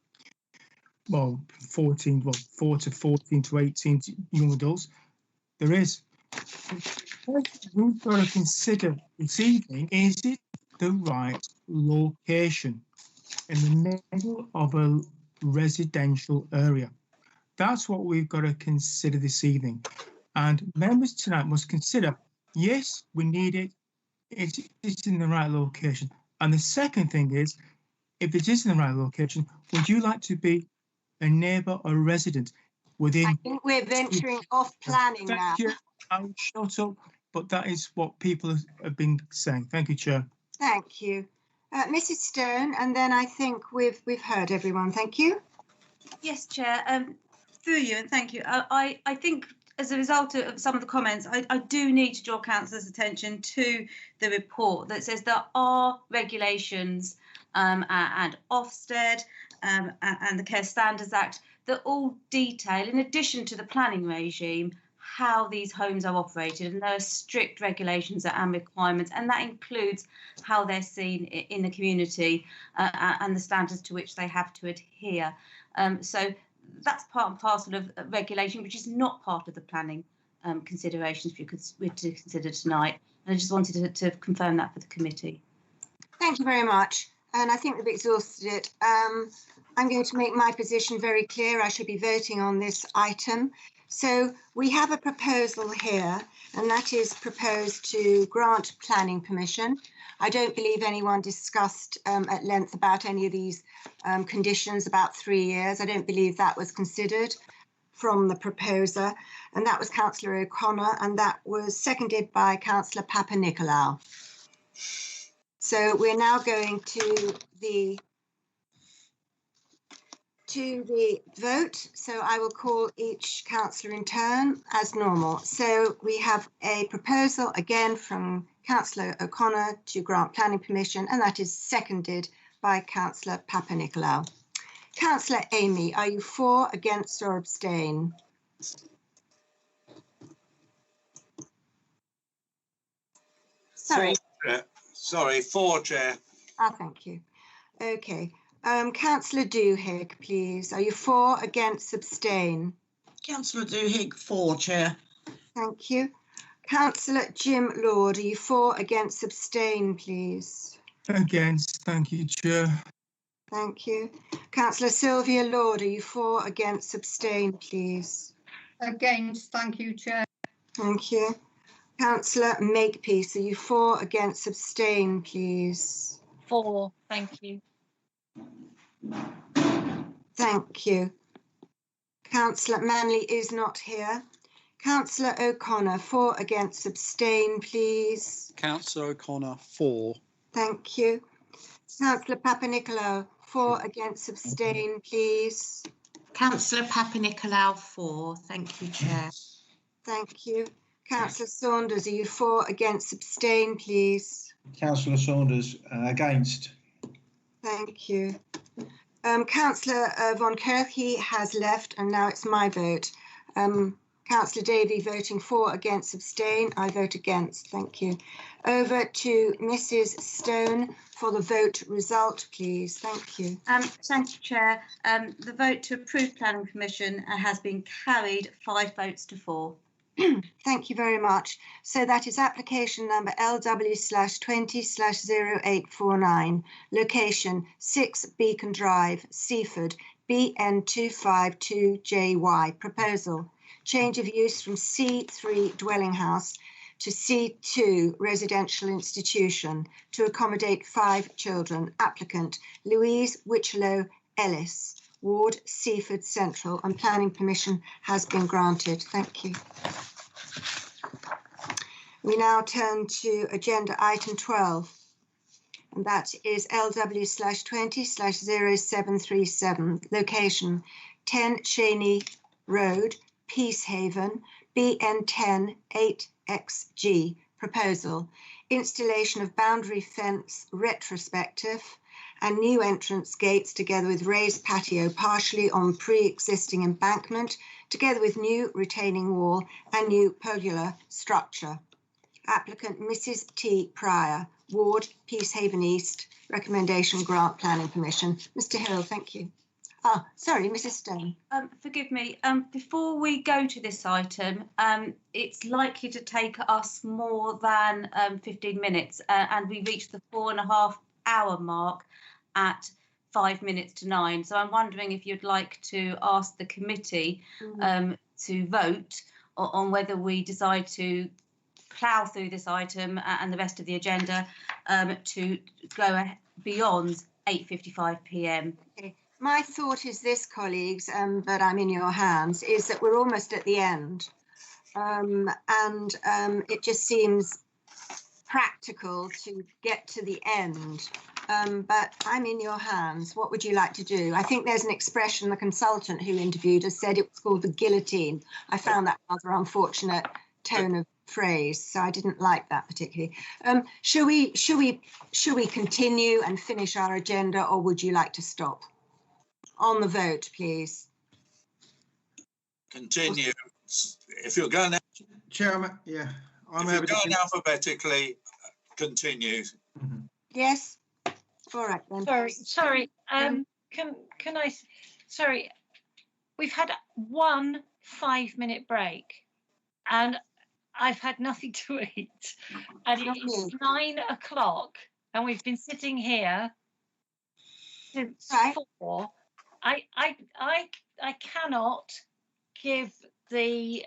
Well, 4 to 14 to 18 young adults. There is. We've got to consider this evening, is it the right location in the middle of a residential area? That's what we've got to consider this evening. And members tonight must consider, yes, we need it. It's in the right location. And the second thing is, if it is in the right location, would you like to be a neighbour or a resident within? I think we're venturing off planning now. Thank you. I'll shut up, but that is what people have been saying. Thank you, Chair. Thank you. Mrs. Stone, and then I think we've heard everyone. Thank you. Yes, Chair. Through you, and thank you. I think as a result of some of the comments, I do need to draw councillors' attention to the report that says there are regulations and Ofsted and the Care Standards Act that all detail, in addition to the planning regime, how these homes are operated, and there are strict regulations and requirements, and that includes how they're seen in the community and the standards to which they have to adhere. So that's part and parcel of regulation, which is not part of the planning considerations we're to consider tonight. And I just wanted to confirm that for the committee. Thank you very much. And I think we've exhausted it. I'm going to make my position very clear. I should be voting on this item. So we have a proposal here, and that is proposed to grant planning permission. I don't believe anyone discussed at length about any of these conditions about 3 years. I don't believe that was considered from the proposer, and that was Councillor O'Connor, and that was seconded by Councillor Papanikolaou. So we're now going to the vote. So I will call each councillor in turn as normal. So we have a proposal again from Councillor O'Connor to grant planning permission, and that is seconded by Councillor Papanikolaou. Councillor Amy, are you for, against or abstain? Sorry. Sorry, for, Chair. Ah, thank you. Okay. Councillor Duhigg, please. Are you for, against, abstain? Councillor Duhigg, for, Chair. Thank you. Councillor Jim Lord, are you for, against, abstain, please? Against, thank you, Chair. Thank you. Councillor Sylvia Lord, are you for, against, abstain, please? Against, thank you, Chair. Thank you. Councillor Makepeace, are you for, against, abstain, please? For, thank you. Thank you. Councillor Manley is not here. Councillor O'Connor, for, against, abstain, please. Councillor O'Connor, for. Thank you. Councillor Papanikolaou, for, against, abstain, please. Councillor Papanikolaou 4. Thank you, Chair. Thank you. Councillor Saunders, are you for, against, abstain, please? Councillor Saunders, against. Thank you. Councillor von Kirchhoff has left, and now it's my vote. Councillor Davey voting for, against, abstain. I vote against. Thank you. Over to Mrs. Stone for the vote result, please. Thank you. Thank you, Chair. The vote to approve planning permission has been carried 5 votes to 4. Thank you very much. So that is application number LW/20/0849. Location 6 Beacon Drive, Seaford, BN252JY. Proposal: change of use from C3 dwelling house to C2 residential institution to accommodate 5 children. Applicant Louise Witchlow Ellis, Ward Seaford Central, and planning permission has been granted. Thank you. We now turn to agenda item 12, and that is LW/20/0737. Location 10 Cheney Road, Peacehaven, BN10 8XG. Proposal: installation of boundary fence retrospective and new entrance gates together with raised patio partially on pre-existing embankment together with new retaining wall and new pergola structure. Applicant Mrs. T. Pryor, Ward Peacehaven East. Recommendation: grant planning permission. Mr. Hill, thank you. Sorry, Mrs. Stone. Forgive me. Before we go to this item, it's likely to take us more than 15 minutes, and we reached the 4.5-hour mark at 5 minutes to 9. So I'm wondering if you'd like to ask the committee to vote on whether we decide to plough through this item and the rest of the agenda to go beyond 8:55 p.m. Okay. My thought is this, colleagues, but I'm in your hands, is that we're almost at the end. It just seems practical to get to the end. But I'm in your hands. What would you like to do? I think there's an expression the consultant who interviewed us said it was called the guillotine. I found that rather unfortunate tone of phrase, so I didn't like that particularly. Shall we continue and finish our agenda, or would you like to stop? On the vote, please. Continue. If you're going, Chairman, yeah, if you're going alphabetically, continue. Yes. All right then. Sorry. Can I? Sorry, we've had 1 5-minute break, and I've had nothing to eat, and it's 9 o'clock, and we've been sitting here since 4. I cannot give the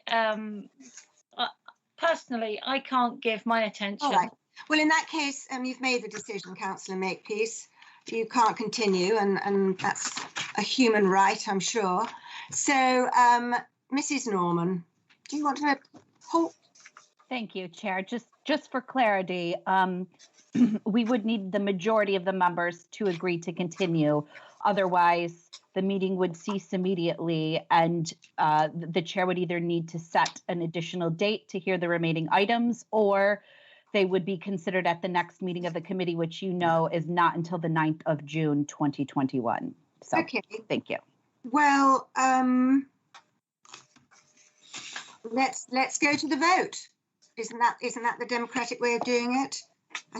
personally, I can't give my attention. All right. Well, in that case, you've made the decision, Councillor Makepeace. You can't continue, and that's a human right, I'm sure. So, Mrs. Norman, do you want to hold? Thank you, Chair. Just for clarity, we would need the majority of the members to agree to continue. Otherwise, the meeting would cease immediately, and the chair would either need to set an additional date to hear the remaining items, or they would be considered at the next meeting of the committee, which you know is not until the 9th of June 2021. So, okay. Thank you. Well, let's go to the vote. Isn't that the democratic way of doing it?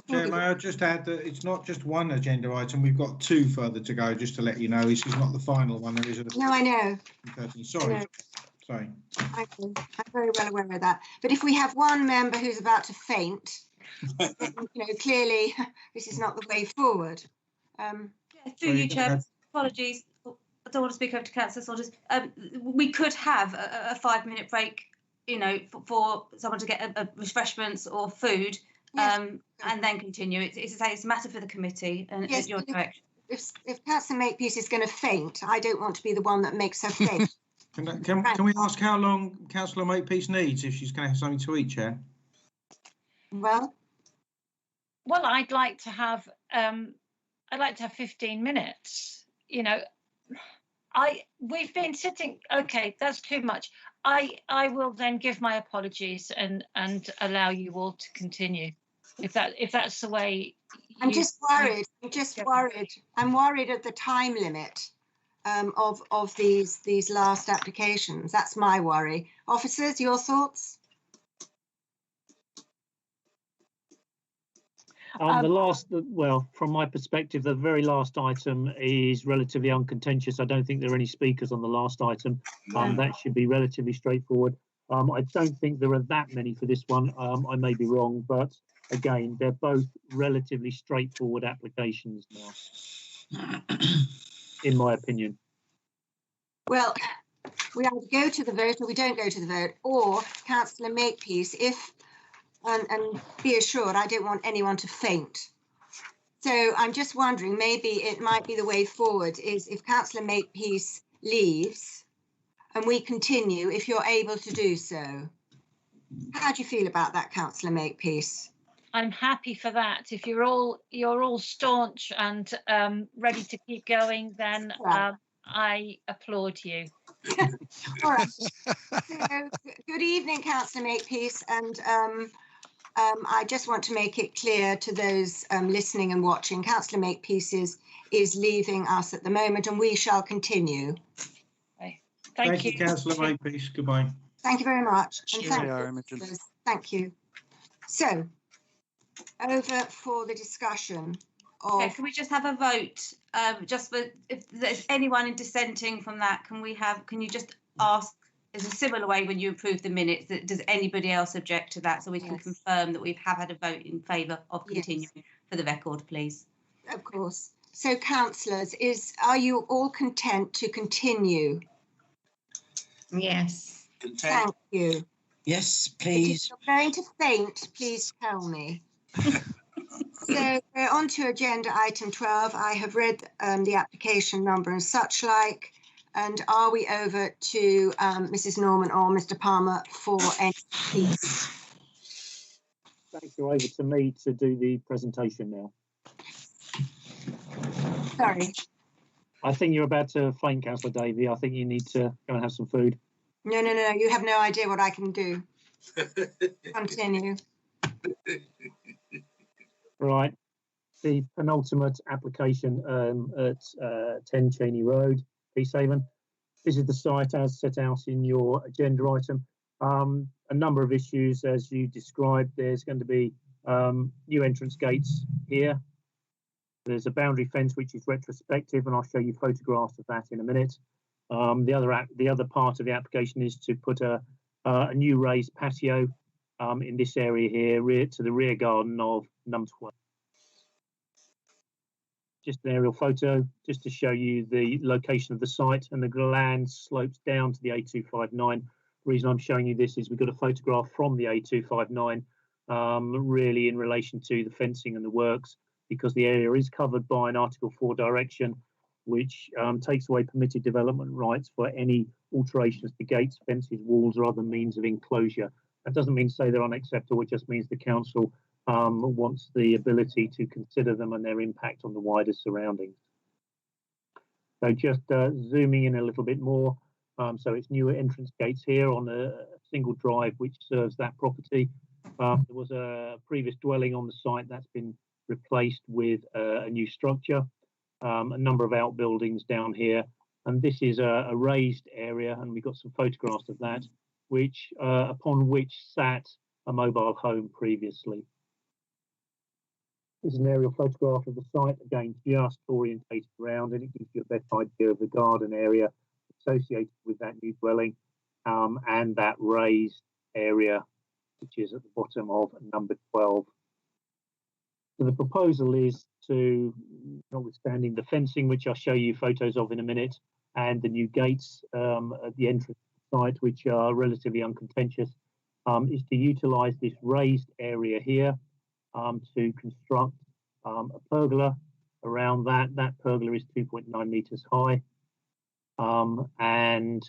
Chair, may I just add that it's not just one agenda item, we've got 2 further to go, just to let you know. This is not the final one. There is a... No, I know. Sorry. I know. Sorry. I'm very well aware of that. But if we have one member who's about to faint, then, clearly this is not the way forward. Through you, Chair. Apologies. I don't want to speak over to Councillor Saunders. We could have a 5-minute break, for someone to get a refreshments or food. Yes. And then continue. It's a matter for the committee and yes, your direction. If Councillor Makepeace is going to faint, I don't want to be the one that makes her faint. Can we ask how long Councillor Makepeace needs if she's going to have something to eat, Chair? Well, I'd like to have 15 minutes. We've been sitting. Okay, that's too much. I will then give my apologies and allow you all to continue, if that's the way. I'm just worried. I'm worried at the time limit of these last applications. That's my worry. Officers, your thoughts? The last, well, from my perspective, the very last item is relatively uncontentious. I don't think there are any speakers on the last item. That should be relatively straightforward. I don't think there are that many for this one. I may be wrong, but again, they're both relatively straightforward applications now, in my opinion. Well, we either go to the vote or we don't go to the vote, or Councillor Makepeace, and be assured, I don't want anyone to faint. So I'm just wondering, maybe it might be the way forward is if Councillor Makepeace leaves and we continue, if you're able to do so. How do you feel about that, Councillor Makepeace? I'm happy for that. If you're all staunch and ready to keep going, then I applaud you. All right. So, good evening, Councillor Makepeace, and I just want to make it clear to those listening and watching, Councillor Makepeace is leaving us at the moment, and we shall continue. Okay. Thank you, Councillor Makepeace. Goodbye. Thank you very much. And thank you. So, over for the discussion. Okay, can we just have a vote? Just for if there's anyone dissenting from that, can you just ask? It's a similar way when you approve the minutes. Does anybody else object to that, so we can confirm that we have had a vote in favour of continuing for the record, please? Of course. So, councillors, are you all content to continue? Yes. Content. Thank you. Yes, please. If you're going to faint, please tell me. So we're on to agenda item 12. I have read the application number and such like. And are we over to Mrs. Norman or Mr. Palmer for any piece? Thank you. Over to me to do the presentation now. Sorry. I think you're about to faint, Councillor Davey. I think you need to go and have some food. No. You have no idea what I can do. Continue. Right. The penultimate application at 10 Cheney Road, Peacehaven. This is the site as set out in your agenda item. A number of issues as you described. There's going to be new entrance gates here. There's a boundary fence which is retrospective, and I'll show you photographs of that in a minute. The other part of the application is to put a new raised patio in this area here, to the rear garden of number 12. Just an aerial photo, just to show you the location of the site, and the land slopes down to the A259. The reason I'm showing you this is we've got a photograph from the A259, really in relation to the fencing and the works, because the area is covered by an Article 4 direction, which takes away permitted development rights for any alterations to gates, fences, walls, or other means of enclosure. That doesn't mean to say they're unacceptable, it just means the council wants the ability to consider them and their impact on the wider surroundings. So just zooming in a little bit more, so it's newer entrance gates here on a single drive which serves that property. There was a previous dwelling on the site that's been replaced with a new structure, a number of outbuildings down here, and this is a raised area, and we've got some photographs of that, which upon which sat a mobile home previously. This is an aerial photograph of the site, again, just orientated around, and it gives you a better idea of the garden area associated with that new dwelling and that raised area, which is at the bottom of number 12. So the proposal is to, notwithstanding the fencing, which I'll show you photos of in a minute, and the new gates at the entrance site, which are relatively uncontentious, is to utilise this raised area here to construct a pergola around that. That pergola is 2.9 metres high, and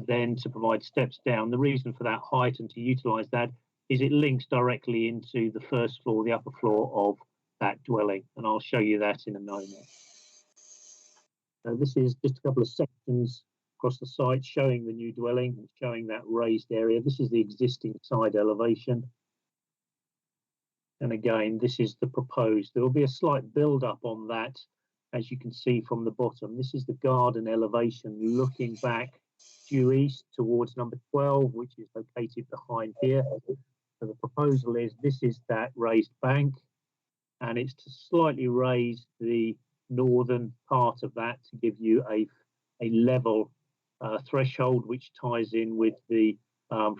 then to provide steps down. The reason for that height and to utilise that is it links directly into the first floor, the upper floor of that dwelling, and I'll show you that in a moment. This is just a couple of sections across the site showing the new dwelling and showing that raised area. This is the existing side elevation. And again, this is the proposed. There will be a slight build up on that, as you can see from the bottom. This is the garden elevation looking back due east towards number 12, which is located behind here. So the proposal is this is that raised bank, and it's to slightly raise the northern part of that to give you a level threshold, which ties in with the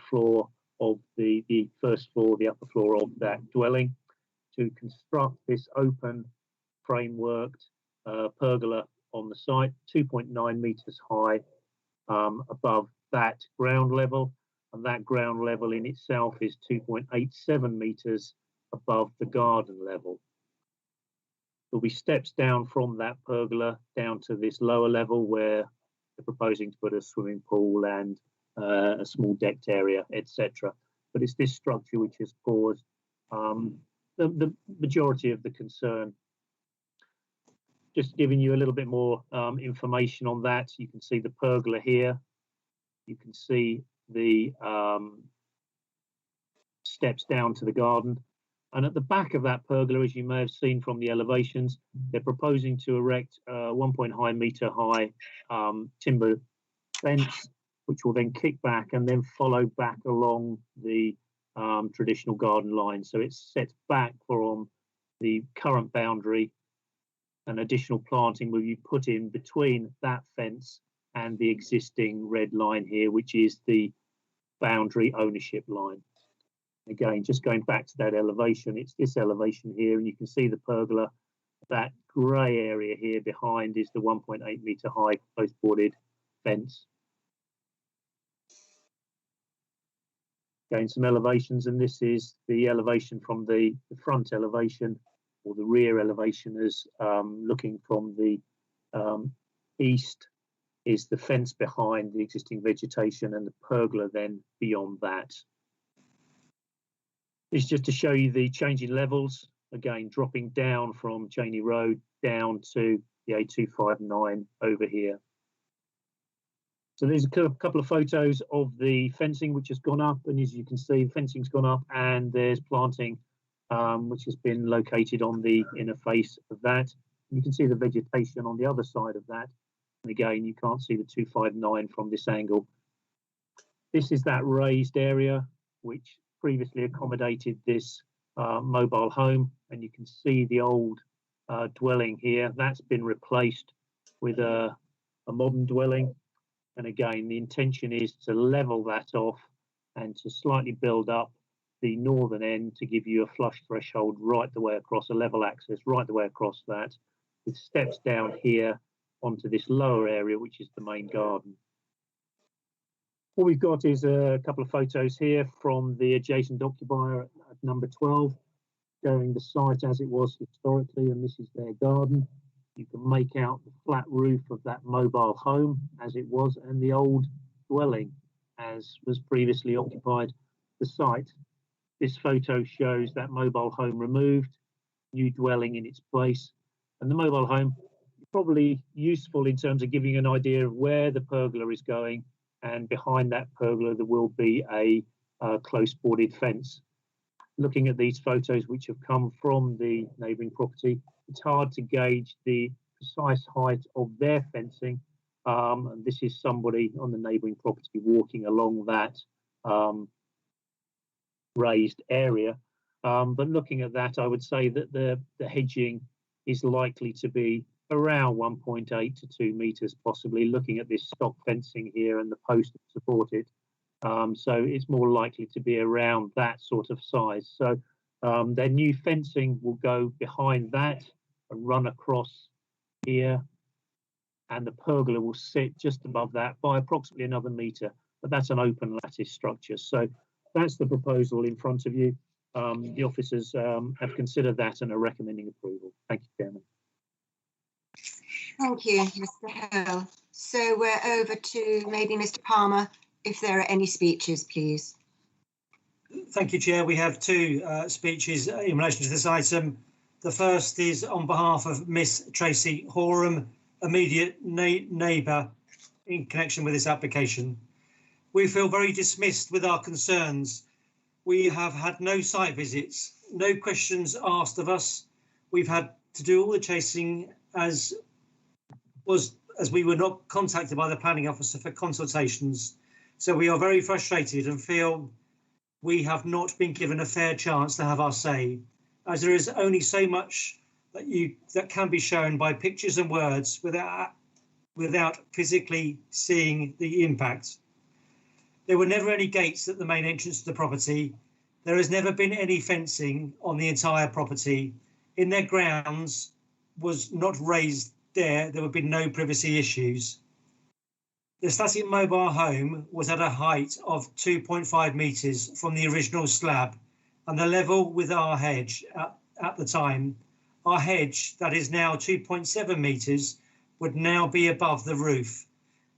floor of the first floor, the upper floor of that dwelling, to construct this open frameworked pergola on the site, 2.9 metres high above that ground level, and that ground level in itself is 2.87 metres above the garden level. There'll be steps down from that pergola down to this lower level where they're proposing to put a swimming pool and a small decked area, etc. But it's this structure which has caused the majority of the concern. Just giving you a little bit more information on that. You can see the pergola here. You can see the steps down to the garden. And at the back of that pergola, as you may have seen from the elevations, they're proposing to erect a 1.5 metre high timber fence, which will then kick back and then follow back along the traditional garden line. So it's set back from the current boundary. An additional planting will be put in between that fence and the existing red line here, which is the boundary ownership line. Again, just going back to that elevation, it's this elevation here, and you can see the pergola. That grey area here behind is the 1.8 metre high close boarded fence. Again, some elevations, and this is the elevation from the front elevation, or the rear elevation, as looking from the east is the fence behind the existing vegetation, and the pergola then beyond that. It's just to show you the changing levels, again dropping down from Cheney Road down to the A259 over here. So there's a couple of photos of the fencing which has gone up, and as you can see, the fencing's gone up and there's planting which has been located on the inner face of that. You can see the vegetation on the other side of that. And again, you can't see the 259 from this angle. This is that raised area which previously accommodated this mobile home, and you can see the old dwelling here. That's been replaced with a modern dwelling, and again the intention is to level that off and to slightly build up the northern end to give you a flush threshold right the way across, a level access right the way across that, with steps down here onto this lower area which is the main garden. What we've got is a couple of photos here from the adjacent occupier at number 12, showing the site as it was historically, and this is their garden. You can make out the flat roof of that mobile home as it was, and the old dwelling as was previously occupied the site. This photo shows that mobile home removed, new dwelling in its place, and the mobile home is probably useful in terms of giving you an idea of where the pergola is going. And behind that pergola, there will be a close boarded fence. Looking at these photos which have come from the neighbouring property, it's hard to gauge the precise height of their fencing. And this is somebody on the neighbouring property walking along that raised area. But looking at that, I would say that the hedging is likely to be around 1.8 to 2 metres, possibly, looking at this stock fencing here and the posts that support it. So it's more likely to be around that sort of size. So their new fencing will go behind that and run across here, and the pergola will sit just above that by approximately another metre, but that's an open lattice structure. So that's the proposal in front of you. The officers have considered that and are recommending approval. Thank you, Chairman. Thank you, Mr. Hill. So we're over to maybe Mr. Palmer, if there are any speeches, please. Thank you, Chair. We have two speeches in relation to this item. The first is on behalf of Miss Tracy Horam, immediate neighbour in connection with this application. We feel very dismissed with our concerns. We have had no site visits, no questions asked of us. We've had to do all the chasing as we were not contacted by the planning officer for consultations. So we are very frustrated and feel we have not been given a fair chance to have our say, as there is only so much that can be shown by pictures and words without physically seeing the impact. There were never any gates at the main entrance to the property. There has never been any fencing on the entire property. In their grounds was not raised there would be no privacy issues. The static mobile home was at a height of 2.5 metres from the original slab and the level with our hedge at the time. Our hedge, that is now 2.7 metres, would now be above the roof.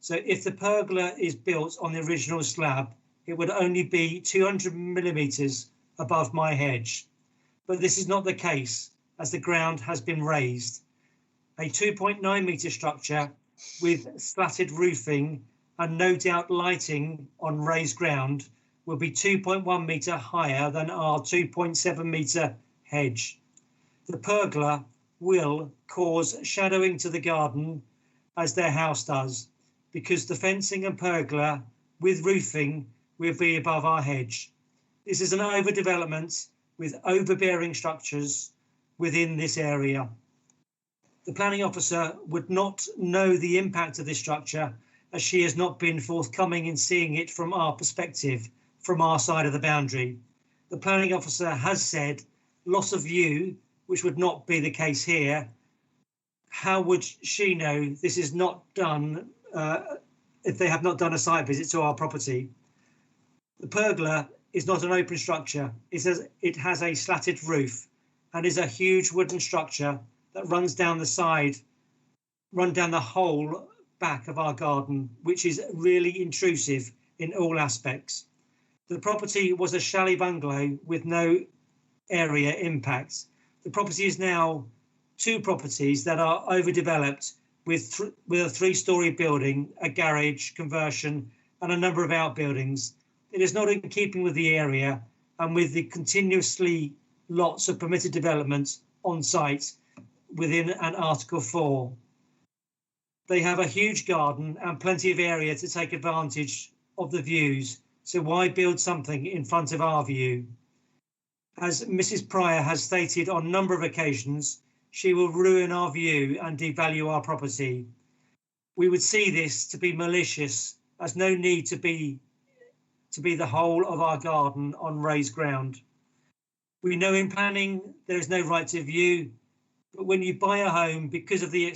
So if the pergola is built on the original slab, it would only be 200 millimetres above my hedge. But this is not the case, as the ground has been raised. A 2.9 metre structure with slatted roofing and no doubt lighting on raised ground will be 2.1 metre higher than our 2.7 metre hedge. The pergola will cause shadowing to the garden as their house does, because the fencing and pergola with roofing will be above our hedge. This is an overdevelopment with overbearing structures within this area. The planning officer would not know the impact of this structure, as she has not been forthcoming in seeing it from our perspective, from our side of the boundary. The planning officer has said loss of view, which would not be the case here. How would she know this is not done if they have not done a site visit to our property? The pergola is not an open structure. It has a slatted roof and is a huge wooden structure that runs down the whole back of our garden, which is really intrusive in all aspects. The property was a chalet bungalow with no area impacts. The property is now two properties that are overdeveloped with a three-storey building, a garage conversion and a number of outbuildings. It is not in keeping with the area and with the continuously lots of permitted development on site within an Article 4. They have a huge garden and plenty of area to take advantage of the views, so why build something in front of our view? As Mrs. Pryor has stated on a number of occasions, she will ruin our view and devalue our property. We would see this to be malicious, as no need to be the whole of our garden on raised ground. We know in planning there is no right to view, but when you buy a home because of the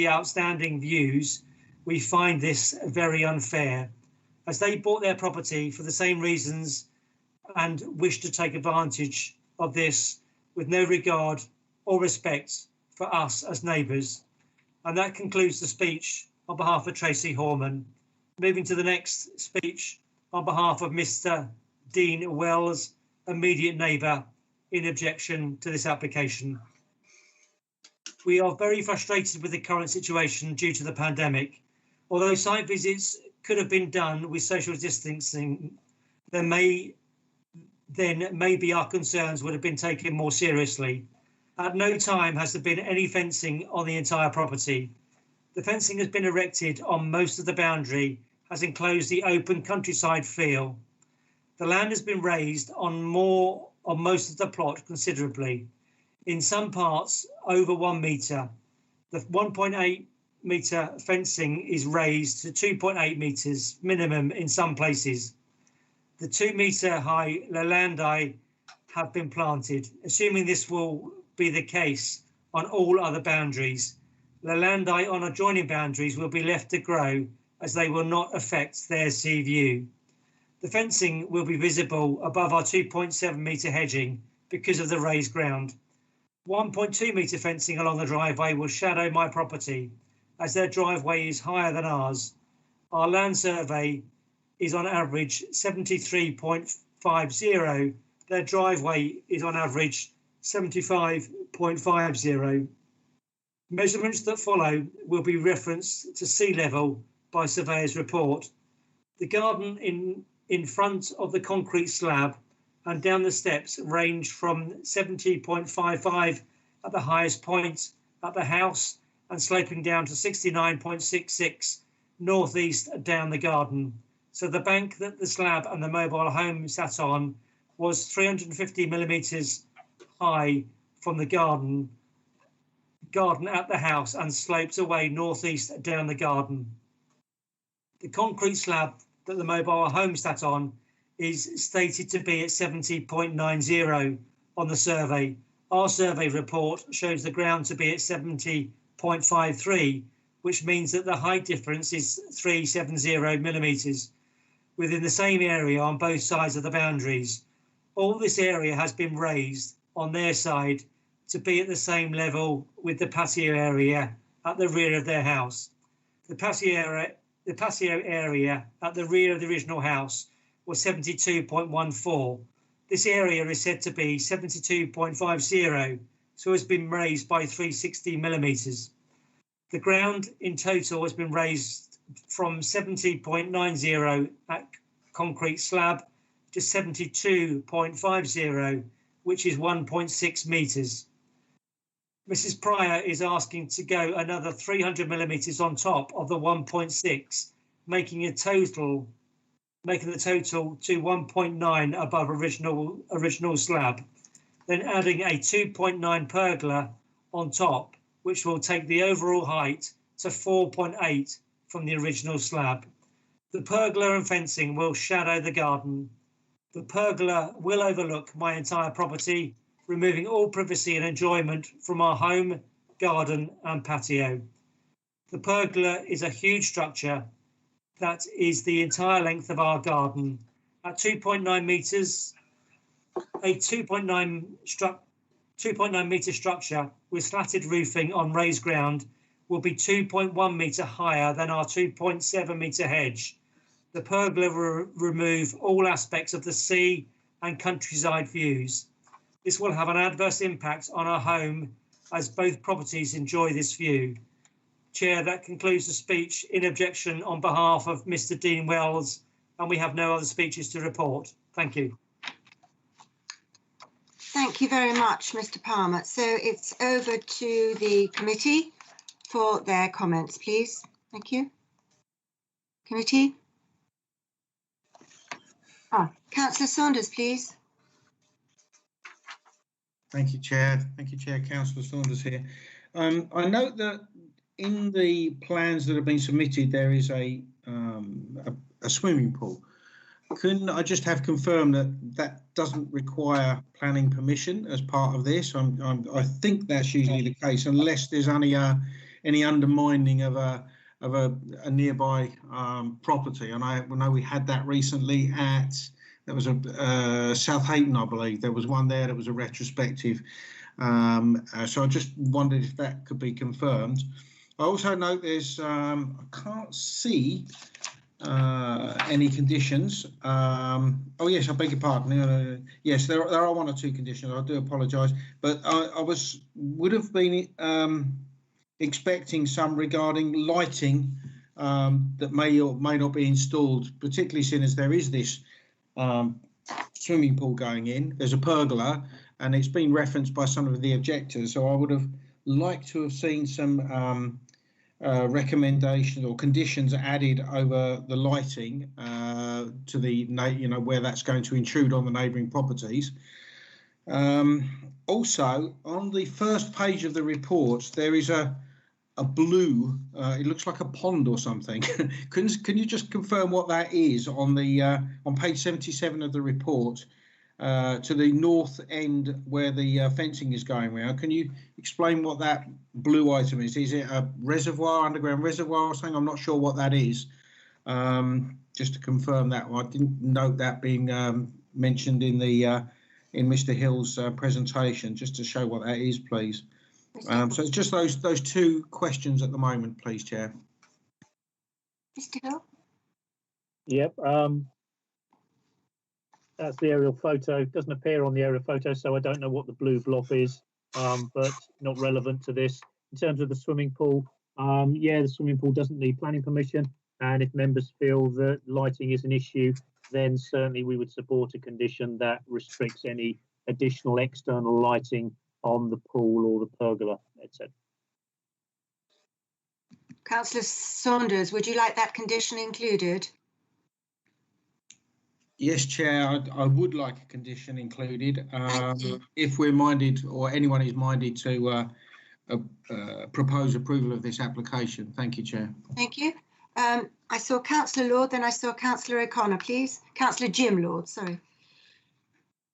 outstanding views, we find this very unfair, as they bought their property for the same reasons and wish to take advantage of this with no regard or respect for us as neighbours. And that concludes the speech on behalf of Tracy Horman. Moving to the next speech on behalf of Mr. Dean Wells, immediate neighbour, in objection to this application. We are very frustrated with the current situation due to the pandemic. Although site visits could have been done with social distancing, then maybe our concerns would have been taken more seriously. At no time has there been any fencing on the entire property. The fencing has been erected on most of the boundary, has enclosed the open countryside feel. The land has been raised on most of the plot considerably. In some parts, over 1 metre. The 1.8 metre fencing is raised to 2.8 metres minimum in some places. The 2 metre high lalandi have been planted. Assuming this will be the case on all other boundaries, lalandi on adjoining boundaries will be left to grow, as they will not affect their sea view. The fencing will be visible above our 2.7 metre hedging because of the raised ground. 1.2 metre fencing along the driveway will shadow my property, as their driveway is higher than ours. Our land survey is on average 73.50. Their driveway is on average 75.50. Measurements that follow will be referenced to sea level by surveyor's report. The garden in front of the concrete slab and down the steps range from 70.55 at the highest point at the house and sloping down to 69.66 northeast down the garden. So the bank that the slab and the mobile home sat on was 350 millimetres high from the garden at the house and sloped away northeast down the garden. The concrete slab that the mobile home sat on is stated to be at 70.90 on the survey. Our survey report shows the ground to be at 70.53, which means that the height difference is 370 millimetres within the same area on both sides of the boundaries. All this area has been raised on their side to be at the same level with the patio area at the rear of their house. The patio area at the rear of the original house was 72.14. This area is said to be 72.50, so has been raised by 360 millimetres. The ground in total has been raised from 70.90 at concrete slab to 72.50, which is 1.6 metres. Mrs. Pryor is asking to go another 300 millimetres on top of the 1.6, making the total to 1.9 above original slab, then adding a 2.9 pergola on top, which will take the overall height to 4.8 from the original slab. The pergola and fencing will shadow the garden. The pergola will overlook my entire property, removing all privacy and enjoyment from our home, garden and patio. The pergola is a huge structure that is the entire length of our garden. At 2.9 metres, a 2.9 metre structure with slatted roofing on raised ground will be 2.1 metre higher than our 2.7 metre hedge. The pergola will remove all aspects of the sea and countryside views. This will have an adverse impact on our home as both properties enjoy this view. Chair, that concludes the speech in objection on behalf of Mr. Dean Wells, and we have no other speeches to report. Thank you. Thank you very much, Mr. Palmer. So it's over to the committee for their comments, please. Thank you. Committee. Councillor Saunders, please. Thank you, Chair. Thank you, Chair. Councillor Saunders here. I note that in the plans that have been submitted, there is a swimming pool. Can I just have confirmed that that doesn't require planning permission as part of this? I think that's usually the case, unless there's any undermining of a nearby property. And I know we had that recently at. There was a Southampton, I believe. There was one there that was a retrospective. So I just wondered if that could be confirmed. I also note there's, I can't see any conditions. Oh, yes, I beg your pardon. Yes, there are one or two conditions. I do apologise. But I would have been expecting some regarding lighting that may or may not be installed, particularly seeing as there is this swimming pool going in. There's a pergola, and it's been referenced by some of the objectors. So I would have liked to have seen some recommendations or conditions added over the lighting to the, where that's going to intrude on the neighbouring properties. Also, on the first page of the report, there is a blue, it looks like a pond or something. Can you just confirm what that is on the on page 77 of the report to the north end where the fencing is going around? Can you explain what that blue item is? Is it a reservoir, underground reservoir or something? I'm not sure what that is. Just to confirm that one. I didn't note that being mentioned in the in Mr. Hill's presentation, just to show what that is, please. So it's just those two questions at the moment, please, Chair. Mr. Hill? Yep. That's the aerial photo. It doesn't appear on the aerial photo, so I don't know what the blue blob is, but not relevant to this. in terms of the swimming pool, yeah, the swimming pool doesn't need planning permission, and if members feel that lighting is an issue, then certainly we would support a condition that restricts any additional external lighting on the pool or the pergola, etc. Councillor Saunders, would you like that condition included? Yes, Chair, I would like a condition included. If we're minded, or anyone is minded to propose approval of this application. Thank you, Chair. Thank you. I saw Councillor Lord, then I saw Councillor O'Connor, please. Councillor Jim Lord, sorry.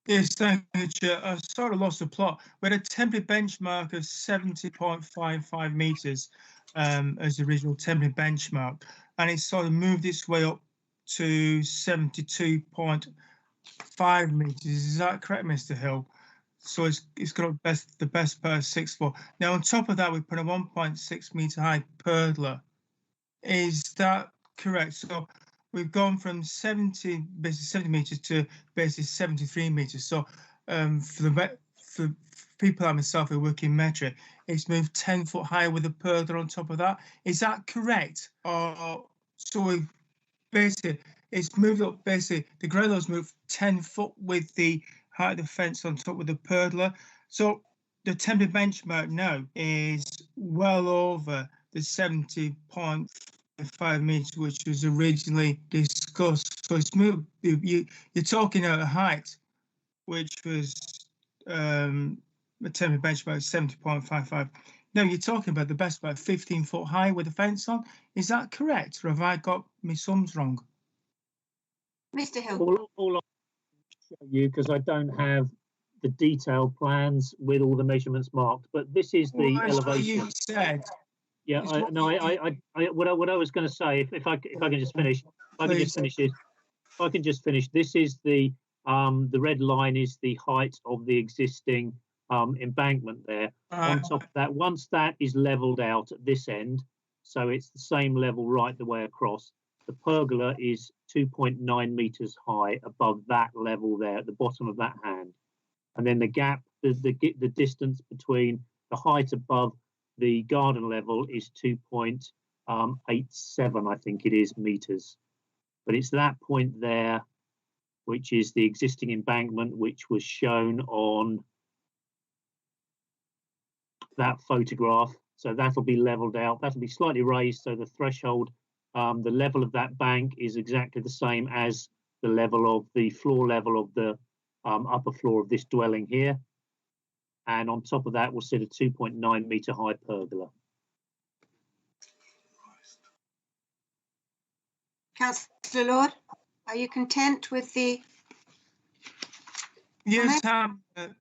Yes, thank you, Chair. I sort of lost the plot. We had a temporary benchmark of 70.55 metres as the original temporary benchmark, and it sort of moved its way up to 72.5 metres. Is that correct, Mr. Hill? So it's got the best part of 6 foot. Now, on top of that, we put a 1.6 metre high pergola. Is that correct? So we've gone from 70 metres to basically 73 metres. So for people like myself who work in Metro, it's moved 10 foot higher with a pergola on top of that. Is that correct? Or so we basically it's moved up. Basically, the ground level's moved 10 foot with the height of the fence on top with the pergola. So the temporary benchmark now is well over the 70.5 metres, which was originally discussed. So it's moved. You're talking at a height, which was the temporary benchmark is 70.55. Now you're talking about the best part 15 foot high with a fence on. Is that correct, or have I got my sums wrong? Mr. Hill. All I'll show you, because I don't have the detailed plans with all the measurements marked, but this is the elevation. You said. Yeah, what I was going to say, if I can just finish, this is the red line is the height of the existing embankment there. On top of that, once that is leveled out at this end, so it's the same level right the way across, the pergola is 2.9 metres high above that level there at the bottom of that hand. And then the gap, the distance between the height above the garden level is 2.87, I think it is, metres. But it's that point there, which is the existing embankment, which was shown on that photograph. So that'll be levelled out. That'll be slightly raised, so the threshold, the level of that bank is exactly the same as the level of the floor level of the upper floor of this dwelling here. And on top of that, we'll sit a 2.9 metre high pergola. Councillor Lord, are you content with the? Yes,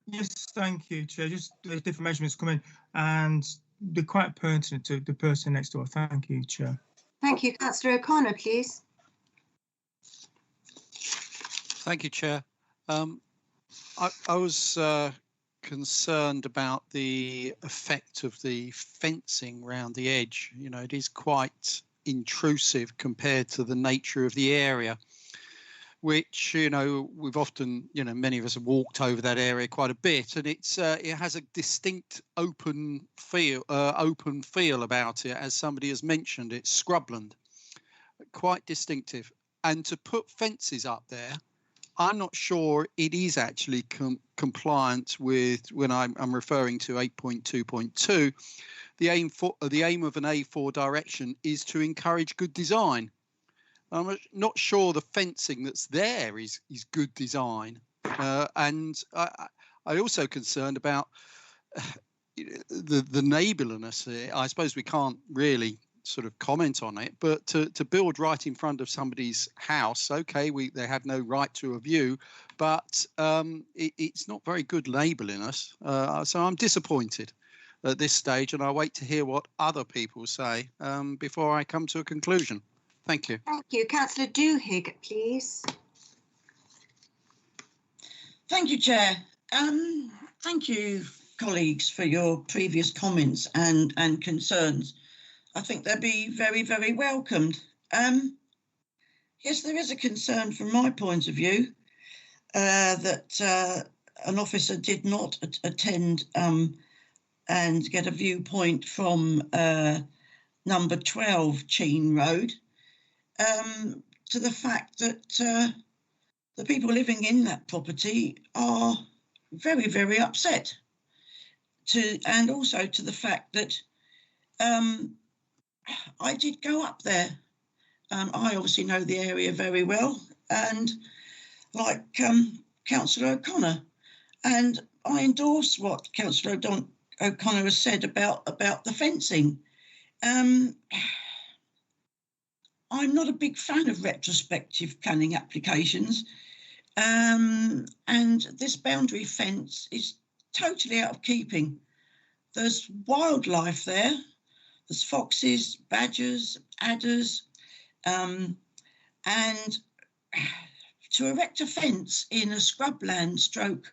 yes, thank you, Chair. Just the different measurements come in, and they're quite pertinent to the person next door. Thank you, Chair. Thank you, Councillor O'Connor, please. Thank you, Chair. I was concerned about the effect of the fencing round the edge. You know, it is quite intrusive compared to the nature of the area, which, you know, we've often, you know, many of us have walked over that area quite a bit, and it has a distinct open feel about it. As somebody has mentioned, it's scrubland, quite distinctive. And to put fences up there, I'm not sure it is actually compliant with, when I'm referring to 8.2.2, the aim of an A4 direction is to encourage good design. I'm not sure the fencing that's there is good design, and I also concerned about the neighbourliness. I suppose we can't really sort of comment on it, but to build right in front of somebody's house, okay, they have no right to a view, but it's not very good neighbourliness. So I'm disappointed at this stage, and I'll wait to hear what other people say before I come to a conclusion. Thank you. Thank you. Councillor Doohig, please. Thank you, Chair. Thank you, colleagues, for your previous comments and concerns. I think they'll be very, very welcomed. Yes, there is a concern from my point of view that an officer did not attend and get a viewpoint from number 12 Chene Road, to the fact that the people living in that property are very, very upset. And also to the fact that I did go up there. I obviously know the area very well, and like Councillor O'Connor, and I endorse what Councillor O'Connor has said about the fencing. I'm not a big fan of retrospective planning applications, and this boundary fence is totally out of keeping. There's wildlife there. There's foxes, badgers, adders, and to erect a fence in a scrubland stroke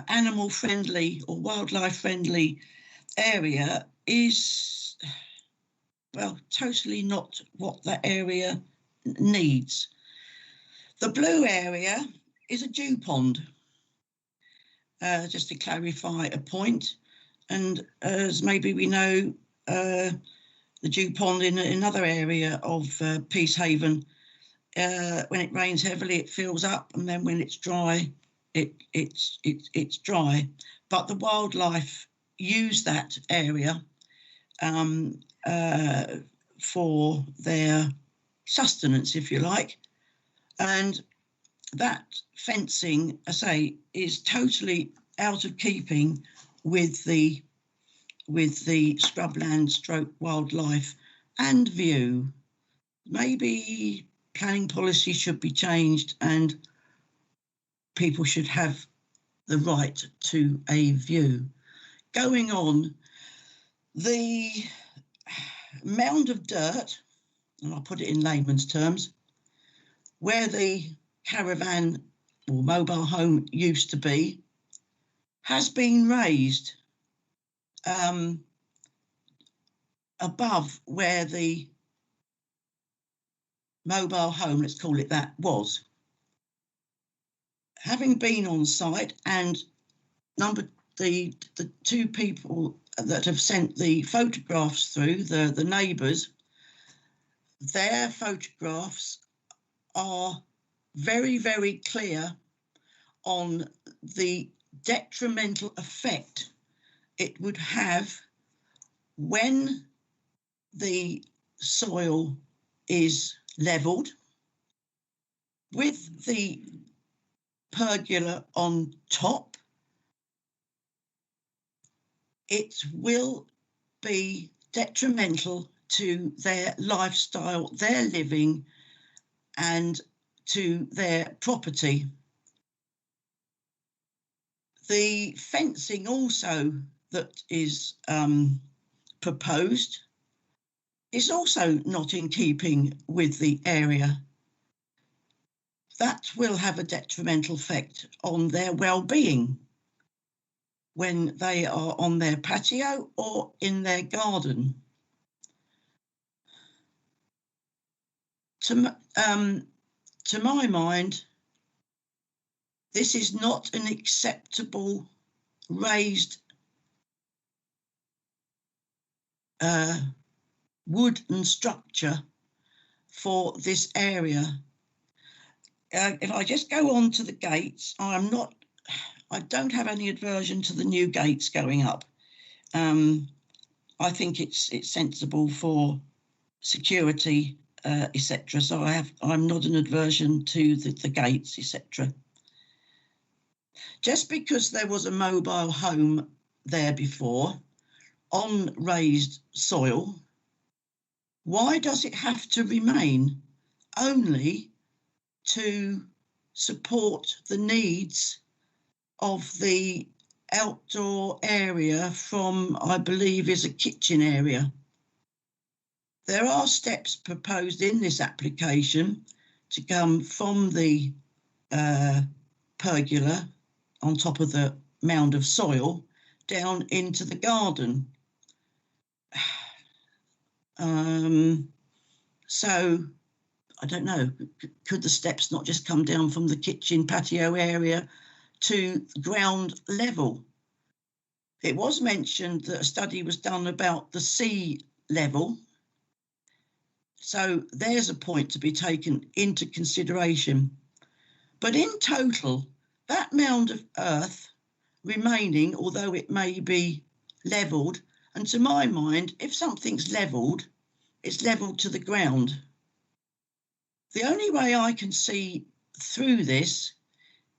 animal friendly or wildlife friendly area is, well, totally not what that area needs. The blue area is a dew pond, just to clarify a point. And as maybe we know, the dew pond in another area of Peacehaven, when it rains heavily, it fills up, and then when it's dry, it's dry. But the wildlife use that area for their sustenance, if you like. And that fencing, I say, is totally out of keeping with the scrubland stroke wildlife and view. Maybe planning policy should be changed and people should have the right to a view. Going on, the mound of dirt, and I'll put it in layman's terms, where the caravan or mobile home used to be, has been raised above where the mobile home, let's call it that, was. Having been on site, and the two people that have sent the photographs through, the neighbours, their photographs are very, very clear on the detrimental effect it would have when the soil is levelled with the pergola on top. It will be detrimental to their lifestyle, their living, and to their property. The fencing also that is proposed is also not in keeping with the area. That will have a detrimental effect on their well-being when they are on their patio or in their garden. To my mind, this is not an acceptable raised wooden structure for this area. If I just go on to the gates, I don't have any aversion to the new gates going up. I think it's sensible for security, etc. So I'm not an aversion to the gates, etc. Just because there was a mobile home there before on raised soil, why does it have to remain only to support the needs of the outdoor area from, I believe, is a kitchen area? There are steps proposed in this application to come from the pergola on top of the mound of soil down into the garden. So I don't know, could the steps not just come down from the kitchen patio area to ground level? It was mentioned that a study was done about the sea level. So there's a point to be taken into consideration. But in total, that mound of earth remaining, although it may be levelled, and to my mind, if something's levelled, it's levelled to the ground. The only way I can see through this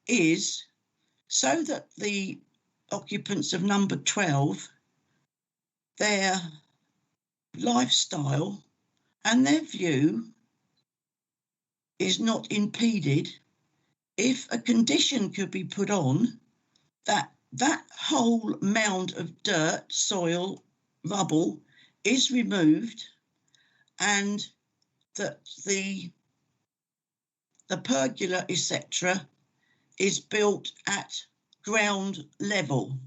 is so that the occupants of number 12, their lifestyle and their view is not impeded. If a condition could be put on that that whole mound of dirt, soil, rubble is removed, and that the pergola, etc., is built at ground level.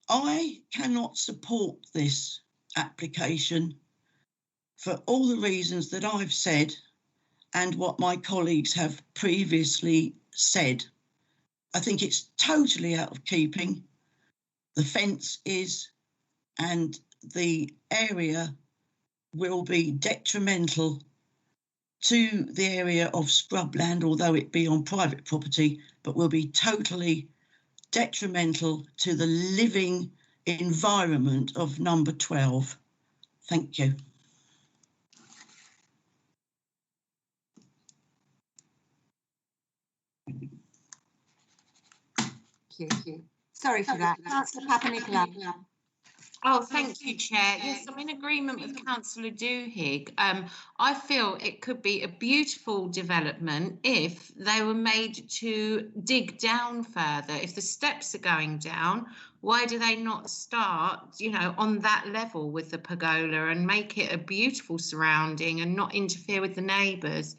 I cannot support this application for all the reasons that I've said and what my colleagues have previously said. I think it's totally out of keeping. The fence is, and the area will be detrimental to the area of scrubland, although it be on private property, but will be totally detrimental to the living environment of number 12. Thank you. Thank you. Sorry for that. Councillor Papanikolaou. Oh, thank you, Chair. Yes, I'm in agreement with Councillor Doohig. I feel it could be a beautiful development if they were made to dig down further. If the steps are going down, why do they not start, you know, on that level with the pergola and make it a beautiful surrounding and not interfere with the neighbours?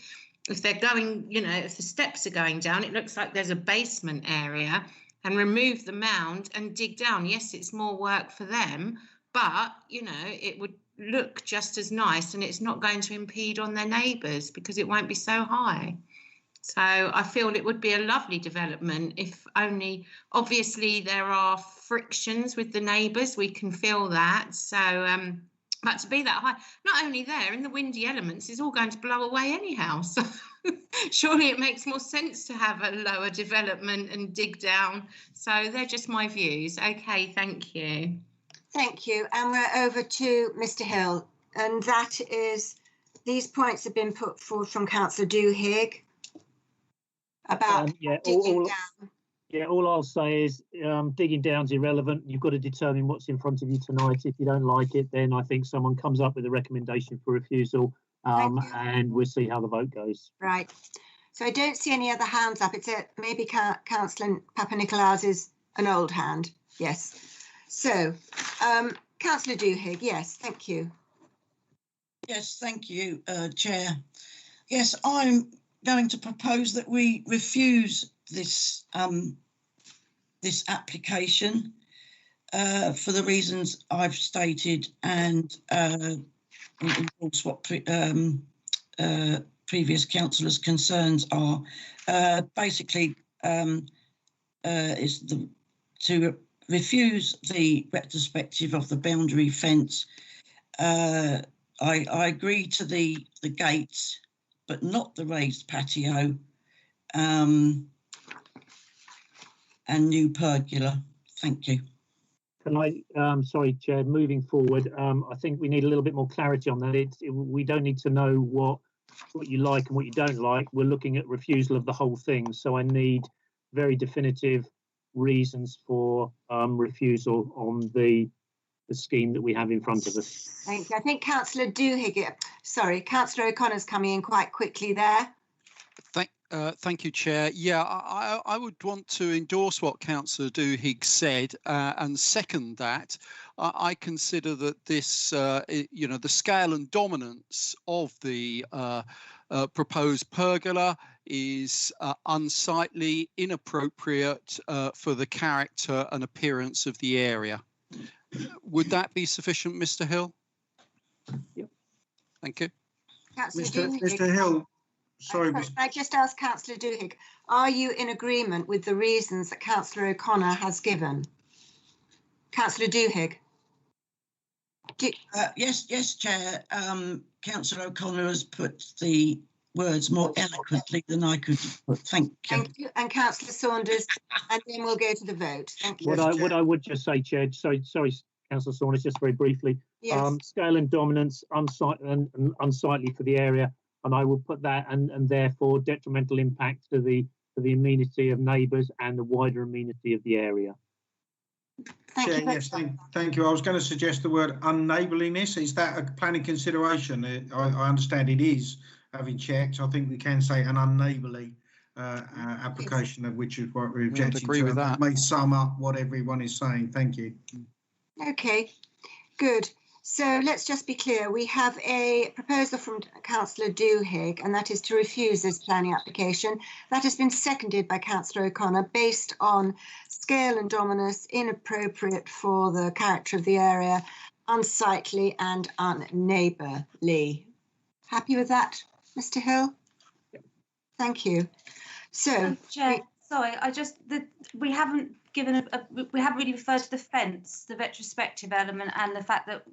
If they're going, you know, if the steps are going down, it looks like there's a basement area, and remove the mound and dig down. Yes, it's more work for them, but, you know, it would look just as nice, and it's not going to impede on their neighbours because it won't be so high. So I feel it would be a lovely development, if only, obviously there are frictions with the neighbours, we can feel that. So, but to be that high, not only there, in the windy elements, it's all going to blow away anyhow. So surely it makes more sense to have a lower development and dig down. So they're just my views. Okay, thank you. Thank you. And we're over to Mr. Hill. And that is, these points have been put forward from Councillor Doohig about digging down. Yeah, all I'll say is digging down's irrelevant. You've got to determine what's in front of you tonight. If you don't like it, then I think someone comes up with a recommendation for refusal, and we'll see how the vote goes. Right. So I don't see any other hands up. It's maybe Councillor Papanikolaou is an old hand. Yes. So, Councillor Doohig, yes, thank you. Yes, thank you, Chair. Yes, I'm going to propose that we refuse this this application for the reasons I've stated, and endorse what previous councillors' concerns are. Basically, is to refuse the retrospective of the boundary fence. I agree to the gates, but not the raised patio. And new pergola. Thank you. Can I, sorry, Chair, moving forward, I think we need a little bit more clarity on that. We don't need to know what you like and what you don't like. We're looking at refusal of the whole thing. So I need very definitive reasons for refusal on the scheme that we have in front of us. Thank you. I think Councillor Doohig, sorry, Councillor O'Connor's coming in quite quickly there. Thank you, Chair. Yeah, I would want to endorse what Councillor Doohig said and second that. I consider that this, you know, the scale and dominance of the proposed pergola is unsightly, inappropriate for the character and appearance of the area. Would that be sufficient, Mr. Hill? Yep. Thank you. Mr. Hill, Sorry, Can I just ask Councillor Doohig, are you in agreement with the reasons that Councillor O'Connor has given? Councillor Doohig? Yes, Chair. Councillor O'Connor has put the words more eloquently than I could put. Thank you. Thank you. And Councillor Saunders, and then we'll go to the vote. Thank you. What I would just say, Chair, sorry, Councillor Saunders, just very briefly. Yes. Scale and dominance, unsightly for the area, and I will put that, and therefore detrimental impact to the amenity of neighbours and the wider amenity of the area. Chair, yes, thank you. I was going to suggest the word unneighbourliness. Is that a planning consideration? I understand it is, having checked. I think we can say an unneighbourly application, of which is what we're objecting to. Agree with that. That may sum up what everyone is saying. Thank you. Okay, good. So let's just be clear. We have a proposal from Councillor Doohig, and that is to refuse this planning application. That has been seconded by Councillor O'Connor based on scale and dominance, inappropriate for the character of the area, unsightly and unneighbourly. Happy with that, Mr. Hill? Thank you. So, Chair, sorry, we haven't given we haven't really referred to the fence, the retrospective element, and the fact that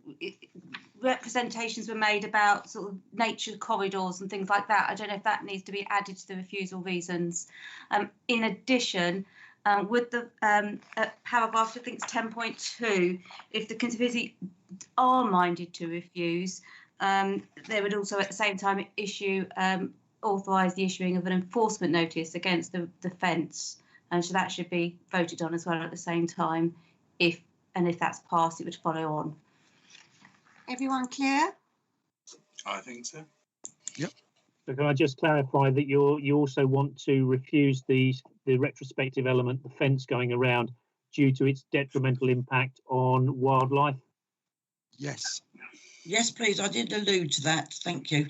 representations were made about sort of nature corridors and things like that. I don't know if that needs to be added to the refusal reasons. In addition, with the paragraph, I think it's 10.2, if the committee are minded to refuse, they would also at the same time authorise the issuing of an enforcement notice against the fence. And so that should be voted on as well at the same time. If that's passed, it would follow on. Everyone clear? I think so. Yep. So can I just clarify that you also want to refuse the retrospective element, the fence going around, due to its detrimental impact on wildlife? Yes. Yes, please. I did allude to that. Thank you.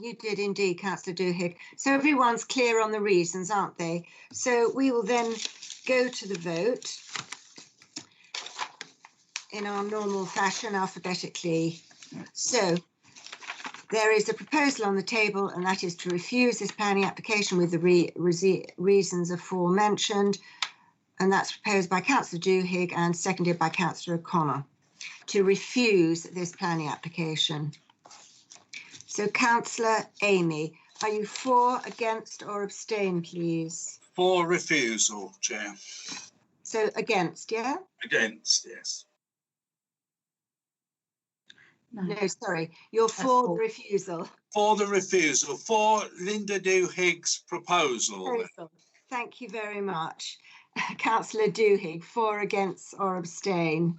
You did indeed, Councillor Doohig. So everyone's clear on the reasons, aren't they? So we will then go to the vote in our normal fashion, alphabetically. So there is a proposal on the table, and that is to refuse this planning application with the reasons aforementioned. And that's proposed by Councillor Doohig and seconded by Councillor O'Connor to refuse this planning application. So, Councillor Amy, are you for, against or abstain, please? For refusal, Chair. So, against, yeah? Against, yes. No, sorry. You're for the refusal. For the refusal. For Linda Doohig's proposal. Thank you very much. Councillor Doohig, for, against or abstain?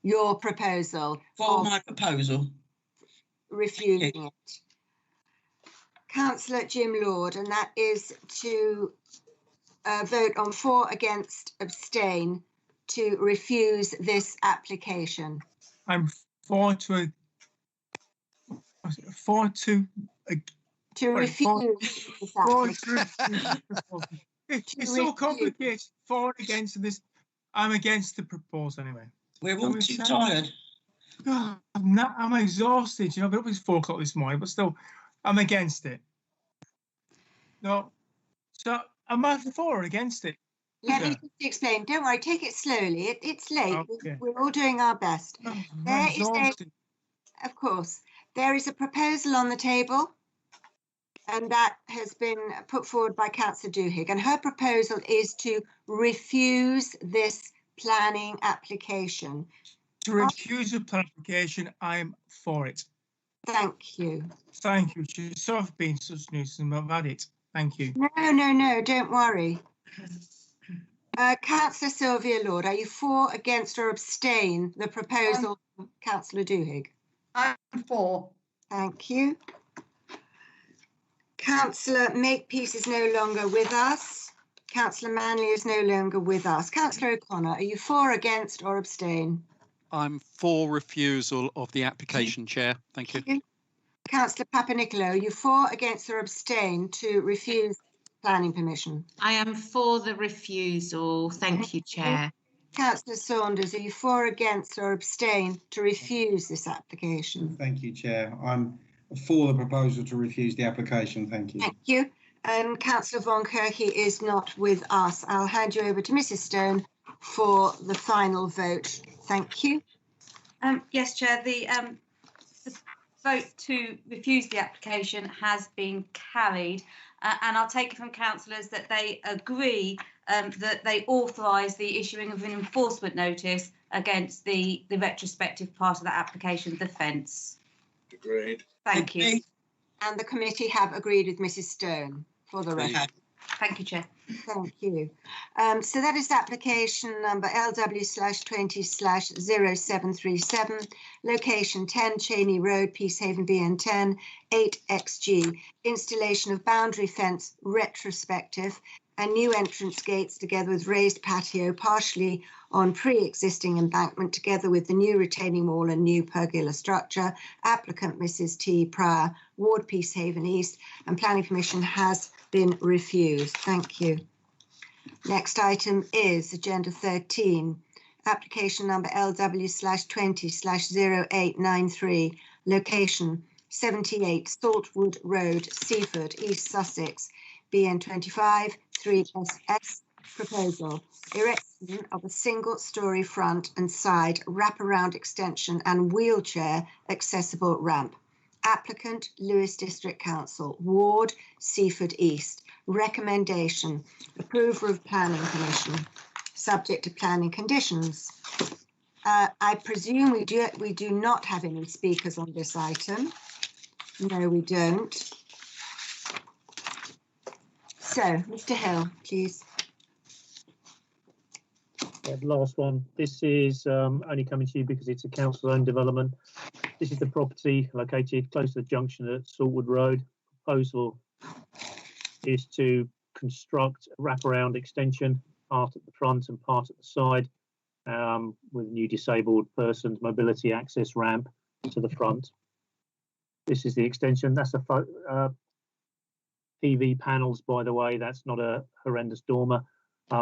Your proposal. For my proposal. Refusing it. Councillor Jim Lord, and that is to vote on for, against, abstain to refuse this application. I'm for to refuse this application. It's so complicated. For and against this. I'm against the proposal anyway. We're all too tired. Oh, I'm exhausted. You know, I've been up since 4 o'clock this morning, but still, I'm against it. No, so am I for or against it? Let me just explain. Don't worry, take it slowly. It's late. Okay. We're all doing our best. Of course, there is a proposal on the table, and that has been put forward by Councillor Doohig, and her proposal is to refuse this planning application. To refuse the plan application, I'm for it. Thank you. Thank you. She's sort of been such nuisance. I've had it. Thank you. No, don't worry. Councillor Sylvia Lord, are you for, against or abstain the proposal of Councillor Doohig? I'm for. Thank you. Councillor Makepeace is no longer with us. Councillor Manley is no longer with us. Councillor O'Connor, are you for, against or abstain? I'm for refusal of the application, Chair. Thank you. Councillor Papanicolaou, are you for, against or abstain to refuse planning permission? I am for the refusal. Thank you, Chair. Councillor Saunders, are you for, against or abstain to refuse this application? Thank you, Chair. I'm for the proposal to refuse the application. Thank you. Thank you. Councillor Von Kirche is not with us. I'll hand you over to Mrs. Stone for the final vote. Thank you. Yes, Chair, the vote to refuse the application has been carried, and I'll take it from councillors that they agree that they authorise the issuing of an enforcement notice against the retrospective part of that application, the fence. Agreed. Thank you. And the committee have agreed with Mrs. Stone for the record. Thank you, Chair. Thank you. So that is application number LW/20/0737, location 10 Cheney Road, Peacehaven, BN10, 8XG, installation of boundary fence retrospective and new entrance gates together with raised patio partially on pre-existing embankment together with the new retaining wall and new pergola structure. Applicant Mrs. T. Pryor, Ward Peacehaven East, and Planning Commission has been refused. Thank you. Next item is agenda 13, application number LW/20/0893, location 78 Saltwood Road, Seaford, East Sussex, BN25 3SS. Proposal: erection of a single-storey front and side wraparound extension and wheelchair accessible ramp. Applicant Lewes District Council, Ward, Seaford East. Recommendation: approval of Planning Commission, subject to planning conditions. I presume we do not have any speakers on this item. No, we don't. So, Mr. Hill, please. Yeah, the last one. This is only coming to you because it's a council-owned development. This is the property located close to the junction at Saltwood Road. Proposal is to construct a wraparound extension, part at the front and part at the side, with new disabled persons mobility access ramp to the front. This is the extension. That's a PV panels, by the way. That's not a horrendous dormer.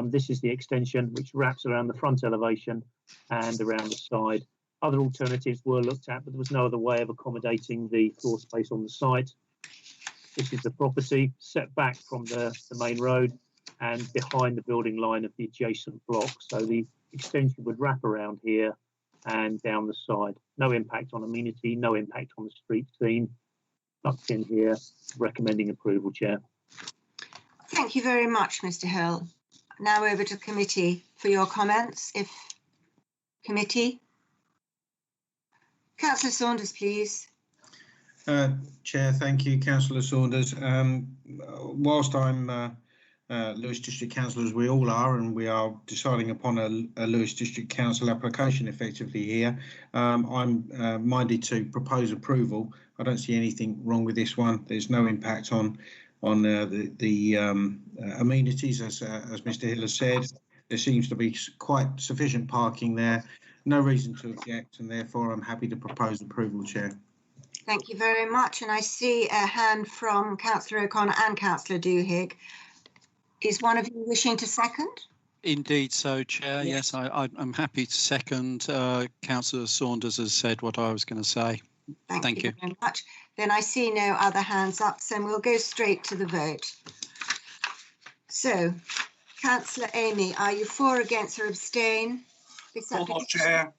This is the extension which wraps around the front elevation and around the side. Other alternatives were looked at, but there was no other way of accommodating the floor space on the site. This is the property set back from the main road and behind the building line of the adjacent block. So the extension would wrap around here and down the side. No impact on amenity, no impact on the street scene. Tucked in here, recommending approval, Chair. Thank you very much, Mr. Hill. Now over to the committee for your comments. If committee. Councillor Saunders, please. Chair, thank you, Councillor Saunders. Whilst I'm Lewes District Councillor, as we all are, and we are deciding upon a Lewes District Council application effectively here, I'm minded to propose approval. I don't see anything wrong with this one. There's no impact on the amenities, as Mr. Hill has said. There seems to be quite sufficient parking there. No reason to object, and therefore I'm happy to propose approval, Chair. Thank you very much. And I see a hand from Councillor O'Connor and Councillor Doohig. Is one of you wishing to second? Indeed so, Chair. Yes, I'm happy to second. Councillor Saunders has said what I was going to say. Thank you very much. Then I see no other hands up, so we'll go straight to the vote. So, Councillor Amy, are you for, against or abstain? For, Chair.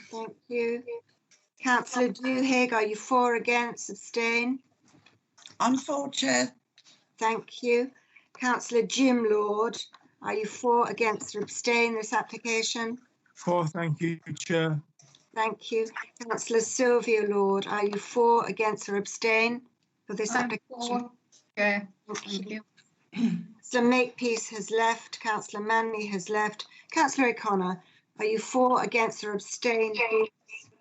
Thank you. Councillor Doohig, are you for, against, abstain? I'm for, Chair. Thank you. Councillor Jim Lord, are you for, against or abstain this application? For, thank you, Chair. Thank you. Councillor Sylvia Lord, are you for, against or abstain for this application? Yeah. Thank you. Councillor Makepeace has left. Councillor Manley has left. Councillor O'Connor, are you for, against or abstain?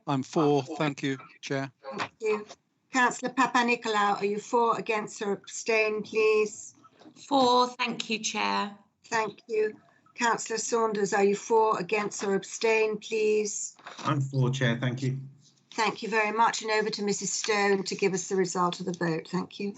I'm for, thank you, Chair. Thank you. Councillor Papanikolaou, are you for, against or abstain, please? For, thank you, Chair. Thank you. Councillor Saunders, are you for, against or abstain, please? I'm for, Chair, thank you. Thank you very much. And over to Mrs. Stone to give us the result of the vote. Thank you.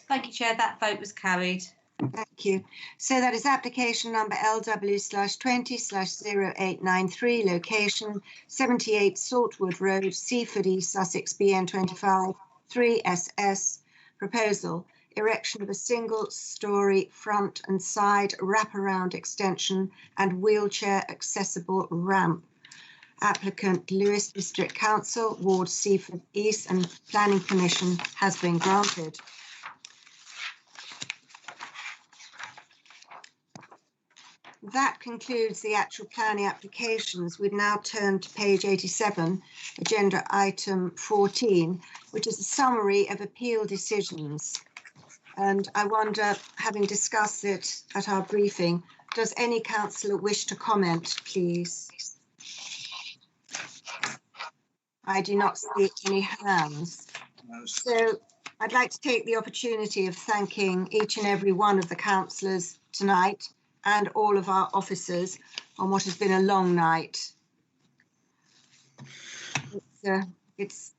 Thank you, Chair. That vote was carried. Thank you. So that is application number LW/20/0893, location 78 Saltwood Road, Seaford, East Sussex, BN25 3SS. Proposal: erection of a single-storey front and side wraparound extension and wheelchair accessible ramp. Applicant Lewis District Council, Ward Seaford East, and Planning Commission has been granted. That concludes the actual planning applications. We've now turned to page 87, agenda item 14, which is a summary of appeal decisions. And I wonder, having discussed it at our briefing, does any councillor wish to comment, please? I do not see any hands. So I'd like to take the opportunity of thanking each and every one of the councillors tonight and all of our officers on what has been a long night. It's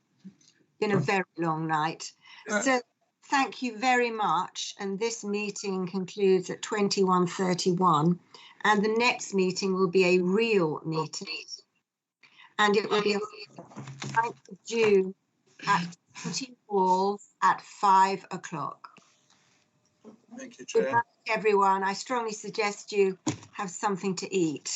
been a very long night. So thank you very much. And this meeting concludes at 21:31. And the next meeting will be a real meeting. And it will be on the 9th of June at City Hall at 5 o'clock. Thank you, Good Chair. night, everyone. I strongly suggest you have something to eat.